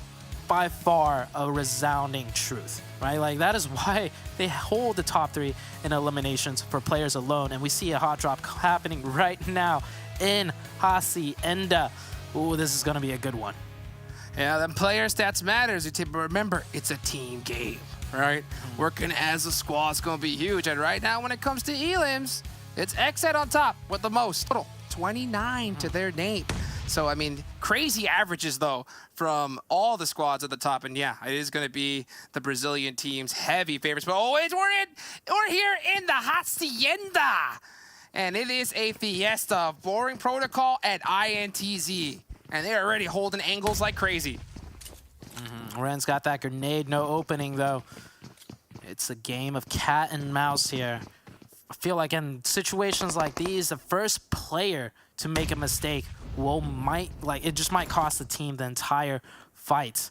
by far a resounding truth, right? Like that is why they hold the top 3 in eliminations for players alone. And we see a hot drop happening right now in Hacienda. Ooh, this is going to be a good one. Yeah, them player stats matters. Remember, it's a team game, right? Working as a squad is going to be huge. And right now, when it comes to elims, it's XSET on top with the most. Total 29 to their name. So, I mean, crazy averages, though, from all the squads at the top. And, yeah, it is going to be the Brazilian team's heavy favorites. But always, we're here in the Hacienda. And it is a fiesta of Boring Protocol at INTZ. And they're already holding angles like crazy. Ren's got that grenade, no opening, though. It's a game of cat and mouse here. I feel like in situations like these, the first player to make a mistake it just might cost the team the entire fight.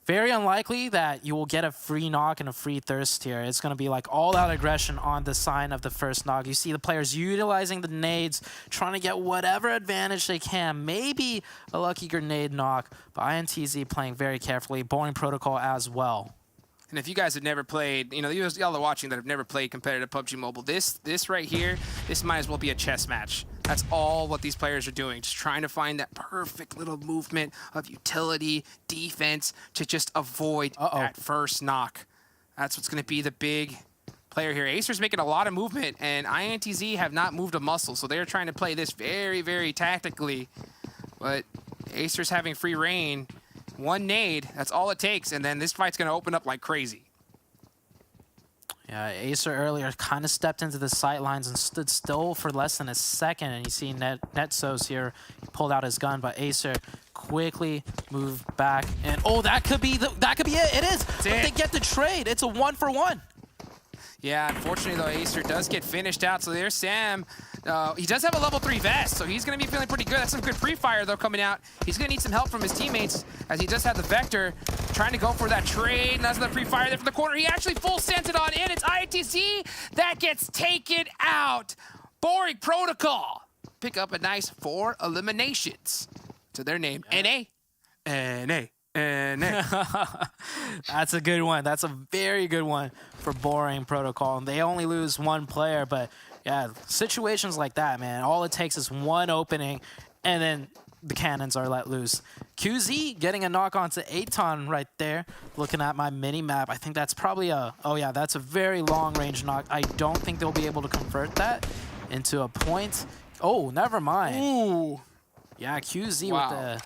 Very unlikely that you will get a free knock and a free thirst here. It's going to be like all-out aggression on the sign of the first knock. You see the players utilizing the nades, trying to get whatever advantage they can. Maybe a lucky grenade knock, but INTZ playing very carefully. Boring Protocol as well. And if you guys have never played, you know, y'all are watching that have never played competitive PUBG Mobile, this right here, this might as well be a chess match. That's all what these players are doing, just trying to find that perfect little movement of utility, defense, to just avoid that first knock. That's what's going to be the big player here. Acer's making a lot of movement, and INTZ have not moved a muscle, so they're trying to play this very, very tactically. But Acer's having free reign. One nade, that's all it takes, and then this fight's going to open up like crazy. Yeah, Acer earlier kind of stepped into the sight lines and stood still for less than a second, and you see Netsos here, he pulled out his gun, but Acer quickly moved back, and oh, that could be it. It is. But they get the trade. It's a 1-for-1. Yeah, unfortunately though, Acer does get finished out. So there's Sam. He does have a level 3 vest, so he's going to be feeling pretty good. That's some good pre-fire though coming out. He's going to need some help from his teammates as he does have the Vector trying to go for that trade. And that's the pre-fire there from the corner. He actually full sent it on in. It's INTZ that gets taken out. Boring Protocol pick up a nice 4 eliminations to their name. NA. That's a good one. That's a very good one for Boring Protocol. And they only lose 1 player, but yeah, situations like that, man, all it takes is 1 opening, and then the cannons are let loose. QZ getting a knock onto Aton right there. Looking at my mini-map, I think that's probably that's a very long-range knock. I don't think they'll be able to convert that into a point. Oh, never mind. Ooh. Yeah, QZ with the...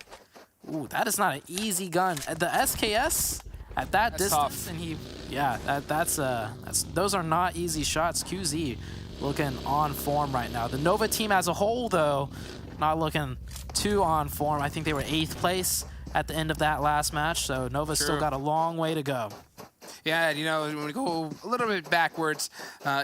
Ooh, that is not an easy gun. The SKS at that distance, and those are not easy shots. QZ looking on form right now. The Nova team as a whole, though, not looking too on form. I think they were 8th place at the end of that last match, so Nova's still got a long way to go. Yeah, you know, when we go a little bit backwards,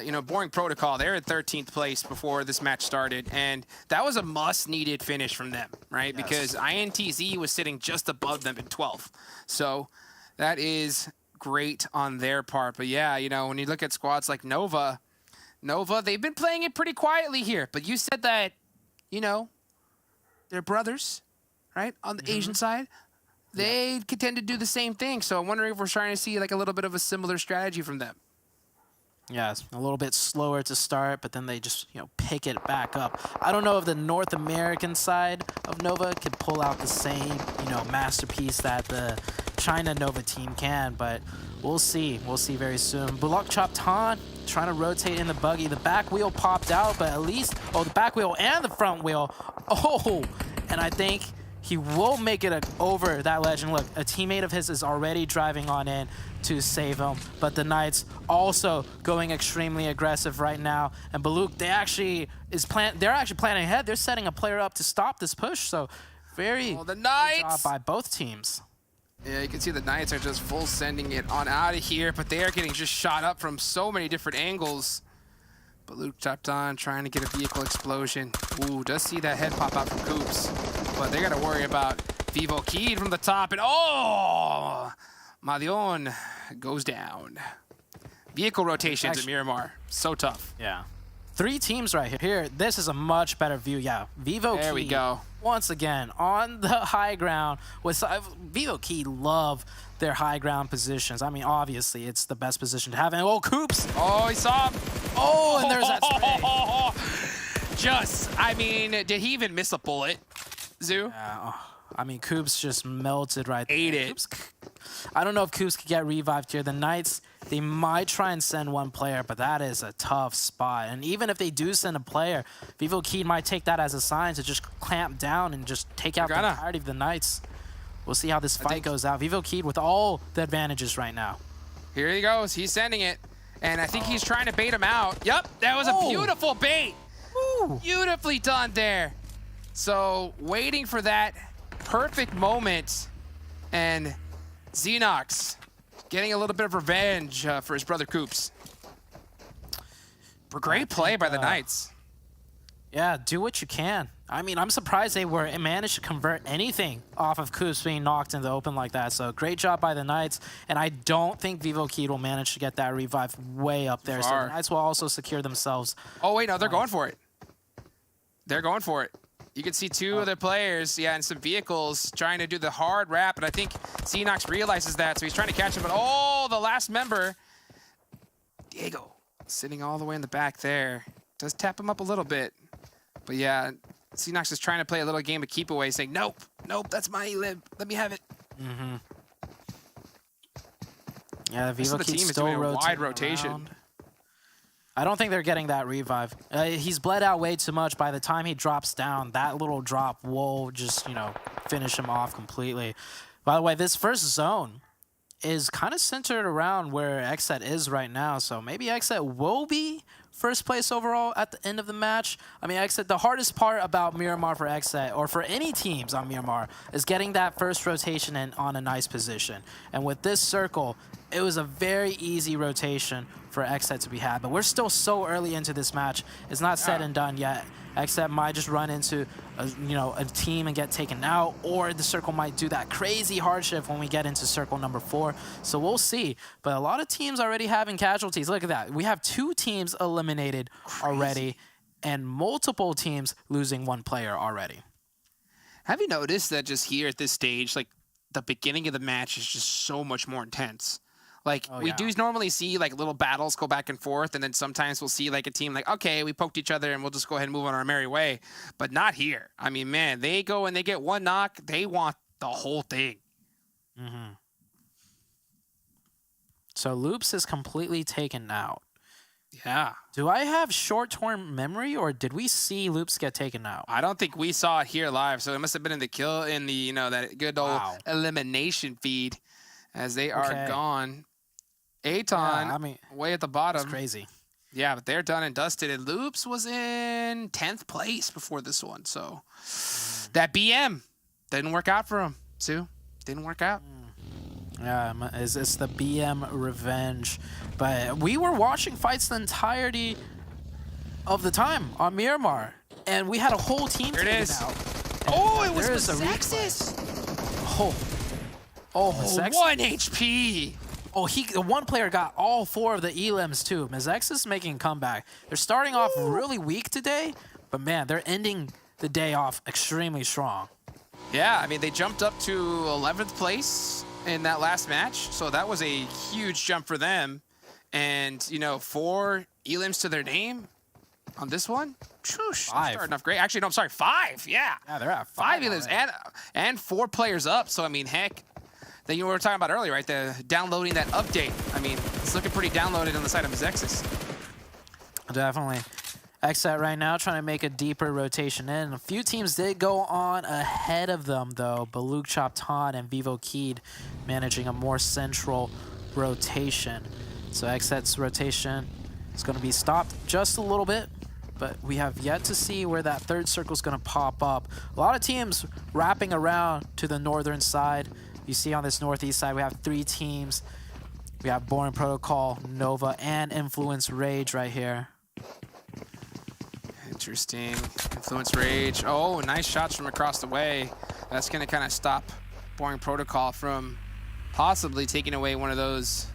you know, Boring Protocol, they're in 13th place before this match started, and that was a must-needed finish from them, right? Yes. Because INTZ was sitting just above them in 12th. So that is great on their part. But yeah, you know, when you look at squads like Nova, they've been playing it pretty quietly here. But you said that, you know, they're brothers, right? On the Asian side. They could tend to do the same thing. So I'm wondering if we're starting to see like a little bit of a similar strategy from them. Yeah, it's a little bit slower to start, but then they just, you know, pick it back up. I don't know if the North American side of Nova can pull out the same, you know, masterpiece that the China Nova team can, but we'll see. We'll see very soon. Buluc Chabtan trying to rotate in the buggy. The back wheel popped out, but at least, the back wheel and the front wheel. Oh, and I think he will make it over that legend. Look, a teammate of his is already driving on in to save him, but the Knights also going extremely aggressive right now. And Buluc, they're actually planning ahead. They're setting a player up to stop this push. So very good job by both teams. Yeah, you can see the Knights are just full sending it on out of here, but they are getting just shot up from so many different angles. Buluc Chabtan trying to get a vehicle explosion. Ooh, does see that head pop out from Coops. But they got to worry about VIVOKEYD from the top. And Madion goes down. Vehicle rotations at Miramar. So tough. Yeah. 3 teams right here. This is a much better view. Yeah, VIVOKEYD. There we go. Once again, on the high ground. VIVOKEYD love their high ground positions. I mean, obviously, it's the best position to have. And Coops! Oh, he saw him. Oh, and there's that spray. I mean, did he even miss a bullet, Zoo? Yeah, I mean, Coops just melted right there. Ate it. Coops, I don't know if Coops could get revived here. The Knights, they might try and send one player, but that is a tough spot. And even if they do send a player, VIVOKEYD might take that as a sign to just clamp down and just take out the entirety of the Knights. We'll see how this fight goes out. VIVOKEYD with all the advantages right now. Here he goes. He's sending it. And I think he's trying to bait him out. Yep, that was a beautiful bait. Ooh. Beautifully done there. So waiting for that perfect moment. And Xenox getting a little bit of revenge for his brother Coops. Great play by the Knights. Yeah, do what you can. I mean, I'm surprised they managed to convert anything off of Coops being knocked in the open like that. So great job by the Knights. And I don't think VIVOKEYD will manage to get that revive way up there. So the Knights will also secure themselves. Oh, wait, no, they're going for it. They're going for it. You can see two other players, and some vehicles trying to do the hard wrap. And I think Xenox realizes that, so he's trying to catch him. But the last member, Diego, sitting all the way in the back there. Does tap him up a little bit. But yeah, Xenox is trying to play a little game of keep away, saying, nope, that's my lib. Let me have it. Mm-hmm. Yeah, the the team is doing a wide rotation. Around. I don't think they're getting that revive. He's bled out way too much. By the time he drops down, that little drop will just, finish him off completely. By the way, this first zone is kind of centered around where XSET is right now. So maybe XSET will be first place overall at the end of the match. I mean, XSET, the hardest part about Miramar for XSET, or for any teams on Miramar, is getting that first rotation in on a nice position. And with this circle, it was a very easy rotation for XSET to be had. But we're still so early into this match. It's not said and done yet. XSET might just run into a team and get taken out, or the circle might do that crazy hard shift when we get into circle number 4. So we'll see. But a lot of teams already having casualties. Look at that. We have 2 teams eliminated already, and multiple teams losing 1 player already. Have you noticed that just here at this stage, like the beginning of the match is just so much more intense? Like, we do normally see, like, little battles go back and forth, and then sometimes we'll see, like, a team like, okay, we poked each other, and we'll just go ahead and move on our merry way. But not here. I mean, man, they go and they get 1 knock. They want the whole thing. Mm-hmm. So Loops is completely taken out. Yeah. Do I have short-term memory, or did we see Loops get taken out? I don't think we saw it here live, so it must have been in the kill, in the, that good old elimination feed, as they are gone. Aton, way at the bottom. That's crazy. Yeah, but they're done and dusted. And Loops was in 10th place before this one. So that BM didn't work out for him, Sue. Didn't work out. Yeah, it's the BM revenge. But we were watching fights the entirety of the time on Miramar. And we had a whole team taken out. Oh, it was Mezexis. Mezexis. 1 HP. Oh, the 1 player got all 4 of the elims too. Mezexis making a comeback. They're starting off really weak today, but man, they're ending the day off extremely strong. Yeah, I mean, they jumped up to 11th place in that last match, so that was a huge jump for them. And, 4 elims to their name on this one. Shoosh, 5. Starting off great. Actually, no, I'm sorry, 5. Yeah. Yeah, they're at 5 elims and 4 players up. So, I mean, heck. That you were talking about earlier, right? The downloading that update. I mean, it's looking pretty downloaded on the side of Mezexis. Definitely. XSET right now trying to make a deeper rotation in. A few teams did go on ahead of them, though. Buluc Chabtan and VIVOKEYD managing a more central rotation. So XSET's rotation is going to be stopped just a little bit, but we have yet to see where that 3rd circle is going to pop up. A lot of teams wrapping around to the northern side. You see on this northeast side, we have 3 teams. We have Boring Protocol, Nova, and Influence Rage right here. Interesting. Influence Rage. Oh, nice shots from across the way. That's going to kind of stop Boring Protocol from possibly taking away one of those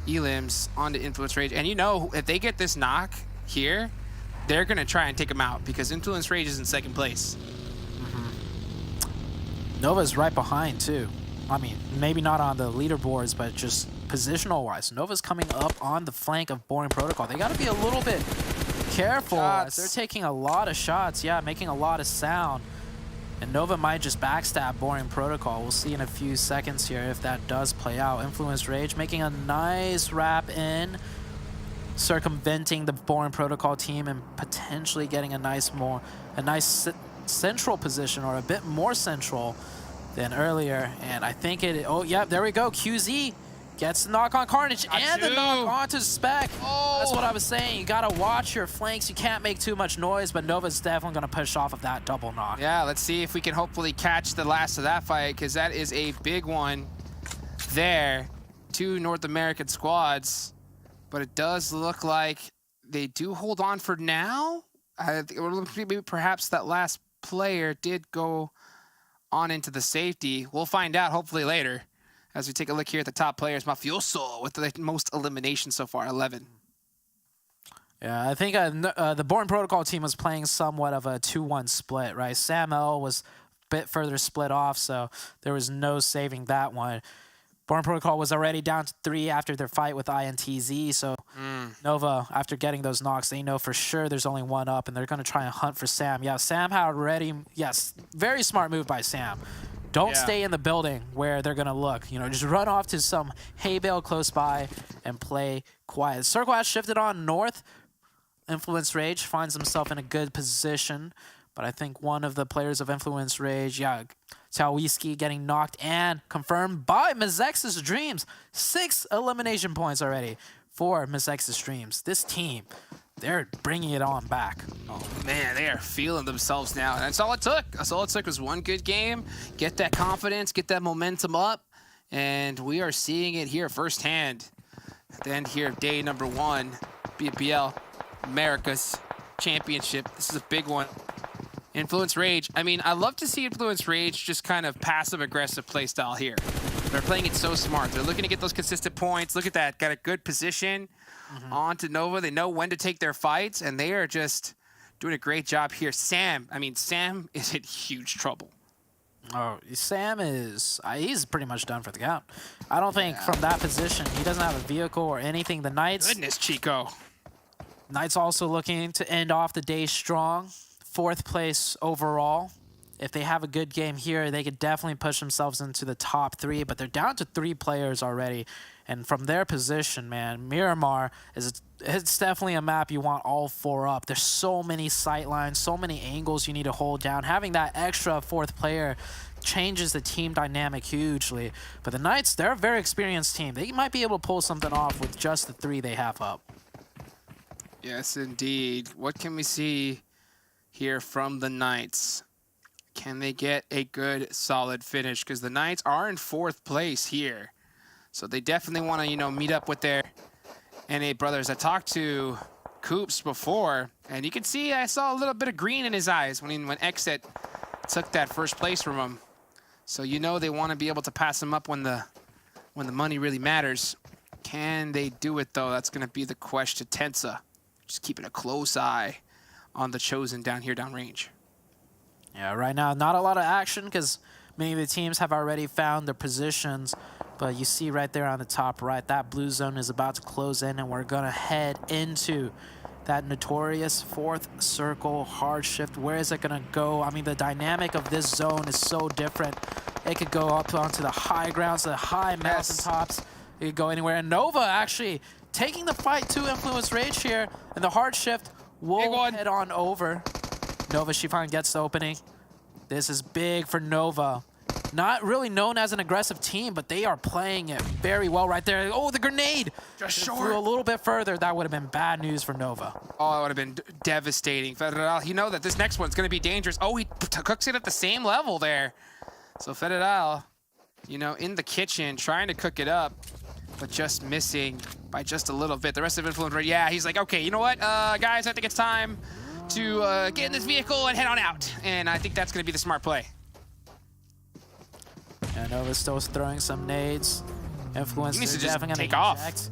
elims onto Influence Rage. And if they get this knock here, they're going to try and take him out because Influence Rage is in 2nd place. Nova's right behind, too. I mean, maybe not on the leaderboards, but just positional-wise. Nova's coming up on the flank of Boring Protocol. They got to be a little bit careful as they're taking a lot of shots. Yeah, making a lot of sound. And Nova might just backstab Boring Protocol. We'll see in a few seconds here if that does play out. Influence Rage making a nice wrap in, circumventing the Boring Protocol team and potentially getting a nice central position, or a bit more central than earlier. And I think oh yeah, there we go. QZ gets the knock on Carnage and the knock onto Spec. That's what I was saying. You gotta watch your flanks. You can't make too much noise, but Nova's definitely gonna push off of that double knock. Yeah, let's see if we can hopefully catch the last of that fight, because that is a big one there. 2 North American squads, but it does look like they do hold on for now. I think maybe perhaps that last player did go on into the safety. We'll find out hopefully later as we take a look here at the top players. Mafioso with the most eliminations so far, 11. Yeah, I think the Boring Protocol team was playing somewhat of a 2-1 split, right? Sam L was a bit further split off, so there was no saving that one. Boring Protocol was already down to 3 after their fight with INTZ, so Nova, after getting those knocks, they know for sure there's only one up, and they're going to try and hunt for Sam. Yeah, Sam had already, yes, very smart move by Sam. Don't stay in the building where they're going to look. You know, just run off to some hay bale close by and play quiet. Circle has shifted on north. Influence Rage finds himself in a good position, but I think one of the players of Influence Rage, Tawiski getting knocked and confirmed by Mezexis Dreams. 6 elimination points already for Mezexis Dreams. This team, they're bringing it on back. Oh man, they are feeling themselves now. And that's all it took. That's all it took was one good game. Get that confidence, get that momentum up. And we are seeing it here firsthand. At the end here of day number 1, PMPL Americas Championship. This is a big one. Influence Rage. I mean, I love to see Influence Rage just kind of passive-aggressive playstyle here. They're playing it so smart. They're looking to get those consistent points. Look at that. Got a good position on to Nova. They know when to take their fights, and they are just doing a great job here. Sam is in huge trouble. Oh, Sam is... he's pretty much done for the count. I don't think from that position, he doesn't have a vehicle or anything. The Knights... Goodness, Chico. Knights also looking to end off the day strong. 4th place overall. If they have a good game here, they could definitely push themselves into the top 3, but they're down to 3 players already. And from their position, man, Miramar, it's definitely a map you want all 4 up. There's so many sight lines, so many angles you need to hold down. Having that extra 4th player changes the team dynamic hugely. But the Knights, they're a very experienced team. They might be able to pull something off with just the 3 they have up. Yes, indeed. What can we see here from the Knights? Can they get a good, solid finish? Because the Knights are in 4th place here. So they definitely want to, you know, meet up with their NA brothers. I talked to Coops before, and you can see I saw a little bit of green in his eyes when XSET took that 1st place from him. So you know they want to be able to pass him up when the money really matters. Can they do it, though? That's going to be the question. Tensa just keeping a close eye on the Chosen down here downrange. Yeah, right now, not a lot of action because many of the teams have already found their positions. But you see right there on the top right, that blue zone is about to close in, and we're going to head into that notorious 4th circle hard shift. Where is it going to go? I mean, the dynamic of this zone is so different. It could go up onto the high grounds, the high mountaintops. It could go anywhere. And Nova actually taking the fight to Influence Rage here, and the hard shift will head on over. Nova, she finally gets the opening. This is big for Nova. Not really known as an aggressive team, but they are playing it very well right there. Oh, the grenade! Just short. Flew a little bit further. That would have been bad news for Nova. Oh, it would have been devastating. Federal, you know that this next one's going to be dangerous. Oh, he cooks it at the same level there. So Federal, you know, in the kitchen, trying to cook it up, but just missing by just a little bit. The rest of Influence Rage, yeah, he's like, okay, you know what, guys, I think it's time to get in this vehicle and head on out. And I think that's going to be the smart play. And Nova's still throwing some nades. Influence needs to just definitely take gonna off. eject.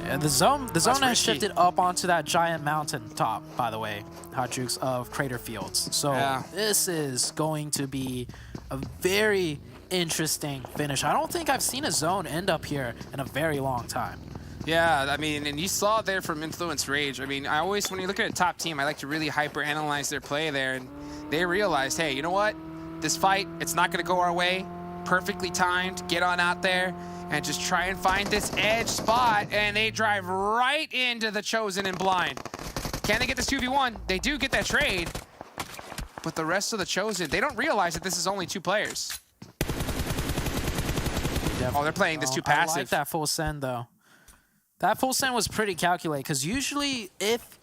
And the zone has shifted up onto that giant mountain top, by the way, Hot Jukes, of Crater Fields. So this is going to be a very interesting finish. I don't think I've seen a zone end up here in a very long time. Yeah, I mean, and you saw there from Influence Rage. I mean, I always, when you look at a top team, I like to really hyper-analyze their play there, and they realized, hey, you know what? This fight, it's not going to go our way. Perfectly timed. Get on out there and just try and find this edge spot, and they drive right into the Chosen and Blind. Can they get this 2v1? They do get that trade, but the rest of the Chosen, they don't realize that this is only 2 players. Oh, they're playing this too passive. I like that full send, though. That full send was pretty calculated, because usually,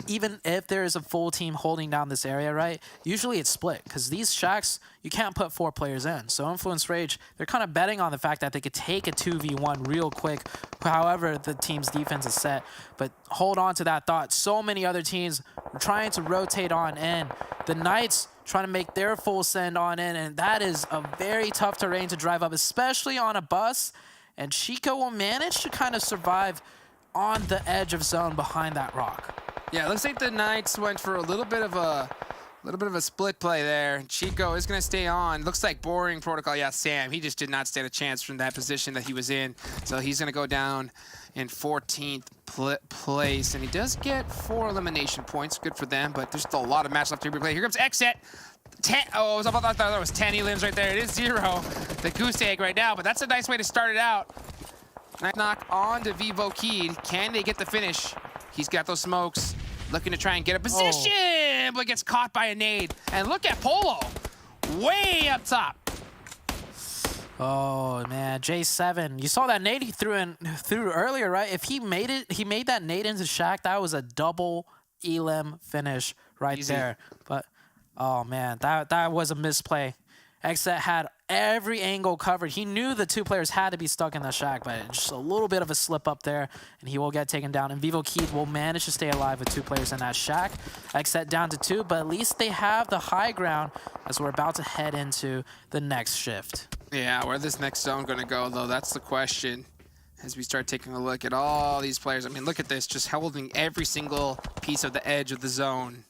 even if there is a full team holding down this area, right, usually it's split, because these shacks, you can't put 4 players in. So Influence Rage, they're kind of betting on the fact that they could take a 2v1 real quick, however the team's defense is set. But hold on to that thought. So many other teams are trying to rotate on in. The Knights trying to make their full send on in, and that is a very tough terrain to drive up, especially on a bus. And Chico will manage to kind of survive on the edge of zone behind that rock. Yeah, it looks like the Knights went for a little bit of a split play there. Chico is going to stay on. Looks like boring protocol. Yeah, Sam, he just did not stand a chance from that position that he was in. So he's going to go down in 14th place, and he does get 4 elimination points. Good for them, but there's still a lot of match left to be played. Here comes XSET. 10. Oh, I thought that was 10 elims right there. It is 0. The goose egg right now, but that's a nice way to start it out. Knock on to VIVOKEYD. Can they get the finish? He's got those smokes. Looking to try and get a position, but gets caught by a nade. And look at Polo. Way up top. Oh, man. J7. You saw that nade he threw earlier, right? If he made that nade into Shack, that was a double elim finish right there. But, oh, man, that was a misplay. XSET had every angle covered. He knew the 2 players had to be stuck in the shack, but just a little bit of a slip up there, and he will get taken down. And VIVOKEYD will manage to stay alive with 2 players in that shack. XSET down to 2, but at least they have the high ground as we're about to head into the next shift. Yeah, where this next zone going to go, though, that's the question. As we start taking a look at all these players. I mean, look at this, just holding every single piece of the edge of the zone.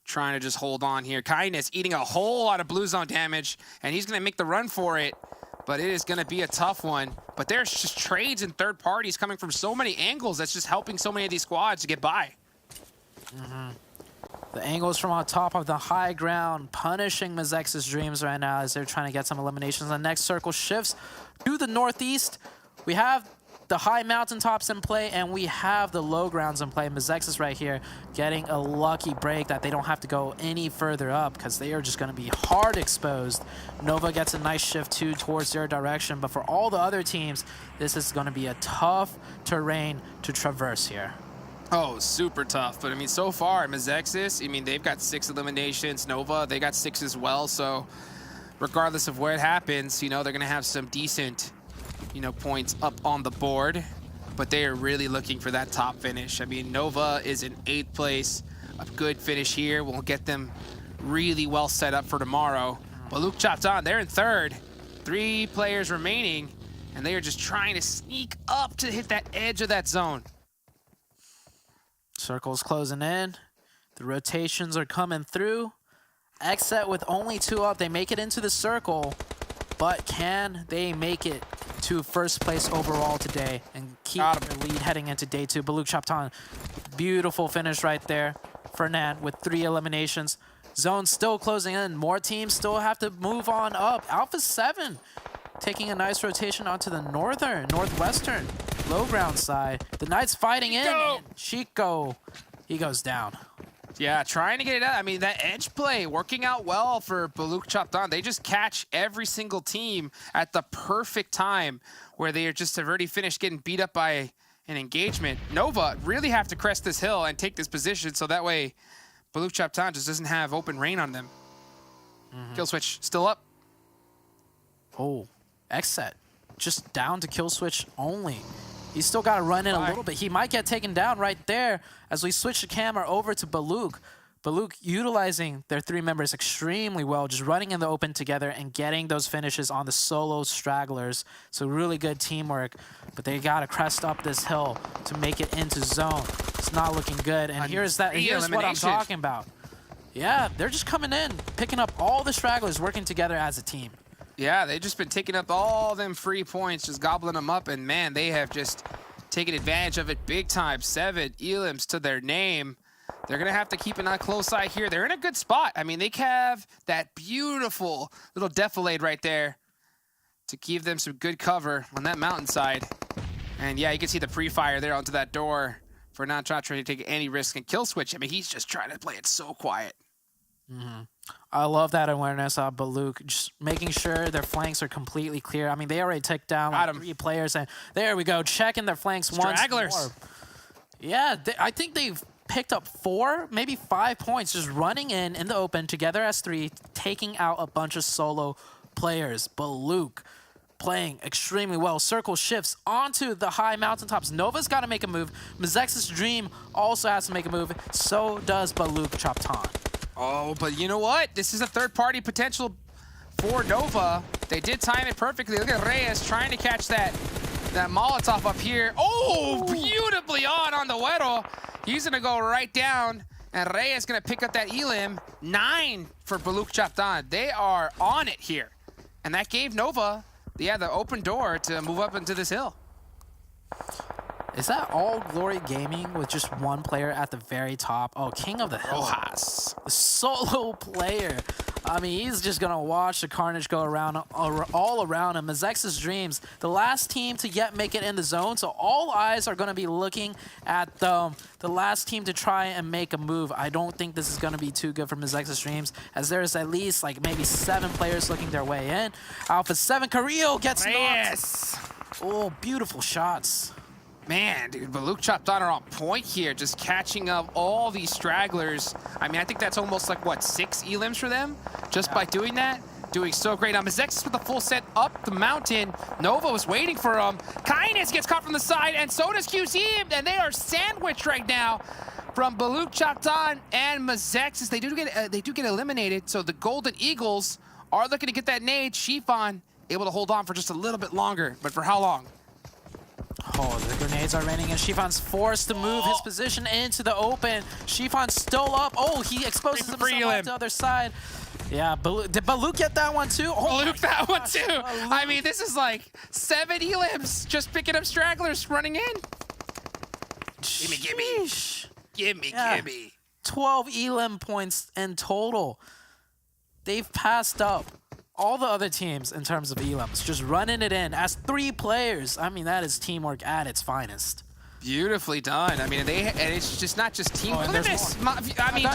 Trying to just hold on here. Kindness eating a whole lot of blue zone damage, and he's going to make the run for it, but it is going to be a tough one. But there's just trades and third parties coming from so many angles that's just helping so many of these squads to get by. The angles from on top of the high ground punishing Mezexis Dreams right now as they're trying to get some eliminations. The next circle shifts to the northeast. We have the high mountaintops in play, and we have the low grounds in play. Mezexis right here getting a lucky break that they don't have to go any further up because they are just going to be hard exposed. Nova gets a nice shift too towards their direction, but for all the other teams, this is going to be a tough terrain to traverse here. Oh, super tough. But I mean, so far, Mezexis, I mean, they've got 6 eliminations. Nova, they got 6 as well. So regardless of where it happens, you know, they're going to have some decent, you know, points up on the board, but they are really looking for that top finish. I mean, Nova is in 8th place. A good finish here will get them really well set up for tomorrow. Buluc Chabtan, they're in 3rd. 3 players remaining, and they are just trying to sneak up to hit that edge of that zone. Circle's closing in. The rotations are coming through. XSET with only 2 up. They make it into the circle, but can they make it to 1st place overall today and keep their lead heading into day 2? Buluc Chabtan, beautiful finish right there. Fernand with 3 eliminations. Zone still closing in. More teams still have to move on up. Alpha 7 taking a nice rotation onto the northwestern low ground side. The Knights fighting in. And Chico, he goes down. Yeah, trying to get it out. I mean, that edge play working out well for Buluc Chabtan. They just catch every single team at the perfect time where they are just have already finished getting beat up by an engagement. Nova really have to crest this hill and take this position so that way Buluc Chabtan just doesn't have open rain on them. Kill switch still up. Oh, XSET just down to kill switch only. He's still got to run in a little bit. He might get taken down right there as we switch the camera over to Buluc. Buluc utilizing their 3 members extremely well, just running in the open together and getting those finishes on the solo stragglers. So really good teamwork, but they got to crest up this hill to make it into zone. It's not looking good, and here's what I'm talking about. Yeah, they're just coming in, picking up all the stragglers, working together as a team. Yeah, they've just been taking up all them free points, just gobbling them up, and man, they have just taken advantage of it big time. 7 elims to their name. They're going to have to keep an eye close eye here. They're in a good spot. I mean, they have that beautiful little defilade right there to give them some good cover on that mountainside. And yeah, you can see the pre-fire there onto that door for not trying to take any risk and kill switch. I mean, he's just trying to play it so quiet. I love that awareness of Buluc, just making sure their flanks are completely clear. I mean, they already took down like 3 players, and there we go, checking their flanks once more. Yeah, I think they've picked up 4, maybe 5 points, just running in the open together as 3, taking out a bunch of solo players. Buluc playing extremely well. Circle shifts onto the high mountaintops. Nova's got to make a move. Mezexis Dream also has to make a move. So does Buluc Chabtan. Oh, but you know what? This is a third-party potential for Nova. They did time it perfectly. Look at Reyes trying to catch that Molotov up here. Oh, beautifully on the Güero. He's going to go right down, and Reyes going to pick up that elim. 9 for Buluc Chabtan. They are on it here. And that gave Nova, the open door to move up into this hill. Is that all Glory Gaming with just 1 player at the very top? Oh, King of the Hill. Rojas. The solo player. I mean, he's just going to watch the carnage go around all around him. Mezexis Dreams, the last team to yet make it in the zone, so all eyes are going to be looking at the last team to try and make a move. I don't think this is going to be too good for Mezexis Dreams, as there's at least like maybe 7 players looking their way in. Alpha 7, Carrillo gets knocked. Oh, beautiful shots. Man, dude, Buluc Chabtan are on point here, just catching up all these stragglers. I mean, I think that's almost like, what, 6 elims for them? Just by doing that? Doing so great. Now, Mezexis with the full set up the mountain. Nova was waiting for him. Kindness gets caught from the side, and so does QC, and they are sandwiched right now from Buluc Chabtan and Mezexis. They do get eliminated, so the Golden Eagles are looking to get that nade. Shifan able to hold on for just a little bit longer, but for how long? Oh, the grenades are raining, and Shifan's forced to move his position into the open. Shifan's still up. Oh, he exposes himself on the other side. Yeah, did Buluc get that one too? Oh, Buluc that one too. I mean, this is like 7 elims just picking up stragglers running in. Gimme. 12 elim points in total. They've passed up all the other teams in terms of elims, just running it in as 3 players. I mean, that is teamwork at its finest. Beautifully done. I mean, and it's just not just teamwork. Look at this. I mean,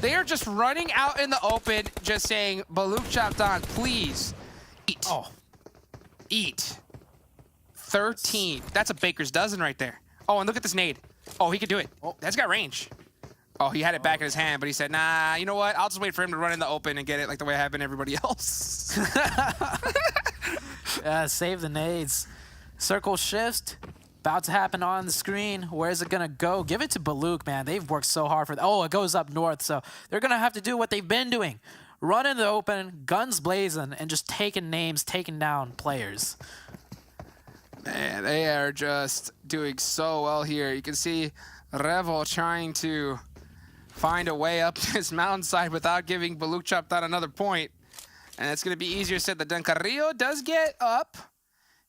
they are just running out in the open, just saying, Buluc Chabtan, please eat. Oh, eat. 13. That's a baker's dozen right there. Oh, and look at this nade. Oh, he could do it. Oh, that's got range. Oh, he had it back in his hand, but he said, nah, you know what? I'll just wait for him to run in the open and get it like the way I have been everybody else. Yeah, save the nades. Circle shift. About to happen on the screen. Where's it going to go? Give it to Buluc, man. They've worked so hard for that. Oh, it goes up north, so they're going to have to do what they've been doing. Run in the open, guns blazing, and just taking names, taking down players. Man, they are just doing so well here. You can see Revo trying to find a way up this mountainside without giving Buluc Chabtan another point. And it's going to be easier said than done. Carrillo does get up,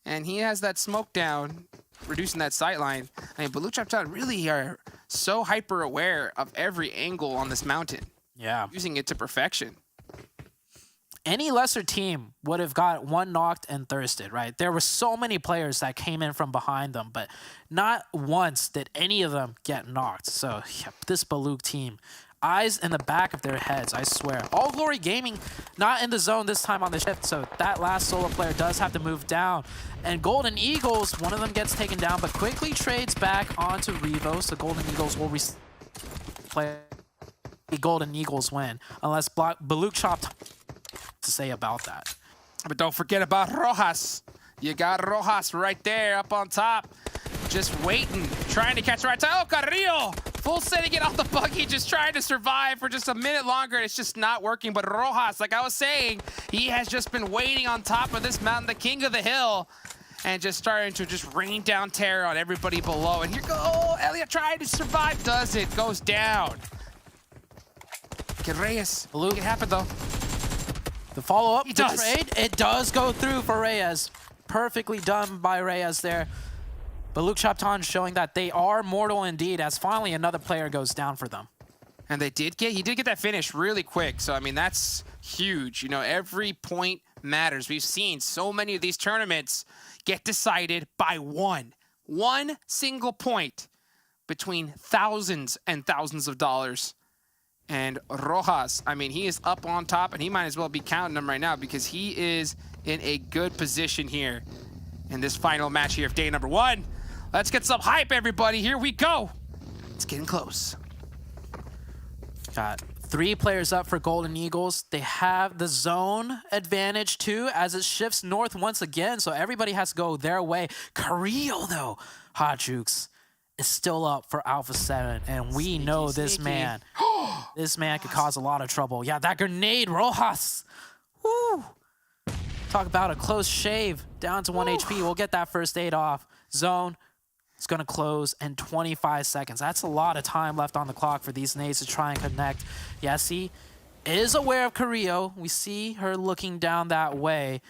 and he has that smoke down, reducing that sight line. I mean, Buluc Chabtan really are so hyper-aware of every angle on this mountain. Yeah. Using it to perfection. Any lesser team would have got 1 knocked and thirsted, right? There were so many players that came in from behind them, but not once did any of them get knocked. So yeah, this Buluc team, eyes in the back of their heads, I swear. All Glory Gaming not in the zone this time on the shift, so that last solo player does have to move down. And Golden Eagles, one of them gets taken down, but quickly trades back onto Revo, so Golden Eagles will play the Golden Eagles win, unless Buluc Chabtan to say about that. But don't forget about Rojas. You got Rojas right there up on top, just waiting, trying to catch the right time. Oh, Carrillo, full setting it off the buggy, just trying to survive for just a minute longer. It's just not working. But Rojas, like I was saying, he has just been waiting on top of this mountain, the king of the hill, and just starting to just rain down terror on everybody below. And here go, Elliot trying to survive, does it, goes down. Get Reyes, make it happen though. The follow-up, He the does. trade, it does go through for Reyes. Perfectly done by Reyes there. Buluc Chabtan showing that they are mortal indeed, as finally another player goes down for them. And he did get that finish really quick. So, I mean, that's huge. You know, every point matters. We've seen so many of these tournaments get decided by one single point between thousands and thousands of dollars. And Rojas, I mean, he is up on top, and he might as well be counting them right now because he is in a good position here in this final match here of day number 1. Let's get some hype, everybody. Here we go. It's getting close. Got 3 players up for Golden Eagles. They have the zone advantage too as it shifts north once again, so everybody has to go their way. Carrillo, though, Hot Jukes, is still up for Alpha 7, and we know this man. This man could cause a lot of trouble. Yeah, that grenade, Rojas. Woo! Talk about a close shave. Down to 1 HP. We'll get that first aid off. Zone. It's going to close in 25 seconds. That's a lot of time left on the clock for these nades to try and connect. Yessie is aware of Carrillo. We see her looking down that way.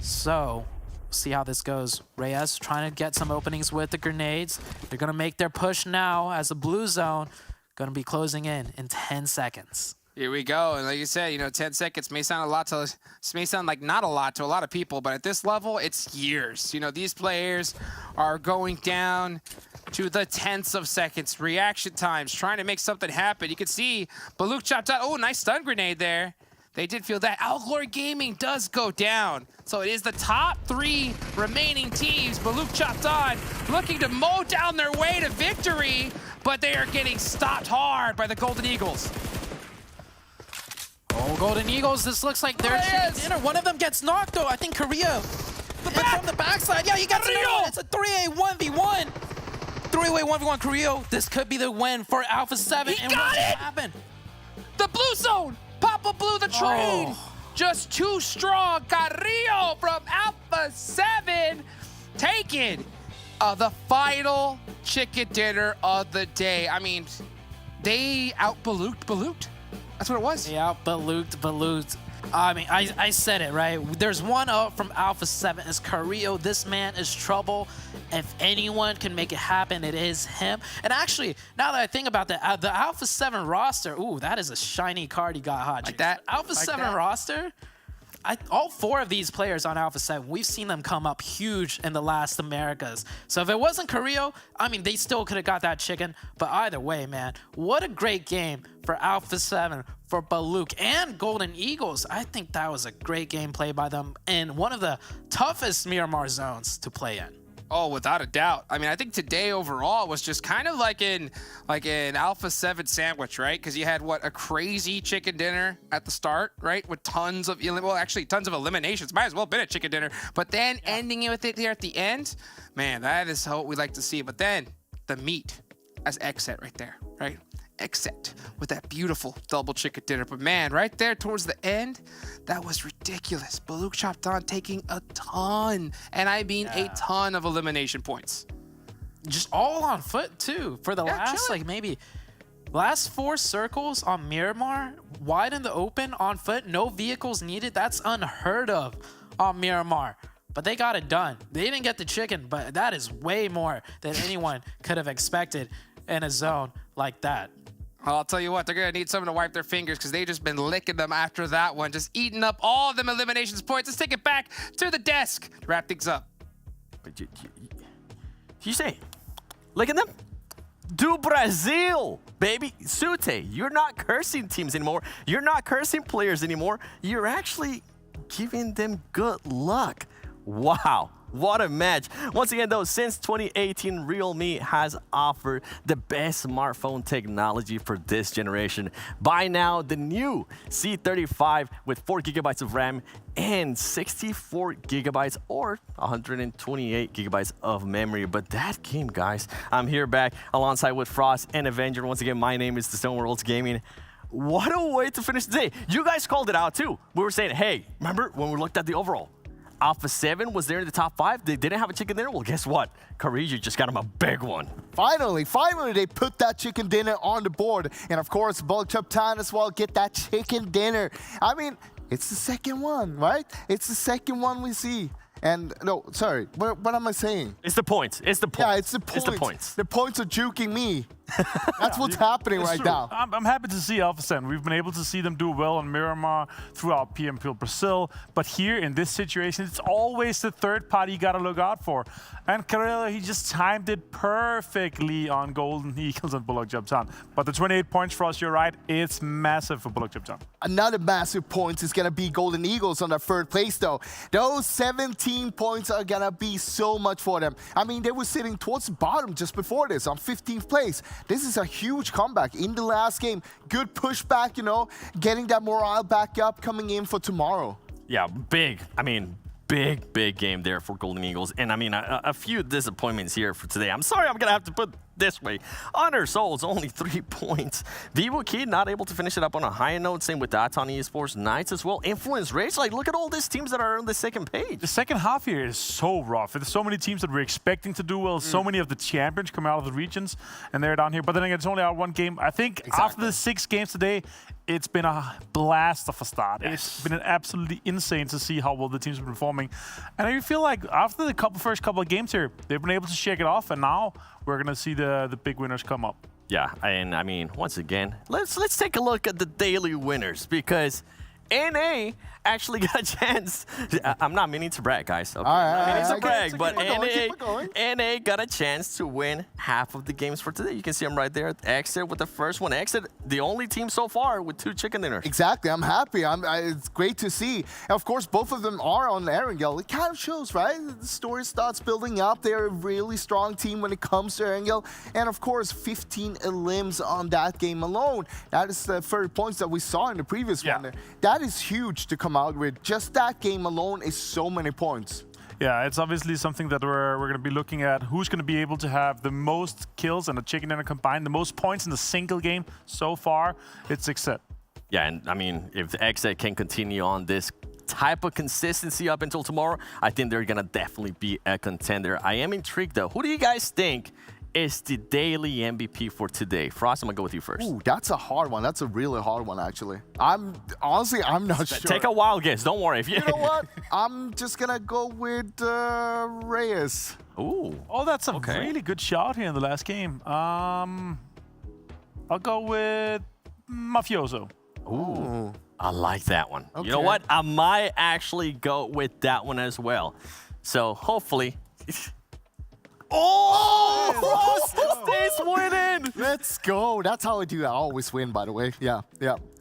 So, see how this goes. Reyes trying to get some openings with the grenades. They're going to make their push now as the blue zone going to be closing in 10 seconds. Here we go. And like you said, you know, 10 seconds may sound like not a lot to a lot of people, but at this level, it's years. You know, these players are going down to the tenths of seconds. Reaction times, trying to make something happen. You can see Buluc Chabtan. Oh, nice stun grenade there. They did feel that. Outglory Gaming does go down. So it is the top 3 remaining teams. Buluc Chabtan looking to mow down their way to victory, but they are getting stopped hard by the Golden Eagles. Oh, Golden Eagles, this looks like they're dinner. One of them gets knocked, though. I think Carrillo. But from the backside, yeah, you got Carrillo. It's a 3-A 1v1. 3-way 1v1 Carrillo. This could be the win for Alpha 7. He got it! Happen? The blue zone. Papa Blue the trade. Just too strong. Carrillo from Alpha 7 taking the final chicken dinner of the day. I mean, they out-Baluc'd. That's what it was. Yeah, Baluc'd. I mean, I said it, right? There's one up from Alpha 7. It's Carrillo. This man is trouble. If anyone can make it happen, it is him. And actually, now that I think about that, the Alpha 7 roster, ooh, that is a shiny card you got, Hot. Like that? Alpha 7 roster, all 4 of these players on Alpha 7, we've seen them come up huge in the last Americas. So if it wasn't Carrillo, I mean, they still could have got that chicken. But either way, man, what a great game for Alpha 7, for Buluc, and Golden Eagles. I think that was a great game play by them in one of the toughest Miramar zones to play in. Oh, without a doubt. I mean, I think today overall was just kind of like an Alpha 7 sandwich, right? Because you had a crazy chicken dinner at the start, right? With tons of eliminations. Might as well have been a chicken dinner. But then ending it with it here at the end, man, that is what we like to see. But then the meat as XSET right there, right? XSET with that beautiful double chicken dinner. But man, right there towards the end, that was ridiculous. Buluc Chabtan taking a ton, and I mean a ton of elimination points. Just all on foot too. For the last last 4 circles on Miramar, wide in the open on foot, no vehicles needed. That's unheard of on Miramar. But they got it done. They didn't get the chicken, but that is way more than anyone could have expected in a zone like that. I'll tell you what, they're going to need someone to wipe their fingers because they've just been licking them after that one, just eating up all of them eliminations points. Let's take it back to the desk to wrap things up. You say, licking them? Do Brazil, baby. Sute, you're not cursing teams anymore. You're not cursing players anymore. You're actually giving them good luck. Wow. What a match. Once again, though, since 2018, Realme has offered the best smartphone technology for this generation. Buy now the new C35 with 4 GB of RAM and 64 GB or 128 GB of memory. But that game, guys, I'm here back alongside with Frost and Erangel. Once again, my name is The Stone Worlds Gaming. What a way to finish the day. You guys called it out, too. We were saying, hey, remember when we looked at the overall? Alpha 7 was there in the top 5. They didn't have a chicken dinner. Well, guess what? Carrillo just got him a big one. Finally, they put that chicken dinner on the board. And of course, Buluc Chabtan as well get that chicken dinner. I mean, It's the second one, right? It's the second one we see. And no, sorry, what am I saying? It's the points. It's the points. Yeah, it's the points. It's the points. The points are juking me. That's what's happening right now. I'm happy to see AlphaSend. We've been able to see them do well on Miramar throughout PMPL Brazil. But here in this situation, it's always the third party you got to look out for. And Carrera, he just timed it perfectly on Golden Eagles and Buluc Chabtan. But the 28 points for us, you're right, it's massive for Buluc Chabtan. Another massive point is going to be Golden Eagles on the third place, though. Those 17 points are going to be so much for them. I mean, they were sitting towards the bottom just before this on 15th place. This is a huge comeback in the last game. Good pushback, you know, getting that morale back up, coming in for tomorrow. Yeah, big. I mean, big game there for Golden Eagles. And I mean, a few disappointments here for today. I'm sorry, I'm going to have to put this way. Honor Souls, only 3 points. VIVOKEYD not able to finish it up on a high note. Same with Aton Esports. Knights as well. Influence Rage. Like, look at all these teams that are on the second page. The second half here is so rough. There's so many teams that we're expecting to do well. So many of the champions come out of the regions, and they're down here. But then again, it's only out one game. I think after the 6 games today, it's been a blast of a start. It's been absolutely insane to see how well the teams are performing. And I feel like after the first couple of games here, they've been able to shake it off, and now we're going to see the big winners come up. Yeah, and I mean, once again, let's take a look at the daily winners, because NA actually got a chance. I'm not meaning to brag, guys. Okay? I'm not meaning to brag, but NA got a chance to win half of the games for today. You can see them right there. XSET with the first one. XSET, the only team so far with 2 chicken dinners. Exactly. I'm happy. It's great to see. And of course, both of them are on Erangel. It kind of shows, right? The story starts building up. They're a really strong team when it comes to Erangel. And of course, 15 elims on that game alone. That is the 30 points that we saw in the previous one there. That is huge to come out with. Just that game alone is so many points. Yeah, it's obviously something that we're going to be looking at. Who's going to be able to have the most kills and a chicken dinner combined, the most points in the single game so far? It's XSET. Yeah, and I mean, if XSET can continue on this type of consistency up until tomorrow, I think they're going to definitely be a contender. I am intrigued, though. Who do you guys think is the daily MVP for today? Frost, I'm going to go with you first. Ooh, that's a hard one. That's a really hard one, actually. Honestly, I'm not sure. Take a wild guess. Don't worry. You know what? I'm just going to go with Reyes. Ooh. Oh, that's a really good shot here in the last game. I'll go with Mafioso. Ooh. I like that one. Okay. You know what? I might actually go with that one as well. So hopefully... Stays winning! Let's go. That's how I do. I always win, by the way. Yeah.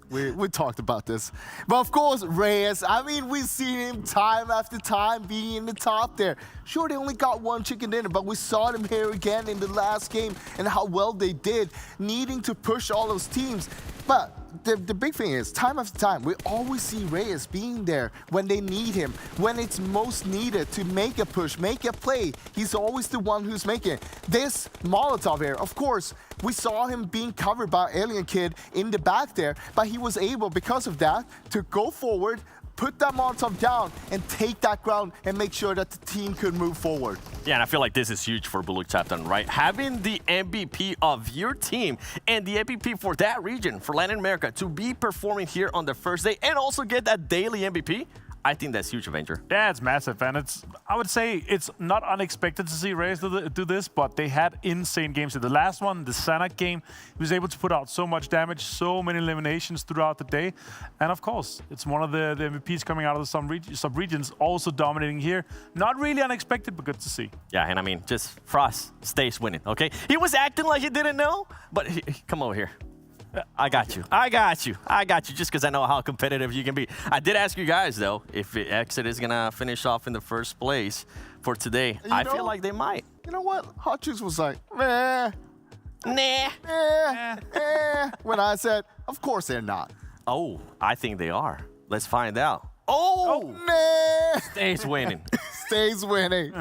We talked about this. But of course, Reyes, I mean, we've seen him time after time being in the top there. Sure, they only got 1 chicken dinner, but we saw them here again in the last game and how well they did, needing to push all those teams. But the big thing is, time after time, we always see Reyes being there when they need him, when it's most needed to make a push, make a play. He's always the one who's making it. This Molotov here, of course, we saw him being covered by Alien Kid in the back there, but he was able, because of that, to go forward, put that Molotov down, and take that ground and make sure that the team could move forward. Yeah, and I feel like this is huge for Buluc Chabtan, right? Having the MVP of your team and the MVP for that region, for Latin America, to be performing here on the first day and also get that daily MVP, I think that's huge, Avenger. Yeah, it's massive, and I would say it's not unexpected to see Reyes do this, but they had insane games. The last one, the Sanhok game, he was able to put out so much damage, so many eliminations throughout the day, and of course, it's one of the MVPs coming out of the sub-regions, also dominating here. Not really unexpected, but good to see. Yeah, and I mean, just Frost stays winning, okay? He was acting like he didn't know, but come over here. I got you, just because I know how competitive you can be. I did ask you guys, though, if XSET is going to finish off in the first place for today. I feel like they might. You know what? Hot Juice was like, nah. When I said, of course they're not. Oh, I think they are. Let's find out. Nah. Stays winning. Stays winning.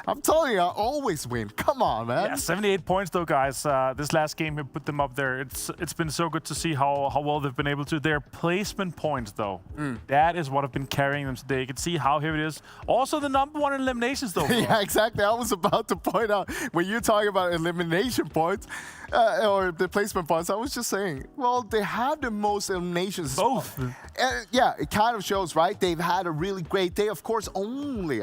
I'm telling you, I always win. Come on, man. Yeah, 78 points though, guys. This last game here put them up there. It's been so good to see how well they've been able to. Their placement points though, that is what have been carrying them today. You can see how heavy it is. Also the #1 eliminations though. Yeah, exactly. I was about to point out when you're talking about elimination points. or the placement points. I was just saying, well, they have the most eliminations. Both. Yeah, it kind of shows, right? They've had a really great day. Of course, only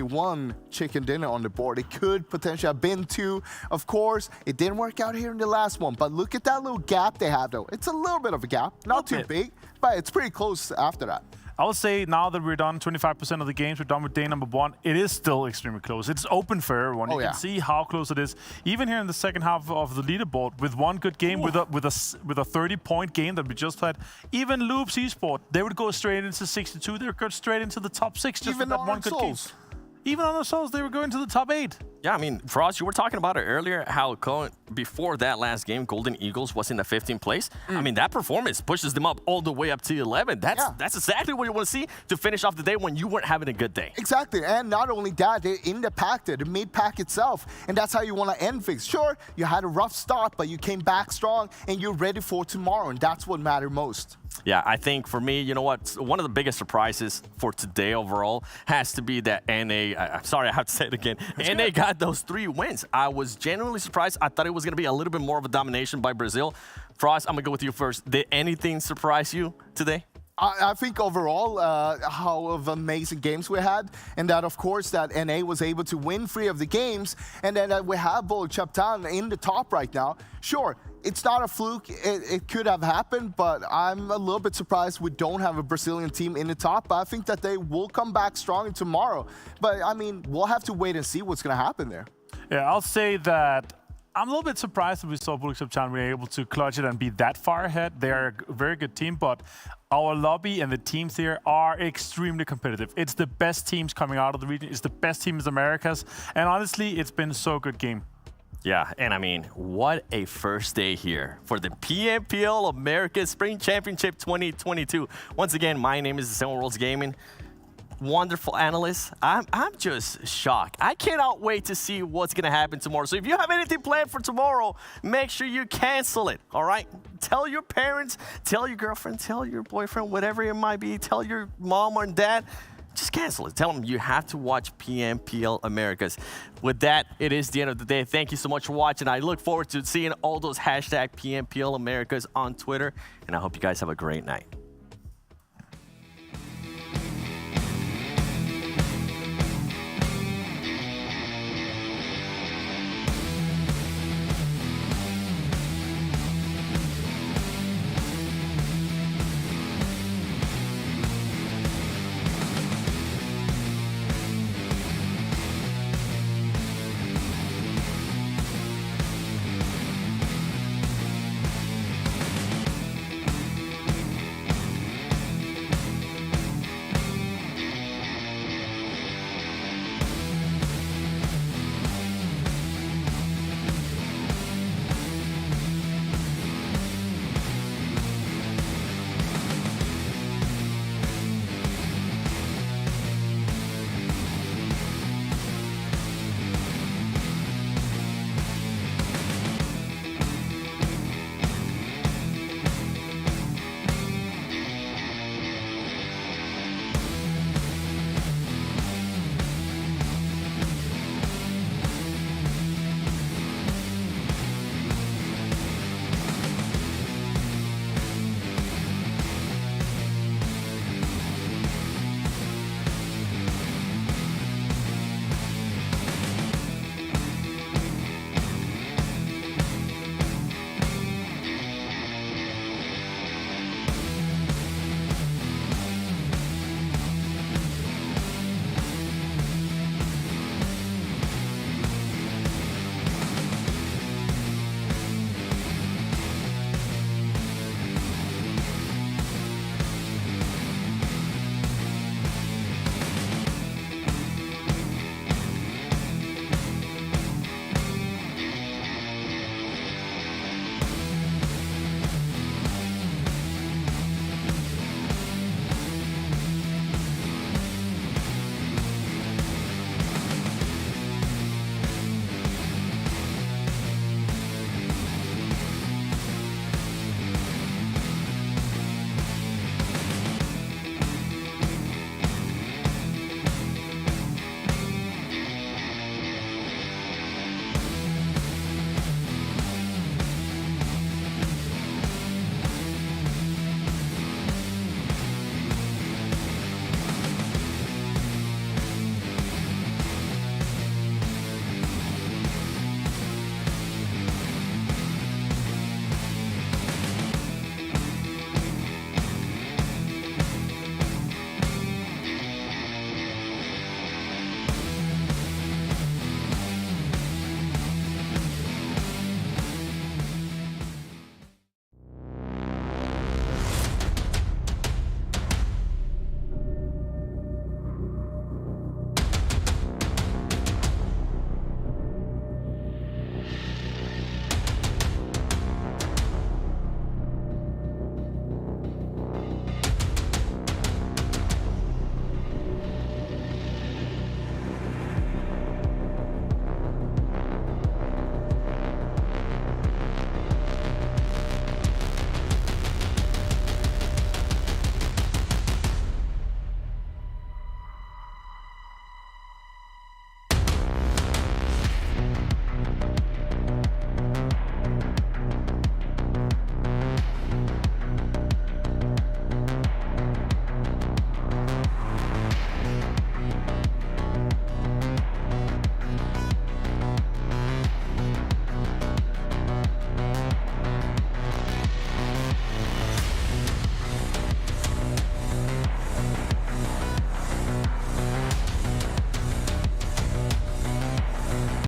one chicken dinner on the board. It could potentially have been 2. Of course, it didn't work out here in the last one. But look at that little gap they have, though. It's a little bit of a gap. Not too big, but it's pretty close after that. I would say now that we're done 25% of the games, we're done with day number 1, it is still extremely close. It's open for everyone. You can see how close it is. Even here in the second half of the leaderboard, with one good game, with a 30-point game that we just had, even Buluc Esports, they would go straight into 62. They would go straight into the top 6 just with that one good game. Even on the Souls, they were going to the top 8. Yeah, I mean, Frost, you were talking about it earlier, how before that last game, Golden Eagles was in the 15th place. I mean, that performance pushes them up all the way up to 11. That's exactly what you want to see to finish off the day when you weren't having a good day. Exactly, and not only that, they're in the pack there, the mid-pack itself, and that's how you want to end things. Sure, you had a rough start, but you came back strong, and you're ready for tomorrow, and that's what mattered most. Yeah, I think for me, you know what? One of the biggest surprises for today overall has to be that NA, I'm sorry, I have to say it again, NA got those 3 wins. I was genuinely surprised. I thought it was going to be a little bit more of a domination by Brazil. Frost, I'm going to go with you first. Did anything surprise you today? I think overall, how amazing games we had, and that, of course, that NA was able to win 3 of the games, and then we have Buluc Chabtan in the top right now. Sure, it's not a fluke. It could have happened, but I'm a little bit surprised we don't have a Brazilian team in the top. But I think that they will come back strong tomorrow. But, I mean, we'll have to wait and see what's going to happen there. Yeah, I'll say that I'm a little bit surprised that we saw Buluc Chabtan be able to clutch it and be that far ahead. They're a very good team, but our lobby and the teams here are extremely competitive. It's the best teams coming out of the region. It's the best teams in Americas. And honestly, it's been so good game. Yeah, and I mean, what a first day here for the PMPL Americas Spring Championship 2022. Once again, my name is Seven Worlds Gaming. Wonderful analyst. I'm just shocked. I cannot wait to see what's going to happen tomorrow. So if you have anything planned for tomorrow, make sure you cancel it, all right? Tell your parents, tell your girlfriend, tell your boyfriend, whatever it might be, tell your mom or dad, just cancel it. Tell them you have to watch PMPL Americas. With that, it is the end of the day. Thank you so much for watching. I look forward to seeing all those # PMPL Americas on Twitter, and I hope you guys have a great night.